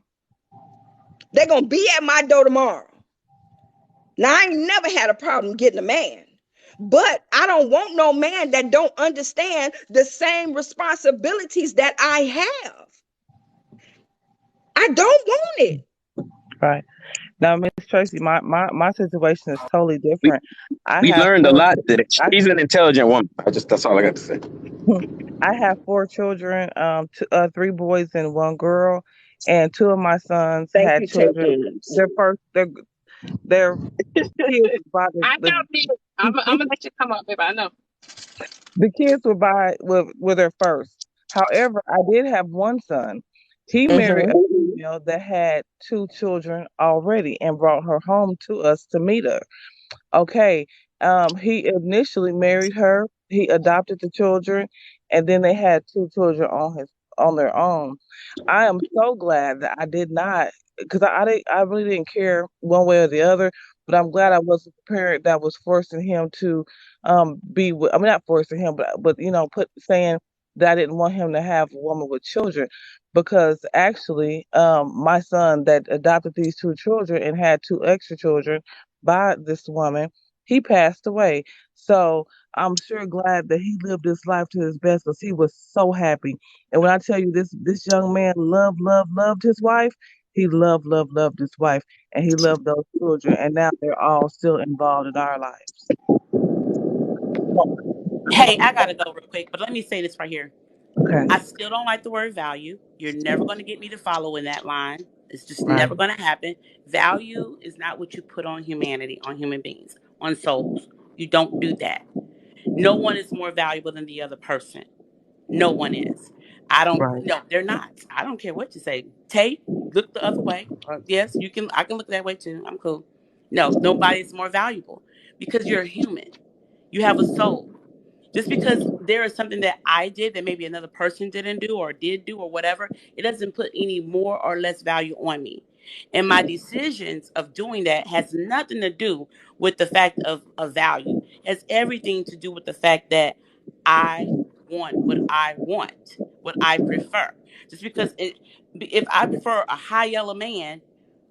They're gonna be at my door tomorrow. Now, I ain't never had a problem getting a man. But I don't want no man that don't understand the same responsibilities that I have. I don't want it. Right. Now, Miss Tracy, my situation is totally different. We learned a lot today. She's an intelligent woman. That's all I got to say. I have 4 children, 3 boys and 1 girl, and 2 of my sons had children. Their kids by I know this. I'm gonna let you come up, baby. I know. The kids were their first. However, I did have 1 son. He married a female that had 2 children already and brought her home to us to meet her. Okay. He initially married her. He adopted the children, and then they had 2 children on their own. I am so glad that I did not, because I really didn't care one way or the other. But I'm glad I wasn't the parent that was forcing him to be with. I mean, not forcing him, but saying that I didn't want him to have a woman with children, because actually, my son that adopted these 2 children and had 2 extra children by this woman, he passed away. So I'm sure glad that he lived his life to his best, because he was so happy. And when I tell you this young man loved his wife, he loved his wife, and he loved those children, and now they're all still involved in our lives. Hey, I gotta go real quick, but let me say this right here. Okay. I still don't like the word value. You're never going to get me to follow in that line. It's just Right. never going to happen. Value is not what you put on humanity, on human beings, on souls. You don't do that. No one is more valuable than the other person. No one is. Right. No, they're not. I don't care what you say. Tate, look the other way. Yes, I can look that way too. I'm cool. No, nobody is more valuable because you're a human. You have a soul. Just because there is something that I did that maybe another person didn't do or did do or whatever, it doesn't put any more or less value on me. And my decisions of doing that has nothing to do with the fact of value. It has everything to do with the fact that I want, what I prefer. Just because if I prefer a high yellow man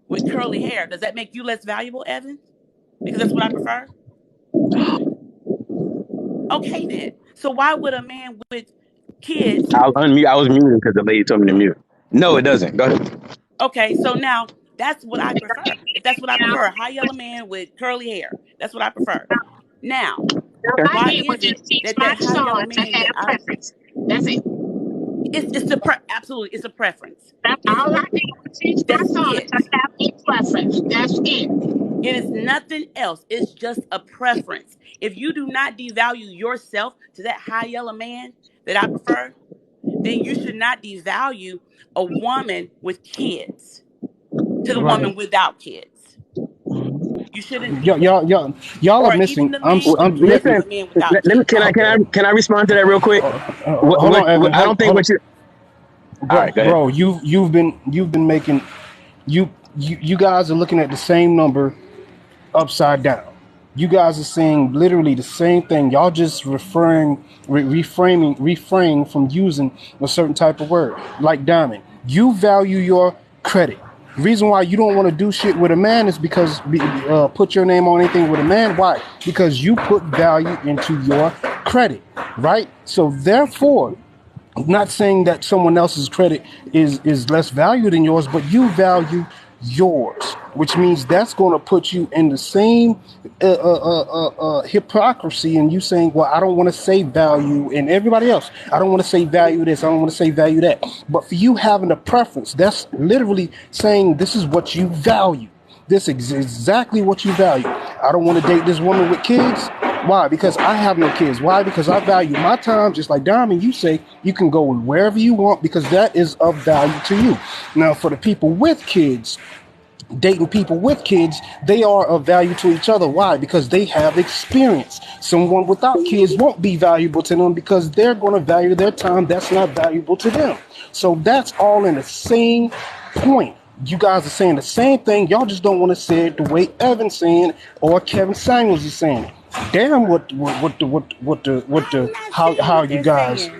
with curly hair, does that make you less valuable, Evan? Because that's what I prefer? Okay, then. So why would a man with kids? I'll unmute. I was muted because the lady told me to mute. No, it doesn't. Go ahead. Okay, so now that's what I prefer. If that's what I prefer, a high yellow man with curly hair. That's what I prefer. Now, why is it that high yellow man that I That's it. it's absolutely it's a preference. That's all I need to teach my son to have a preference. That's it. It is nothing else. It's just a preference. If you do not devalue yourself to that high yellow man that I prefer, then you should not devalue a woman with kids to the woman without kids. You shouldn't. Y'all are missing. I'm Listen. a man without Let me. Can I respond to that real quick? Hold on, Evan. I don't think what you. All right, go ahead. Bro, you've been making you guys are looking at the same number upside down. You guys are saying literally the same thing. Y'all just refraining from using a certain type of word. Like Diamond, you value your credit. The reason why you don't want to do shit with a man is because put your name on anything with a man. Why? Because you put value into your credit, right? So therefore, I'm not saying that someone else's credit is less value than yours, but you value yours, which means that's going to put you in the same hypocrisy. And you saying, well, I don't want to say value, and everybody else, I don't want to say value this, I don't want to say value that. But for you having a preference, that's literally saying this is what you value. This is exactly what you value. I don't want to date this woman with kids. Why? Because I have no kids. Why? Because I value my time, just like Diamond, you say you can go wherever you want because that is of value to you. Now, for the people with kids, dating people with kids, they are of value to each other. Why? Because they have experience. Someone without kids won't be valuable to them because they're going to value their time that's not valuable to them. So that's all in the same point. You guys are saying the same thing. Y'all just don't want to say it the way Evan's saying it or Kevin Samuels is saying it. Damn, how you guys?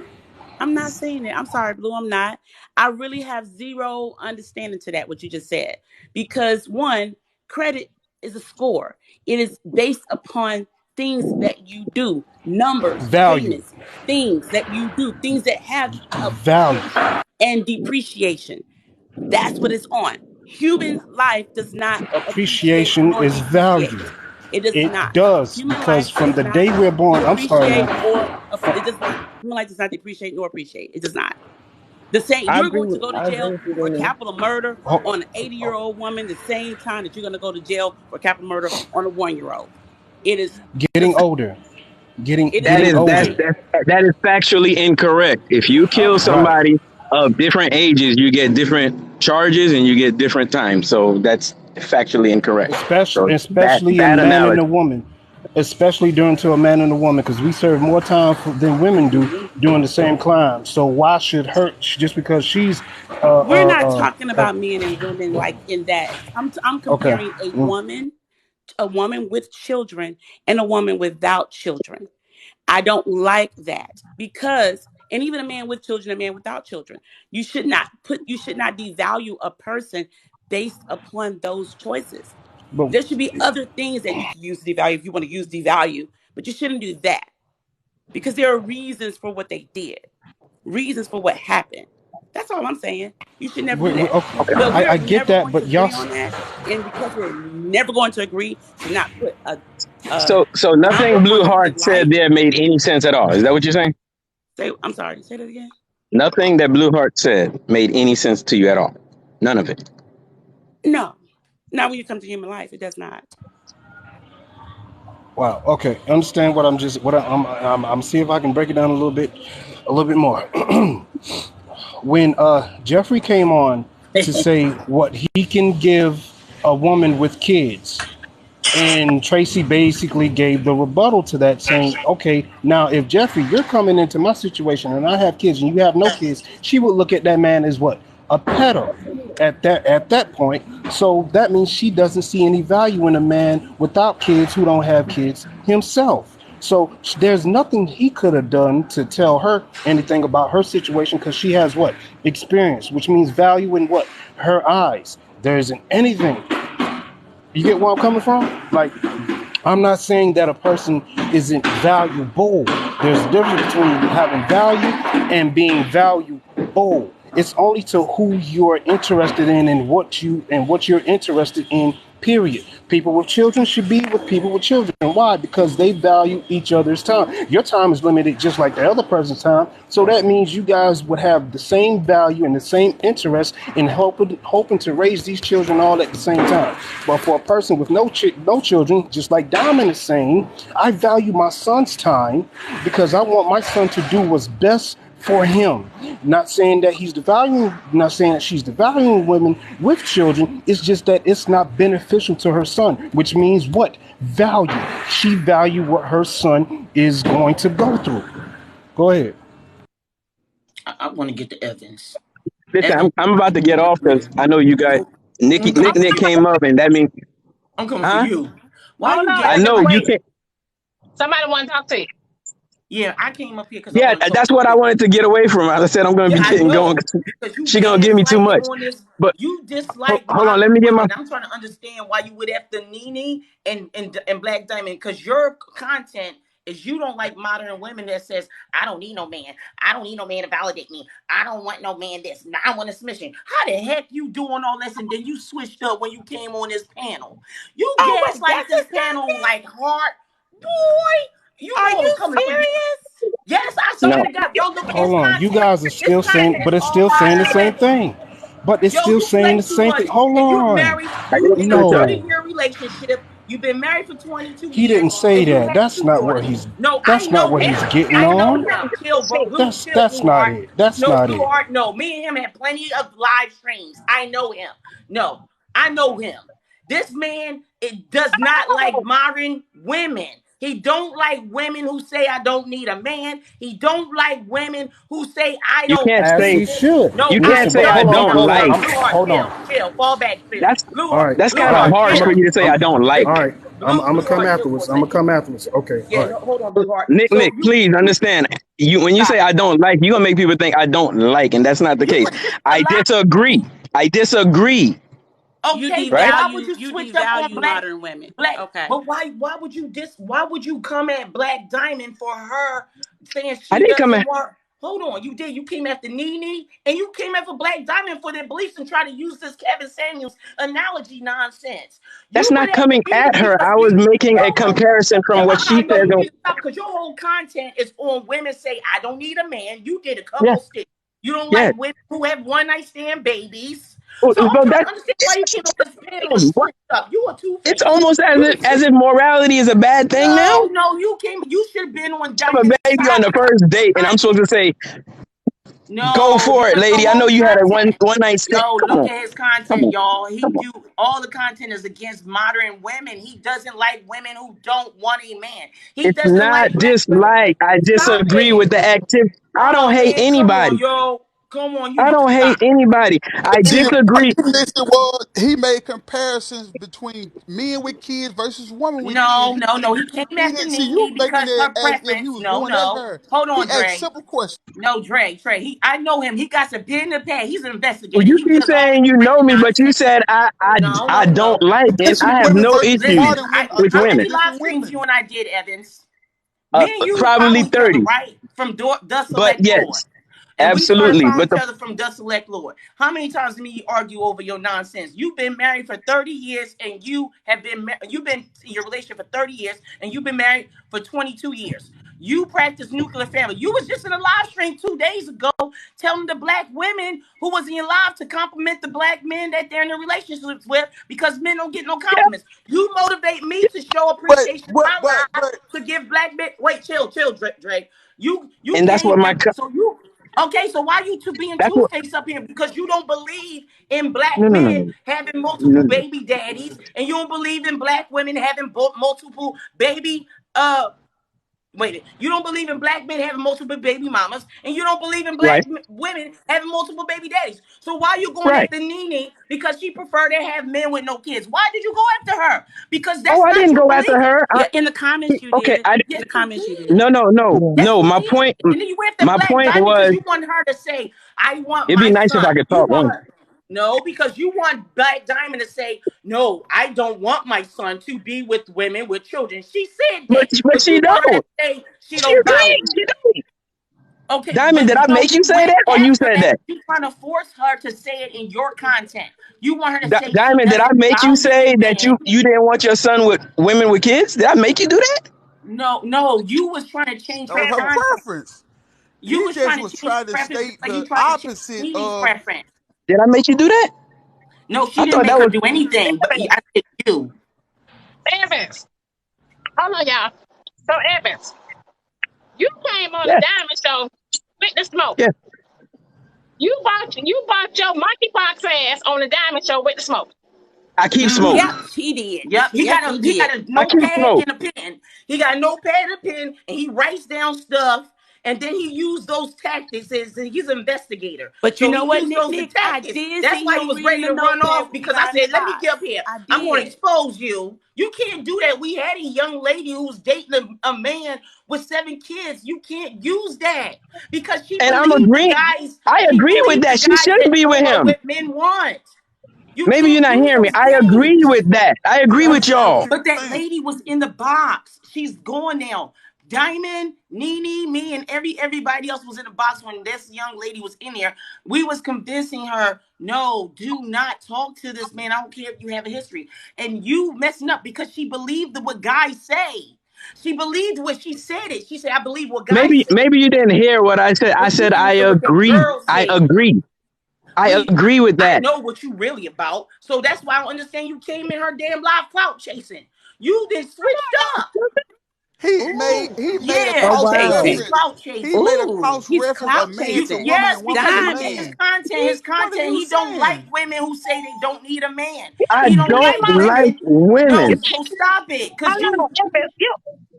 I'm not saying it. I'm sorry, Blue. I'm not. I really have zero understanding to that what you just said, because one, credit is a score. It is based upon things that you do, numbers, value, payments, things that you do, things that have value and depreciation. That's what it's on. Human life does not appreciation is value. It does not. Does human because from the day we're born, I'm sorry. It does not. Human life does not depreciate nor appreciate. It does not. The same. You're going to go to jail for capital murder on an 80-year-old woman the same time that you're going to go to jail for capital murder on a 1-year-old. It is getting older. That is factually incorrect. If you kill somebody of different ages, you get different charges and you get different times. So that's factually incorrect. Especially a man and a woman. Especially doing to a man and a woman, because we serve more time than women do doing the same crime. So why should her, just because she's we're not talking about men and women like in that. I'm comparing a woman with children and a woman without children. I don't like that because, and even a man with children, a man without children, you should not devalue a person based upon those choices. But there should be other things that you can use to devalue if you want to use devalue, but you shouldn't do that because there are reasons for what they did, reasons for what happened. That's all I'm saying. You should never do that. Okay. I get that, but y'all on that, and because we're never going to agree to not put a so nothing Blue Heart said there made any sense at all. Is that what you're saying? I'm sorry. Say that again. Nothing that Blue Heart said made any sense to you at all. None of it. No. Not when you come to human life. It does not. Wow. Okay. Understand what I'm see if I can break it down a little bit more. When Jeffrey came on to say what he can give a woman with kids, and Tracy basically gave the rebuttal to that, saying, okay, now if Jeffrey, you're coming into my situation and I have kids and you have no kids, she would look at that man as what? A pedo at that point. So that means she doesn't see any value in a man without kids who don't have kids himself. So there's nothing he could have done to tell her anything about her situation, because she has what? Experience, which means value in what? Her eyes. There isn't anything. You get where I'm coming from? Like, I'm not saying that a person isn't valuable. There's a difference between having value and being valuable. It's only to who you're interested in and what you're interested in, period. People with children should be with people with children. Why? Because they value each other's time. Your time is limited just like the other person's time. So that means you guys would have the same value and the same interest in hoping to raise these children all at the same time. But for a person with no children, just like Diamond is saying, I value my son's time because I want my son to do what's best for him. Not saying that not saying that she's devaluing women with children. It's just that it's not beneficial to her son, which means what? Value. She value what her son is going to go through. Go ahead. I want to get to Evans. Listen, I'm about to get off because I know you guys. Nick came up, and that means I'm coming for you. Why you I know you can't. Somebody want to talk to you. Yeah, I came up here because that's what I wanted to get away from. I said I'm going to be getting going. She's going to give me too much. But you dislike. Hold on, let me get my. I'm trying to understand why you would after Nene and Black Diamond, because your content is you don't like modern women that says, I don't need no man. I don't need no man to validate me. I don't want no man this. I want a submission. How the heck you doing all this and then you switched up when you came on this panel? You gaslight this panel like hard. Boy, are you serious? Yes, I saw it. Yo, look at hold on, you guys are still saying, but it's still saying the same thing. But it's still saying the same thing. Hold on. You're in a 30-year relationship. You've been married for 22 years. He didn't say that. That's not what he's. That's not what he's getting on. That's not it. That's not it. No, me and him had plenty of live streams. I know him. No, I know him. This man, it does not like modern women. He don't like women who say I don't need a man. He don't like women who say I don't. You can't say he should. No, you can't say I don't like. Hold on. Chill. Fall back. That's kind of harsh for you to say I don't like. All right. I'm gonna come afterwards. Okay. Yeah, hold on, Blue Heart. Nick, please understand. When you say I don't like, you're gonna make people think I don't like, and that's not the case. I disagree. Okay, right? Why would you switch up on modern women? Okay, but why would you Why would you come at Black Diamond for her saying she doesn't want? Hold on, you did. You came after Nene, and you came after Black Diamond for their beliefs and try to use this Kevin Samuels analogy nonsense. That's not coming at her. I was making a comparison from what she said. Because your whole content is on women say I don't need a man. You did a couple sticks. You don't like women who have one night stand babies. So I'm trying to understand why you came on this panel and switched up. You are too. It's almost as if morality is a bad thing now. No, you should have been on. I'm a baby on the first date, and I'm supposed to say, "Go for it, lady." I know you had a one night stand. No, look at his content, y'all. All the content is against modern women. He doesn't like women who don't want a man. It's not dislike. I disagree with the activity. I don't hate anybody. Come on, I don't hate anybody. I disagree. He made comparisons between men with kids versus women with kids. No. He came after Nene because her preference. No. Hold on, Dre. Simple question. No, Dre. I know him. He got some pen in the pad. He's an investigator. Well, you keep saying you know me, but you said I don't like it. I have no issues with women. How many live streams you and I did, Evans? Probably 30. Right? From Dust But yes. Lord. Absolutely, but each other from Dust Select Lord. How many times did we argue over your nonsense? You've been married for 30 years, and you've been in your relationship for 30 years, and you've been married for 22 years. You practice nuclear family. You was just in a live stream 2 days ago telling the black women who was in your live to compliment the black men that they're in a relationships with because men don't get no compliments. You motivate me to show But appreciation in my life to give black men. Wait, chill, Drake. You and that's what came my so you okay. So why you being that's what two-faced up here? Because you don't believe in black no no no men no having multiple no. baby daddies, and you don't believe in black women having multiple baby wait, you don't believe in black men having multiple baby mamas, and you don't believe in black Right, women having multiple baby daddies. So why are you going right. after Nene because she preferred to have men with no kids? Why did you go after her? Because Oh, that's I not didn't your go after belief. her. Yeah, in the comments you Okay, did. Yes, In the you comments you did. did. Yes, no. you My did. point, And then you went after Black point Diamond because was, you want her to say, I want it'd be my nice if I son. could You talk want one. her. No, because you want Black Diamond to say, no, I don't want my son to be with women with children. She said that. But But you she want her to don't. say she She don't agreed. value She it. don't. Okay, Diamond, but did I no, make you you say went that, or you after said that. that? You're trying to force her to say it in your content. You want her to say she Diamond, did I doesn't make you value say that men. you didn't want your son with women with kids? Did I make you do that? No, you was trying to change That was her her content. preference. You You was just trying to was change trying the to preference state because you the tried to change opposite Nene's of. preference. Did I make you do that? No, she I didn't thought make that her was. do anything, but I said you. Evans, hold on, y'all. So Evans, you came on the Yeah, Diamond Show with the smoke. yeah. You bought your monkeypox ass on the Diamond Show with the smoke. I keep smoke. Mm-hmm. Yep, he did. Yep, Yes, he he did. got a I keep notepad smoke. and a pen. He got a notepad and a pen, and he writes down stuff. And then he used those tactics. He's an investigator, But you so know he what, used those Nick? I tactics. did That's see why he him was reading ready the to run notepad off. when he Because I got in the said, "Let me get box. up here. I I'm going to did. expose you. You can't do that." We had a young lady who was dating a man with 7 kids. You can't use that because she And I'm believed the agreeing. guys. I She agree with believed the that. She guys shouldn't that be with told her him. what men want. You Maybe you're can't not use hearing me. those I agree things. with that. I agree I with understand what y'all. you're But that saying. lady was in the box. She's going now. Diamond, Nene, me, and everybody else was in the box when this young lady was in there. We was convincing her, no, do not talk to this man. I don't care if you have a history. And you messing up because she believed what guys say. She believed what she said it. She said, I believe what guys say. Maybe you didn't hear what I said. I But you said didn't I hear what the agree. girl I said. agree. I agree with I that. know what you really about. So that's why I don't understand you came in her damn live clout chasing. You then switched up. He Ooh, made a Yeah, Oh cross wow. he's reference. clout He chasing. made a ooh, cross he's reference. A clout man. He's a chasing. woman Yes, and woman because is a look at Diamond. his man. content. His What are content, you he don't like saying? women who say they don't need a man. I He don't don't like Came on, like women. No, women. so stop it. Cause hold you on, Evans.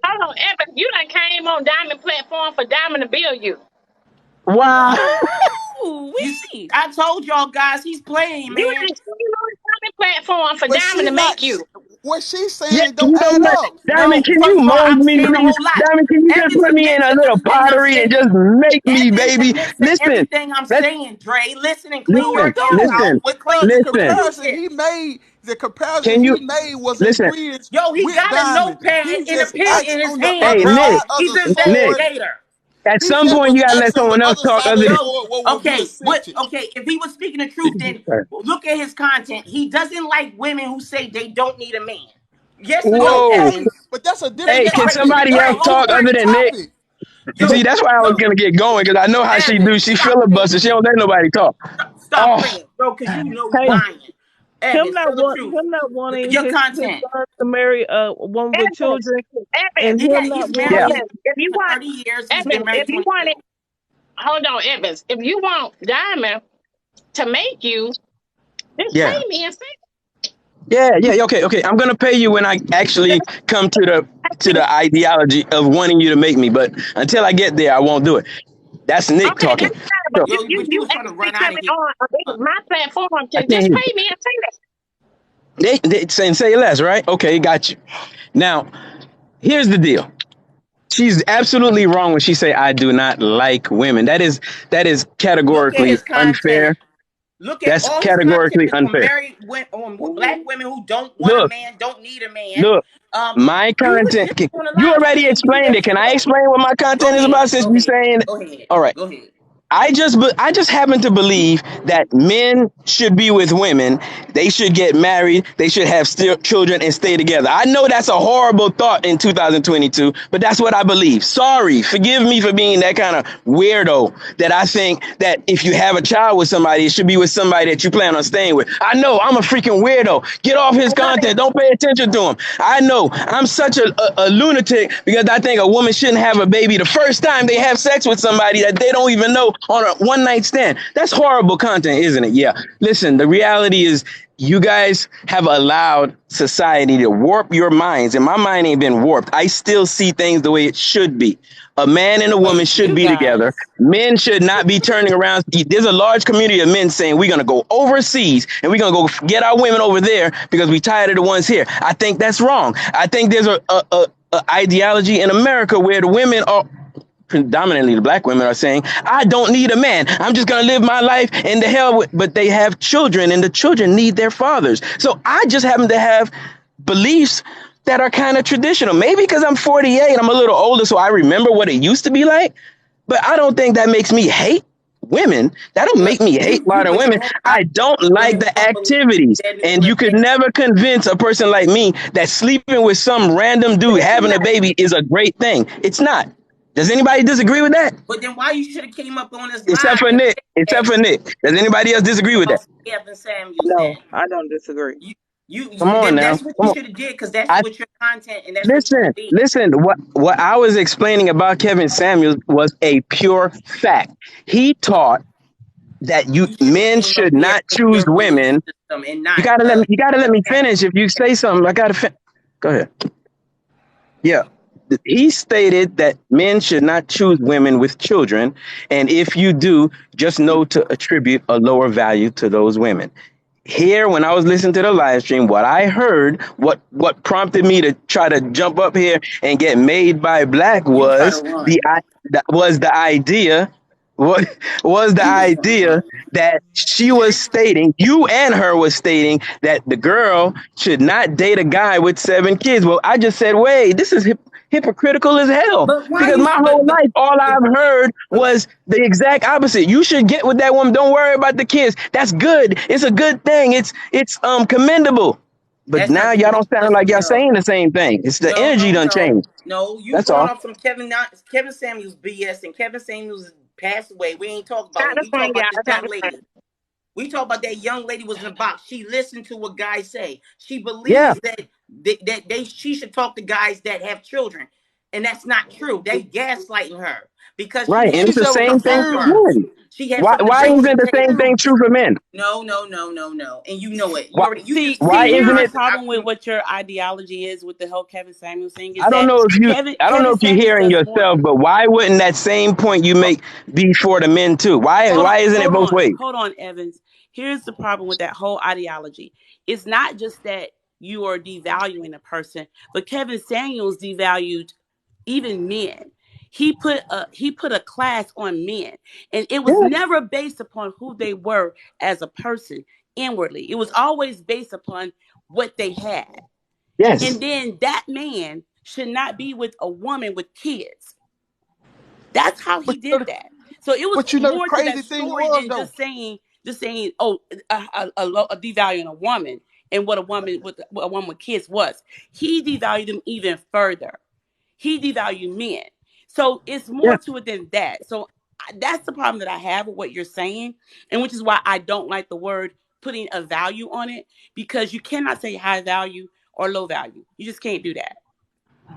Hold on, Evans. You done came on Diamond platform for Diamond to build you. Wow. Ooh, you wee. I told y'all guys he's playing, You man. done came on Diamond platform for But Diamond she to not. make you. What she's Yeah, saying you don't know add what? up. Diamond, No, can you first of all, mold I'm me, saying a please? whole lot. Diamond, can you just Evans put me in admits a to little everything I'm pottery and saying. just make me, Evans baby? admits to Listen, everything I'm let's saying, Dre. Listen and clean No, your he listen, damn don't. mouth listen, with Cause clean listen. the comparison Can he you made was in listen? agreement Yo, he with got a Diamond. notepad He and a just pen asked in his on the hand, Hey, other bro. Nick, side of He's the an Nick. sword. investigator. At He some just point, was you gotta let asking on the someone else other talk side of other the than. Yo, sword what was being okay, sent. if he was speaking the truth, then look at his content. He doesn't like women who say they don't need a man. Yes or no, Whoa. Okay, Evans? but that's a Hey, different Hey, can topic. somebody That's a else Drake, whole talk other different than Nick? topic. See, yo, that's why I was yo, gonna get going because I know how she do. Evans, She stop playing. filibusters. She don't let nobody talk. Stop Oh, playing, bro, because you know you Hey, lying. Evans, tell the truth. him not wanting Your his content. son to marry a woman with Evans, children, Evans, and him not He's married. yeah. wanting. He's Evans. If you for want, 30 years. He's been Evans, married if you 22. want it, hold on, Evans. If you want Diamond to make you, just Yeah. pay me and say, Yeah. Okay. I'm gonna pay you when I actually come to the ideology of wanting you to make me. But until I get there, I won't do it. That's Nick okay, talking. that's fine. But So you, Yo, you, but you you was trying to actually run out of coming here. on my platform I to can't just hear pay me and say that. they say less, right? Okay, got you. Now, here's the deal. She's absolutely wrong when she say I do not like women. That is Look at categorically his content. unfair. Look at That's all his content categorically is on unfair. black women who don't want a Look, man, don't need a man. look. My You was content. just on a You live already stream 2 explained it. days Can I ago. explain what my Go content is ahead. about? Since you saying, Go ahead. all right. Go ahead. I just happen to believe that men should be with women. They should get married. They should have still children and stay together. I know that's a horrible thought in 2022, but that's what I believe. Sorry, forgive me for being that kind of weirdo that I think that if you have a child with somebody, it should be with somebody that you plan on staying with. I know I'm a freaking weirdo. Get off his content. Don't pay attention to him. I know I'm such a lunatic because I think a woman shouldn't have a baby the first time they have sex with somebody that they don't even know on a one night stand. That's horrible content, isn't it? Yeah. Listen, the reality is you guys have allowed society to warp your minds, and my mind ain't been warped. I still see things the way it should be. A man and a woman should You be together. guys. Men should not be turning around. There's a large community of men saying we're going to go overseas and we're going to go get our women over there because we're tired of the ones here. I think that's wrong. I think there's a ideology in America where the women are, predominantly the black women, are saying, I don't need a man. I'm just going to live my life and the hell with, but they have children and the children need their fathers. So I just happen to have beliefs that are kind of traditional. Maybe because I'm 48, I'm a little older, so I remember what it used to be like. But I don't think that makes me hate women. That don't make me hate modern women. I don't like the activities. And you could never convince a person like me that sleeping with some random dude having a baby is a great thing. It's not. Does anybody disagree with that? But then why you should have came up on this Except for Nick. Except for Nick. Does anybody else disagree with that? Kevin Samuels? No, Then I don't disagree. Come on now. that's what Come you on. should have did, because that's I what your content and that's Listen, what you did. listen. What I was explaining about Kevin Samuels was a pure fact. He taught that men should not choose women. And not, You gotta let me finish. If you say something, I gotta go ahead. Yeah. He stated that men should not choose women with children, and if you do, just know to attribute a lower value to those women. Here, when I was listening to the live stream, what I heard, what prompted me to try to jump up here and get made by Black was the idea. What was the idea that she was stating, you and her was stating, that the girl should not date a guy with 7 kids? Well, I just said, wait, this is hypocritical as hell. Because my whole life, all I've heard was the exact opposite. You should get with that woman. Don't worry about the kids. That's good. It's a good thing. It's commendable. But now y'all don't sound like y'all saying the same thing. It's the energy done changed. No, you That's brought all. up some Kevin Samuels BS, and Kevin Samuels passed away. We ain't talking about it. We talk about this young lady. We talk about that young lady was in the box. She listened to what guys say. She believes that she should talk to guys that have children, and that's not true. They gaslighting her because right, and it's the same thing for men. She had why isn't the same thing true for men? No, and you know it. See, why here's isn't the it problem with what your ideology is with the whole Kevin Samuels thing? Is I don't know if you Kevin you're Samuels hearing does more. yourself, but why wouldn't that same point you make be for the men too? Why isn't it both ways? Hold on, Evans. Here's the problem with that whole ideology. It's not just that you are devaluing a person, but Kevin Samuels devalued even men. He put a class on men, and it was never based upon who they were as a person inwardly. It was always based upon what they had. Yes. And then that man should not be with a woman with kids. That's how he did that. So it was more to that story than just saying, oh, a devaluing a woman and what a woman with kids was. He devalued them even further. He devalued men. So it's more to it than that. So that's the problem that I have with what you're saying, and which is why I don't like the word putting a value on it, because you cannot say high value or low value. You just can't do that.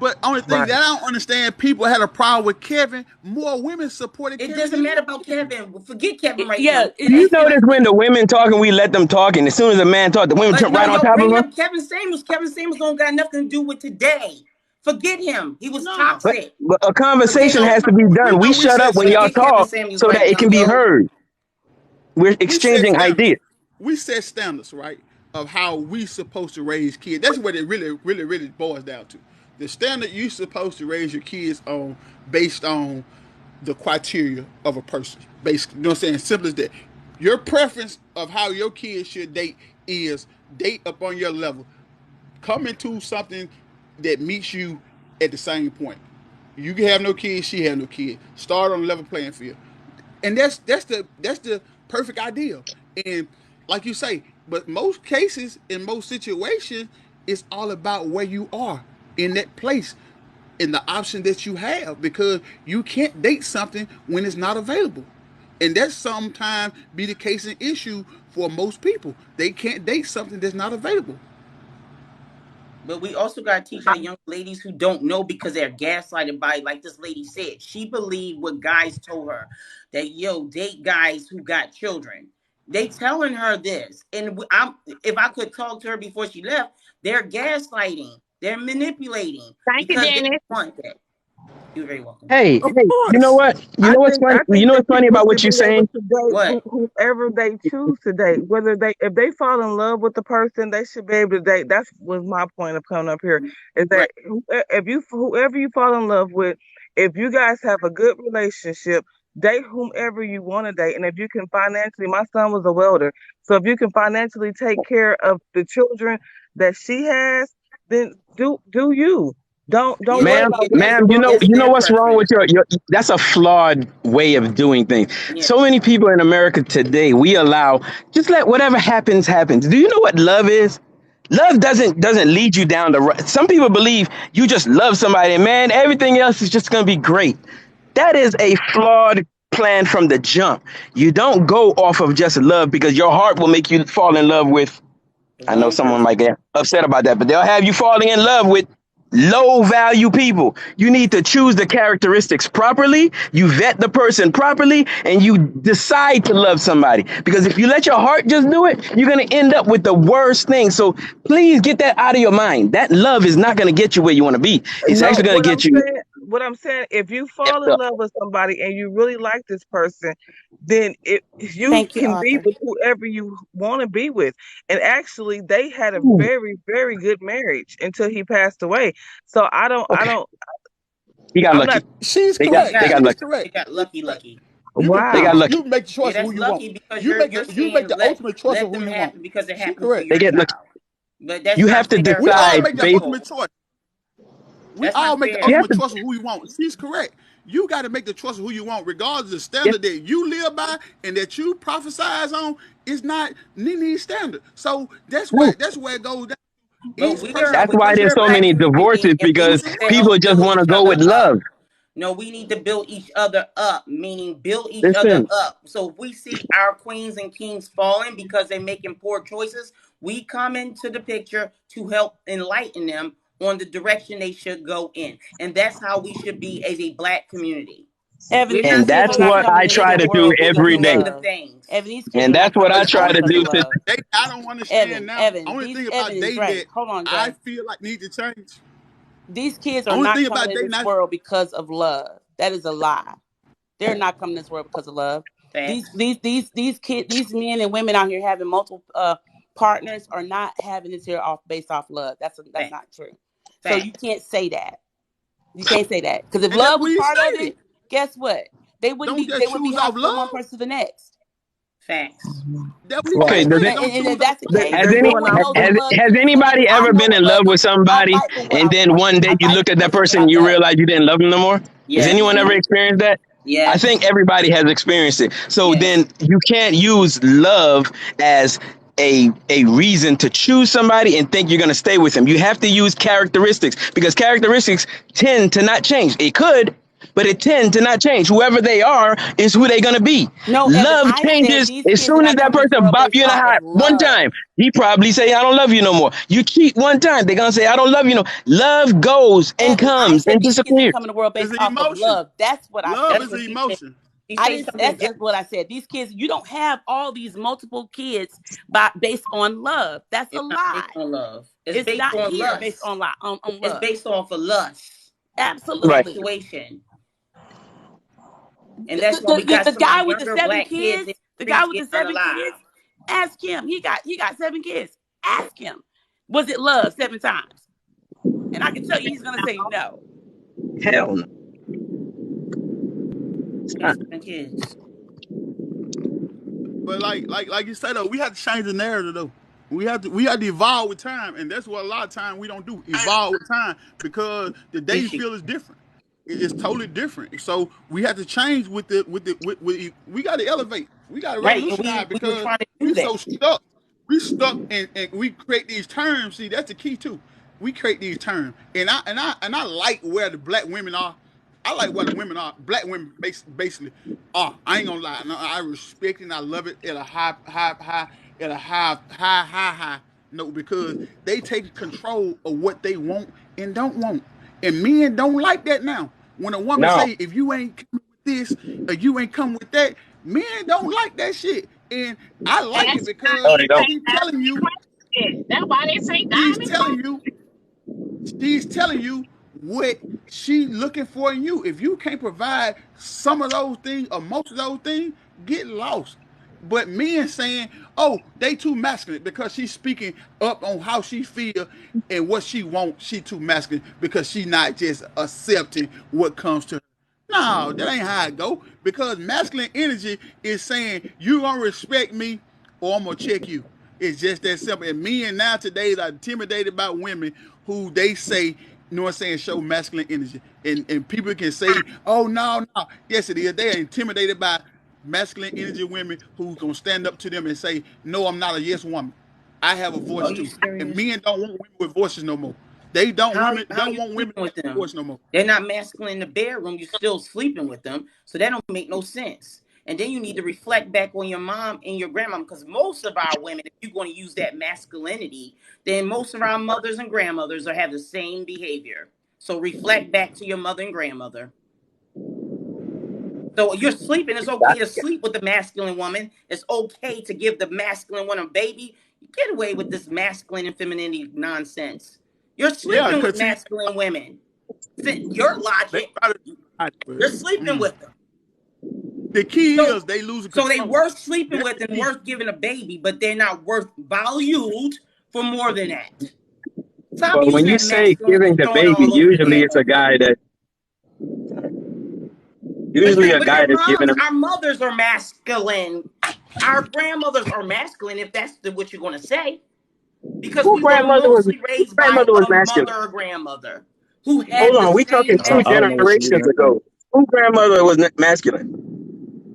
But only thing that I don't understand, people had a problem with Kevin. More women supported Kevin. It doesn't matter about Kevin. Forget Kevin right now. You notice when the women talking, we let them talk, and as soon as a man talk, the women jump right on top of him. Kevin Samuels don't got nothing to do with today. Forget him. He was toxic. But a conversation has to be done. We shut up when y'all talk so that it can be heard. We're exchanging ideas. We set standards, right, of how we supposed to raise kids. That's what it really boils down to. The standard you're supposed to raise your kids on based on the criteria of a person. Basically, you know what I'm saying? Simple as that. Your preference of how your kids should date is date up on your level. Come into something that meets you at the same point. You can have no kids, she have no kids. Start on a level playing field. And that's the perfect ideal. And like you say, but most cases in most situations, it's all about where you are in that place, in the option that you have, because you can't date something when it's not available. And that's sometimes be the case and issue for most people. They can't date something that's not available. But we also got to teach our young ladies who don't know because they're gaslighted by, like this lady said, she believed what guys told her, that, yo, date guys who got children. They telling her this. And if I could talk to her before she left, they're gaslighting. They're manipulating. Thank you, Because they Dennis. want that. You're very welcome. Hey, you know what? You know what's funny? You know what's funny about what you're saying? What? Whoever they choose to date, whether if they fall in love with the person, they should be able to date. That was my point of coming up here. Is that whoever you fall in love with, if you guys have a good relationship, date whomever you want to date. And if you can financially, my son was a welder, so if you can financially take care of the children that she has, then do you. Don't worry Ma'am, about ma'am, you know what's wrong with your that's a flawed way of doing things. Yeah. So many people in America today, we allow just let whatever happens happens. Do you know what love is? Love doesn't lead you down the road. Some people believe you just love somebody and man, everything else is just going to be great. That is a flawed plan from the jump. You don't go off of just love because your heart will make you fall in love with, I know someone might get upset about that, but they'll have you falling in love with low value people. You need to choose the characteristics properly, you vet the person properly, and you decide to love somebody. Because if you let your heart just do it, you're going to end up with the worst thing. So please get that out of your mind. That love is not going to get you where you want to be. It's actually going to get you. What I'm saying, if you fall in love with somebody and you really like this person, then you can be with whoever you want to be with. And actually, they had a very, very good marriage until he passed away. So I don't. He got lucky. She's they correct. Got, they got lucky. They got lucky. Wow. They got lucky. You make the choice of who you want. Because You make the let, ultimate choice of who you want. Because it happened Correct. to your They get child. lucky. But that's You have to decide. We all make the based. ultimate choice. We all make the ultimate choice of who you want. She's correct. You got to make the choice of who you want, regardless of the standard that you live by and that you prophesize on. Is not Nini's standard. So that's where it goes down. That's why there's so many divorces, because people just want to go with love. No, we need to build each other up, meaning build each other up. So if we see our queens and kings falling because they're making poor choices, we come into the picture to help enlighten them on the direction they should go in. And that's how we should be as a Black community. Evan, and that's what I try to do every day. And that's what I try to do. I don't understand now. Only thing about dating that I feel like need to change. These kids are not coming in this world because of love. That is a lie. They're not coming in this world because of love. These kids, these men and women out here having multiple partners are not having this here based off love. That's not true. So you can't say that. You can't say that, because if love was part of it, guess what? They wouldn't be hopping from one person to the next. Facts. Okay, has anybody ever been in love with somebody and then one day you look at that person and you realize you didn't love them no more? Has anyone ever experienced that? Yeah. I think everybody has experienced it. So then you can't use love as a reason to choose somebody and think you're going to stay with them. You have to use characteristics, because characteristics tend to not change. It could, but it tends to not change. Whoever they are is who they're going to be. No, love changes as soon as that person bop you in the heart one time. He probably say, I don't love you no more. You cheat one time, they're going to say, I don't love you no more. Love goes and comes and disappears. Come in the world based off of love. That's what I said. Love is an emotion. That's what I said. These kids, you don't have all these multiple kids based on love. That's a lie. Based on love. It's based not on here lust. based on love. It's based off of lust. Absolutely. Right. Situation. And that's why we got the guy with the 7 Black kids. The guy with the 7 kids. Ask him. He got 7 kids. Ask him. Was it love 7 times? And I can tell you, he's gonna say no. Hell no. 7 kids. But like you said though, we have to change the narrative though. We have to evolve with time, and that's what a lot of time we don't do. Evolve with time, because the dating field is different. it's totally different. So we have to change with we got to elevate. We got to Right, and revolutionize we were because trying to do we that. so stuck. We stuck and we create these terms. See, that's the key too. We create these terms, and I like where the black women are. I like where the women are. Black women basically are. I ain't gonna lie. No, I respect it and I love it at a high note because they take control of what they want and don't want. And men don't like that now. When a woman No, say, if you ain't come with this or you ain't come with that, men don't like that shit. And I like it That's why because no, they they don't. say she's telling diamond you, question. That's why they say she's diamond telling question. you she's telling you what she's looking for in you. If you can't provide some of those things or most of those things, get lost. But men saying, "Oh, they too masculine because she's speaking up on how she feel and what she wants. She too masculine because she not just accepting what comes to her." No, that ain't how it go. Because masculine energy is saying you gonna respect me or I'm gonna check you. It's just that simple. And men now today are intimidated by women who they say, you know what I'm saying, show masculine energy. And people can say, oh no, no. Yes, it is. They are intimidated by masculine energy women who's gonna stand up to them and say, no, I'm not a yes woman. I have a voice Are you too. And serious? men don't want women with voices no more. They How don't you want women sleeping with with a them? voice no more. They're not masculine in the bedroom. You're still sleeping with them, so that don't make no sense. And then you need to reflect back on your mom and your grandma, because most of our women, if you're going to use that masculinity, then most of our mothers and grandmothers will have the same behavior. So reflect back to your mother and grandmother. So you're sleeping. It's okay to sleep with the masculine woman. It's okay to give the masculine one a baby. Get away with this masculine and femininity nonsense. You're Yeah, sleeping with because see, masculine women. Your they logic, try to hide it, you're sleeping with them. the key So, is they losing so they control. worth sleeping That's with the and key. worth giving a baby, but they're not worth valued for more than that. Stop But when using you that say masculine giving and the throwing it baby, all over the usually it's table. a guy that But guy your that's giving moms, him. our mothers are masculine. Our grandmothers are masculine, if that's what you're going to say. Because Who we were grandmother was mostly raised by grandmother was a mother masculine? or grandmother who Hold had the on, we talking same two I don't know what she education. was generations asking. ago. Who grandmother was masculine?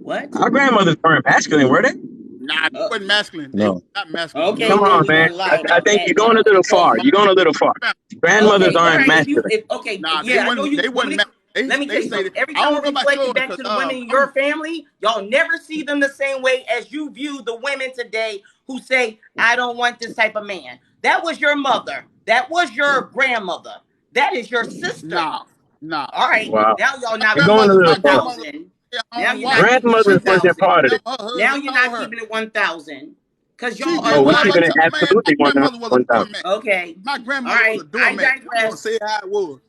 What? Our grandmothers weren't masculine, were they? Nah, they Uh, wasn't masculine. They were No. not masculine. okay, Come No. then on, we're man. going to lie I about think you're that going a then. little Oh far. my You're going a little far. Grandmothers Okay, all aren't right. masculine. Okay, Nah, they yeah, I know wasn't. you They want wasn't. me to. Let me tell They you say that. something. Every I time I don't know about reflect yours it back because to the women in mama. your family, y'all never see them the same way as you view the women today who say, I don't want this type of man. That was your mother. That was your grandmother. That is your sister. Nah, nah. All right. Wow. Now y'all My not You're keeping going it a grandmother. little My far. grandmother was 1,000. a Now stay-at-home you're not wife. keeping it She Grandmothers did wasn't 1,000. part of it. whatever her Now husband you're told not her. keeping it 1,000. Because She y'all did are Oh, we whatever. keeping lying. it Man, my absolutely grandmother was a 1,000. doormat. Okay. My All grandmother was right. a I doormat. I'm gonna digress. say it how it was.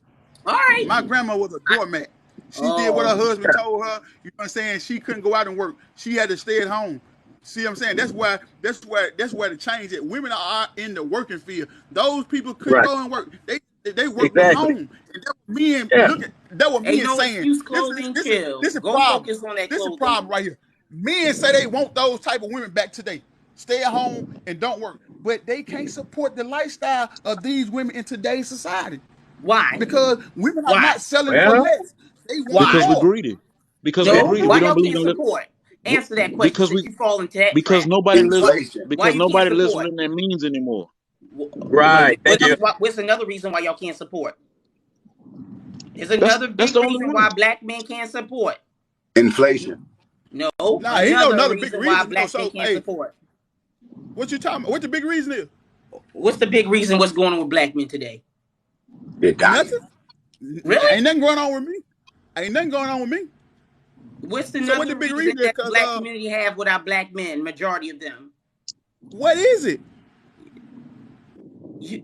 All right. My grandma was a doormat. She did what her Oh. husband told her. You know what I'm saying? She couldn't go out and work. She had to stay at home. See what I'm saying? That's where the change is. Women are in the working field. Those people couldn't Right. go and work. They work from Exactly. home. And that was men Yeah. looking, that was Ain't men no saying, excuse this is clothing this is chill. this is a Go problem. focus on that This is a clothing. problem right here. Men say they want those type of women back today. Stay at home and don't work. But they can't support the lifestyle of these women in today's society. Why? Because women are Why? not selling for Well, less. They want Because Why? we're more. greedy. Because we're No. greedy. well, We Why don't y'all believe can't in it. support? Answer that question Because since we you fall into that because trap. nobody lives Inflation. Why because you can't nobody lives support? within their means anymore. right. Thank you. What's another reason why y'all can't support? There's That's another that's big the only reason why one. black men can't support. Inflation. No, Nah, ain't no another another big reason why reason though. black men So can't hey, support. what you talking about? What the big reason is? What's the big reason what's going on with black men today? They're Nothing. dying. Really? Ain't nothing going on with me. Ain't nothing going on with me. What's So what the another big reason reason is? that the Cause black community have with our black men, majority of them? what is it?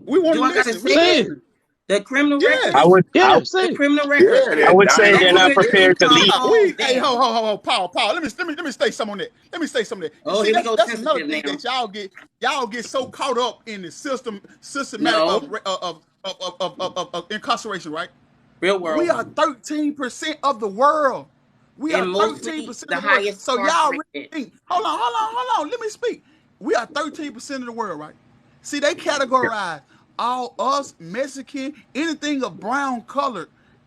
We want Do to I gotta listen. We say Say it? it. listening. The criminal Yeah. I record. would, Yeah, say The it. criminal record. Yeah, I they're would say dying they're That's not over where the prepared to income lead. falls Hey, down. Paul. Let me say something on that. Let me say something on that. And Oh, see, here we that's go, that's another sensitive thing now. that y'all get so caught up in the systematic No, of incarceration, right? real We world. are 13% of the world. We are And mostly 13% the of the world. highest So y'all really incarcerated. think, hold on. Let me speak. We are 13% of the world, right? See, they categorize all us, Mexican, anything of brown color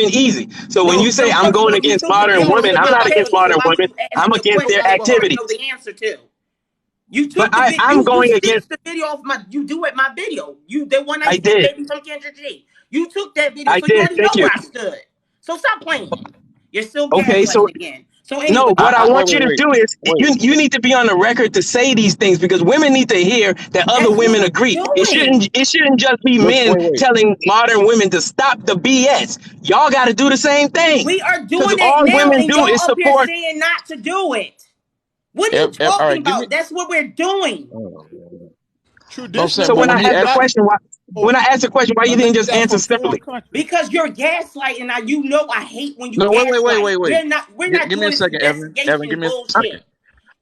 been easy. So when No, you say I'm first of going all, you against took the modern video women, and I'm didn't not tell against me, so modern why would women. you ask I'm me a against question their that would already know activities. the answer to? You But took the video, I'm you going against. stitched the video off my, you do it my video. You, the one I I said, did. baby from Kansas City. You took that video, I so you did. already know Thank you. where I stood. So stop playing. You're still Okay, so gaslighting again. So anyway, no, what I Wait, want you wait, to wait, do is wait. you need to be on the record to say these things because women need to hear that other that's what women we're agree. doing. It shouldn't just be But men wait. telling modern women to stop the BS. Y'all got to do the same thing. We are Because doing that all now, women and do y'all is up here support. saying not to do it. What are you All talking right, give me. about? That's what we're doing. No, I'm saying, So but when when I he ask a asked, question, Oh, why you didn't just down answer from foreign simply? countries. Because you're gaslighting. Now you know I hate when you no, gaslight. wait. We're not Give me a doing this second, Evan. Evan, investigation give me a bullshit. second.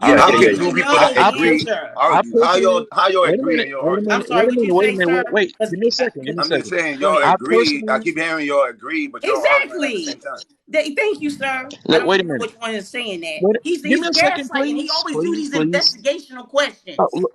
All You right, How Evan. can already two people know that the I put agree answer. I argue? put you. How y'all Wait a agree minute. and y'all argue? I'm sorry. What you say, sir? Wait. Give me a second. I'm just saying Go y'all ahead. I agree. I personally. keep hearing y'all agree, but y'all arguing at the same Exactly. time. Thank you, sir. I don't Wait a even know minute. which one is saying that. Wait. Give me He's a second, gaslighting. He please. always do Please, these please. investigational questions. Look,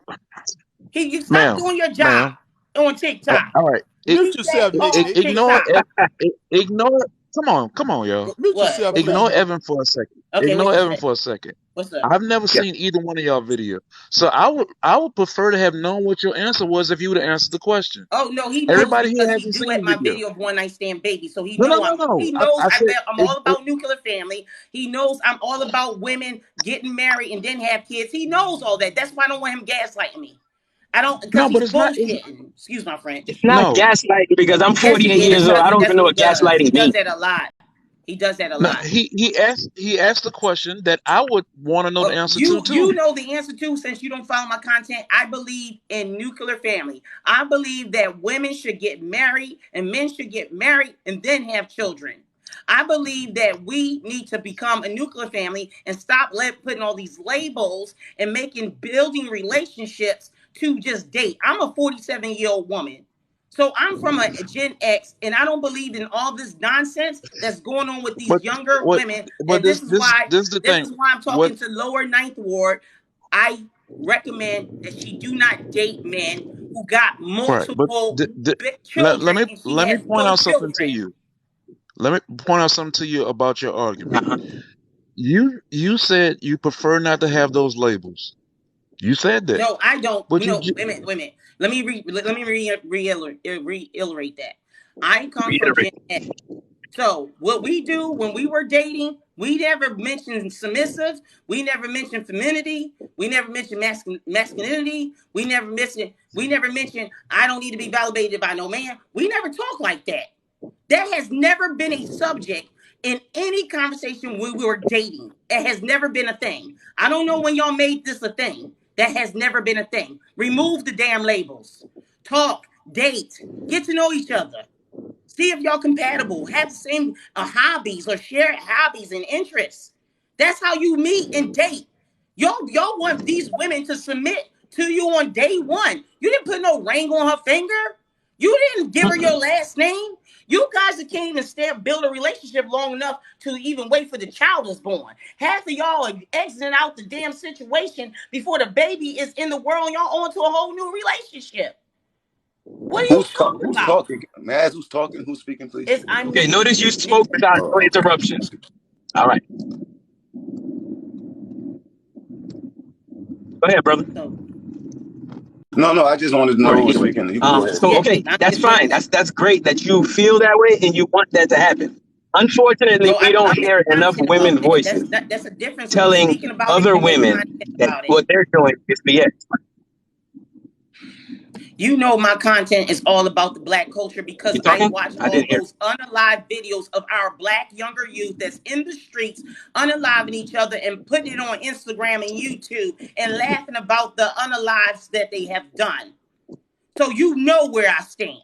You stop ma'am, doing your job ma'am. on TikTok. All right. Mute Keep that yourself, Nick. off Nick. Ignore. TikTok. Ignore. Come on, y'all. Mute What? yourself, What's please, up? Ignore man. Evan for a second. Okay, what Ignore you Evan say? for a second. What's up? I've never Yeah. seen either one of y'all video, so I would prefer to have known what your answer was if you would have answered the question. Oh no, he knows Everybody here because he hasn't do seen at the my video. video of One Night Stand Baby. So No, no, no, no. he knows I said I'm all about nuclear family. He knows I'm all about women getting married and then have kids. He knows all that. That's why I don't want him gaslighting me. I don't because no, but he's it's not. It's, bullshitting. Excuse my French. It's not no, gaslighting because I'm Yes, it 48 is years old. because I don't that's even know what he what does. He gaslighting does means. that a lot. He does that a no. lot. He asked the question that I would want to know the answer to You too. know the answer to since you don't follow my content. I believe in nuclear family. I believe that women should get married and men should get married and then have children. I believe that we need to become a nuclear family and stop putting all these labels and building relationships to just date. I'm a 47-year-old woman. So I'm from a Gen X, and I don't believe in all this nonsense that's going on with these But younger what? women. But And this is the this thing. is why I'm What? talking to lower ninth ward. I recommend that she do not date men who got Right. But multiple let children me and she let me has point no out something to children. you. Let me point out something to you about your argument. You said you prefer not to have those labels. You said that, No, I don't. but No, wait a minute, wait a minute. Let me reiterate that. I come from Gen X. So what we do when we were dating, we never mentioned submissive. We never mentioned femininity. We never mentioned masculinity. We never mentioned I don't need to be validated by no man. We never talk like that. That has never been a subject in any conversation when we were dating. It has never been a thing. I don't know when y'all made this a thing. That has never been a thing. Remove the damn labels. Talk, date, get to know each other. See if y'all compatible, have the same hobbies or share hobbies and interests. That's how you meet and date. Y'all want these women to submit to you on day one. You didn't put no ring on her finger. You didn't give her your last name. You guys that can't even build a relationship long enough to even wait for the child is born. Half of y'all are exiting out the damn situation before the baby is in the world and y'all on to a whole new relationship. What are you talking Who's about? talking? May I ask who's talking? Who's speaking, please? Okay, notice you spoke without no Okay. interruptions. All right. Go ahead, brother. No, I just wanted to know who was speaking. You can go ahead. So okay, that's fine. That's great that you feel that way and you want that to happen. Unfortunately, No, we I don't make hear enough content women's about it. voices That's a difference of me telling speaking about it other and make women content that about it. what they're doing is BS. You know my content is all about the Black culture because You I talking? watch I all didn't hear. those unalive videos of our Black younger youth that's in the streets unaliving each other and putting it on Instagram and YouTube and laughing about the unalives that they have done. So you know where I stand.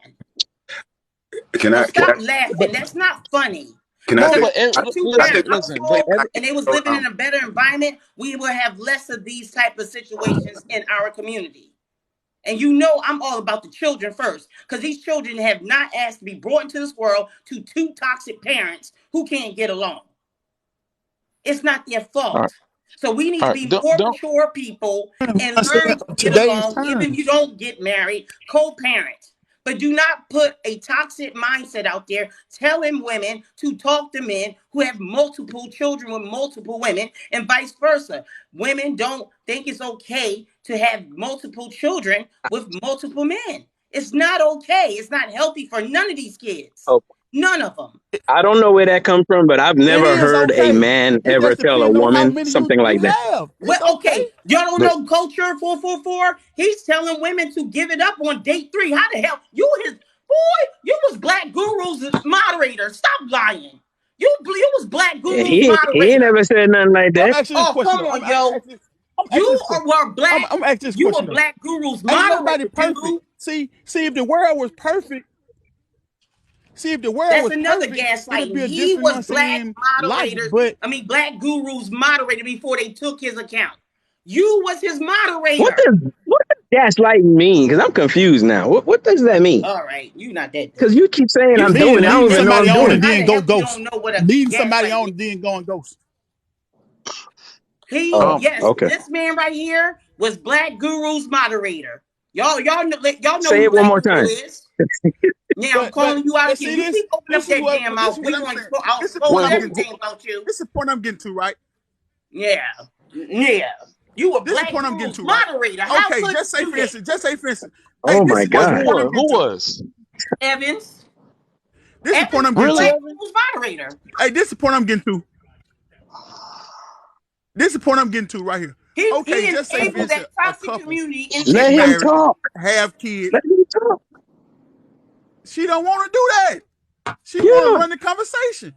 So stop laughing. That's not funny. no, Because but if a two-parent listen. household and they was living in a better environment, we would have less of these type of situations in our community. And you know I'm all about the children first, because these children have not asked to be brought into this world to two toxic parents who can't get along. It's not their All right, fault. So we need all to right. be more mature people and learn to get Today's along, even if you times. don't get married, co-parent. But do not put a toxic mindset out there telling women to talk to men who have multiple children with multiple women and vice versa. Women don't think it's okay to have multiple children with multiple men. It's not okay. It's not healthy for none of these kids. None of them. I don't know where that comes from, but I've It never is heard a okay. man It ever just tell a depends on how woman many something you like that. have. Well, It's okay. Y'all don't know culture 444. He's telling women to give it up on date 3. How the hell you was Black Guru's moderator. Stop lying. You was Black Guru's He ain't moderator. never said nothing like I'm that. asking this Oh, question. come Though. on, yo. Were Black. I'm asking this You question. were Black Guru's Ain't nobody moderator, perfect. dude. See, if the world was perfect, That's another it'd gaslighting. be a He different, was Black life. moderators. But Black Guru's moderator before they took his account. You was his moderator. What does gaslighting mean? Because I'm confused now. What does that mean? All right, you not that. Because you keep saying I'm doing it. I don't leading even know somebody I'm on doing and it. then go ghost. You don't know what a Leading somebody gaslighting on and then going ghost. Okay. This man right here was Black Guru's moderator. Y'all know Say who it one Black more Guru time. is. Now I'm calling you out again. You keep opening up that damn mouth. We gonna expose everything about you. This is the point I'm getting to, right? Yeah. You were This is Black the point I'm getting Guru's to, right? moderator. How Okay, could just say you for do instance. Hey, Oh this my is God. the point I'm getting Who to. was? Evans? This is the point I'm getting Really, to. Evan? Guru's moderator. Hey, this is the point I'm getting to. This is the point I'm getting to right here. He Just say for enabled instance, that a toxic couple community get into Let him married, talk. have kids. Let him talk. She don't want to do that. She Yeah. want to run the conversation.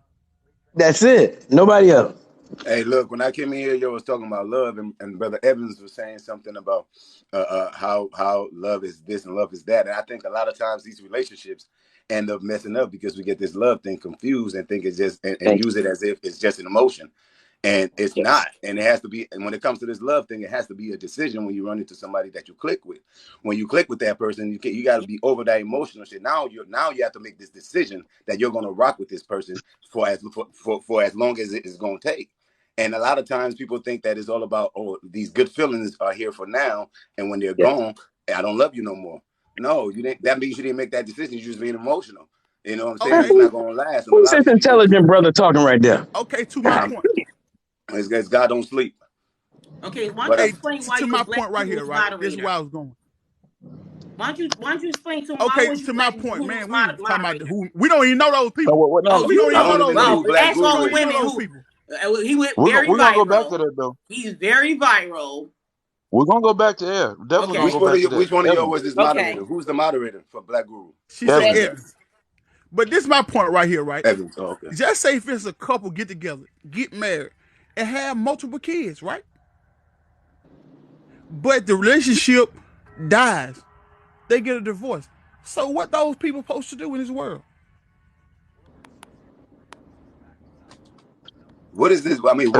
That's it. Nobody else. Hey, look, when I came in here, you was talking about love, and Brother Evans was saying something about how love is this and love is that. And I think a lot of times these relationships end up messing up because we get this love thing confused and think it's just and use it as if it's just an emotion. And it's not. And it has to be. And when it comes to this love thing, it has to be a decision when you run into somebody that you click with. When you click with that person, you got to be over that emotional shit. Now you have to make this decision that you're going to rock with this person for as long as it is going to take. And a lot of times people think that it's all about, these good feelings are here for now, and when they're gone, I don't love you no more. No, you didn't. That means you didn't make that decision. You're just being emotional. You know what I'm saying? Okay. It's not going to last. Who's this intelligent brother talking right there? Okay, to my point. It's God don't sleep. Okay, why don't you explain why to you my was Black point right here, Guru's right? moderator? This is where I was going. Why don't you explain to him? Okay, to my point, man. We talking about who we don't even know those people. What now? We don't even know those people. Black Ask all the Guru is. women who. He went We're very gonna go viral. back to that though. He's very viral. We're gonna go back to Air. Definitely gonna go back to that. Which one of y'all Evan. was this moderator? Who's the moderator for Black Guru? She said Evans. But this is my point right here, right? Evans. Oh, okay. Just say if it's a couple get together, get married, and have multiple kids, right? But the relationship dies. They get a divorce. So what those people supposed to do in this world? What is this? I mean,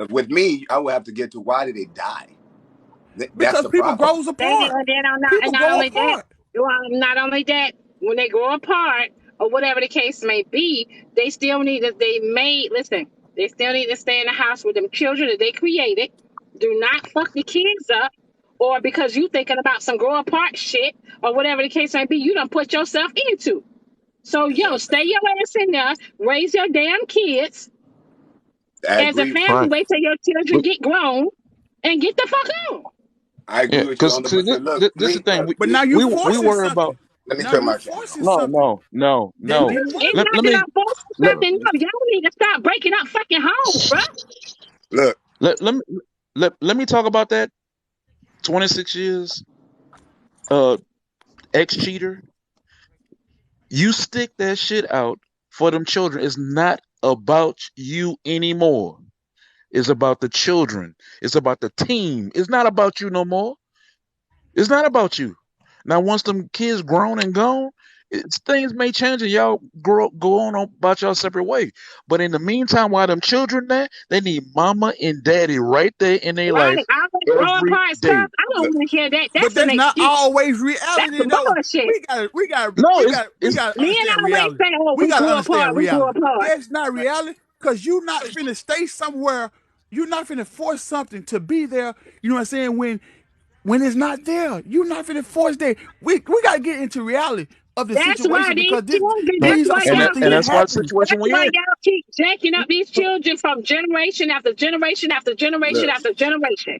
with me, I would have to get to why did they die? Because people grows apart. Not only that, when they grow apart or whatever the case may be, they still need to. They still need to stay in the house with them children that they created. Do not fuck the kids up, or because you thinking about some grow apart shit or whatever the case may be, you done put yourself into. So stay your ass in there, raise your damn kids. As a family, wait till your children get grown and get the fuck on. I agree with you 100%. Look, this is the thing. But now you forcing worry something. about. Let me turn my channel. No. It's not about forcing something. No, y'all need to stop breaking up fucking homes, bro. Look, let me talk about that. 26 years, ex-cheater. You stick that shit out for them children. It's not about you anymore. It's about the children. It's about the team. It's not about you no more. It's not about you. Now, once them kids grown and gone, things may change and y'all go on about y'all separate way. But in the meantime, while them children there, they need mama and daddy right there in their life. I don't want to hear that. But that's not always reality, though. We got to understand reality. We got to understand reality. That's not reality because you're not finna stay somewhere. You're not finna force something to be there. You know what I'm saying? When it's not there, you're not finna force that. We got to get into reality of the situation because these are something and that's why the situation we're in. Y'all keep jacking up these children from generation after generation after generation after generation.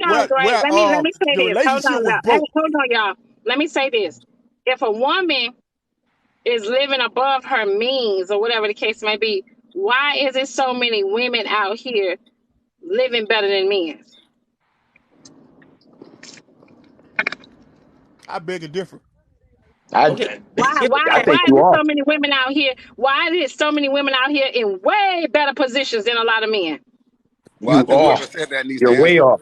on, Gray. Let me say the this. Hold relationship on, was y'all. Hey, broke. hold on, y'all. Let me say this. If a woman is living above her means or whatever the case may be, why is it so many women out here living better than men? I beg to differ. Okay. Why think is you there are. so many women out here? Why is there so many women out here in way better positions than a lot of men? Well, I You think are. whoever said that needs to You're way answer. off.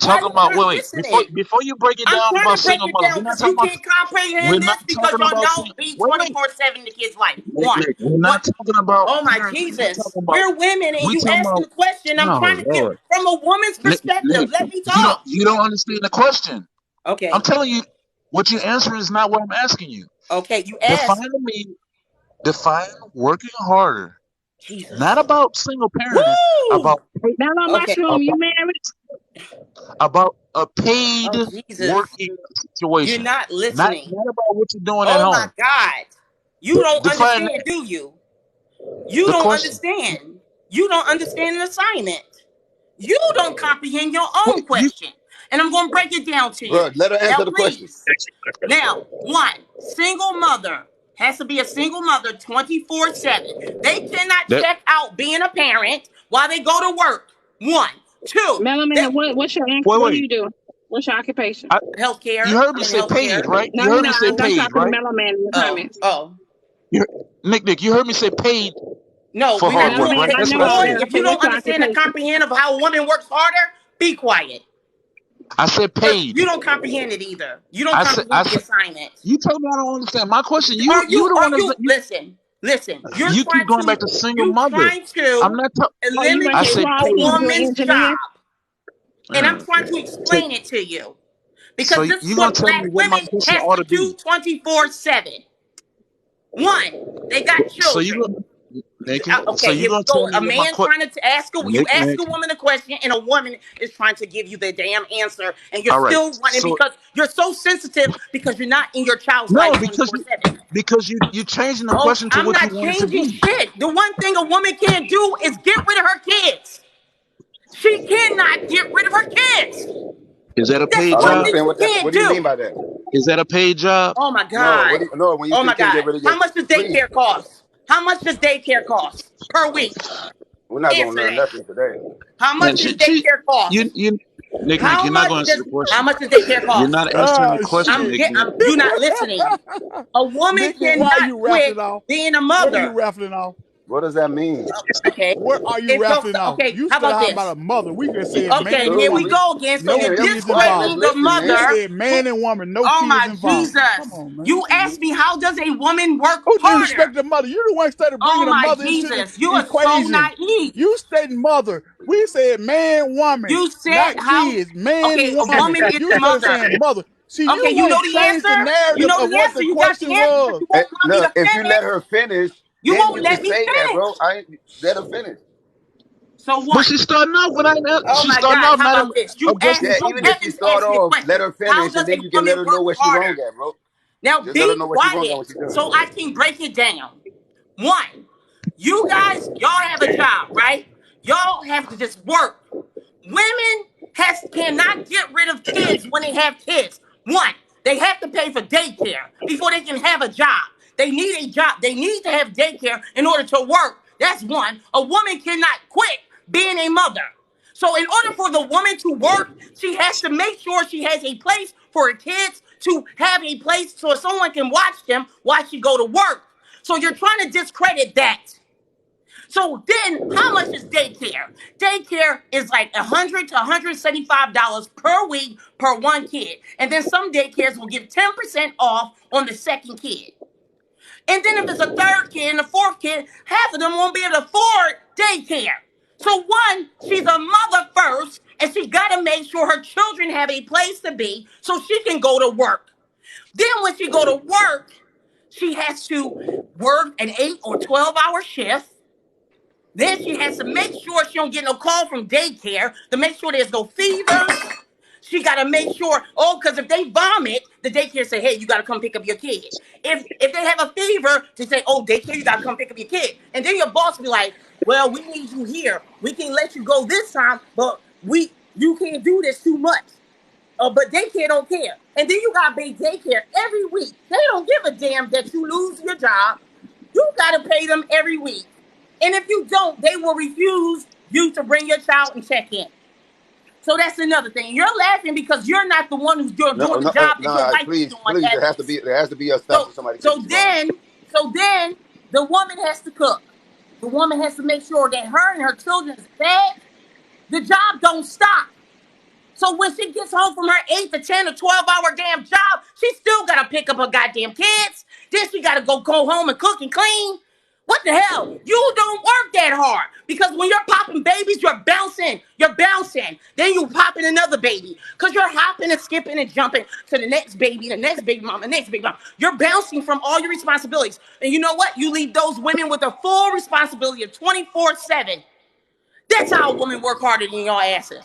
Why talking you about not wait. Before listening? you break it I'm down trying about to break single it mothers, down we're not because talking you about. can't We're comprehend not this because talking y'all about don't single. be Wait, 24/7 the kids' life. Nick, One. Nick. We're What? not talking about Oh my parents. We're Jesus. talking about. We're women and We you talking asking about. the question. I'm Oh trying to get Lord, from a woman's Nick, perspective. Nick, Let me talk. you don't understand the question. I'm Okay. telling you, what you're answering is not what I'm asking you. Okay. You Define asked. to me. Define working harder. Not Jesus. about single parenting. Woo! About Hello, Okay. Mushroom. You about married? About a paid Oh Jesus, working you're situation, not not listening. about what you're doing at Oh my home. God, you don't Define understand, do you? You the don't question. understand. You don't understand an assignment. You don't comprehend your own Wait, you question. And I'm going to break it down to you. Bro, let her Now, answer the question. please. Now, one, single mother has to be a single mother 24/7. They cannot that check out being a parent while they go to work. One. Two, they, Melanie, what's your what do wait. you do? What's your occupation? I, you healthcare. heard I'm me in say paid, healthcare. right? No, You heard me no, say I'm paid, talking to right? Melanie in the Oh, comments. oh. You, Nick, you heard me say paid No, for we're not hard work, doing Melanie, right? pay. I That's know what I all Boy, said. that. I if said, you don't what's your understand the occupation? comprehend of how a woman works harder, be quiet. I said Because paid. you don't comprehend it either. You don't I comprehend the said. assignment. You told me I don't understand. My question, you Are you you, the one that's listen, you keep going back to single you're mother. trying I'm to not. Are you I ready to eliminate said draw a paid. into an woman's engineer? job. And I'm trying Okay. to So, explain it to you. so Because this is you gonna what tell me black what my women question has ought to to be? do 24/7. One, they got So you children. gonna Nick? So Okay, you here we gonna go. tell me A what my man trying to you ask Nick? a woman a question, and a woman is trying to give you the damn answer, and you're All right. still running So because you're so sensitive because you're not in your child's no, life because 24/7. you changing the Oh, question to I'm what you not want it to changing be. shit. The one thing a woman can't do is get rid of her kids. She cannot get rid of her kids. Is that a That's the paid I don't one job? thing understand she what that. can't What do you mean do. by that? Is that a paid job? Oh my No, God. no. When you Oh say my can't get God. rid of How your, much does please, daycare cost? How much does daycare cost per week? we're not gonna Answer learn that. nothing today. How And much does daycare cost? Nick, How you're not much going to answer does the question. daycare You're cost? not answering the Oh question, shit. Nick. You're not listening. A woman Nick, why are cannot you quit raffling off? being a What are you mother. raffling off? What does that mean? Okay. What are you If you're raffling off? okay, You how said about how about this? a mother? We just said man Okay, and here we Absolutely. woman. go again. So No you're Damn, be kids quiet. Let's involved. discrediting the listen, You man. mother. said man and woman, no Oh kids my involved. Come Jesus. on, man. You asked me, how does a woman work Who harder? disrespect the mother? You the one started Oh bringing a my mother into the Jesus. You are so equation. naive. You said mother. We said man, woman, You said not how, kids. Man, okay, a woman. woman is You a started mother. saying mother. See, Okay, you you know want to the change the answer? You narrative know of the what answer. the You got question the answer, but was. you Hey, won't allow me to look, if you let finish. her finish, You then won't you can let me say that, finish. bro. I ain't let her finish. So But one. she's starting off when Oh she's my starting God, off how not about this? addressing the Yeah, even subject. if she Evans start asked me a off, let question. her How finish, does and then a you can let woman her know work where she wrong harder? at, bro. Now Just let her be know where she wrong at, quiet what she doing. so I can break it down. One, you guys, y'all have a job, right? Y'all have to just work. Women cannot get rid of kids when they have kids. One, they have to pay for daycare before they can have a job. They need a job. They need to have daycare in order to work. That's one. A woman cannot quit being a mother. So in order for the woman to work, she has to make sure she has a place for her kids to have a place so someone can watch them while she go to work. So you're trying to discredit that. So then, how much is daycare? Daycare is like $100 to $175 per week per one kid. And then some daycares will give 10% off on the second kid. And then if it's a third kid and a fourth kid, half of them won't be able to afford daycare. So one, she's a mother first, and she got to make sure her children have a place to be so she can go to work. Then when she go to work, she has to work an 8 or 12-hour shift. Then she has to make sure she don't get no call from daycare to make sure there's no fevers. She got to make sure, because if they vomit, the daycare say, hey, you got to come pick up your kid. If they have a fever, they say, oh, daycare, you got to come pick up your kid. And then your boss be like, well, we need you here. We can let you go this time, but you can't do this too much. But daycare don't care. And then you got to pay daycare every week. They don't give a damn that you lose your job. You got to pay them every week. And if you don't, they will refuse you to bring your child and check in. So that's another thing. You're laughing because you're not the one who's doing No, the no, job that your no. wife is Please, doing, please. Evans. There has to be a step So for somebody to say so she's wrong. then so then the woman has to cook. The woman has to make sure that her and her children is fed. The job don't stop. So when she gets home from her 8 to 10 or 12-hour damn job, she still got to pick up her goddamn kids. Then she got to go home and cook and clean. What the hell? You don't work that hard. Because when you're popping babies, you're bouncing. You're bouncing. Then you popping another baby. Because you're hopping and skipping and jumping to the next baby, the next baby mom, the next baby mom. You're bouncing from all your responsibilities. And you know what? You leave those women with a full responsibility of 24/7. That's how a woman work harder than your asses.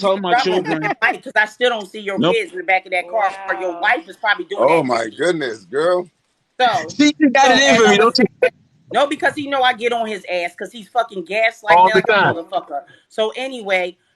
told my I'm gonna mute children, my mic because I still don't see your nope. kids in the back of that car. Or your Wow. wife is probably doing Oh that my too. goodness, girl. So, See, you got it in as for I me, was don't you? saying, no, because he know I get on his ass because he's fucking gaslighting All me the like a time. motherfucker. So anyway,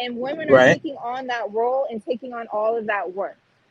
and women are Right. taking on that role and taking on all of that work.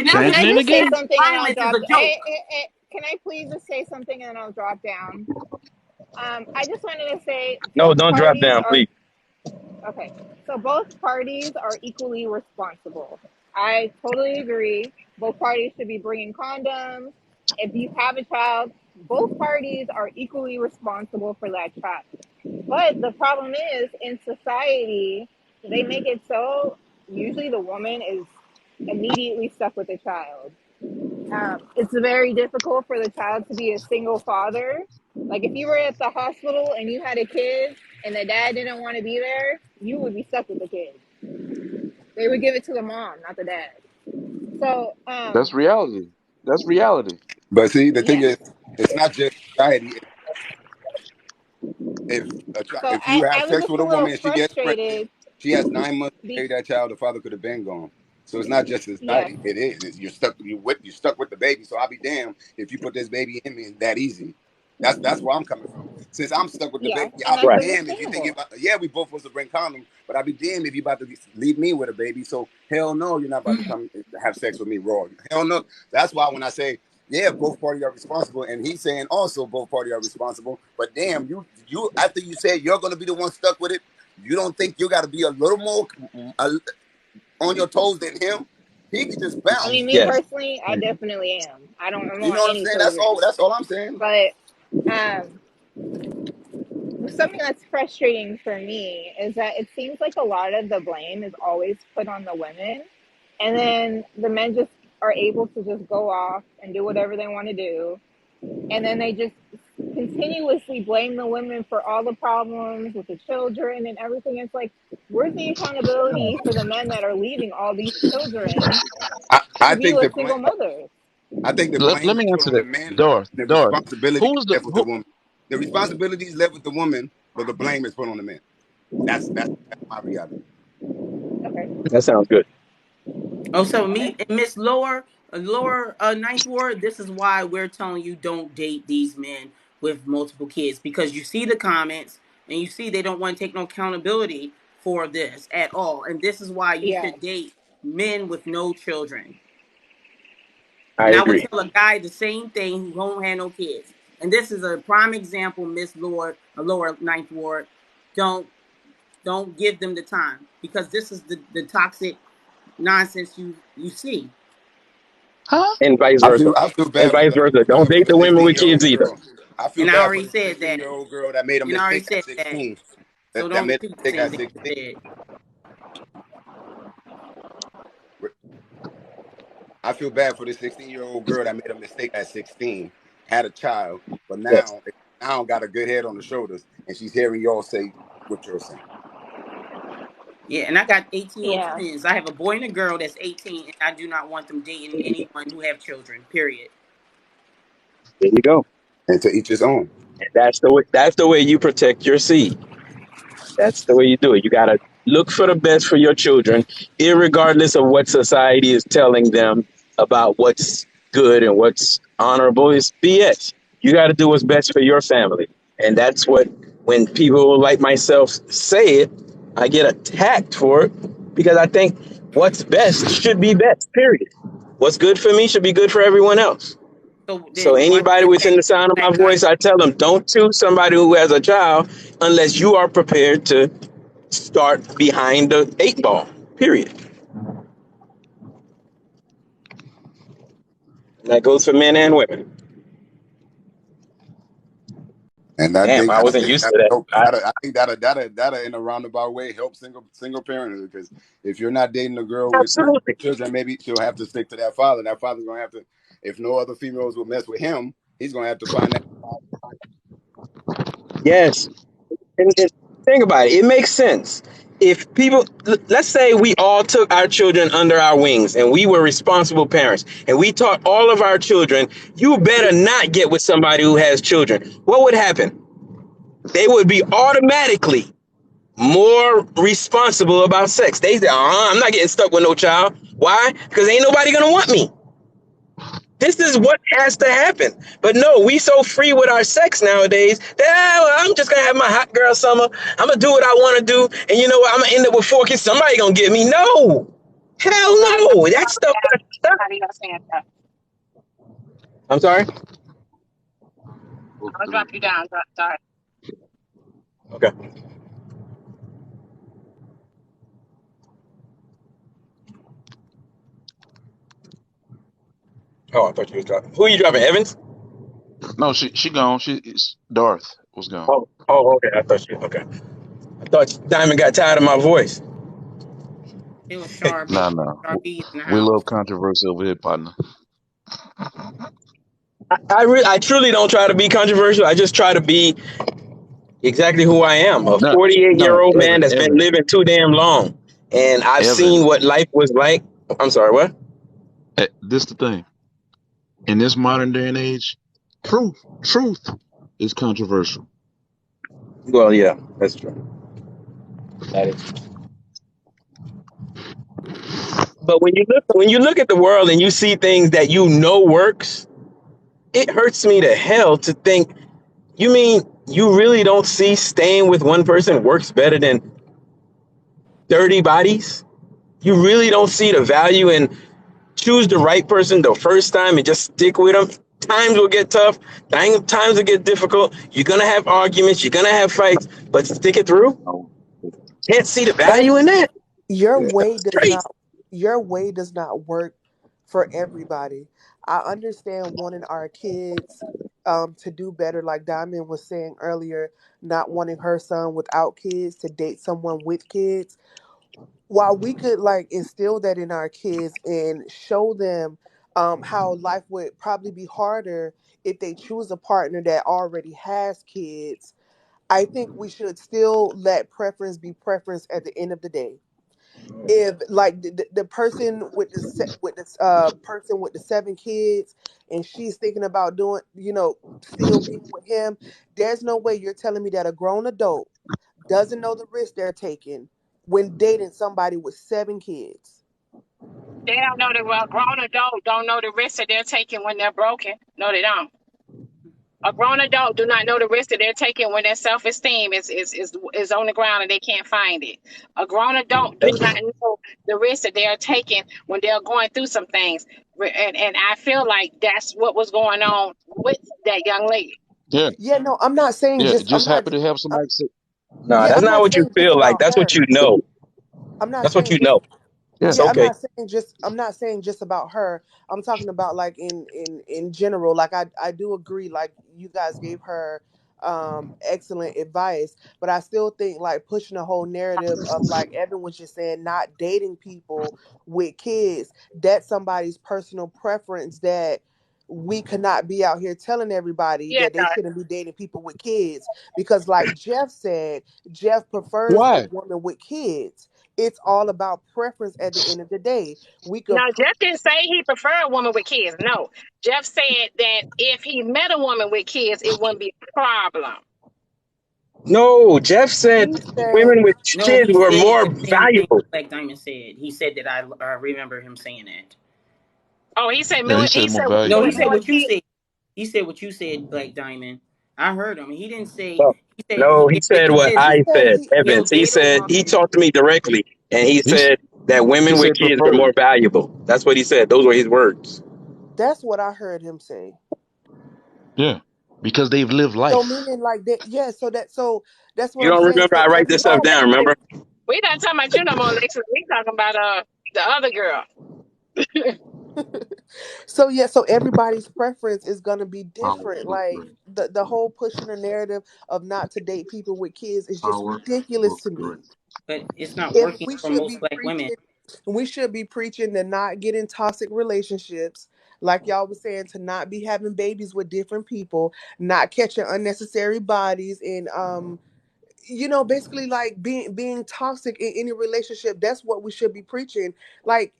But now Can you're I Changing it just say again. saying something and I'll violence is drop? a joke. Can I please just say something and then I'll drop down? I just wanted to say No, both don't drop parties down, are please. Okay, so both parties are equally responsible. I totally agree. Both parties should be bringing condoms. If you have a child, both parties are equally responsible for that child. But the problem is, in society, they make it so usually the woman is immediately stuck with the child. It's very difficult for the child to be a single father. Like if you were at the hospital and you had a kid and the dad didn't want to be there, you would be stuck with the kid. They would give it to the mom, not the dad. So, That's reality. That's reality. But see, the thing yeah. is, it's not just society. So If you have I was sex just with a a little woman and she gets pregnant, frustrated. she has 9 months to Be, carry that child. The father could have been gone. So it's not just yes, society. It is. You're stuck. You're stuck with the baby. So I'll be damned if you put this baby in me that easy. That's where I'm coming from. Since I'm stuck with the yeah, baby, and I'll be that's Right. damned if you think understandable. about. Yeah, we both supposed to bring condoms, but I'll be damned if you about to leave me with a baby. So hell no, you're not about to come have sex with me raw. Hell no. That's why when I say yeah, both parties are responsible, and he's saying also both parties are responsible. But damn, you after you say you're gonna be the one stuck with it, you don't think you got to be a little more on your toes than him? He could just I mean, bounce. me Yes. personally, I definitely am. I don't You know want what I'm any saying? children, That's all I'm saying. but um, something that's frustrating for me is that it seems like a lot of the blame is always put on the women, and then the men just are able to just go off and do whatever they want to do, and then they just continuously blame the women for all the problems with the children and everything. It's like, where's the accountability for the men that are leaving all these children I to be think with single mothers? the Let blame me is put answer on the that. men. Darth, The Darth. responsibility is Who's the left with the who? woman. The responsibility is left with the woman, but the blame is put on the men. That's my reality. Okay. That sounds good. Oh, so Okay. me and Miss Lower Ninth Ward, this is why we're telling you don't date these men with multiple kids, because you see the comments and you see they don't want to take no accountability for this at all. And this is why you Yeah. should date men with no children. I And I would agree. tell a guy the same thing who don't have no kids. And this is a prime example, Miss Lower Ninth Ward. Don't don't give them the time, because this is the toxic nonsense you see. Huh? And vice versa. I feel And bad for vice versa. Don't date the the women with 16-year-old kids either. girl. I feel And I bad for already the said that. 16-year-old girl that made a And I already mistake at said that. 16. So That don't made a repeat the mistake same at thing 16. you said. I feel bad for the 16-year-old girl that made a mistake at 16, had a child, but Yes. now got a good head on the shoulders, and she's hearing y'all say what you're saying. Yeah, and I got 18-year-old Yeah. twins. I have a boy and a girl that's 18, and I do not want them dating anyone who have children. Period. There you go. And to each his own. And that's the way you protect your seed. That's the way you do it. You gotta look for the best for your children, irregardless of what society is telling them about what's good and what's honorable is BS. You gotta do what's best for your family. And that's what when people like myself say it, I get attacked for it because I think what's best should be best, period. What's good for me should be good for everyone else. So So then, what anybody is within the sound of my that voice, I tell them, don't choose somebody who has a child unless you are prepared to start behind the eight ball. Period. And that goes for men and women. And I Damn, think I wasn't used to that. I think that'll in a roundabout way help single parenthood, because if you're not dating a girl with Absolutely. children, maybe she'll have to stick to that father. That father's gonna have to, if no other females will mess with him, he's gonna have to find that. Yes. And think about it. It makes sense. If people, let's say we all took our children under our wings and we were responsible parents and we taught all of our children, you better not get with somebody who has children. What would happen? They would be automatically more responsible about sex. They say, I'm not getting stuck with no child. Why? Because ain't nobody gonna want me. This is what has to happen. But no, we so free with our sex nowadays that well, I'm just gonna have my hot girl summer. I'm gonna do what I want to do, and you know what? I'm gonna end up with 4 kids. Somebody gonna get me? No, hell no. That stuff got to stop. How do you understand that? I'm sorry. I'll drop you down. Sorry. Okay. Oh, I thought you was driving. Who are you driving, Evans? No, she gone. It's Darth was gone. Oh, okay. I thought you. Okay. I thought Diamond got tired of my voice. It was Char Nah, nah. B in the We house. love controversy over here, partner. I truly don't try to be controversial. I just try to be exactly who I am, a No, 48-year-old man that's been Evan. living too damn long, and I've Evan. seen what life was like. I'm sorry, what? This the thing. In this modern day and age, truth is controversial. Well, yeah, that's true. That is true. But when you look at the world and you see things that you know works, it hurts me to hell to think. You mean you really don't see staying with one person works better than 30 bodies? You really don't see the value in choose the right person the first time and just stick with them. Times will get tough. Times will get difficult. You're going to have arguments. You're going to have fights, but stick it through. Can't see the value in that. Your way That's does crazy. not work for everybody. I understand wanting our kids to do better, like Diamond was saying earlier, not wanting her son without kids to date someone with kids. While we could like instill that in our kids and show them how life would probably be harder if they choose a partner that already has kids, I think we should still let preference be preference at the end of the day. If like the person with the person with the 7 kids and she's thinking about doing, still being with him, there's no way you're telling me that a grown adult doesn't know the risk they're taking when dating somebody with 7 kids. They don't know the well, grown adult don't know the risk that they're taking when they're broken. No, they don't. A grown adult do not know the risk that they're taking when their self-esteem is on the ground and they can't find it. A grown adult do not know the risk that they are taking when they're going through some things. And I feel like that's what was going on with that young lady. Yeah, Yeah, no, I'm not saying yeah. just I'm Just not happy to have somebody say, Nah, yeah, that's I'm not not what you saying just feel like. about That's what her. you know. I'm not That's what saying you just know. yeah, It's Yeah, okay. I'm not saying just about her. I'm talking about like in general. Like I do agree, like you guys gave her excellent advice, but I still think like pushing the whole narrative of like Evan was just saying not dating people with kids, that's somebody's personal preference that we cannot be out here telling everybody Yeah, that they shouldn't be dating people with kids because like Jeff said, Jeff prefers a why? woman with kids. It's all about preference at the end of the day. We no, could Jeff didn't say he preferred a woman with kids. No, Jeff said that if he met a woman with kids, it wouldn't be a problem. No, Jeff said he said women with No, kids he were said more the same thing valuable. Black Diamond said. He said that I remember him saying that. Oh, he said Yeah, he he said more said No, valuable. he with said more what you kids. said. He said what you said, Black Diamond. I heard him. He didn't say. No, He said no, he said he what said he I said said, he he'll Evans. He date a said he woman. talked to me directly, and he He's said that he women with said kids are more preferred. valuable. That's what he said. Those were his words. that's what I heard him say. Yeah, because they've lived So life. meaning like that, yeah, so that's what You I'm don't saying. remember? So I write this stuff Oh, everybody down. Lexus. Remember? We not talking about you no more, Lexus. We talking about the other girl. so yeah, so everybody's preference is gonna be Power different. of Like great. the whole pushing the narrative of not to date people with kids is just Power ridiculous of to me. great. But it's not If working we for should most be black women. preaching we should be preaching to not get in toxic relationships, like y'all was saying, to not be having babies with different people, not catching unnecessary bodies, and basically like being toxic in any relationship. That's what we should be preaching. Like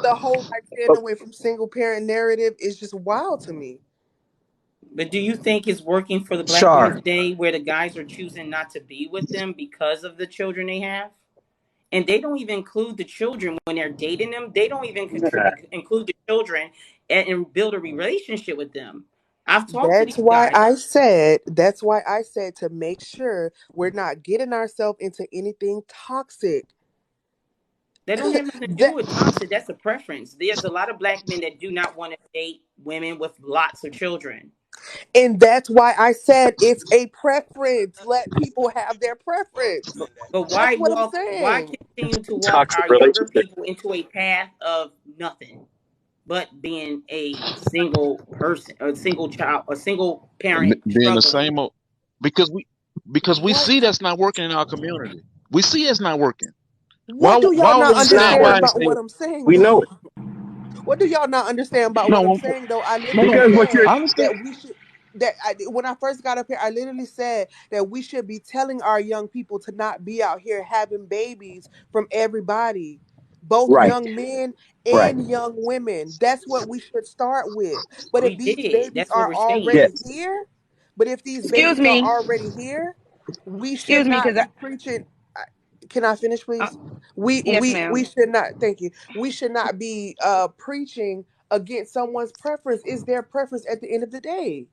the whole like staying away from single parent narrative is just wild to me. But do you think it's working for the black women Char. today where the guys are choosing not to be with them because of the children they have? And they don't even include the children when they're dating them. They don't even include the children and build a relationship with them. I've talked to these guys. That's why I said to make sure we're not getting ourselves into anything toxic. They don't have nothing to do that with toxic. That's a preference. There's a lot of black men that do not want to date women with lots of children. And that's why I said it's a preference. Let people have their preference. But That's why what I'm walk? Why saying. continue to walk Toxic our younger relationship. people into a path of nothing? but being a single person, a single child, a single parent Being the struggling. same old, because we What? see that's not working in our community. We see it's not working. What do y'all Why not would we It's not stand understand by and working. about say what I'm saying We know though? it What do y'all not understand about what I'm no? saying though? I literally No, because what said you're I understand. that we should when I first got up here, I literally said that we should be telling our young people to not be out here having babies from everybody, both right, young men right. and young women. That's what we should start with. But We if these did. babies That's what are we're saying. already Yes. here, but if these Excuse babies are me. already here, we should Excuse me, not because be preaching. Can I finish, please? We yes, we ma'am. we should not. Thank you. We should not be preaching against someone's preference. Is their preference at the end of the day?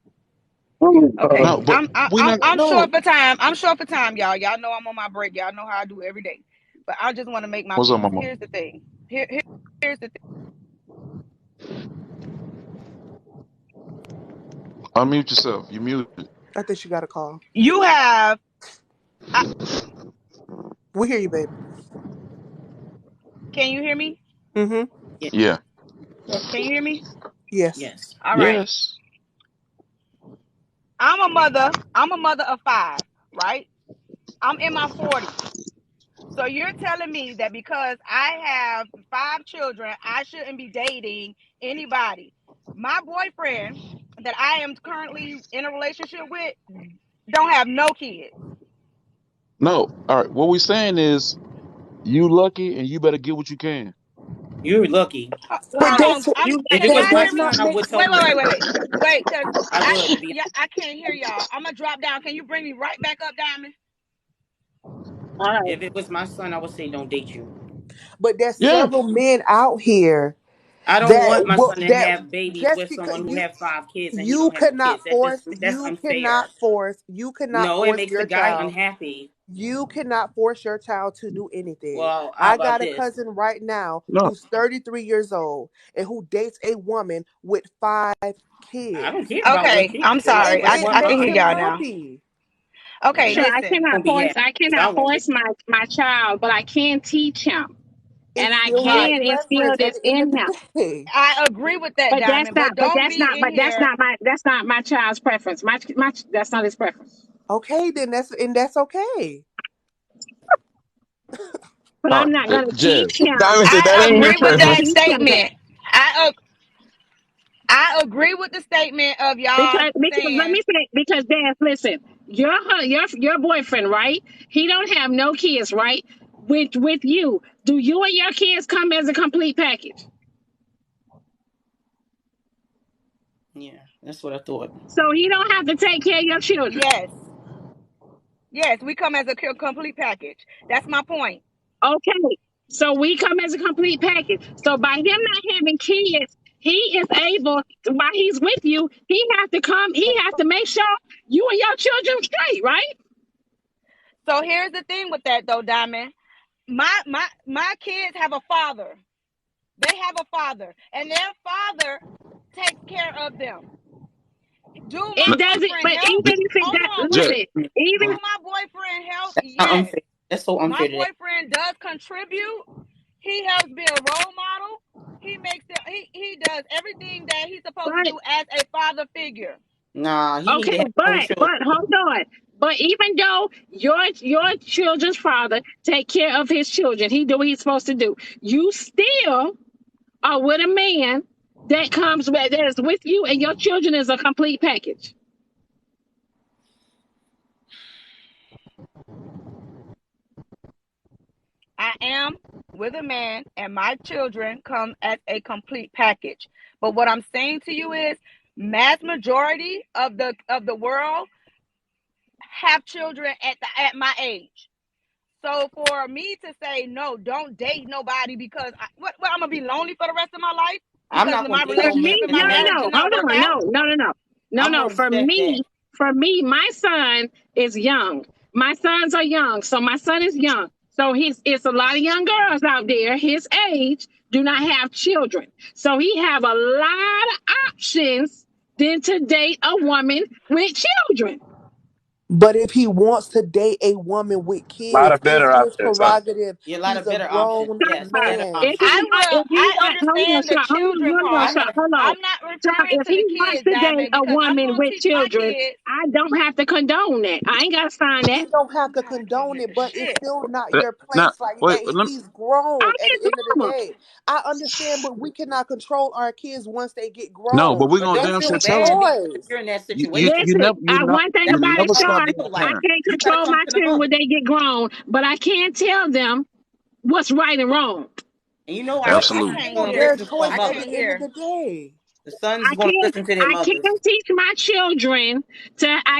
Okay. No, but we not. I'm short No. for time. I'm short for time, y'all. Y'all know I'm on my break. Y'all know how I do every day. But I just want to make my What's up, piece. mama? Here's the thing. Here's the thing. Unmute yourself. You muted. I think she got a call. You have I, We hear you, baby. can you hear me? Mm-hmm. Yeah. Yeah. Can you hear me? Yes. Yes. All right. Yes. I'm a mother. I'm a mother of 5, right? I'm in my 40s. So you're telling me that because I have 5 children, I shouldn't be dating anybody. My boyfriend that I am currently in a relationship with don't have no kids. No. All right. What we saying is you lucky and you better get what you can. You're lucky. But Hold on. You, if it Can was y'all my hear does me? not son, I make would sense. totally agree. Wait, because I would, to be honest. I can't hear y'all. I'm gonna drop down. Can you bring me right back up, Diamond? All right. If it was my son, I would say don't date you. But there's Yeah. several men out here I don't that want my will son to that have babies just with because someone who you have 5 kids and he you don't have no could kids. not That just force that's you unfair. cannot force you cannot No, it force makes the your guy child. unhappy. You cannot force your child to do anything. Well, how I about got a this? cousin right now No. who's 33 years old and who dates a woman with 5 I don't kids. care about what Okay, kids. I'm I sorry. And I it want I can makes hear mine. him y'all now. happy. Okay, Sure, Yeah, I listen. cannot won't be force. happy. I So I cannot won't force date. my child, but I can teach him, and It's I still his Right. can instill preference at this the end of in the him. day. I agree with that, But that's Diamond. not. But don't be in But here. that's not my child's preference. My that's not his preference. Okay, then that's okay. But All I'm right. not gonna Jazz. teach him. Diamond said that I I'm ain't his not agree with gonna that preference. teach him that. statement. I agree with the statement of y'all Because let saying me say, because Dad, listen, your boyfriend, right? He don't have no kids, right? With you, do you and your kids come as a complete package? Yeah, that's what I thought. So he don't have to take care of your children. yes. Yes, we come as a complete package. That's my point. Okay. So we come as a complete package. So by him not having kids, he is able to, while he's with you, he has to make sure you and your children straight, right? So here's the thing with that though, Diamond. My kids have a father. They have a father, and their father takes care of them. Do my It doesn't, boyfriend but help? even if it Hold does, on, Jazz. wait. listen, Do even my boyfriend help? That's not Yes. unfair. That's so My unfair to that. boyfriend does contribute. He helps be a role model. He makes it. He does everything that he's supposed to but do as a father figure. Nah, he need okay, to have his own children. but hold on. But even though your children's father take care of his children, he do what he's supposed to do. You still are with a man that is with you, and your children is a complete package. I am with a man, and my children come as a complete package. But what I'm saying to you is, mass majority of the world have children at my age. So for me to say no, don't date nobody because I'm gonna be lonely for the rest of my life I'm because not gonna my date For no man relationship me, and no, my and no, that. marriage no, did not hold work on, out. I'm no. gonna respect that. For me, my son is young. My sons are young, so my son is young. So it's a lot of young girls out there his age do not have children. So he have a lot of options than to date a woman with children. But if he wants to date a woman with A lot kids, of it's better his options, huh? prerogative. Yeah, a lot He's of a better options. grown Yes, better man. If he options. I want, will. if he I want, hold on, understand the Sean, children I part. have. hold on. I'm not So referring if to he the wants kids, to date Diamond, a because I'm woman gonna with teach my children, kids. I don't have to condone that. I ain't gotta sign that. He don't have to condone it, but it's Shit. still not That- your Now, place. Like wait, let me, he's grown I'm at the his end of the mama. day. I understand, but we cannot control our kids once they get no, grown. but we're But gonna don't That's damn feel sure his tell them. bad because choice. you're in that You situation. Listen, never one thing That's you what about they it, never call stop Sean, being real a I life. parent. can't You got to control come my to the children mother. when they get grown, but I can tell them what's right and wrong. And you know our But I it's Absolutely. sons can't still going to hear. their listen to their choice I at can't the mothers. end of hear. the day. The sons I going to can't listen to their I mothers.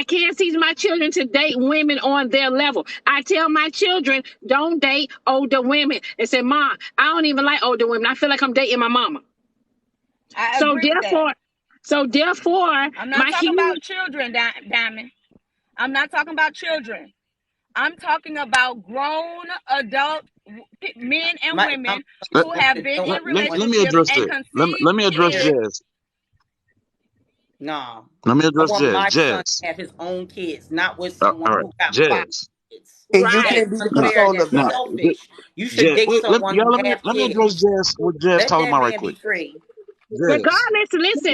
can't teach my children to date women on their level. I tell my children, don't date older women. They say, Mom, I don't even like older women. I feel like I'm dating my mama. I So agree with that. therefore, I'm not my talking huge about children, Diamond. I'm not talking about children. I'm talking about grown adult men and I'm women Let, who have been don't in let me relationships address and that. conceived Let me address kids. Jazz. nah. Let me I address want Jazz. my son Jazz. to have his own kids, not with someone All right, who got five Jazz. kids. And you That right. is can't be the Now, unfair and control of that's now, that. selfish. You should Jazz. date Wait, someone who have let me kids. address Jazz. What Jazz Let talking that about right man be quick. free. Jazz.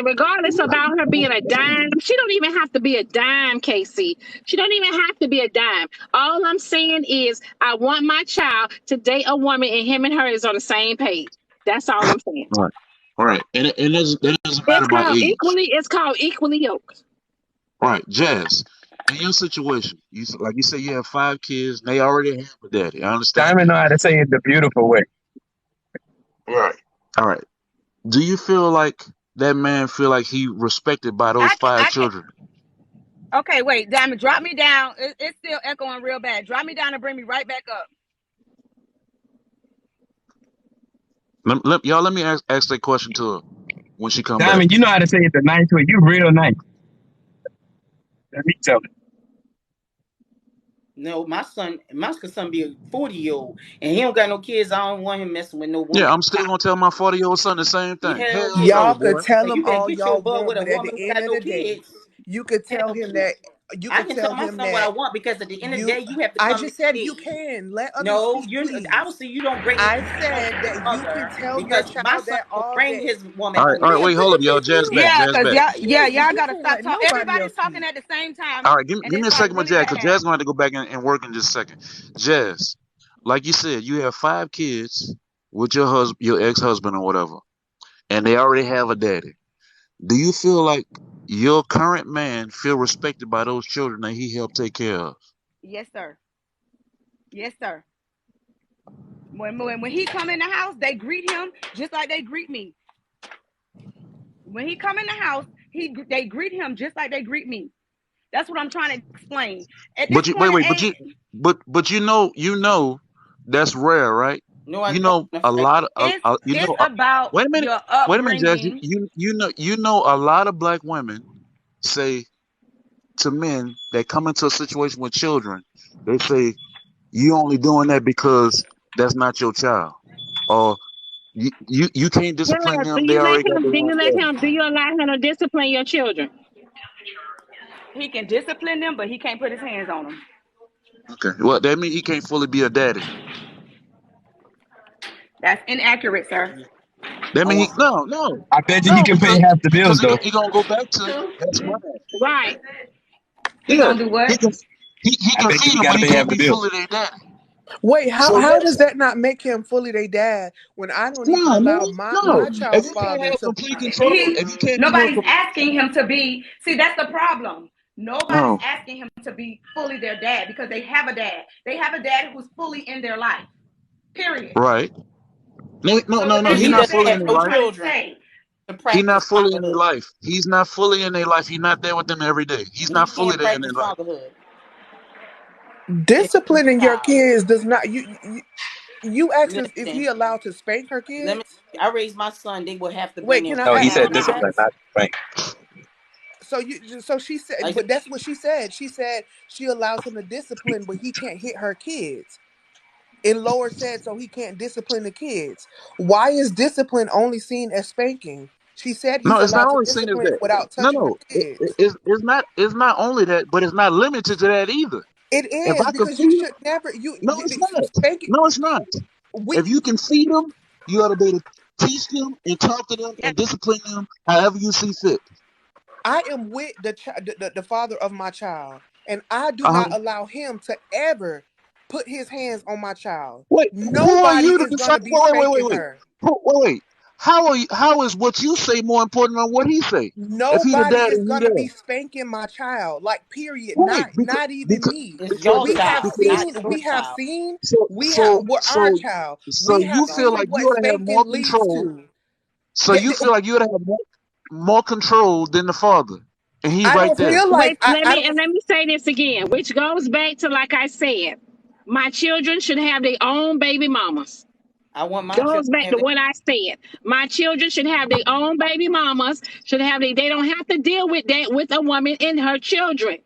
Regardless about her being a dime, she don't even have to be a dime, Casey. She don't even have to be a dime. All I'm saying is I want my child to date a woman and him and her is on the same page. That's all I'm saying. All right. All right. And that doesn't matter about age. It's called equally yoked. All right, Jazz. In your situation, like you say, you have 5 kids. And they already have a daddy. I understand Diamond that. know how to say it the beautiful way. Right. All right. Do you feel like that man feel like he respected by those five I can. children? Okay, wait, Diamond, drop me down. It's still echoing real bad. Drop me down and bring me right back up. Y'all, let me ask that question to her when she come back. Diamond, you know how to say it the nice way. You real nice. Let me tell you. No, my son be a 40-year-old and he don't got no kids. I don't want him messing with no Yeah, woman. I'm still gonna tell my 40-year-old son the same thing. Hell Hell yeah. no, Y'all could boy. tell And him you better all get your y'all bud with want, a but at woman the who end got of no the day, kids. you could tell Hell him yeah. that I can tell my son what I want because at the end of the you day, you have to I come to just said you me. can. Let others No, speak, you're please. obviously you don't bring I anything home said to the that you can mother tell your because my child son that will all bring day. his woman home to All right, me. wait, hold up, y'all. Jazz back, Yeah, Jazz cause back. y'all You gotta can't stop let talking. nobody Everybody's else talking speak. at the same time, All right, and give me it's a like second with really Jazz, because bad. Jazz gonna have to go back and work in just a second. Jazz, like you said, you have 5 kids with your husband, your ex-husband or whatever, and they already have a daddy. Do you feel like your current man feel respected by those children that he helped take care of? Yes, sir. Yes, sir. When he come in the house, they greet him just like they greet me. When he come in the house, they greet him just like they greet me. That's what I'm trying to explain. At this But you point in age, but you know that's rare, right? No, I You don't. know a Nefesh. lot of you it's know. about Wait a minute, your wait a minute, Jazz. upbringing. You know a lot of black women say to men that come into a situation with children, they say you only doing that because that's not your child, or you can't Yeah, discipline them. They already got their own daddy. do you allow him to discipline your children? He can discipline them, but he can't put his hands on them. Okay, well that means he can't fully be a daddy. That's inaccurate, sir. That I means want. I bet you he no, can pay because half the bills though. he gonna go back to that's right. Right. He Yeah, gonna do what? he can he I can bet you feed he them, got but to he pay half can't the be bills. fully their daddy. Wait, So how does that not make him fully their dad when I don't even no, allow man, my no. If child's you can't father have to complete control, He if you can't give him Nobody's asking him to be. See, that's the problem. Nobody's no, asking him to be fully their dad because they have a dad. They have a dad who's fully in their life. Period. right? No, no, So no, with no. And that He's he being not doesn't fully said, in have their what no I'm life. trying to children say, to He's practice not fully in their fatherhood. life. He's not fully in their life. He's not there with them every day. He's And he not fully can't there in their practice life. fatherhood. It's his disciplining your child. kids does not you asked us if he Listen, allowed to spank her let me. kids. I raised my son. They would have to bring Wait, their can I No, he ask father you said this? discipline, eyes. not spank. So she said, Like but that's what she said. She said she allows him to discipline, but he can't hit her kids. And Lower said so he can't discipline the kids. Why is discipline only seen as spanking? She said No, he's it's not allowed to only saying is discipline that. without No, touching the no, kids. it's not only that, but it's not limited to that either. It If is I could because you feed, should never you no, it's not. spank No, it's not. we If you can feed them, you ought to be able to teach them and talk to them and discipline them however you see fit. I am with the father of my child, and I do Uh-huh. not allow him to ever put his hands on my child. Wait, who are Nobody you to is decide? gonna be Wait, spanking wait. her. Wait. How is what you say more important than what he say? If he the Nobody dad is and you gonna there. be spanking my child. Like period. Wait, Not even me. It's because your We this have child, because not seen. your We have child. seen. so We're our child. so We have you feel seen like you what ought to have more spanking leads control. to. So you feel like you ought to have more control than the father, and he I right don't there. feel like Wait, I and don't. let me say this again, which goes back to like I said, my children should have their own baby mamas. I want my children Goes back to to have what I said. My children should have their own baby mamas. Should have they don't have to deal with that with a woman and her children.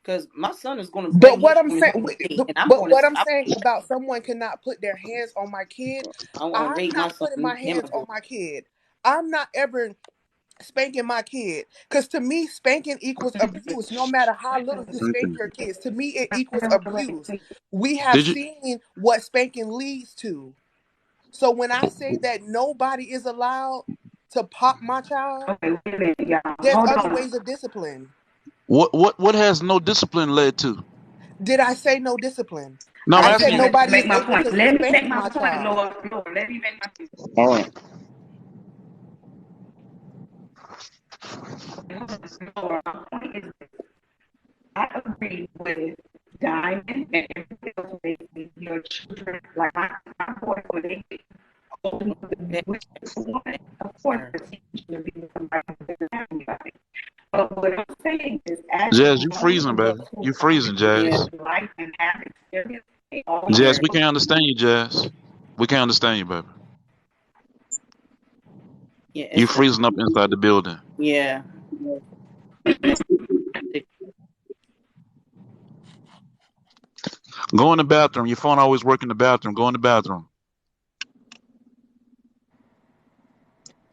because my son is going to But bring what his I'm woman saying, home to me, and I'm but going to what I'm stop. saying about someone cannot put their hands on my kid, I want to I'm raise my not son putting my and hands my on daughter. my kid. I'm not ever spanking my kid. Because to me, spanking equals abuse, no matter how little you Okay. spank your kids. To me, it equals abuse. We have Did you? seen what spanking leads to. So when I say that nobody is allowed to pop my child, Okay, wait a minute, y'all. there's Hold other on. ways of discipline. What has no discipline led to? Did I say no discipline? No, I'm I I said asking just you. let me nobody make is my able point. to Let me spank make my my point, child. Lord. Lord, let me make my point. All right. Lord, my point is this. I agree with Diamond and everybody else with your children. Like my boy, when they get old enough to be with a woman, of course, the teacher should be with somebody who doesn't have anybody. But what I'm saying is, as Jazz, you grown freezing, baby. adults who You come freezing, into Jazz. life and have experience, they all Jazz, Yeah, we can't understand you, Jazz. We can't understand you, baby. yeah, You it's the freezing up inside the building. yeah. Go in the bathroom. Your phone always work in the bathroom. Go in the bathroom.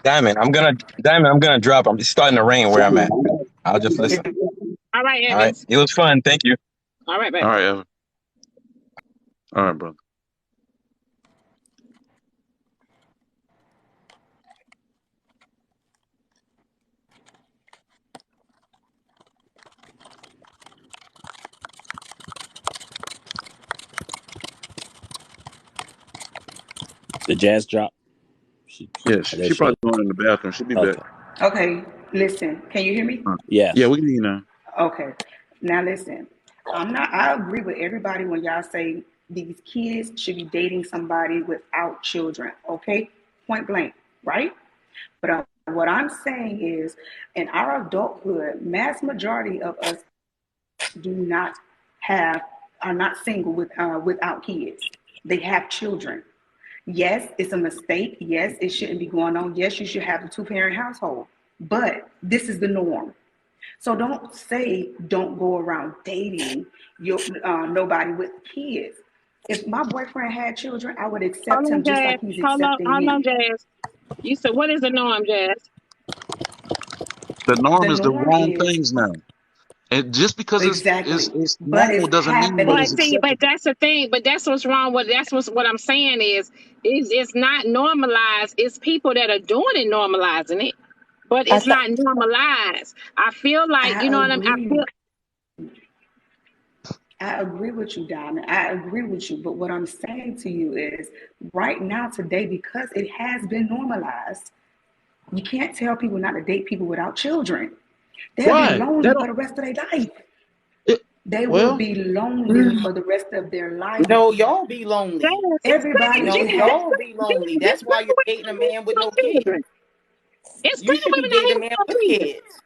Diamond, I'm gonna drop. I'm just starting to rain where I'm at. I'll just listen. All right, All right. Evans. It was fun. Thank you. All right, All baby. right, Evan. All right, brother. The Jazz drop. Yes, There she she is. probably going in the bathroom. She'll be back. Okay. Okay, listen. Can you hear me? Yeah, Yes. we can hear you now. Okay. Now listen. I agree with everybody when y'all say these kids should be dating somebody without children. Okay? Point blank, right? But what I'm saying is, in our adulthood, mass majority of us do not have are not single without kids. They have children. Yes, it's a mistake. Yes, it shouldn't be going on. Yes, you should have a two-parent household. But this is the norm. So don't say don't go around dating nobody with kids. If my boyfriend had children, I would Hold accept on, him just Jazz. like he's accepting Hold on, me. Jazz. You said what is the norm, Jazz? The The norm is the norm wrong is things now. And just because exactly, it's but normal it's doesn't mean that But it's happening. see, but acceptable. that's the thing. But that's what's wrong with that's what I'm saying is it's not normalized. It's people that are doing it normalizing it, but I it's th- not normalized. I feel like I you know what I mean. I agree. feel I agree with you, Diamond. I agree with you. But what I'm saying to you is right now, today, because it has been normalized, you can't tell people not to date people without children. They'll be Why? lonely That for don't. the rest of their life. It, They will well, be lonely for the rest of their life. No, y'all be lonely. Jazz, it's Everybody plenty. No, should It's have. y'all plenty. be lonely. It's That's why plenty you're women dating a out here man with with no no kids. children. It's You plenty should be women out dating here a with man no with kids. kids.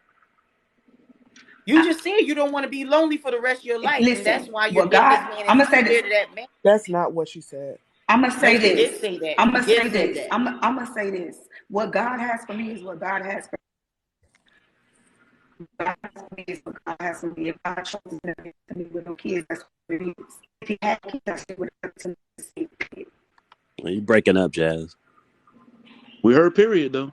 You just said you don't want to be lonely for the rest of your life, and that's Listen, why you're what dating God, this man and I'm you gonna say this. scared of that man. That's not what she said. I'm gonna No, say she did this. say that. I'm She gonna say did say this. that. I'm gonna say this. What God has for me is what God has for me. God has for me is what God has for me. If God chooses to me with no kids, that's what it is. If He had kids, I still would have to see. Well, you breaking up, Jazz. we heard period though.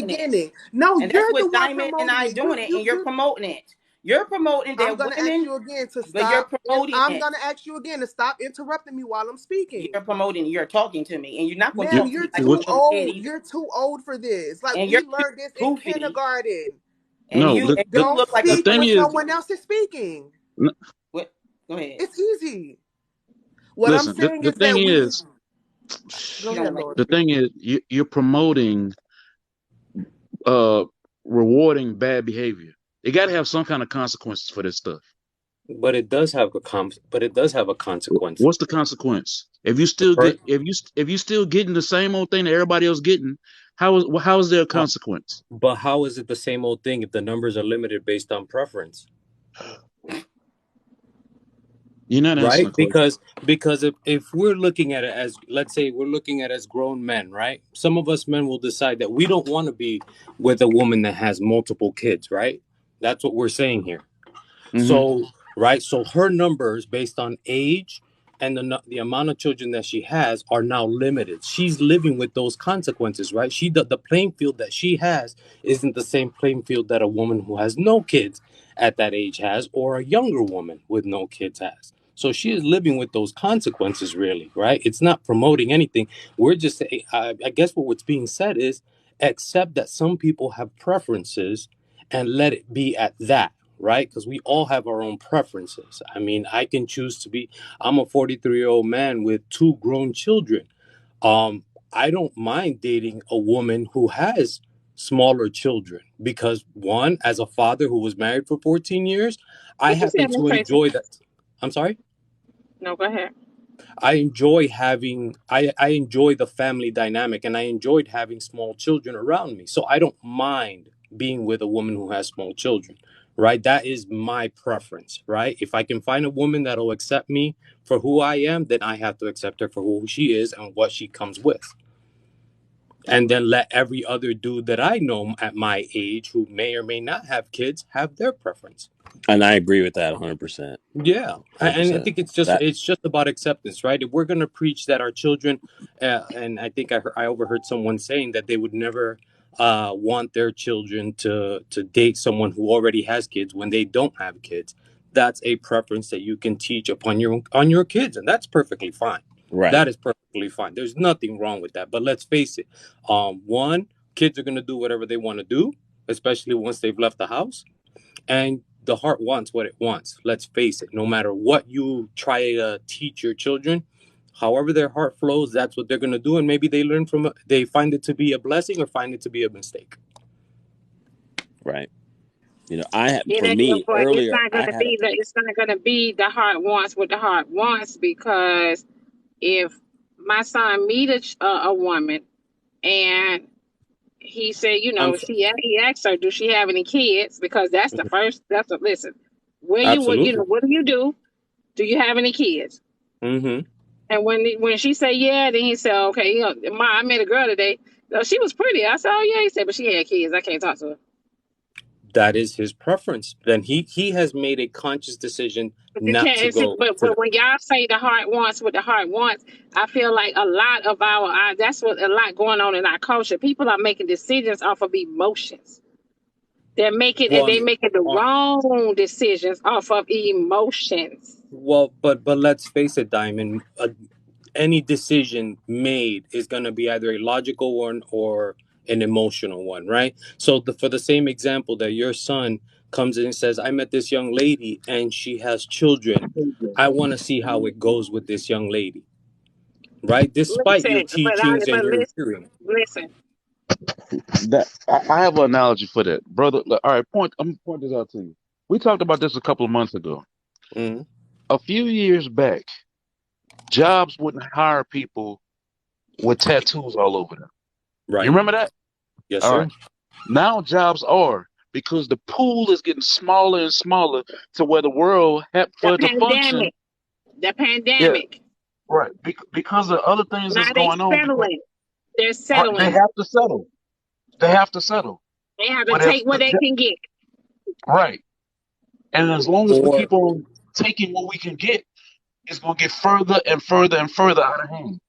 promoting it. beginning. No, And that's you're the what one Diamond and promoting I it. doing it, and you're promoting it. You're promoting I'm that gonna ask women, you again to but you're stop. promoting I'm it. gonna ask you again to stop interrupting me while I'm speaking. You're promoting. You're talking to me, and you're not going to Ma'am, talk to you're me like too a little kid old. either. You're too old for this. Like, And we you're too learned this in goofy. kindergarten. And No, you Don't look like the a speak thing when is, someone else is speaking. what? Go ahead. It's easy. What I'm listen, saying the is that thing is, Go Gotta ahead, let Lord. The thing is, you're promoting rewarding bad behavior. You got to have some kind of consequences for this stuff. But it does have a consequence. What's the consequence? If you The still per get if you still getting the same old thing that everybody else getting, how is there a how, consequence? but how is it the same old thing if the numbers are limited based on preference? You're not answering Right? the question. Because if we're looking at it as, let's say we're looking at it as grown men, right? Some of us men will decide that we don't want to be with a woman that has multiple kids, right? That's what we're saying here. Hmm. So, right, so her numbers based on age and the amount of children that she has are now limited. She's living with those consequences, right? The playing field that she has isn't the same playing field that a woman who has no kids at that age has, or a younger woman with no kids has. So she is living with those consequences, really, right? It's not promoting anything. We're just, I guess what's being said is accept that some people have preferences and let it be at that, right? Because we all have our own preferences. I mean, I can choose to be, I'm a 43-year-old man with 2 grown children. Um, I don't mind dating a woman who has smaller children because, one, as a father who was married for 14 years, I What you happen said, Miss to Tracy? enjoy that. I'm sorry? No, go ahead. I enjoy I enjoy the family dynamic, and I enjoyed having small children around me. So I don't mind being with a woman who has small children, right? That is my preference, right? If I can find a woman that'll accept me for who I am, then I have to accept her for who she is and what she comes with. And then let every other dude that I know at my age who may or may not have kids have their preference. And I agree with that 100%. Yeah, and I 100%. think That it's just about acceptance, right? If we're going to preach that our children, and I think I overheard someone saying that they would never want their children to date someone who already has kids when they don't have kids. That's a preference that you can teach upon on your kids, and that's perfectly fine. right. That is perfectly fine. There's nothing wrong with that. But let's face it, one, kids are going to do whatever they want to do, especially once they've left the house. And the heart wants what it wants. Let's face it. No matter what you try to teach your children, however their heart flows, that's what they're going to do. And maybe they learn from it. They find it to be a blessing or find it to be a mistake. Right. I had, It for ain't, me but earlier, I had a, it's not gonna be the heart wants what the heart wants, because if my son meet a woman and he said, I'm he asked her, do she have any kids? Because that's the first. That's a listen. absolutely. What do you do? Do you have any kids? Mm-hmm. And when she said yeah, then he said, okay, Ma, I met a girl today. She was pretty. I said, oh yeah. He said, but she had kids. I can't talk to her. That is his preference. Then he has made a conscious decision But you not can't. to go to But that. when y'all say the heart wants what the heart wants, I feel like a lot of that's what a lot going on in our culture. People are making decisions off of emotions. Well, They making the on, wrong decisions off of emotions. well, but let's face it, Diamond. Any decision made is going to be either a logical one or an emotional one, right? So for the same example that your son comes in and says, I met this young lady and she has children. I want to see how it goes with this young lady, right? Despite your Listen, teachings and your hearing. listen. I have an analogy for that, brother. Look, all right, I'm gonna point this out to you. We talked about this a couple of months ago. Mhm. A few years back, jobs wouldn't hire people with tattoos all over them. You Right? remember that? Yes, All sir. right. Now jobs are, because the pool is getting smaller and smaller to where the world The for it to function. pandemic. The Yeah, pandemic. right. Because of other things Now that's they going on. Because settling. They're they settling. have to settle. They have to settle. They have to But if take what they can get. right, and as long as we Or keep on taking what we can get, it's gonna get further and further and further out of hand.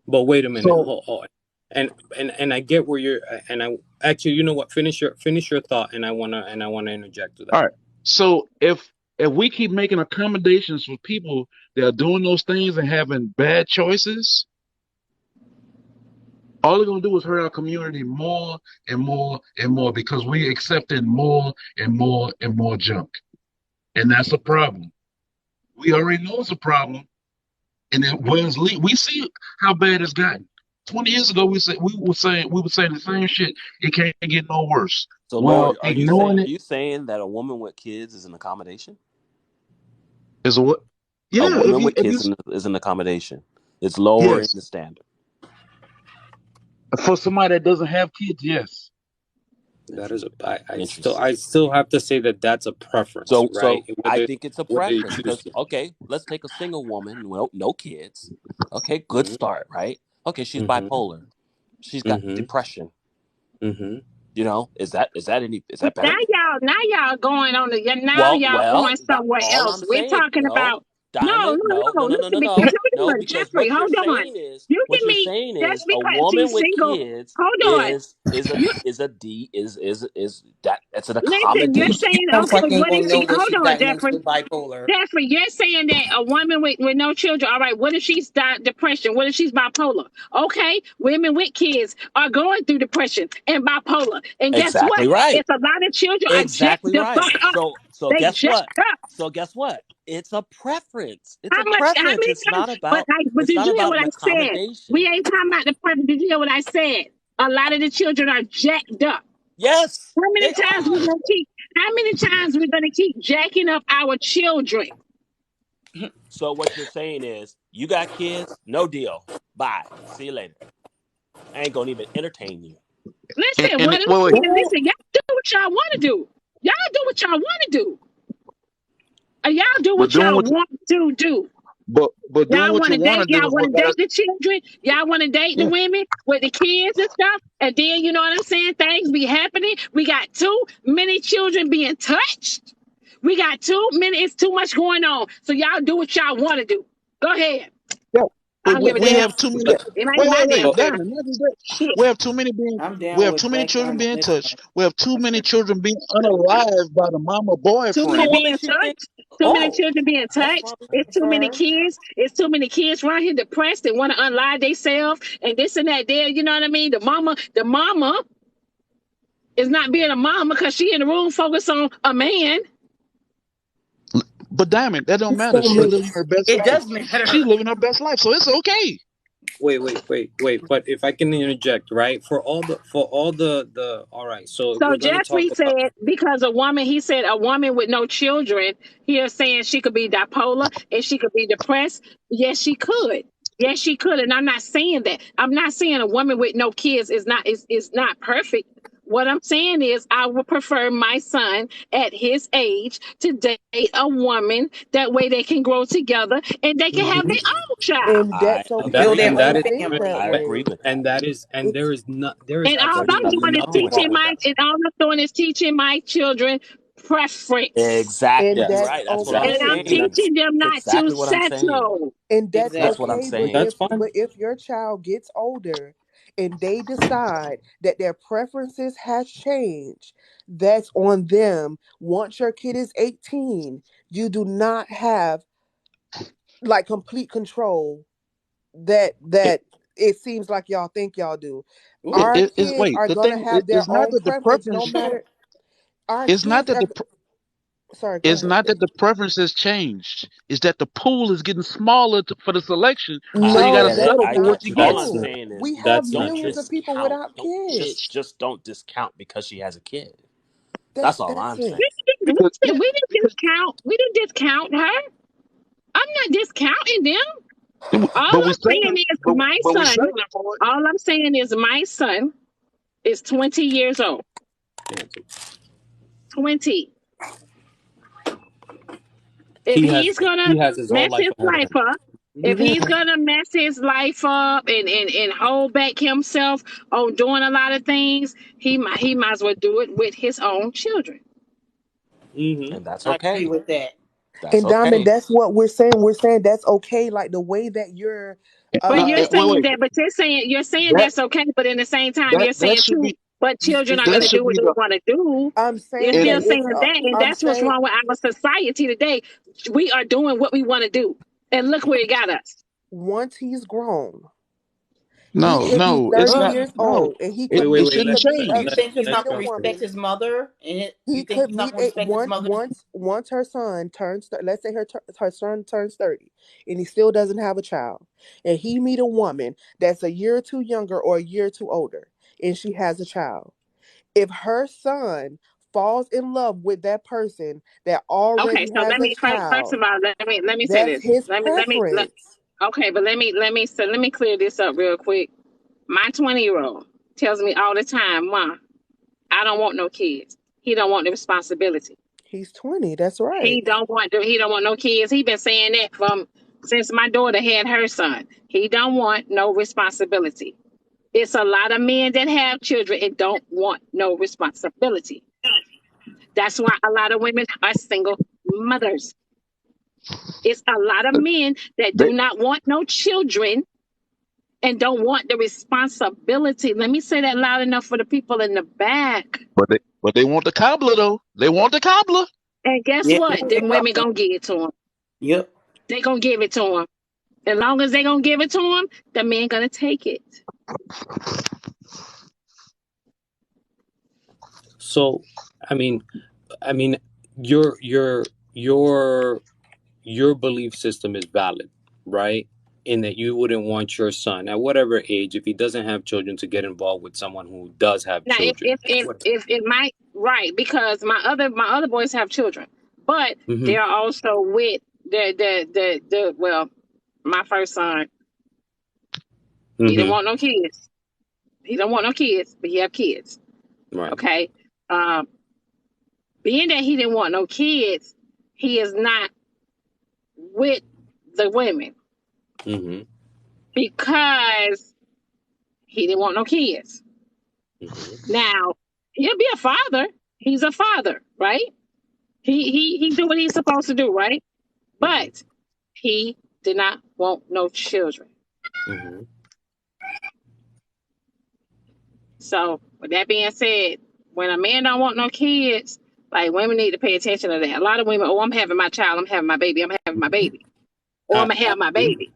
But wait a minute. So, Hold. And I get where you're, and I actually, you know what? Finish your thought, and I wanna interject to that. all right. So if we keep making accommodations for people that are doing those things and having bad choices, all they're gonna do is hurt our community more and more and more, because we accepting more and more and more junk, and that's a problem. We already know it's a problem, And then whereas we see how bad it's gotten. 20 years ago, we were saying the same shit. It can't get no worse. So, Well, Lord, are ignoring you saying that a woman with kids is an accommodation? is a what? A Yeah, woman with kids is an accommodation. It's lowering the standard. For somebody that doesn't have kids, yes. That is I still have to say that that's a preference, So right? I think it's a preference because let's take a single woman, no kids. Okay, good start, right? Okay, she's bipolar. She's got depression. You know, is that better? Now y'all going on going somewhere all else. I'm We're saying, talking about Diamond, no. no, because Jeffrey, what you're hold on. saying is You what can you're be saying just is a because woman she's with single. kids Hold on. that's an Listen, you're accommodation. saying Don't okay. fucking What gonna if know she? what Hold she's on, diagnosed Jeffrey. with bipolar. Jeffrey, you're saying that a woman with no children. All right. What if she's depression? What if she's bipolar? Okay, women with kids are going through depression and bipolar. And guess what? Exactly right. It's a lot of children Exactly are jacked the right. fuck up. So They guess jacked what? up. So guess what? It's a preference. It's How a much? How preference. many It's times? not about But did you hear what an I said? We accommodation. ain't talking about the preference. Did you hear what I said? A lot of the children are jacked up. Yes. How many times we're gonna keep jacking up our children? So what you're saying is, you got kids, no deal. Bye. See you later. I ain't gonna even entertain you. Listen, Wait. listen, y'all do what y'all want to do. Y'all do what y'all want to do. Y'all do what y'all want to do. But doing Y'all what want you to want date. to do Y'all is want what to God. date the children. Y'all want to date the women with the kids and stuff. And then you know what I'm saying? Things be happening. We got too many children being touched. We got too many. It's too much going on. So y'all do what y'all want to do. Go ahead. Yeah. I But don't give a we damn. have too many. It ain't my damn Wait, time. Diamond, not just that. Shit. We have too many being. I'm We down have with too many black children being domination. touched. We have too many children being unalived by the mama Too many So boyfriend. what being makes you think? touched. Too many children being That's touched. what I'm It's too for many her. kids. It's too many kids around here depressed and want to unalive themselves and this and that. There, you know what I mean? The mama is not being a mama because she in the room focused on a man. But Diamond, that don't It's matter. so She's many. living her best It life. does matter. She's living her best life, so it's okay. Wait. But if I can interject, right? For all the all right. So if So we're gonna talk Jeffrey about said because he said a woman with no children, he is saying she could be bipolar and she could be depressed. Yes, she could. Yes, she could. And I'm not saying that. I'm not saying a woman with no kids is not perfect. What I'm saying is I would prefer my son at his age to date a woman. That way they can grow together and they can have their own child. And I that's okay Build agree their for and her that own to is think family. that I agree way. with that. and It's there is And all There's I'm absolutely doing nothing is wrong with nothing teaching that. wrong with that. all I'm doing is teaching my children preference. Exactly and Yes, that's right. That's what I'm And okay. I'm saying. that's teaching them not to Exactly what I'm saying. settle. And that's That's what Exactly. I'm okay, but saying. that's fine. if your child gets older and they decide that their preferences has changed, that's on them. Once your kid is 18, you do not have like complete control that it seems like y'all think y'all do. Ooh. Our kids Wait, are the gonna thing have their is not own that the preference no preference. matter our It's not kids that are the. sorry, go It's ahead. not that the preference has changed. It's that the pool is getting smaller for the selection, so you got to No, that that's settle I for what not you all get. I'm true. saying is We have That's don't not millions true. of people discount. without Don't kids. just don't discount because she has a kid. That's That's all that's I'm it. saying. We Because yeah, didn't discount. We didn't discount her. I'm not discounting them. All but we I'm saying settling, is my but we son. settling for it. All I'm saying is my son is 20 years old. 20. If He has he's gonna he has his whole mess life his ahead of life him. up, if he's gonna mess his life up and hold back himself on doing a lot of things, he might as well do it with his own children. And that's I agree okay. with that. That's And Diamond, okay. that's what we're saying. We're saying that's okay, like the way that you're But No, you're saying wait. that, you're saying That that's okay, but in the same time, that you're that saying should too, be but children are that gonna do should what be they the. want to do. I'm You're saying It, still that saying it's that, and I'm that's what's saying wrong with our society today. We are doing what we want to do, and look where it got us. once he's grown He No, could be no, it's 30 Well, not. years No, old and he it, could it meet shouldn't the you change. think he's meet not a gonna respect woman. his mother, and you He think could he's not meet gonna a respect his mother? once her son turns let's say her son turns 30 and he still doesn't have a child, and he meet a woman that's a year or two younger or a year or two older and she has a child. If her son falls in love with that person that Okay, already so has let a me first child, of all let me say that's this. his Let preference. okay, but let me clear this up real quick. My 20-year-old tells me all the time, "Mom, I don't want no kids. He don't want the responsibility. He's 20, that's right. He don't want no kids. He been saying that from since my daughter had her son. He don't want no responsibility. It's a lot of men that have children and don't want no responsibility. That's why a lot of women are single mothers. It's a lot of men that They, do not want no children and don't want the responsibility. Let me say that loud enough for the people in the back. but they want the cobbler though. They want the cobbler. And guess Yeah, what? Them women gonna give it to them. yep. They gonna give it to them. As long as they gonna give it to them, the man gonna take it. So, I mean, your your belief system is valid, right? In that you wouldn't want your son at whatever age, if he doesn't have children, to get involved with someone who does have Now, children. if it might right because my other boys have children, but Mm-hmm. they're also with the well, my first son, he didn't Mm-hmm. want no kids. He don't want no kids, but he have kids. Right. Okay. Being that he didn't want no kids, he is not with the women Mm-hmm. because he didn't want no kids. Mm-hmm. Now, he'll be a father. He's a father, right? He do what he's supposed to do, right? Mm-hmm. But he did not want no children. Mm-hmm. So with that being said, when a man don't want no kids, like women need to pay attention to that. A lot of women, oh, I'm having my child, I'm having my baby, I'm having my baby, or I'm gonna have my baby.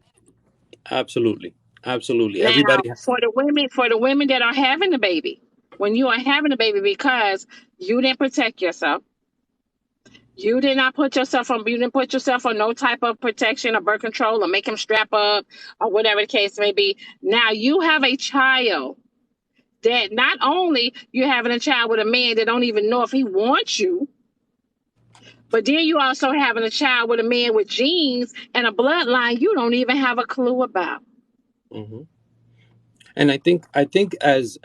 Absolutely. Absolutely. Now, Everybody. for the women that are having the baby, when you are having a baby because you didn't protect yourself, you didn't put yourself on no type of protection or birth control or make him strap up or whatever the case may be. Now you have a child that not only you're having a child with a man that don't even know if he wants you, but then you also having a child with a man with genes and a bloodline you don't even have a clue about. Mm-hmm. And I think as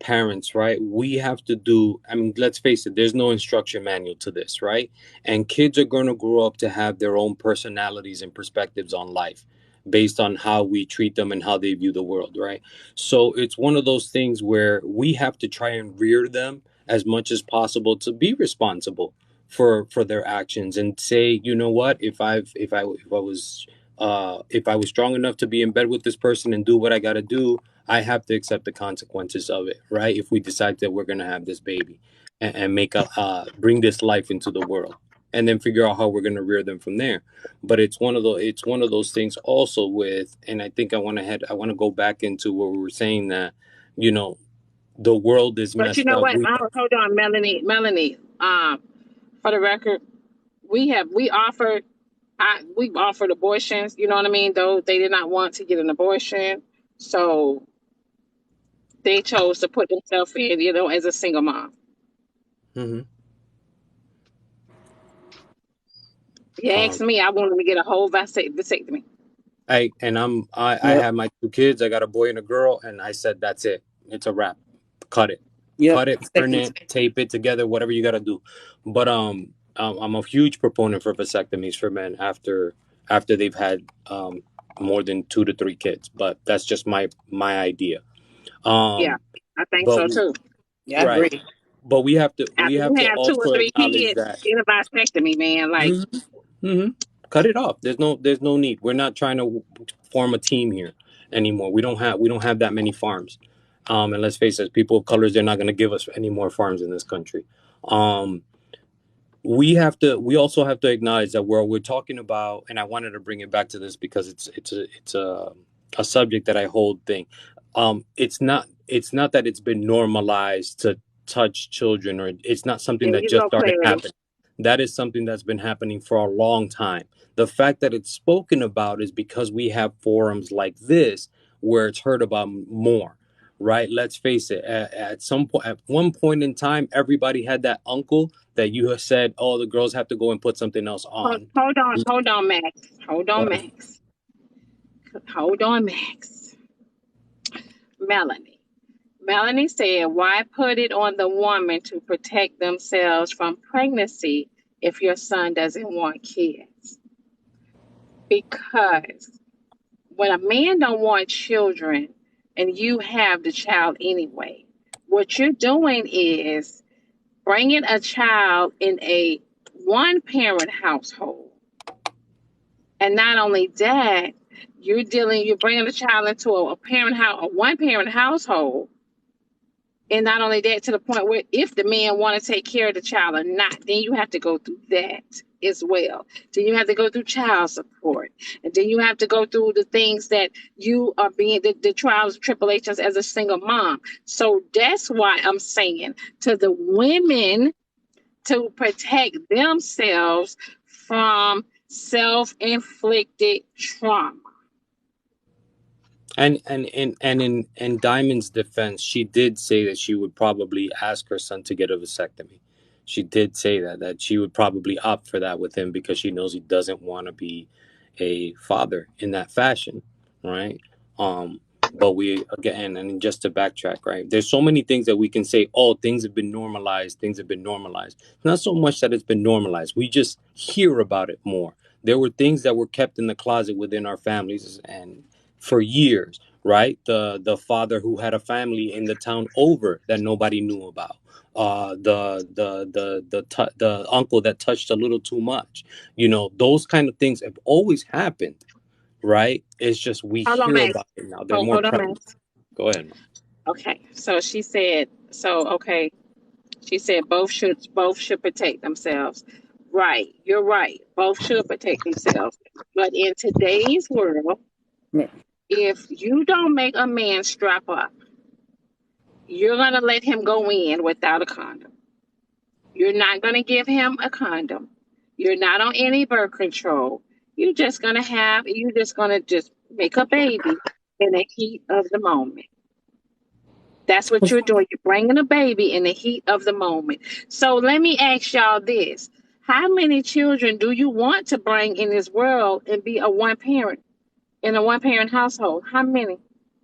parents, right, we have to do, I mean, let's face it, there's no instruction manual to this, right? And kids are going to grow up to have their own personalities and perspectives on life based on how we treat them and how they view the world, right? So it's one of those things where we have to try and rear them as much as possible to be responsible for their actions, and say, you know what, if I was strong enough to be in bed with this person and do what I got to do, I have to accept the consequences of it, right? If we decide that we're gonna have this baby and make bring this life into the world, and then figure out how we're gonna rear them from there. But it's one of those things also with, and I think I want to go back into where we were saying that, you know, the world is But you messed know up. what? Hold on, Melanie. For the record, we've offered abortions. You know what I mean? Though they did not want to get an abortion, so they chose to put themselves in, as a single mom. Mm-hmm. You ask me, I wanted to get a whole vasectomy. I have my 2 kids. I got a boy and a girl, and I said, that's it. It's a wrap. Cut it. Yep. Cut it, burn it, tape it together, whatever you got to do. But I'm a huge proponent for vasectomies for men after they've had more than 2 to 3 kids. But that's just my idea. Yeah, I think so too. Yeah, I right. agree. But we have to After you have 2 or 3 kids, get a vasectomy, man. Like, cut it off. There's no need. We're not trying to form a team here anymore. We don't have that many farms. And let's face it, people of colors, they're not going to give us any more farms in this country. We also have to acknowledge that we're talking about, and I wanted to bring it back to this because it's a subject that I hold thing. it's not that it's been normalized to touch children, or it's not something There that you just go, started clarity. happening. That is something that's been happening for a long time. The fact that it's spoken about is because we have forums like this where it's heard about more, right? Let's face it. At one point in time, everybody had that uncle that you have said, "Oh, the girls have to go and put something else on." Hold on, Max. Hold on, Max. Hold on, Max. Melanie said, why put it on the woman to protect themselves from pregnancy if your son doesn't want kids? Because when a man don't want children and you have the child anyway, what you're doing is bringing a child in a one-parent household. And not only that, you're bringing the child into a one-parent household. And not only that, to the point where if the man want to take care of the child or not, then you have to go through that as well. Then you have to go through child support. And then you have to go through the things that you are the trials, tribulations as a single mom. So that's why I'm saying to the women to protect themselves from self-inflicted trauma. And in Diamond's defense, she did say that she would probably ask her son to get a vasectomy. She did say that she would probably opt for that with him because she knows he doesn't want to be a father in that fashion, right? But we, again, and just to backtrack, right? There's so many things that we can say, oh, things have been normalized. Not so much that it's been normalized. We just hear about it more. There were things that were kept in the closet within our families and for years, right? The father who had a family in the town over that nobody knew about. The uncle that touched a little too much. Those kind of things have always happened, right? It's just we hear about it now. They're more prevalent. Go ahead. Okay, so she said. She said both should protect themselves. Right, you're right. Both should protect themselves. But in today's world, if you don't make a man strap up, you're going to let him go in without a condom. You're not going to give him a condom. You're not on any birth control. You're just going to make a baby in the heat of the moment. That's what you're doing. You're bringing a baby in the heat of the moment. So let me ask y'all this. How many children do you want to bring in this world and be in a one-parent household? How many?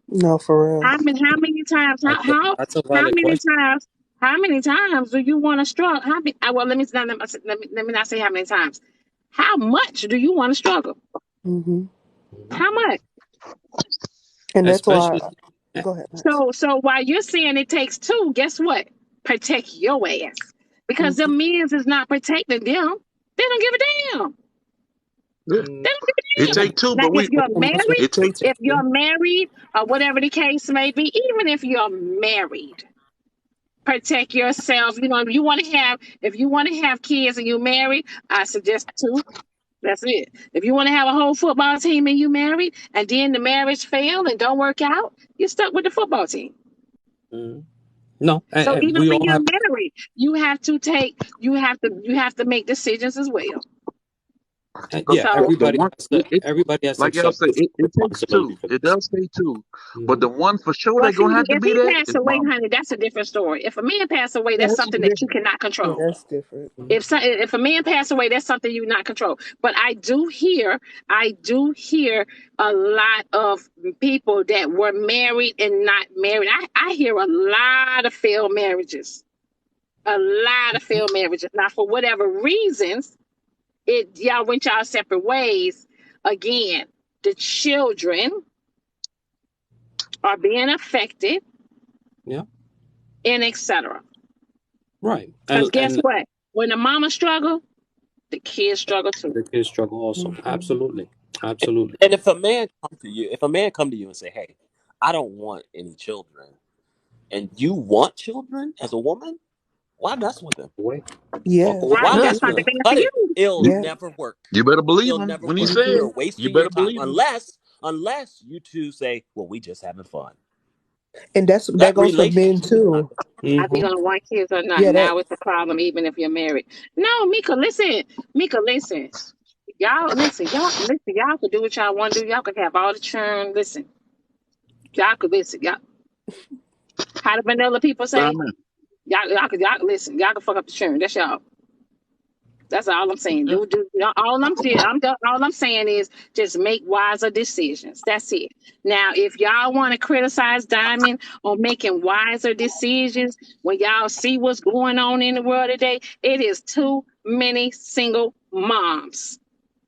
No, for real. How many times? How many times do you want to struggle? Let me not say how many times. How much do you want to struggle? Mm-hmm. How much? And that's why. Go ahead. Max. So while you're saying it takes two, guess what? Protect your ass, because the men's is not protecting them. They don't give a damn. Yeah. They don't give a damn. It take two, but if you're married or whatever the case may be, even if you're married, protect yourself. If you want to have kids and you're married, I suggest two. That's it. If you want to have a whole football team and you married, and then the marriage failed and don't work out, you're stuck with the football team. Mm-hmm. No, so even when you're married, you have to make decisions as well. Yeah, everybody has like y'all say, it takes two. It does take two, but the one for sure they're gonna have to be there. If he passed away, honey, that's a different story. If a man passed away, that's something that you cannot control. Yeah, that's different. If a man passed away, that's something you not control. But I do hear a lot of people that were married and not married. I hear a lot of failed marriages. Now, for whatever reasons, y'all went y'all separate ways. Again, the children are being affected. Yeah. And etc. Right. Because guess what? When the mama struggle, the kids struggle too. The kids struggle also. Mm-hmm. Absolutely. And if a man come to you and say, "Hey, I don't want any children," and you want children as a woman, why mess with them? Yeah. Why mess with them? It'll never work. You better believe him when he says. You're wasting your time unless you two say, "Well, we just having fun." And that That goes for men relationship. too. Are they Mm-hmm. gonna want kids or not? Yeah, that Now it's a problem, even if you're married. No, Mika, listen. Mika, listen. Y'all, listen. Y'all, listen. Y'all could do what y'all want to do. Y'all could have all the churn. Listen. Y'all could listen. Y'all, how the vanilla people say? Diamond. Y'all listen. Y'all can fuck up the churn. That's y'all. That's all I'm saying. Yeah. All I'm saying is just make wiser decisions. That's it. Now, if y'all want to criticize Diamond on making wiser decisions, when y'all see what's going on in the world today, it is too many single moms.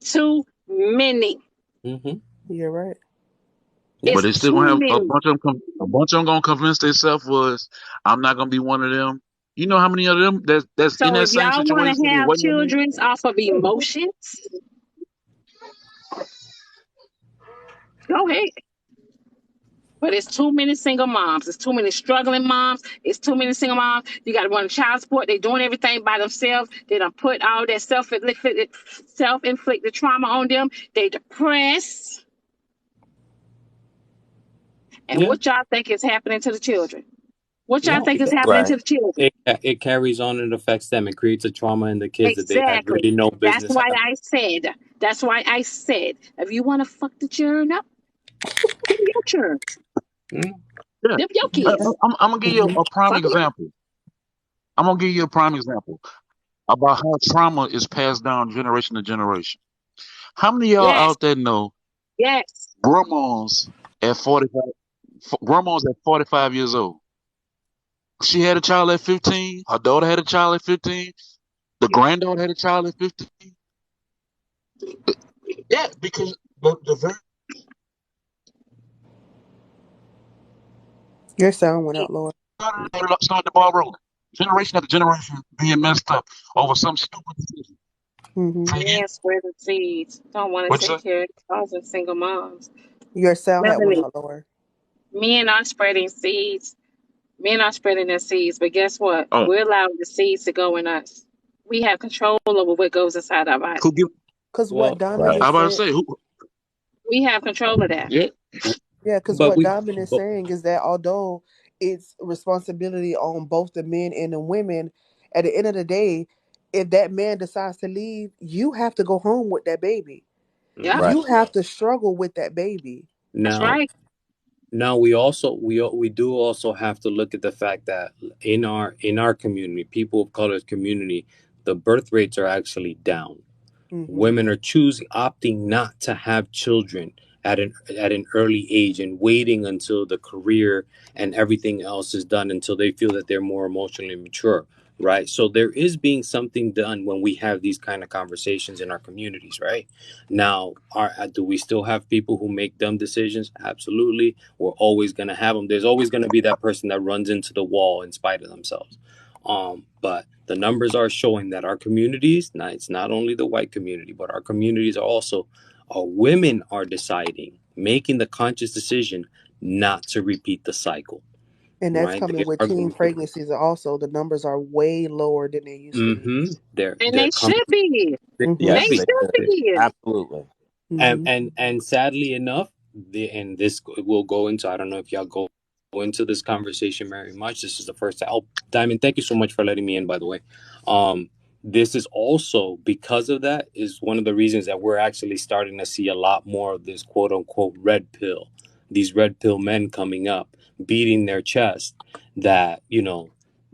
Too many. Mm-hmm. you're right. Yeah. But It's they still too gonna have a many. bunch of them. A bunch of them gonna convince themselves was, I'm not gonna be one of them. You know how many of them that's in So that if same y'all want situation to and have waiting on me? children off of emotions, go ahead. But it's too many single moms. It's too many struggling moms. It's too many single moms. You got to run child support. They doing everything by themselves. They done put all that self-inflicted trauma on them. They depressed. And Yeah. what y'all think is happening to the children? What y'all No, think is it, happening Right. to the children? it carries on and affects them. It creates a trauma in the kids that they had Exactly. really no That's business why having. I said. That's why I said. If you want to fuck the children up, them your children. Mm. Yeah. Them your I, Yeah. kids. I'm gonna give you hmm a prime Fuck them up. example. I'm gonna give you a prime example about how trauma is passed down generation to generation. How many of y'all Yes. out there know Yes. grandmas at 45? Grandmas at 45 years old. She had a child at 15. Her daughter had a child at 15. The granddaughter had a child at 15. Yeah, because the very Your sound went out, Lord. start the ball rolling. Generation after generation being messed up over some stupid decision. hmm Say again? Men spreading seeds. Don't want to What's take that? care of causing single moms. Your sound had went Melanie, out, Lord. men are spreading seeds. Men are spreading their seeds, but guess what? Oh, We're allowing the seeds to go in us. We have control over what goes inside our body. who give? Because what Well, Diamond Right. I is about to saying, say who? We have control of that. Yeah. yeah, because but what we, Diamond is but saying is that although it's responsibility on both the men and the women, at the end of the day, if that man decides to leave, you have to go home with that baby. Yeah, Mhm. Right. You have to struggle with that baby. that's now right. Now we do also have to look at the fact that in our community, people of color community, the birth rates are actually down. hmm Women are opting not to have children at an early age and waiting until the career and everything else is done until they feel that they're more emotionally mature, right? So there is being something done when we have these kind of conversations in our communities, right? Now, do we still have people who make dumb decisions? Absolutely. We're always going to have them. There's always going to be that person that runs into the wall in spite of themselves. But the numbers are showing that our communities, now it's not only the white community, but our communities are also, our women are deciding, making the conscious decision not to repeat the cycle, And that's right? coming They with are teen going to, pregnancies. Also, the numbers are way lower than they used to be. And they're they coming, should be. they hmm They should Yes, be. they should should. be. Absolutely. and hmm and and sadly enough, and this will go into, I don't know if y'all go into this conversation very much. This is the first time. Oh, Diamond, thank you so much for letting me in, by the way. This is also, because of that, is one of the reasons that we're actually starting to see a lot more of this quote unquote red pill, these red pill men coming up, beating their chest that,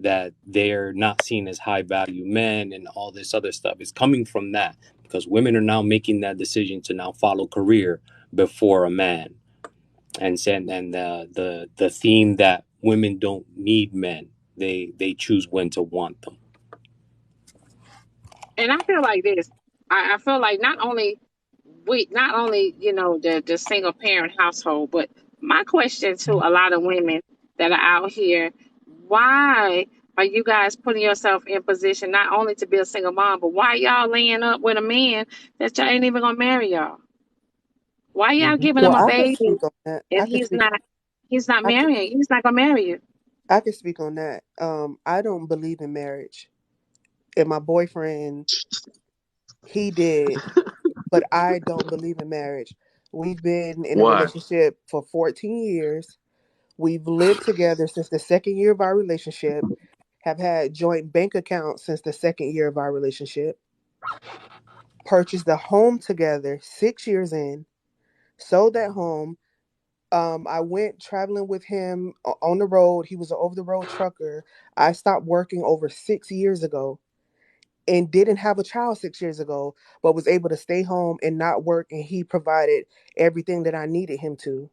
that they're not seen as high value men and all this other stuff. Is coming from that, because women are now making that decision to now follow career before a man, and said, and the theme that women don't need men, they choose when to want them. And I feel like this. I feel like not only the single parent household, but my question to a lot of women that are out here: why are you guys putting yourself in position not only to be a single mom, but why y'all laying up with a man that y'all ain't even gonna marry y'all? Why y'all Hmm. giving him Well, a I could baby speak on that. if he's not I could, marrying? He's not gonna marry you. I could speak on that. I don't believe in marriage, and my boyfriend, he did, but I don't believe in marriage. We've been in a Why? relationship for 14 years. We've lived together since the second year of our relationship, have had joint bank accounts since the second year of our relationship, purchased a home together 6 years in, sold that home. I went traveling with him on the road. He was an over the road trucker. I stopped working over 6 years ago and didn't have a child 6 years ago, but was able to stay home and not work. And he provided everything that I needed him to.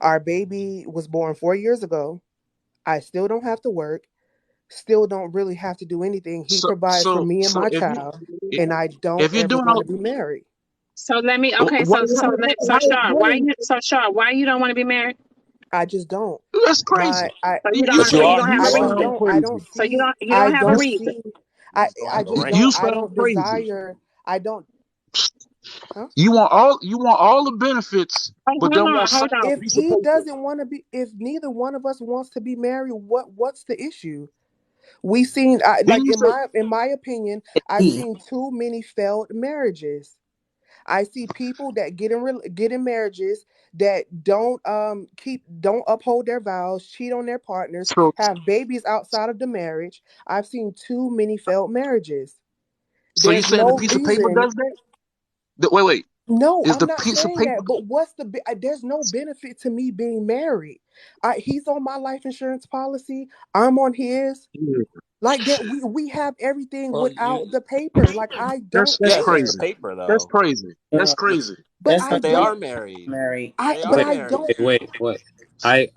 Our baby was born 4 years ago. I still don't have to work, still don't really have to do anything. He So provides for so me and so my if you child, and I don't if you're ever doing want all to be married. So let me. Okay. what, So Shar, why you don't want to be married? I just don't. that's crazy. My I So you You, don't. you But So you you sound are don't have you a I you just are reason. sound don't I don't crazy. So see you I don't have a don't That's reason. see you just don't I have the just ring. you don't I sound don't crazy. desire I don't huh? You want all the benefits, Oh, but don't want hold something a on. If piece of he paper. doesn't want to be, if neither one of us wants to be married, what's the issue? We seen Didn't like you say in my opinion, I've E. seen too many failed marriages. I see people that get in marriages that don't uphold their vows, cheat on their partners, so? have babies outside of the marriage. I've seen too many failed marriages. So you There's saying the no piece of paper reason. does that? Wait. No, Is I'm the not piece of saying paper? that. But there's no benefit to me being married. He's on my life insurance policy. I'm on his. Like that, we have everything Well, you without the paper. Like I don't That's yeah, it's just the crazy. care. paper That's though. crazy. That's No, crazy. But that's I But not they true. are don't. married. Mary. They But are Wait, I married. don't. wait. I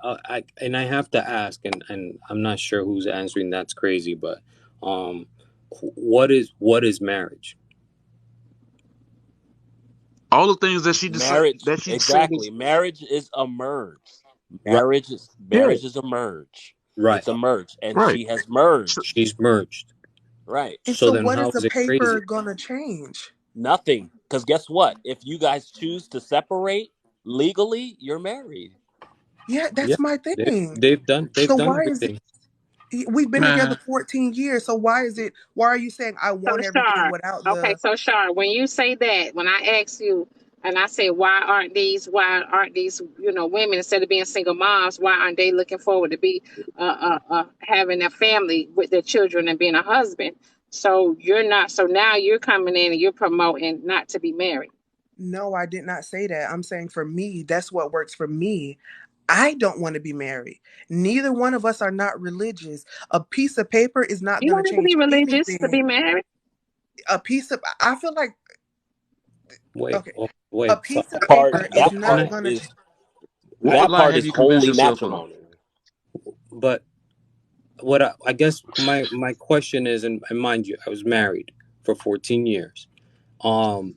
have to ask, and I'm not sure who's answering. That's crazy, but um, what is marriage? All the things that she just said Marriage, that she said is exactly. Marriage is a merge. Right, yeah, Marriage is a merge. right. It's a merge, and right. she has So, merged. She's merged. Right. And So so, then, what is how the is it crazy? paper gonna change? Nothing. Because guess what? If you guys choose to separate legally, you're married. Yeah, Yeah, that's my thing. they've So done why is it? everything. We've been together man, 14 years. So why is it? Why are you saying I So want everything Shar, without okay, the? so Shar, when you say that, when I ask you, and I say, why aren't these, women instead of being single moms, why aren't they looking forward to be, having a family with their children and being a husband? So you're not. So now you're coming in and you're promoting not to be married. No, I did not say that. I'm saying for me, that's what works for me. I don't want to be married. Neither one of us are not religious. A piece of paper is not You going to don't have to change be religious to anything. be married. I feel like, Wait, okay, oh, a wait. piece of Part paper is that Can not part I? going to. is what that lie part have is you convinced holy yourself of? matrimony. But what I guess my question is, and mind you, I was married for 14 years. Um,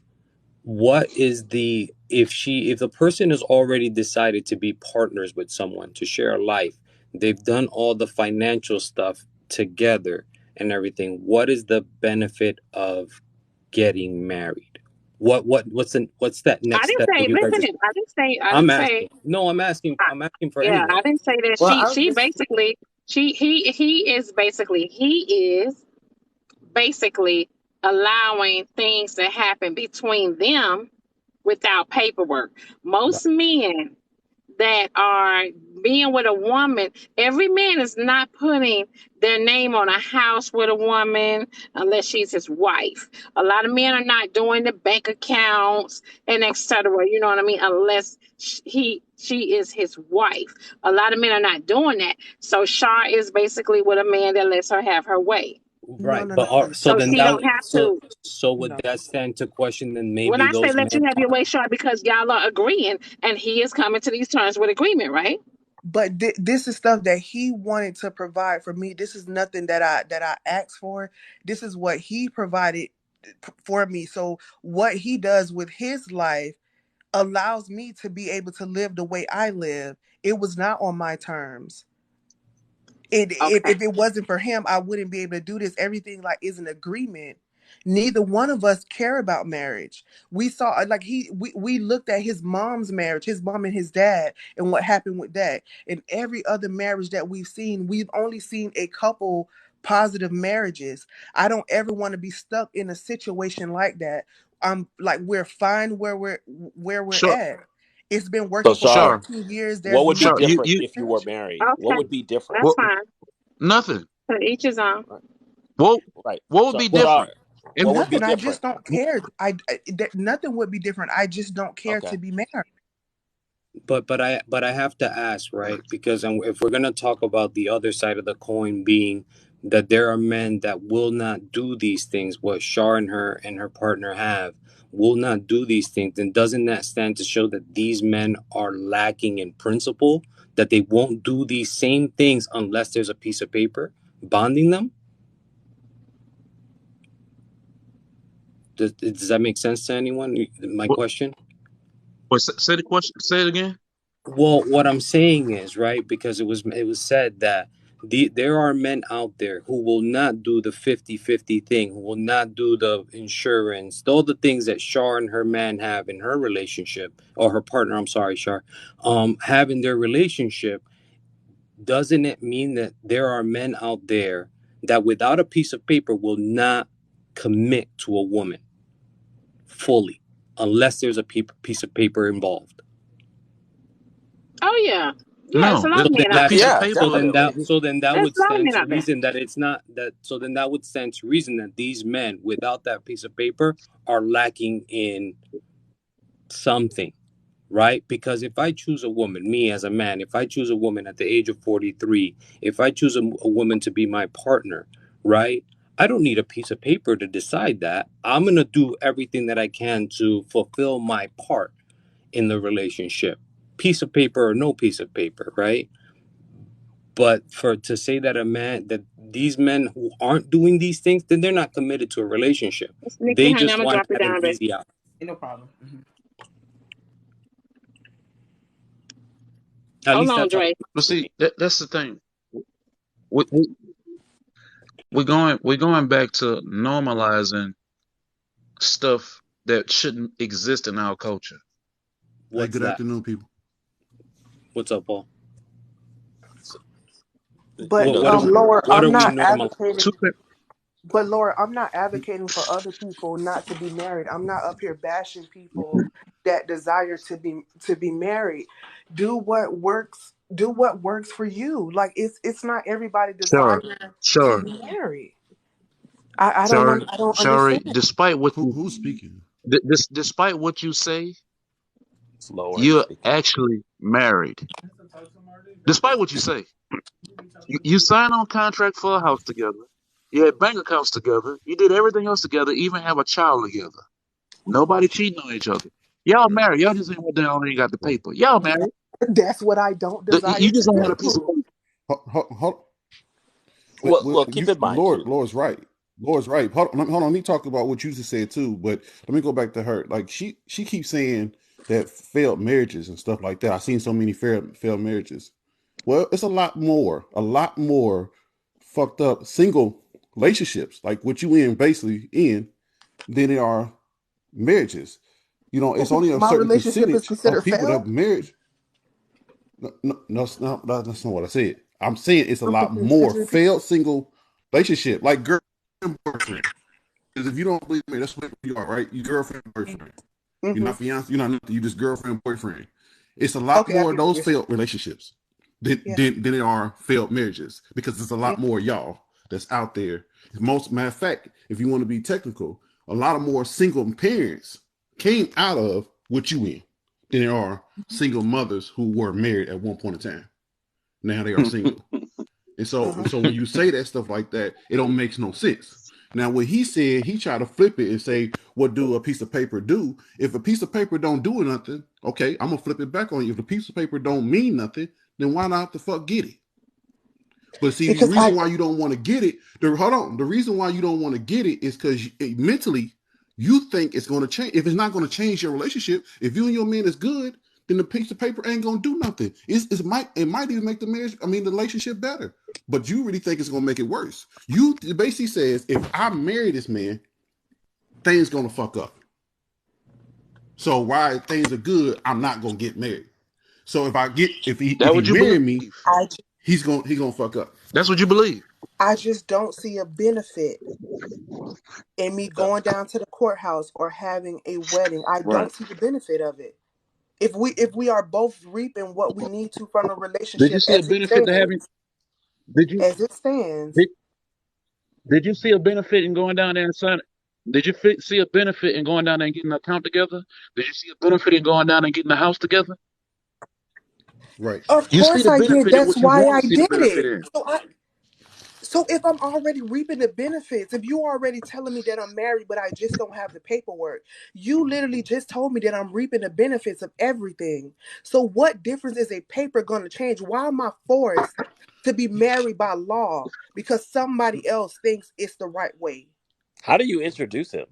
what is the if the person has already decided to be partners with someone to share a life, they've done all the financial stuff together and everything, what is the benefit of getting married? What's that I next didn't step that say. you guys Listen, are? I I'm didn't say. asking. No, I'm asking for Yeah, anyone. I didn't say that. Well, She basically he is basically allowing things to happen between them without paperwork. Right. Most men that are being with a woman, every man is not putting their name on a house with a woman unless she's his wife. A lot of men are not doing the bank accounts and etc. You know what I mean? Unless she is his wife. A lot of men are not doing that. So Shar is basically with a man that lets her have her way. No, Right. no, no, But no, no. so So then she that don't would have to. would No. that stand to question then When maybe I say those let men you have are your way, Shar, because y'all are agreeing, and he is coming to these terms with agreement, right? But this is stuff that he wanted to provide for me. This is nothing that I asked for. This is what he provided for me. So what he does with his life allows me to be able to live the way I live. It was not on my terms. Okay. If it wasn't for him, I wouldn't be able to do this. Everything like is an agreement. Neither one of us care about marriage. We saw like we looked at his mom's marriage, his mom and his dad, and what happened with that. And every other marriage that we've only seen a couple positive marriages. I don't ever want to be stuck in a situation like that. Like we're fine where we're So at. It's been So, working for Shar, Sure, 14 years. what There's would be sure. nothing. different You if you were married? What Okay, would be different? that's what? fine. Nothing. To each his own. Right. What? Right. What would So, be Well, Shar, different? what And would be Nothing. I different? just don't care. Nothing would be different. I just don't care Okay. to be married. But I have to ask, right? Because if we're gonna talk about the other side of the coin, being that there are men that will not do these things, what Shar and her partner have, will not do these things, then doesn't that stand to show that these men are lacking in principle? That they won't do these same things unless there's a piece of paper bonding them? Does that make sense to anyone? My what? question. Say the question. Say it again. Well, what I'm saying is, right, because it was said that there are men out there who will not do the 50-50 thing, who will not do the insurance, all the things that Shar and her man have in her relationship, or her partner, I'm sorry, Shar, have in their relationship. Doesn't it mean that there are men out there that without a piece of paper will not commit to a woman fully unless there's a piece of paper involved? Oh yeah, yeah. It's a No, lot of men the out piece there. of Yeah, paper. definitely. So then that There's would a lot of stand men to out there. reason that it's not that. So then that would stand to reason that these men without that piece of paper are lacking in something, right? Because if I choose a woman, me as a man, if I choose a woman at the age of 43, if I choose a woman to be my partner, right? I don't need a piece of paper to decide that. I'm gonna do everything that I can to fulfill my part in the relationship, piece of paper or no piece of paper, right? But to say that these men who aren't doing these things, then they're not committed to a relationship. Nikki, They honey, just I'm gonna want drop you that an down, baby. easy out. No problem. At Hold least on, that's how it Dre. But seems to see, me. that's the thing. We, we- we're going back to normalizing stuff that shouldn't exist in our culture. Hey, What's good that? afternoon, people. What's up, Paul? You But know, Laura, What are I'm we not normal? advocating. Two, But Laura, I'm not advocating for other people not to be married. I'm not up here bashing people that desire to be married. Do what works. Do what works for you. Like it's not everybody sure, desire to sure, be married. I don't sure, I don't sure. understand. Who's speaking? Despite what you say, it's Lord you're speaking. actually married. Despite what you say, you signed on contract for a house together. You had bank accounts together. You did everything else together. Even have a child together. Nobody cheating on each other. Y'all married. Y'all just ain't went down and ain't got the paper. Y'all married. That's what I don't desire You to just don't have a piece of do. paper. Hold, Well, keep in mind too. Laura's right. Laura's right. Hold on. Let me talk about what you just said too. But let me go back to her. Like she keeps saying that failed marriages and stuff like that. I've seen so many failed marriages. Well, it's a lot more fucked up single relationships, like what you basically in, than there are marriages. It's only a My certain relationship is percentage of considered people that failed. have marriage. No, that's not what I said. I'm saying it's a I'm lot confused. Could more you repeat? failed single relationship, like girlfriend boyfriend. Because if you don't believe me, that's what you are, right? You girlfriend boyfriend. You're not fiance. You're not nothing. You just girlfriend boyfriend. It's a lot Okay, I more of get those you. failed relationships than Yeah. than there are failed marriages, because there's a Yeah. lot more y'all that's out there. Matter of fact, if you want to be technical, a lot of more single parents came out of what you in than there are single mothers who were married at one point in time. Now they are single. And so when you say that stuff like that, it don't make no sense. Now what he said, he tried to flip it and say, what do a piece of paper do? If a piece of paper don't do nothing, okay, I'm gonna flip it back on you. If the piece of paper don't mean nothing, then why not the fuck get it? But see, the Because reason why you don't want to get it, the reason why you don't want to get it is because mentally you think it's going to change. If it's not going to change your relationship, if you and your man is good, then the piece of paper ain't going to do nothing. It might even make the relationship better. But you really think it's going to make it worse. You basically says, if I marry this man, things going to fuck up. So while things are good, I'm not going to get married. So if he marry me, he's gonna fuck up. That's what you believe. I just don't see a benefit in me going down to the courthouse or having a wedding. I Right. don't see the benefit of it. If we are both reaping what we need to from a Did you relationship see a benefit to having? Did you as it stands, did, did you see a benefit in going down there and signing? Did you see a benefit in going down there and getting an account together? Did you see a benefit in going down and getting a house together? Right. of You see course the I did. benefit in That's what you why want I to see the did benefit it. in. So if I'm already reaping the benefits, if you already telling me that I'm married, but I just don't have the paperwork, you literally just told me that I'm reaping the benefits of everything. So what difference is a paper going to change? Why am I forced to be married by law because somebody else thinks it's the right way? How do you introduce him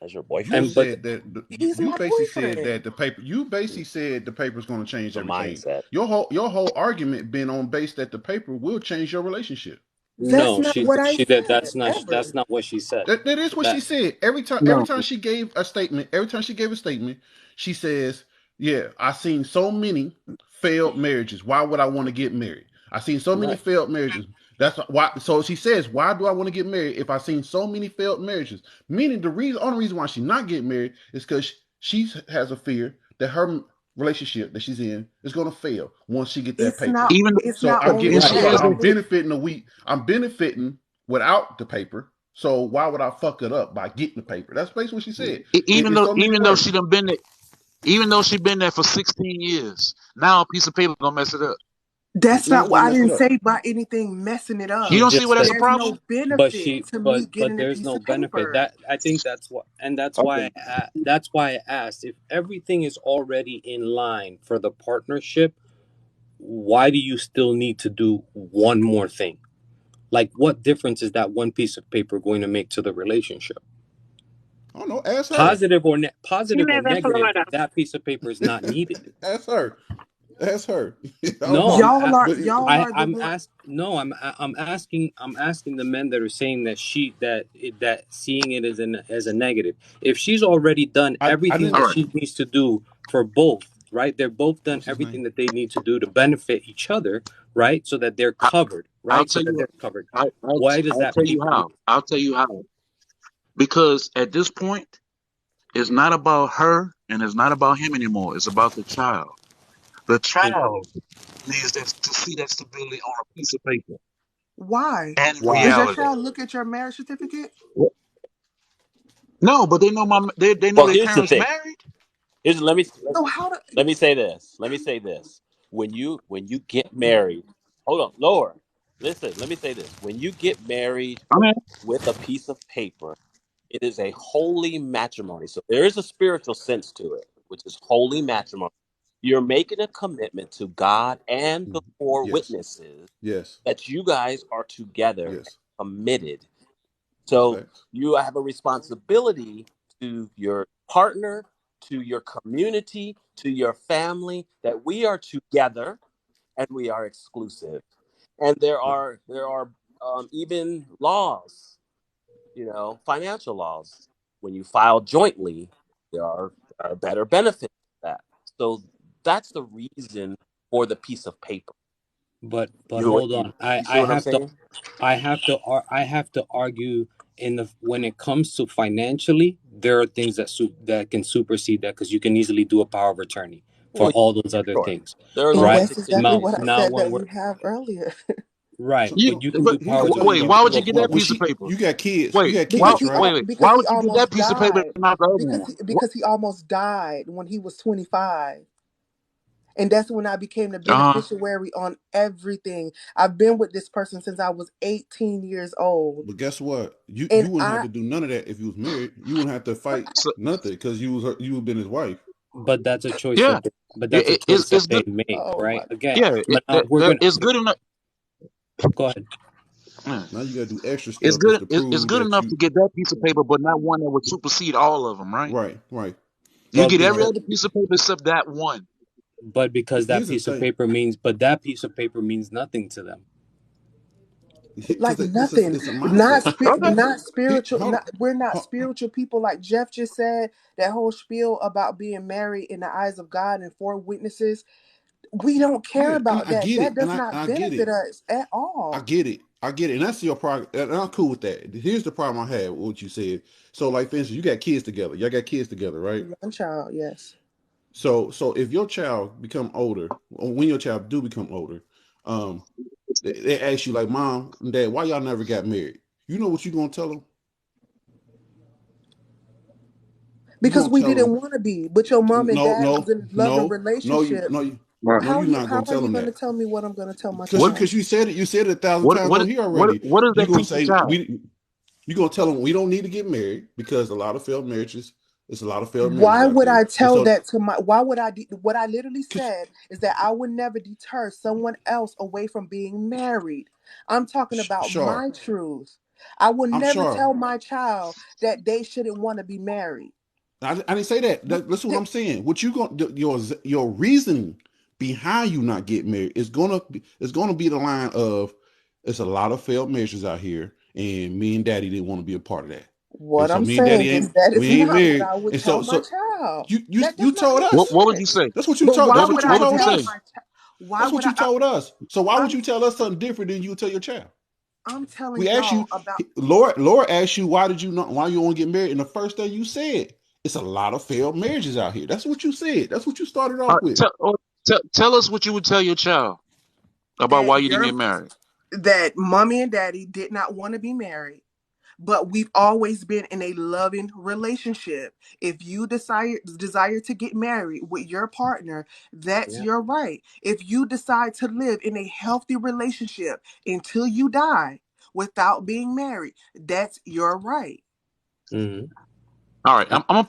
as your You boyfriend? And but said that He's you my basically said boyfriend. that the paper. You basically said the paper's going to change The everything. mindset. Your whole argument been on base that the paper will change your relationship. That's no, not what I she did. said That's ever. not what she said. That is what she That said. Every No, time she gave a statement, she says, "Yeah, I seen so many failed marriages. Why would I want to get married? I seen so many right. failed marriages. That's why." So she says, "Why do I want to get married if I seen so many failed marriages?" Meaning only reason why she's not getting married is because she has a fear that her relationship that she's in is going to fail once she get that It's paper. not even it's So not I'm only getting and Right. she so has But that I'm fear. benefiting a week. I'm benefiting without the paper. So why would I fuck it up by getting the paper? That's basically what she said. In so many Even though words. she done been there, even though she been there for 16 years, now a piece of paper gonna mess it up. That's Now not it's what gonna I mess it didn't up. say by anything messing it You she up. don't see just where that's said, a There's no problem? benefit to me but getting a there's piece no of benefit. paper. That I think that's what, and Okay. that's why I asked if everything is already in line for the partnership. Why do you still need to do one more thing? Like, what difference is that one piece of paper going to make to the relationship? I don't know. Ask her. She Positive or lives in negative, Florida. that piece of paper is not needed. Ask her. Ask her. I don't No, know. But Y'all are the I'm one. ask no, I'm asking the men that are saying that that seeing it as a negative. If she's already done I everything All didn't. that right. she needs to do for both, right? They're both done What's his name? everything that they need to do to benefit each other, right? So that they're I, covered, I'll right? So tell that you. they're covered. I'll Why does I'll that tell you paper need? how. I'll tell you how. Because at this point, it's not about her and it's not about him anymore. It's about the child. The It, child needs to see that stability on a piece of paper Why? and in why? Does your reality. child look at your marriage certificate? No, but they know they know Well, their here's the parents thing. married. Here's So how do let me say this. Let me say this. When you get married, hold on, Lord. Listen, let me say this. When you get married I mean, with a piece of paper, it is a holy matrimony. So there is a spiritual sense to it, which is holy matrimony. You're making a commitment to God and the four Yes. witnesses Yes. that you guys are together and Yes. committed. That's So facts. you have a responsibility to your partner, to your community, to your family, that we are together and we are exclusive. And there are even laws, financial laws. When you file jointly, there are better benefits to that. So that's the reason for the piece of paper. But You hold you, on. I you see I what I'm have to saying? I have to argue when it comes to financially, there are things that can supersede that because you can easily do a power of attorney for Well, all those other sure. things, There are and laws right? that's that exactly dictate Now what I certain now said when that we're we have earlier. right, you but you can do But here's power the of thing wait. attorney. though. Why would you Look, get look, that When piece of she paper? you got kids. You Wait, got why? because kids, right? because Why he would you get that almost piece of paper died and not the other because one? he almost died when he was 25. And that's when I became the Uh huh. beneficiary on everything. I've been with this person since I was 18 years old. But guess what? You And wouldn't have I to do none of that if you was married. You wouldn't have to fight So nothing because you would been his wife. but that's a choice yeah, that's a choice that it's they good. make, oh right? my Again, Yeah, but now we're gonna it's good enough. go ahead. Yeah. Now you got to do extra It's stuff just good. to It's prove good that enough you to get that piece of paper, but not one that would supersede all of them, right? right, right, You But get every right. because other piece of paper except that one. that Here's the piece of thing, paper means nothing to them. like because nothing. it's a mindset. Okay. Not spiritual, Hold not we're not on. spiritual people like Jeff just said. That whole spiel about being married in the eyes of God and four witnesses. We don't care Yeah, and about I that. get That it, and does not I get benefit it. us at I all. get it. I get it. And that's your problem. And I'm cool with that. Here's the problem I had with what you said. So, like, for instance, you got kids together. Y'all got kids together, right? One child, yes. So if your child become older, or when your child do become older, they ask you like, Mom and Dad, why y'all never got married? You know what you gonna tell them? You Because gonna we tell didn't them, want to be, but your mom and no, dad was no, in a loving no, no, relationship. Right. no, you're not How gonna are tell you them going to that. tell me what I'm going to tell my Because What child? because you said it 1,000 what times what on here what already. what does You're that gonna teach the say child? you're gonna tell them we don't need to get married because a lot of failed marriages. There's a lot of failed marriages Why out would there, I and tell so that to my, why would I, what I literally 'cause- said is that I would never deter someone else away from being married. I'm talking about Shar, my truth. I will I'm never Shar. tell my child that they shouldn't want to be married. I didn't say that. That's what I'm saying. What you going your reasoning behind you not getting married is gonna be the line of it's a lot of failed marriages out here, and me and Daddy didn't want to be a part of that, and What so I'm me and Daddy saying is ain't that is we ain't not what married, I would and tell my so child. you That you does not told make us. What would you sense. say? That's what you But told. why That's What what would you I what would you told tell say? us. my child? Why That's would what you I? told us. So why would I'm you tell us something different than you would tell your child? I'm telling We asked y'all you, about. Laura asked you, why you want to get married? And the first thing you said, it's a lot of failed marriages out here. That's what you said. That's what you started off with. Tell us what you would tell your child about that why you didn't your get married. that mommy and daddy did not want to be married, but we've always been in a loving relationship. If you desire to get married with your partner, that's Yeah. your right. If you decide to live in a healthy relationship until you die without being married, that's your right. Hmm. All right, I'm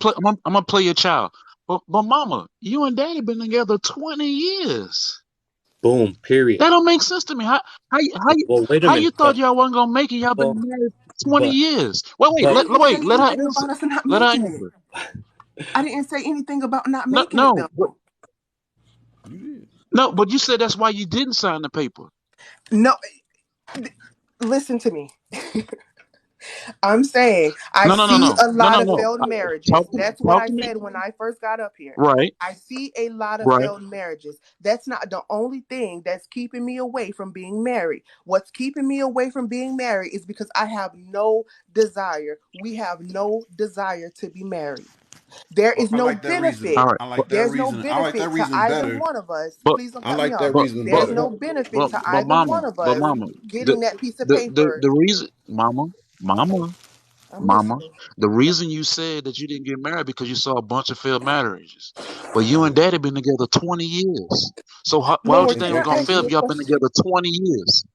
gonna play your child. But Mama, you and Daddy been together 20 years. Boom. Period. That don't make sense to me. Well, wait a How you minute. thought y'all wasn't gonna make it? Y'all Well, been married 20 but years. I but didn't say Let her anything answer. about us not Let her making it. answer. I didn't say anything about not No, making it no, though. You did. no. But you said that's why you didn't sign the paper. No, listen to me. I'm saying I No, no, no, see no, a no, lot no, of no. failed marriages. Talk to me. That's what Talk I to me. said when I first got up here. Right, I see a lot of right. failed marriages. That's not the only thing that's keeping me away from being married. What's keeping me away from being married is because I have no desire. We have no desire to be married. There Well, is no All benefit. right, I like that There's no reason. I like that benefit to reason either better. one of us. but Please don't I cut me like that off. but reason There's but better. no but benefit to but either Mama, one of but us Mama, getting that piece of the paper. reason, Mama, I'm Mama, listening. the reason you said that you didn't get married because you saw a bunch of failed marriages. But you and Daddy been together 20 years. So why would you Lord, think can it was I gonna And ask fail you if a y'all been question? together 20 years?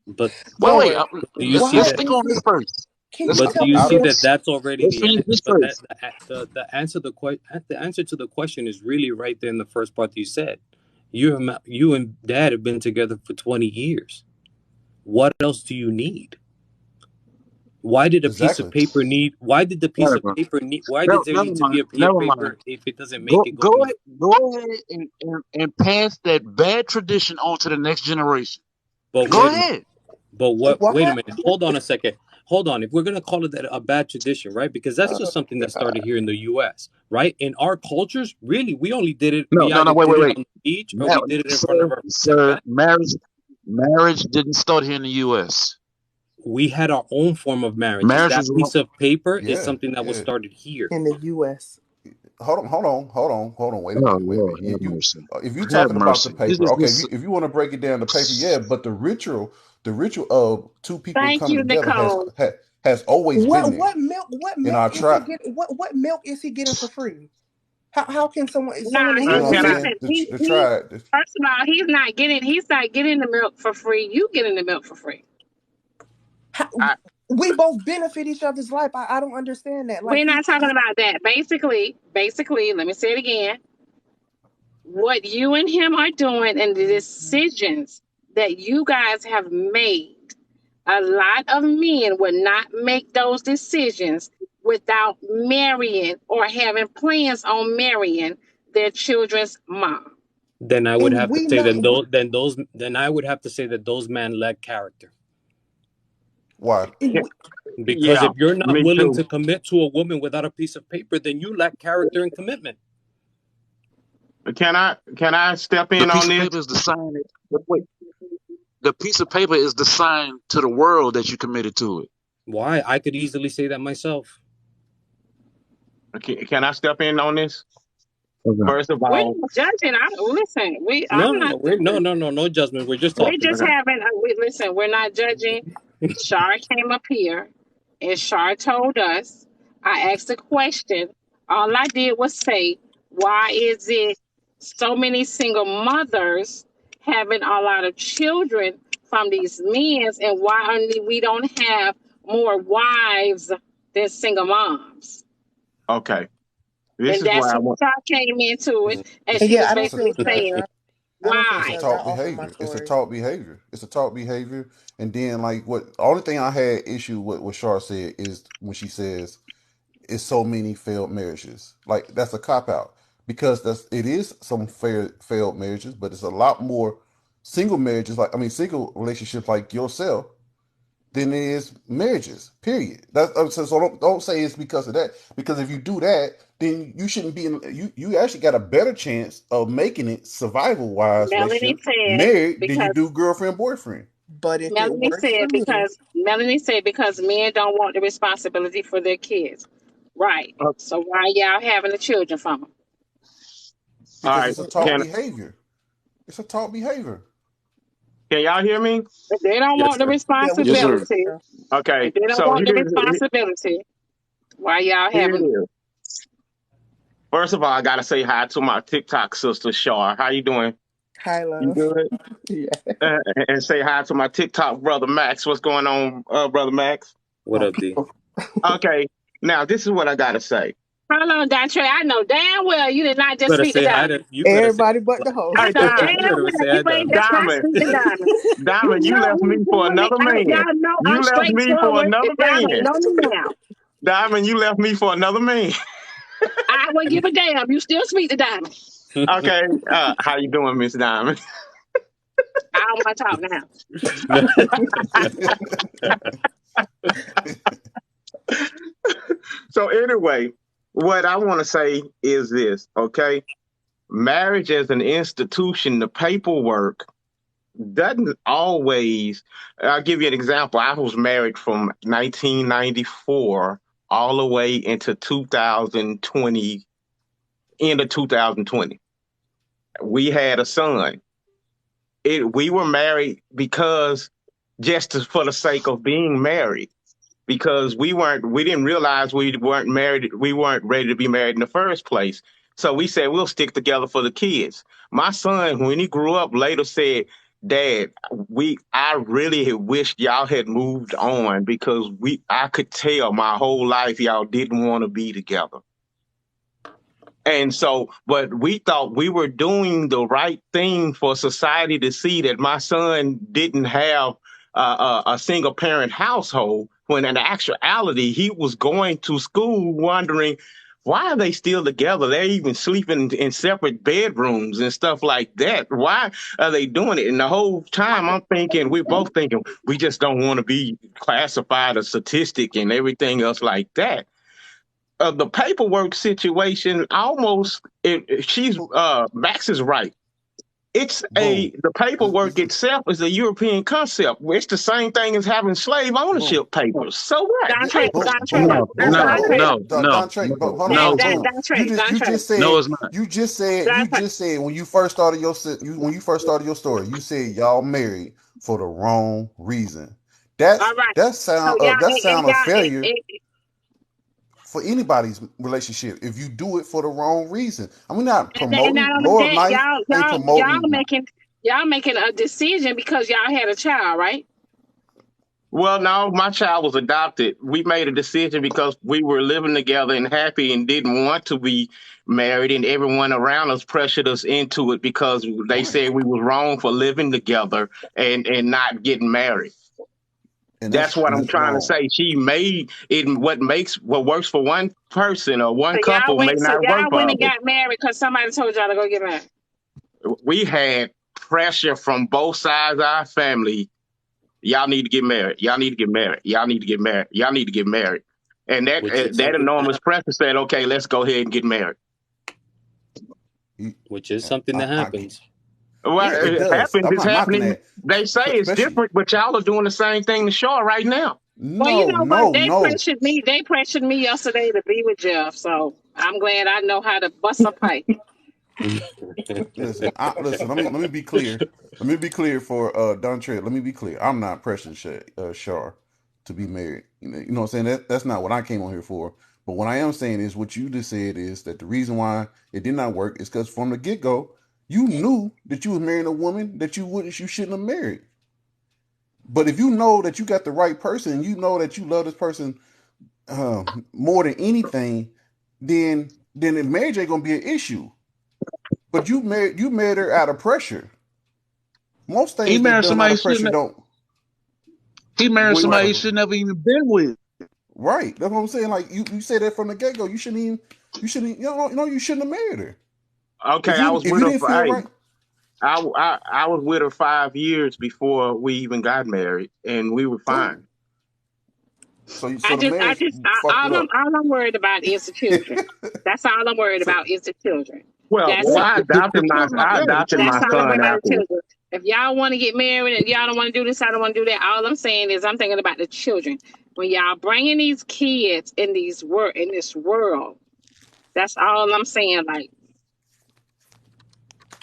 but Wait. Lord, do you see why Let's that? stick is on this it? first. Can Let's you stick But do tell on you me this see this? that first. that's already Let's the finish answer? this But first. the answer to the question is really right there in the first part that you said. You and Dad have been together for 20 years. What else do you need? Why did a piece of exactly. paper need? Why did the piece of Whatever. paper need? Why does there Never need to be mind. a piece of Never mind. paper if it doesn't make it go in the? Go ahead and pass that bad tradition on to the next generation. But Go wait a minute. ahead. But what? Wait a What? minute. Hold on a second. Hold on. If we're gonna call it a bad tradition, right? Because that's Oh just something my that God. started here in the U.S., right? In our cultures, really, we only did it. No, We no, no. either Wait, did wait, it wait. on the beach or we Now, did it in front of sir, our parents' sir, bed. marriage didn't start here in the U.S. We had our own form of marriages. Marriage That was piece of paper is Yeah, something that was yeah. started here. In the U.S. Hold on. Wait a oh minute. Lord, have mercy. If you Have talking about the mercy. paper, okay. If you want to break it down the paper, yeah. But the ritual of two people Thank coming you, together Nicole. has always been there What in milk our is he tribe. getting? What milk is he getting for free? How can Nah, someone You he know what I'm Can I? listen. saying? The He tribe. first of all, he's not getting the milk for free. You getting the milk for free. how, I we both benefit each other's life. I don't understand that. Like We're not talking about that. Basically, let me say it again. What you and him are doing and the decisions that you guys have made, a lot of men would not make those decisions without marrying or having plans on marrying their children's mom. Then I would and have to we say not then I would have to say that those men lack character. Why? can, Because yeah, if you're not me willing too. to commit to a woman without a piece of paper, then you lack character and commitment. Can I step The in on piece of this? paper is the sign. Wait, the piece of paper is the sign to the world that you committed to it. Why? I could easily say that myself. Can I step in on this? Okay. First of We're all, not judging. Listen. No, I'm no, not no. We're judging. no judgment. We're just We're talking. just Okay. having. Listen. We're not judging. Shar came up here, and Shar told us. I asked a question. All I did was say, why is it so many single mothers having a lot of children from these men, and why only we don't have more wives than single moms? okay, this And is why that's I when want. Shar came into it, and And she yeah, was I don't basically feel judged, saying, bro. I don't feel It's a why? judged. I taught offer my behavior. It's a story. taught behavior. It's a taught behavior. And then like what only thing I had issue with what Shar said is when she says it's so many failed marriages. Like that's a cop out because it is some failed marriages, but it's a lot more single marriages. Like I mean, single relationships like yourself than it is marriages. Period. So don't say it's because of that. Because if you do that, then you shouldn't be in. You actually got a better chance of making it survival wise Melanie relationship said, married than you because do girlfriend boyfriend. But if it works for me, Melanie said because men don't want the responsibility for their kids. Right. All So why y'all having the children from them? Because right, it's a taught can behavior. It's a taught behavior. y'all hear me? If they don't Yes, want the sir. yeah, we can Yes, hear sir. you, responsibility, girl. Okay, if they don't so want the responsibility, why y'all here it having? is. First of all, I gotta say hi to my TikTok sister Shar. How you doing? Hi, You love. good? Yeah. And say hi to my TikTok brother Max. What's going on, brother Max? What up, D? Okay, now this is what I gotta say. Hold on, Dontre. I know damn well you did not just Better speak to say hi Diamond. to. You better say. Everybody but the I Hey, host. know Diamond, You damn better well say hi, you ain't Diamond. just not Diamond, speak to Diamond. You Diamond, you know left we me for doing it. another man. Y'all know I'm You left me for straightforward. another If y'all ain't man. know me now, Diamond, you left me for another man. I wouldn't give a damn. You still speak to Diamond. Okay, how you doing, Miss Diamond? I don't want to talk now. So anyway, what I want to say is this, okay? Marriage as an institution, the paperwork doesn't always. I'll give you an example. I was married from 1994 all the way into 2020, end of 2020. We had a son. We were married because for the sake of being married, because we didn't realize we weren't married, we weren't ready to be married in the first place. So we said we'll stick together for the kids. My son, when he grew up later, said, Dad, I really wished y'all had moved on because I could tell my whole life y'all didn't want to be together. And so, but we thought we were doing the right thing for society to see that my son didn't have a single parent household, when in actuality, he was going to school wondering, why are they still together? They're even sleeping in separate bedrooms and stuff like that. Why are they doing it? And the whole time we're both thinking, we just don't want to be classified a statistic and everything else like that. The paperwork situation Max is right. Boom. The paperwork This is itself is a European concept. It's the same thing as having slave boom. ownership papers. So what? Dontre, Boom, Dontre, boom, No, boom. no, Hold Dontre, on, no, no, Don Trey. But no, hold on, no, boom, it's boom. not. Dontre, No, it's not. You just said when you first started when you first started your story, you said y'all married for the wrong reason. all right. That So sound y'all, that and sound of y'all, failure for anybody's relationship if you do it for the wrong reason. I'm not and promoting. not only Lord that, life ain't promoting. y'all making a decision because y'all had a child, right? Well, no, my child was adopted. We made a decision because we were living together and happy and didn't want to be married, and everyone around us pressured us into it because they Right. said we was wrong for living together and not getting married. And That's what I'm that's trying to wrong. say. She made it what works for one person or one couple may So not work y'all for went and others. got married because somebody told y'all to go get married. We had pressure from both sides of our family. Y'all need to get married. Y'all need to get married. Y'all need to get married. Y'all need to get married. And Which is that something that enormous happens. pressure said, okay, let's go ahead and get married. You- Which is something that I happens. Well, yeah, it it does. happens. I'm It's not knocking happening. that. They say it's Especially different, but y'all are doing the same thing to Shaw right now. Well, you no, know what? no, no. They pressured me yesterday to be with Jeff. So I'm glad I know how to bust a pipe. Listen, let me be clear. Let me be clear for Don Trey. Let me be clear. I'm not pressing Shar to be married. You know what I'm saying? That's not what I came on here for. But what I am saying is what you just said is that the reason why it did not work is because from the get-go, you knew that you was marrying a woman that you shouldn't have married. But if you know that you got the right person, you know that you love this person more than anything, then the marriage ain't gonna be an issue. But you married her out of pressure. Most He things married that done out somebody of pressure don't. he married Wait, somebody he should never even been with. right. That's what I'm saying. Like you say that from the get go. You shouldn't you shouldn't have married her. Okay, I was If with you her didn't for feel right. I was with her 5 years before we even got married, and we were fine. So the marriage fucked it all up. I'm worried about is the children. That's all I'm worried So about is the children. Well, That's well, all. The children are there. The children That's are all I'm there. worried about the afterwards. children. If y'all want to get married and y'all don't want to do this, I don't want to do that. All I'm saying is I'm thinking about the children. When y'all bringing these kids in this world, that's all I'm saying. Like,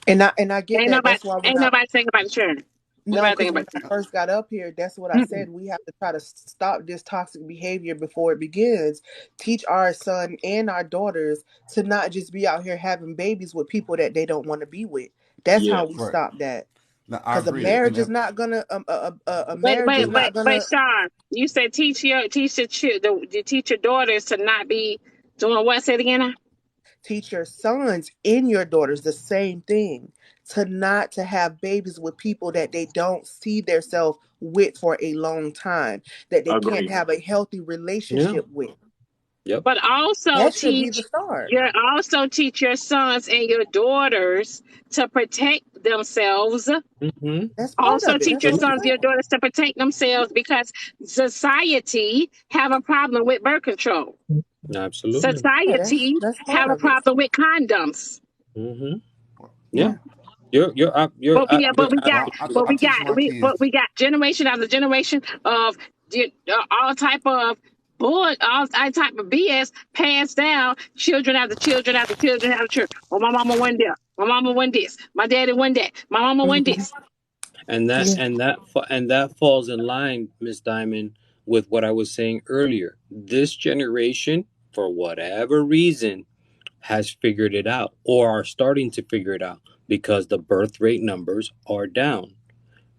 And I get that. That's why when ain't nobody thinking about the children. no, Nobody because thinking when about I the first got up here, that's what I said. We have to try to stop this toxic behavior before it begins. Teach our son and our daughters to not just be out here having babies with people that they don't want to be with. That's Yeah. how we right. stop that. Now I Because a agree. marriage is not gonna a But marriage is but but not but gonna Sean, you said teach your daughters to not be doing what? Say it again. Now? teach your sons and your daughters the same thing. To have babies with people that they don't see themselves with for a long time, that they can't Agreed. have a healthy Yeah. relationship with. Yep. But That should be the start. teach your sons and your daughters to protect themselves. Mm-hmm. That's part Also of it. teach That's your what I'm sons and Absolutely. your saying. daughters to protect themselves because society have a problem with birth control. Absolutely. Yeah, Society that's part have a of it. problem with condoms. Mm-hmm. Yeah. Well, Yeah. But we got, well, I teach my kids. we got generation after generation of all type of all type of BS passed down. Children after children after children after children. Oh, my mama won there. My mama won this. My daddy won that. My mama won Mhm. this. And Yeah. that falls in line, Miss Diamond, with what I was saying earlier. This generation, for whatever reason, has figured it out or are starting to figure it out because the birth rate numbers are down,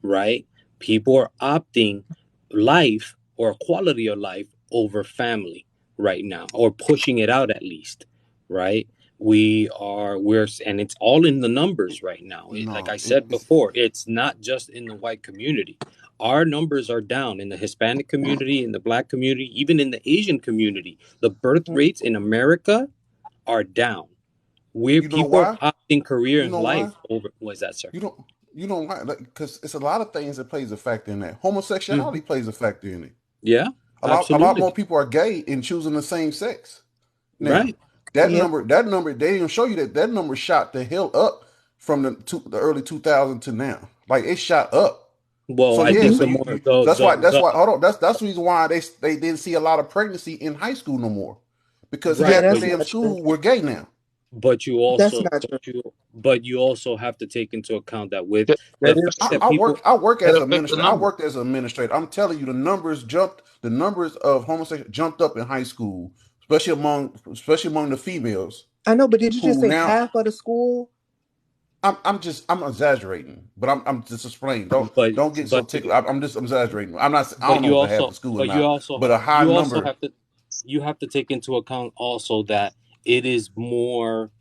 right? People are opting life or quality of life over family right now, or pushing it out at least, right? And it's all in the numbers right now. Like I No, said it's before, it's not just in the white community. Our numbers are down in the Hispanic community, in the Black community, even in the Asian community. The birth rates in America are down. Where you know people why? are opting career You and know why? life over. What is that, sir? You don't why? Because it's a lot of things that plays a factor in that. Homosexuality plays a factor in it. Yeah, A lot absolutely. more people are gay and choosing the same sex. Now, Right. Yeah. that number, they didn't show you that number shot the hell up from the early 2000s to now. Like it shot up. Well, So I yeah, think so the you, more so that's why hold on. That's the reason why they didn't see a lot of pregnancy in high school no more. Because Yeah, right, half the that's damn not true. school were gay now. but you That's also not true. but you also have to take into account that with That the is fact that true. people I work That as affects the administrator. I number. worked as an administrator. I'm telling you, the numbers of homosexuals jumped up in high school, especially among the females I know, but did you just who say now half of the school? I'm exaggerating, but I'm just explaining. but Don't get so but tickled. I'm just exaggerating. I but don't know you if I have also the school or but you not, also but a high you also number. have to you have to take into account also that it is more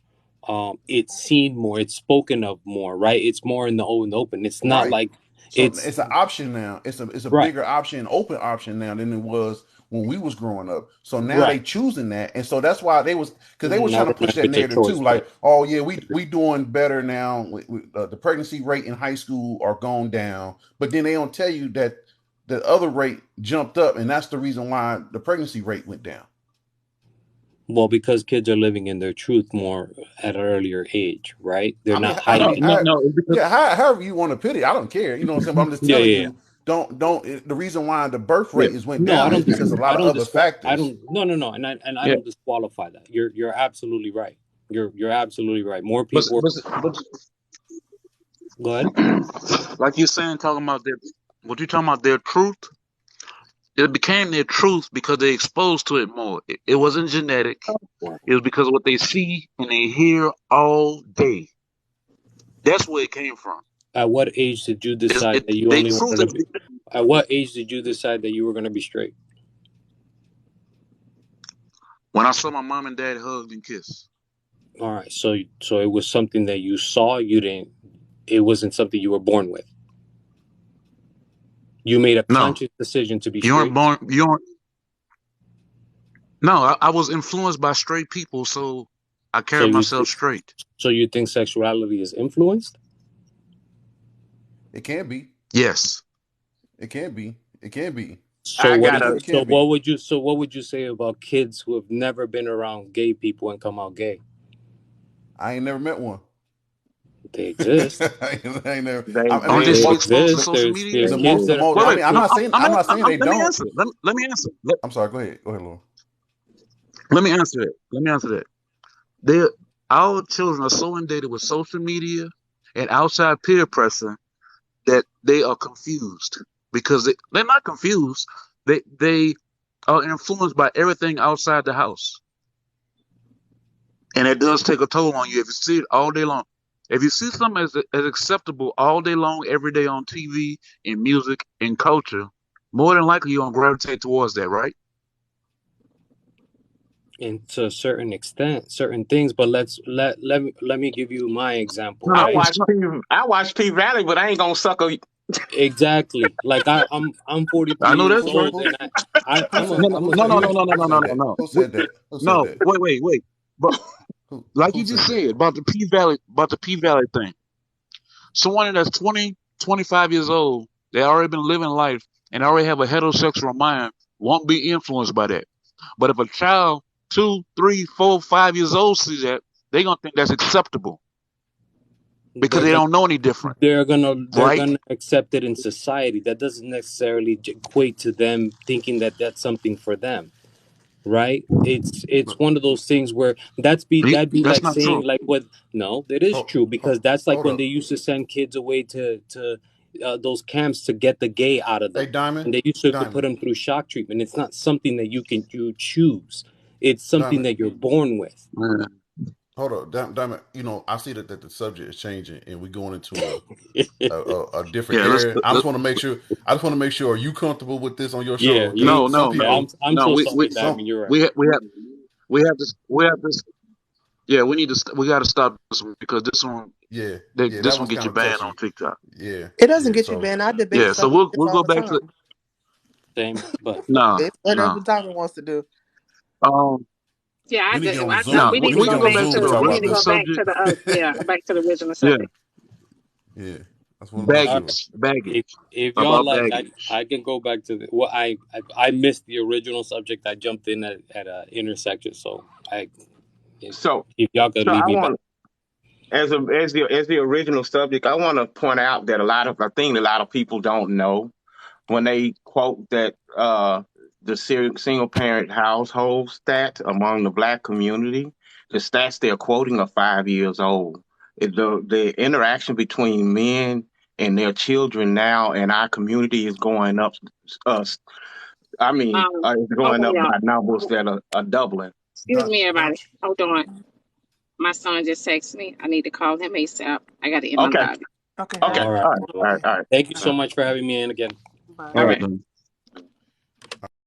it's seen more, it's spoken of more, right? It's more in the open. It's not Right. like So it's it's an option now. It's a right, bigger option, open option now than it was when we was growing up. So now they right. choosing that, and so that's why because they was I trying to don't know push if that it's a narrative too. choice, Like, but oh yeah, we doing better now. The pregnancy rate in high school are going down, but then they don't tell you that the other rate jumped up, and that's the reason why the pregnancy rate went down. well, because kids are living in their truth more at an earlier age, right? They're I mean, not hiding. No. It's because however you want to put it, I don't care. You know what I'm saying? But I'm just Yeah, telling yeah, yeah. you, don't. The reason why the birth yeah, rate is went No, down is because a lot of other I factors. don't no, and I yeah. don't disqualify that. You're absolutely right. You're absolutely right. More But, people. but Go ahead. like you're saying, talking about what you're talking about, their truth. It became their truth because they exposed to it more. It wasn't genetic. It was because of what they see and they hear all day. That's where it came from. At what age did you decide that you only wanted to be? At what age did you decide that you were going to be straight? When I saw my mom and dad hug and kiss. All right, so it was something that you saw. You didn't. It wasn't something you were born with. You made a conscious decision to be straight. You weren't born. You weren't. No, I was influenced by straight people, so I carried myself straight. So you think sexuality is influenced? It can be. Yes. It can be. It can be. So what would you say about kids who have never been around gay people and come out gay? I ain't never met one. They exist. I ain't never. Aren't they exposed to social media? I'm not saying they don't. Let me answer. I'm sorry. Go ahead, Lauren. Let me answer that. Our children are so inundated with social media and outside peer pressure that they are confused because they're not confused. They are influenced by everything outside the house, and it does take a toll on you if you see it all day long. If you see something as acceptable all day long, every day on TV, in music, in culture, more than likely you're gonna gravitate towards that, right? And to a certain extent, certain things. But let me give you my example. I Right? watch P Valley, but I ain't gonna suck a. Exactly. Like I'm 43 I know years that's old, right. and I'm a No. No, wait. But like you just said about the P Valley thing. Someone that's 20, 25 years old, they already been living life and already have a heterosexual mind, won't be influenced by that. But if a child 2, 3, 4, 5 years old sees that, they're gonna think that's acceptable. Because they don't know any different. They're gonna accept it in society. That doesn't necessarily equate to them thinking that that's something for them, right? It's one of those things where that'd be like saying true. like what? No, that is true because that's like when they used to send kids away to those camps to get the gay out of them. Hey, Diamond, and they used to put them through shock treatment. It's not something that you choose. It's something that you're born with. Hold on, Diamond. You know, I see that the subject is changing, and we're going into a different area. I just want to make sure. Are you comfortable with this on your show? Yeah. No. I'm so sorry, Diamond. You're right. We have this. Yeah, we got to stop this one because this one. This one get you banned on TikTok. Yeah. It doesn't get you banned. I debate. Yeah, so we'll go back to. Same, but it's whatever Diamond wants to do. Yeah, we need to go back to the original subject. Yeah, that's baggage. If y'all like, I can go back to I missed the original subject. I jumped in at an intersection, so if y'all could leave me back. As the original subject, I want to point out that I think a lot of people don't know when they quote that the single parent household stat among the Black community, the stats they're quoting are 5 years old. The interaction between men and their children now in our community is going up. It's going up by numbers that are doubling. Excuse me, everybody. Hold on. My son just texted me. I need to call him ASAP. I got to end my live. Okay. All right. Thank you so much for having me in again. All right.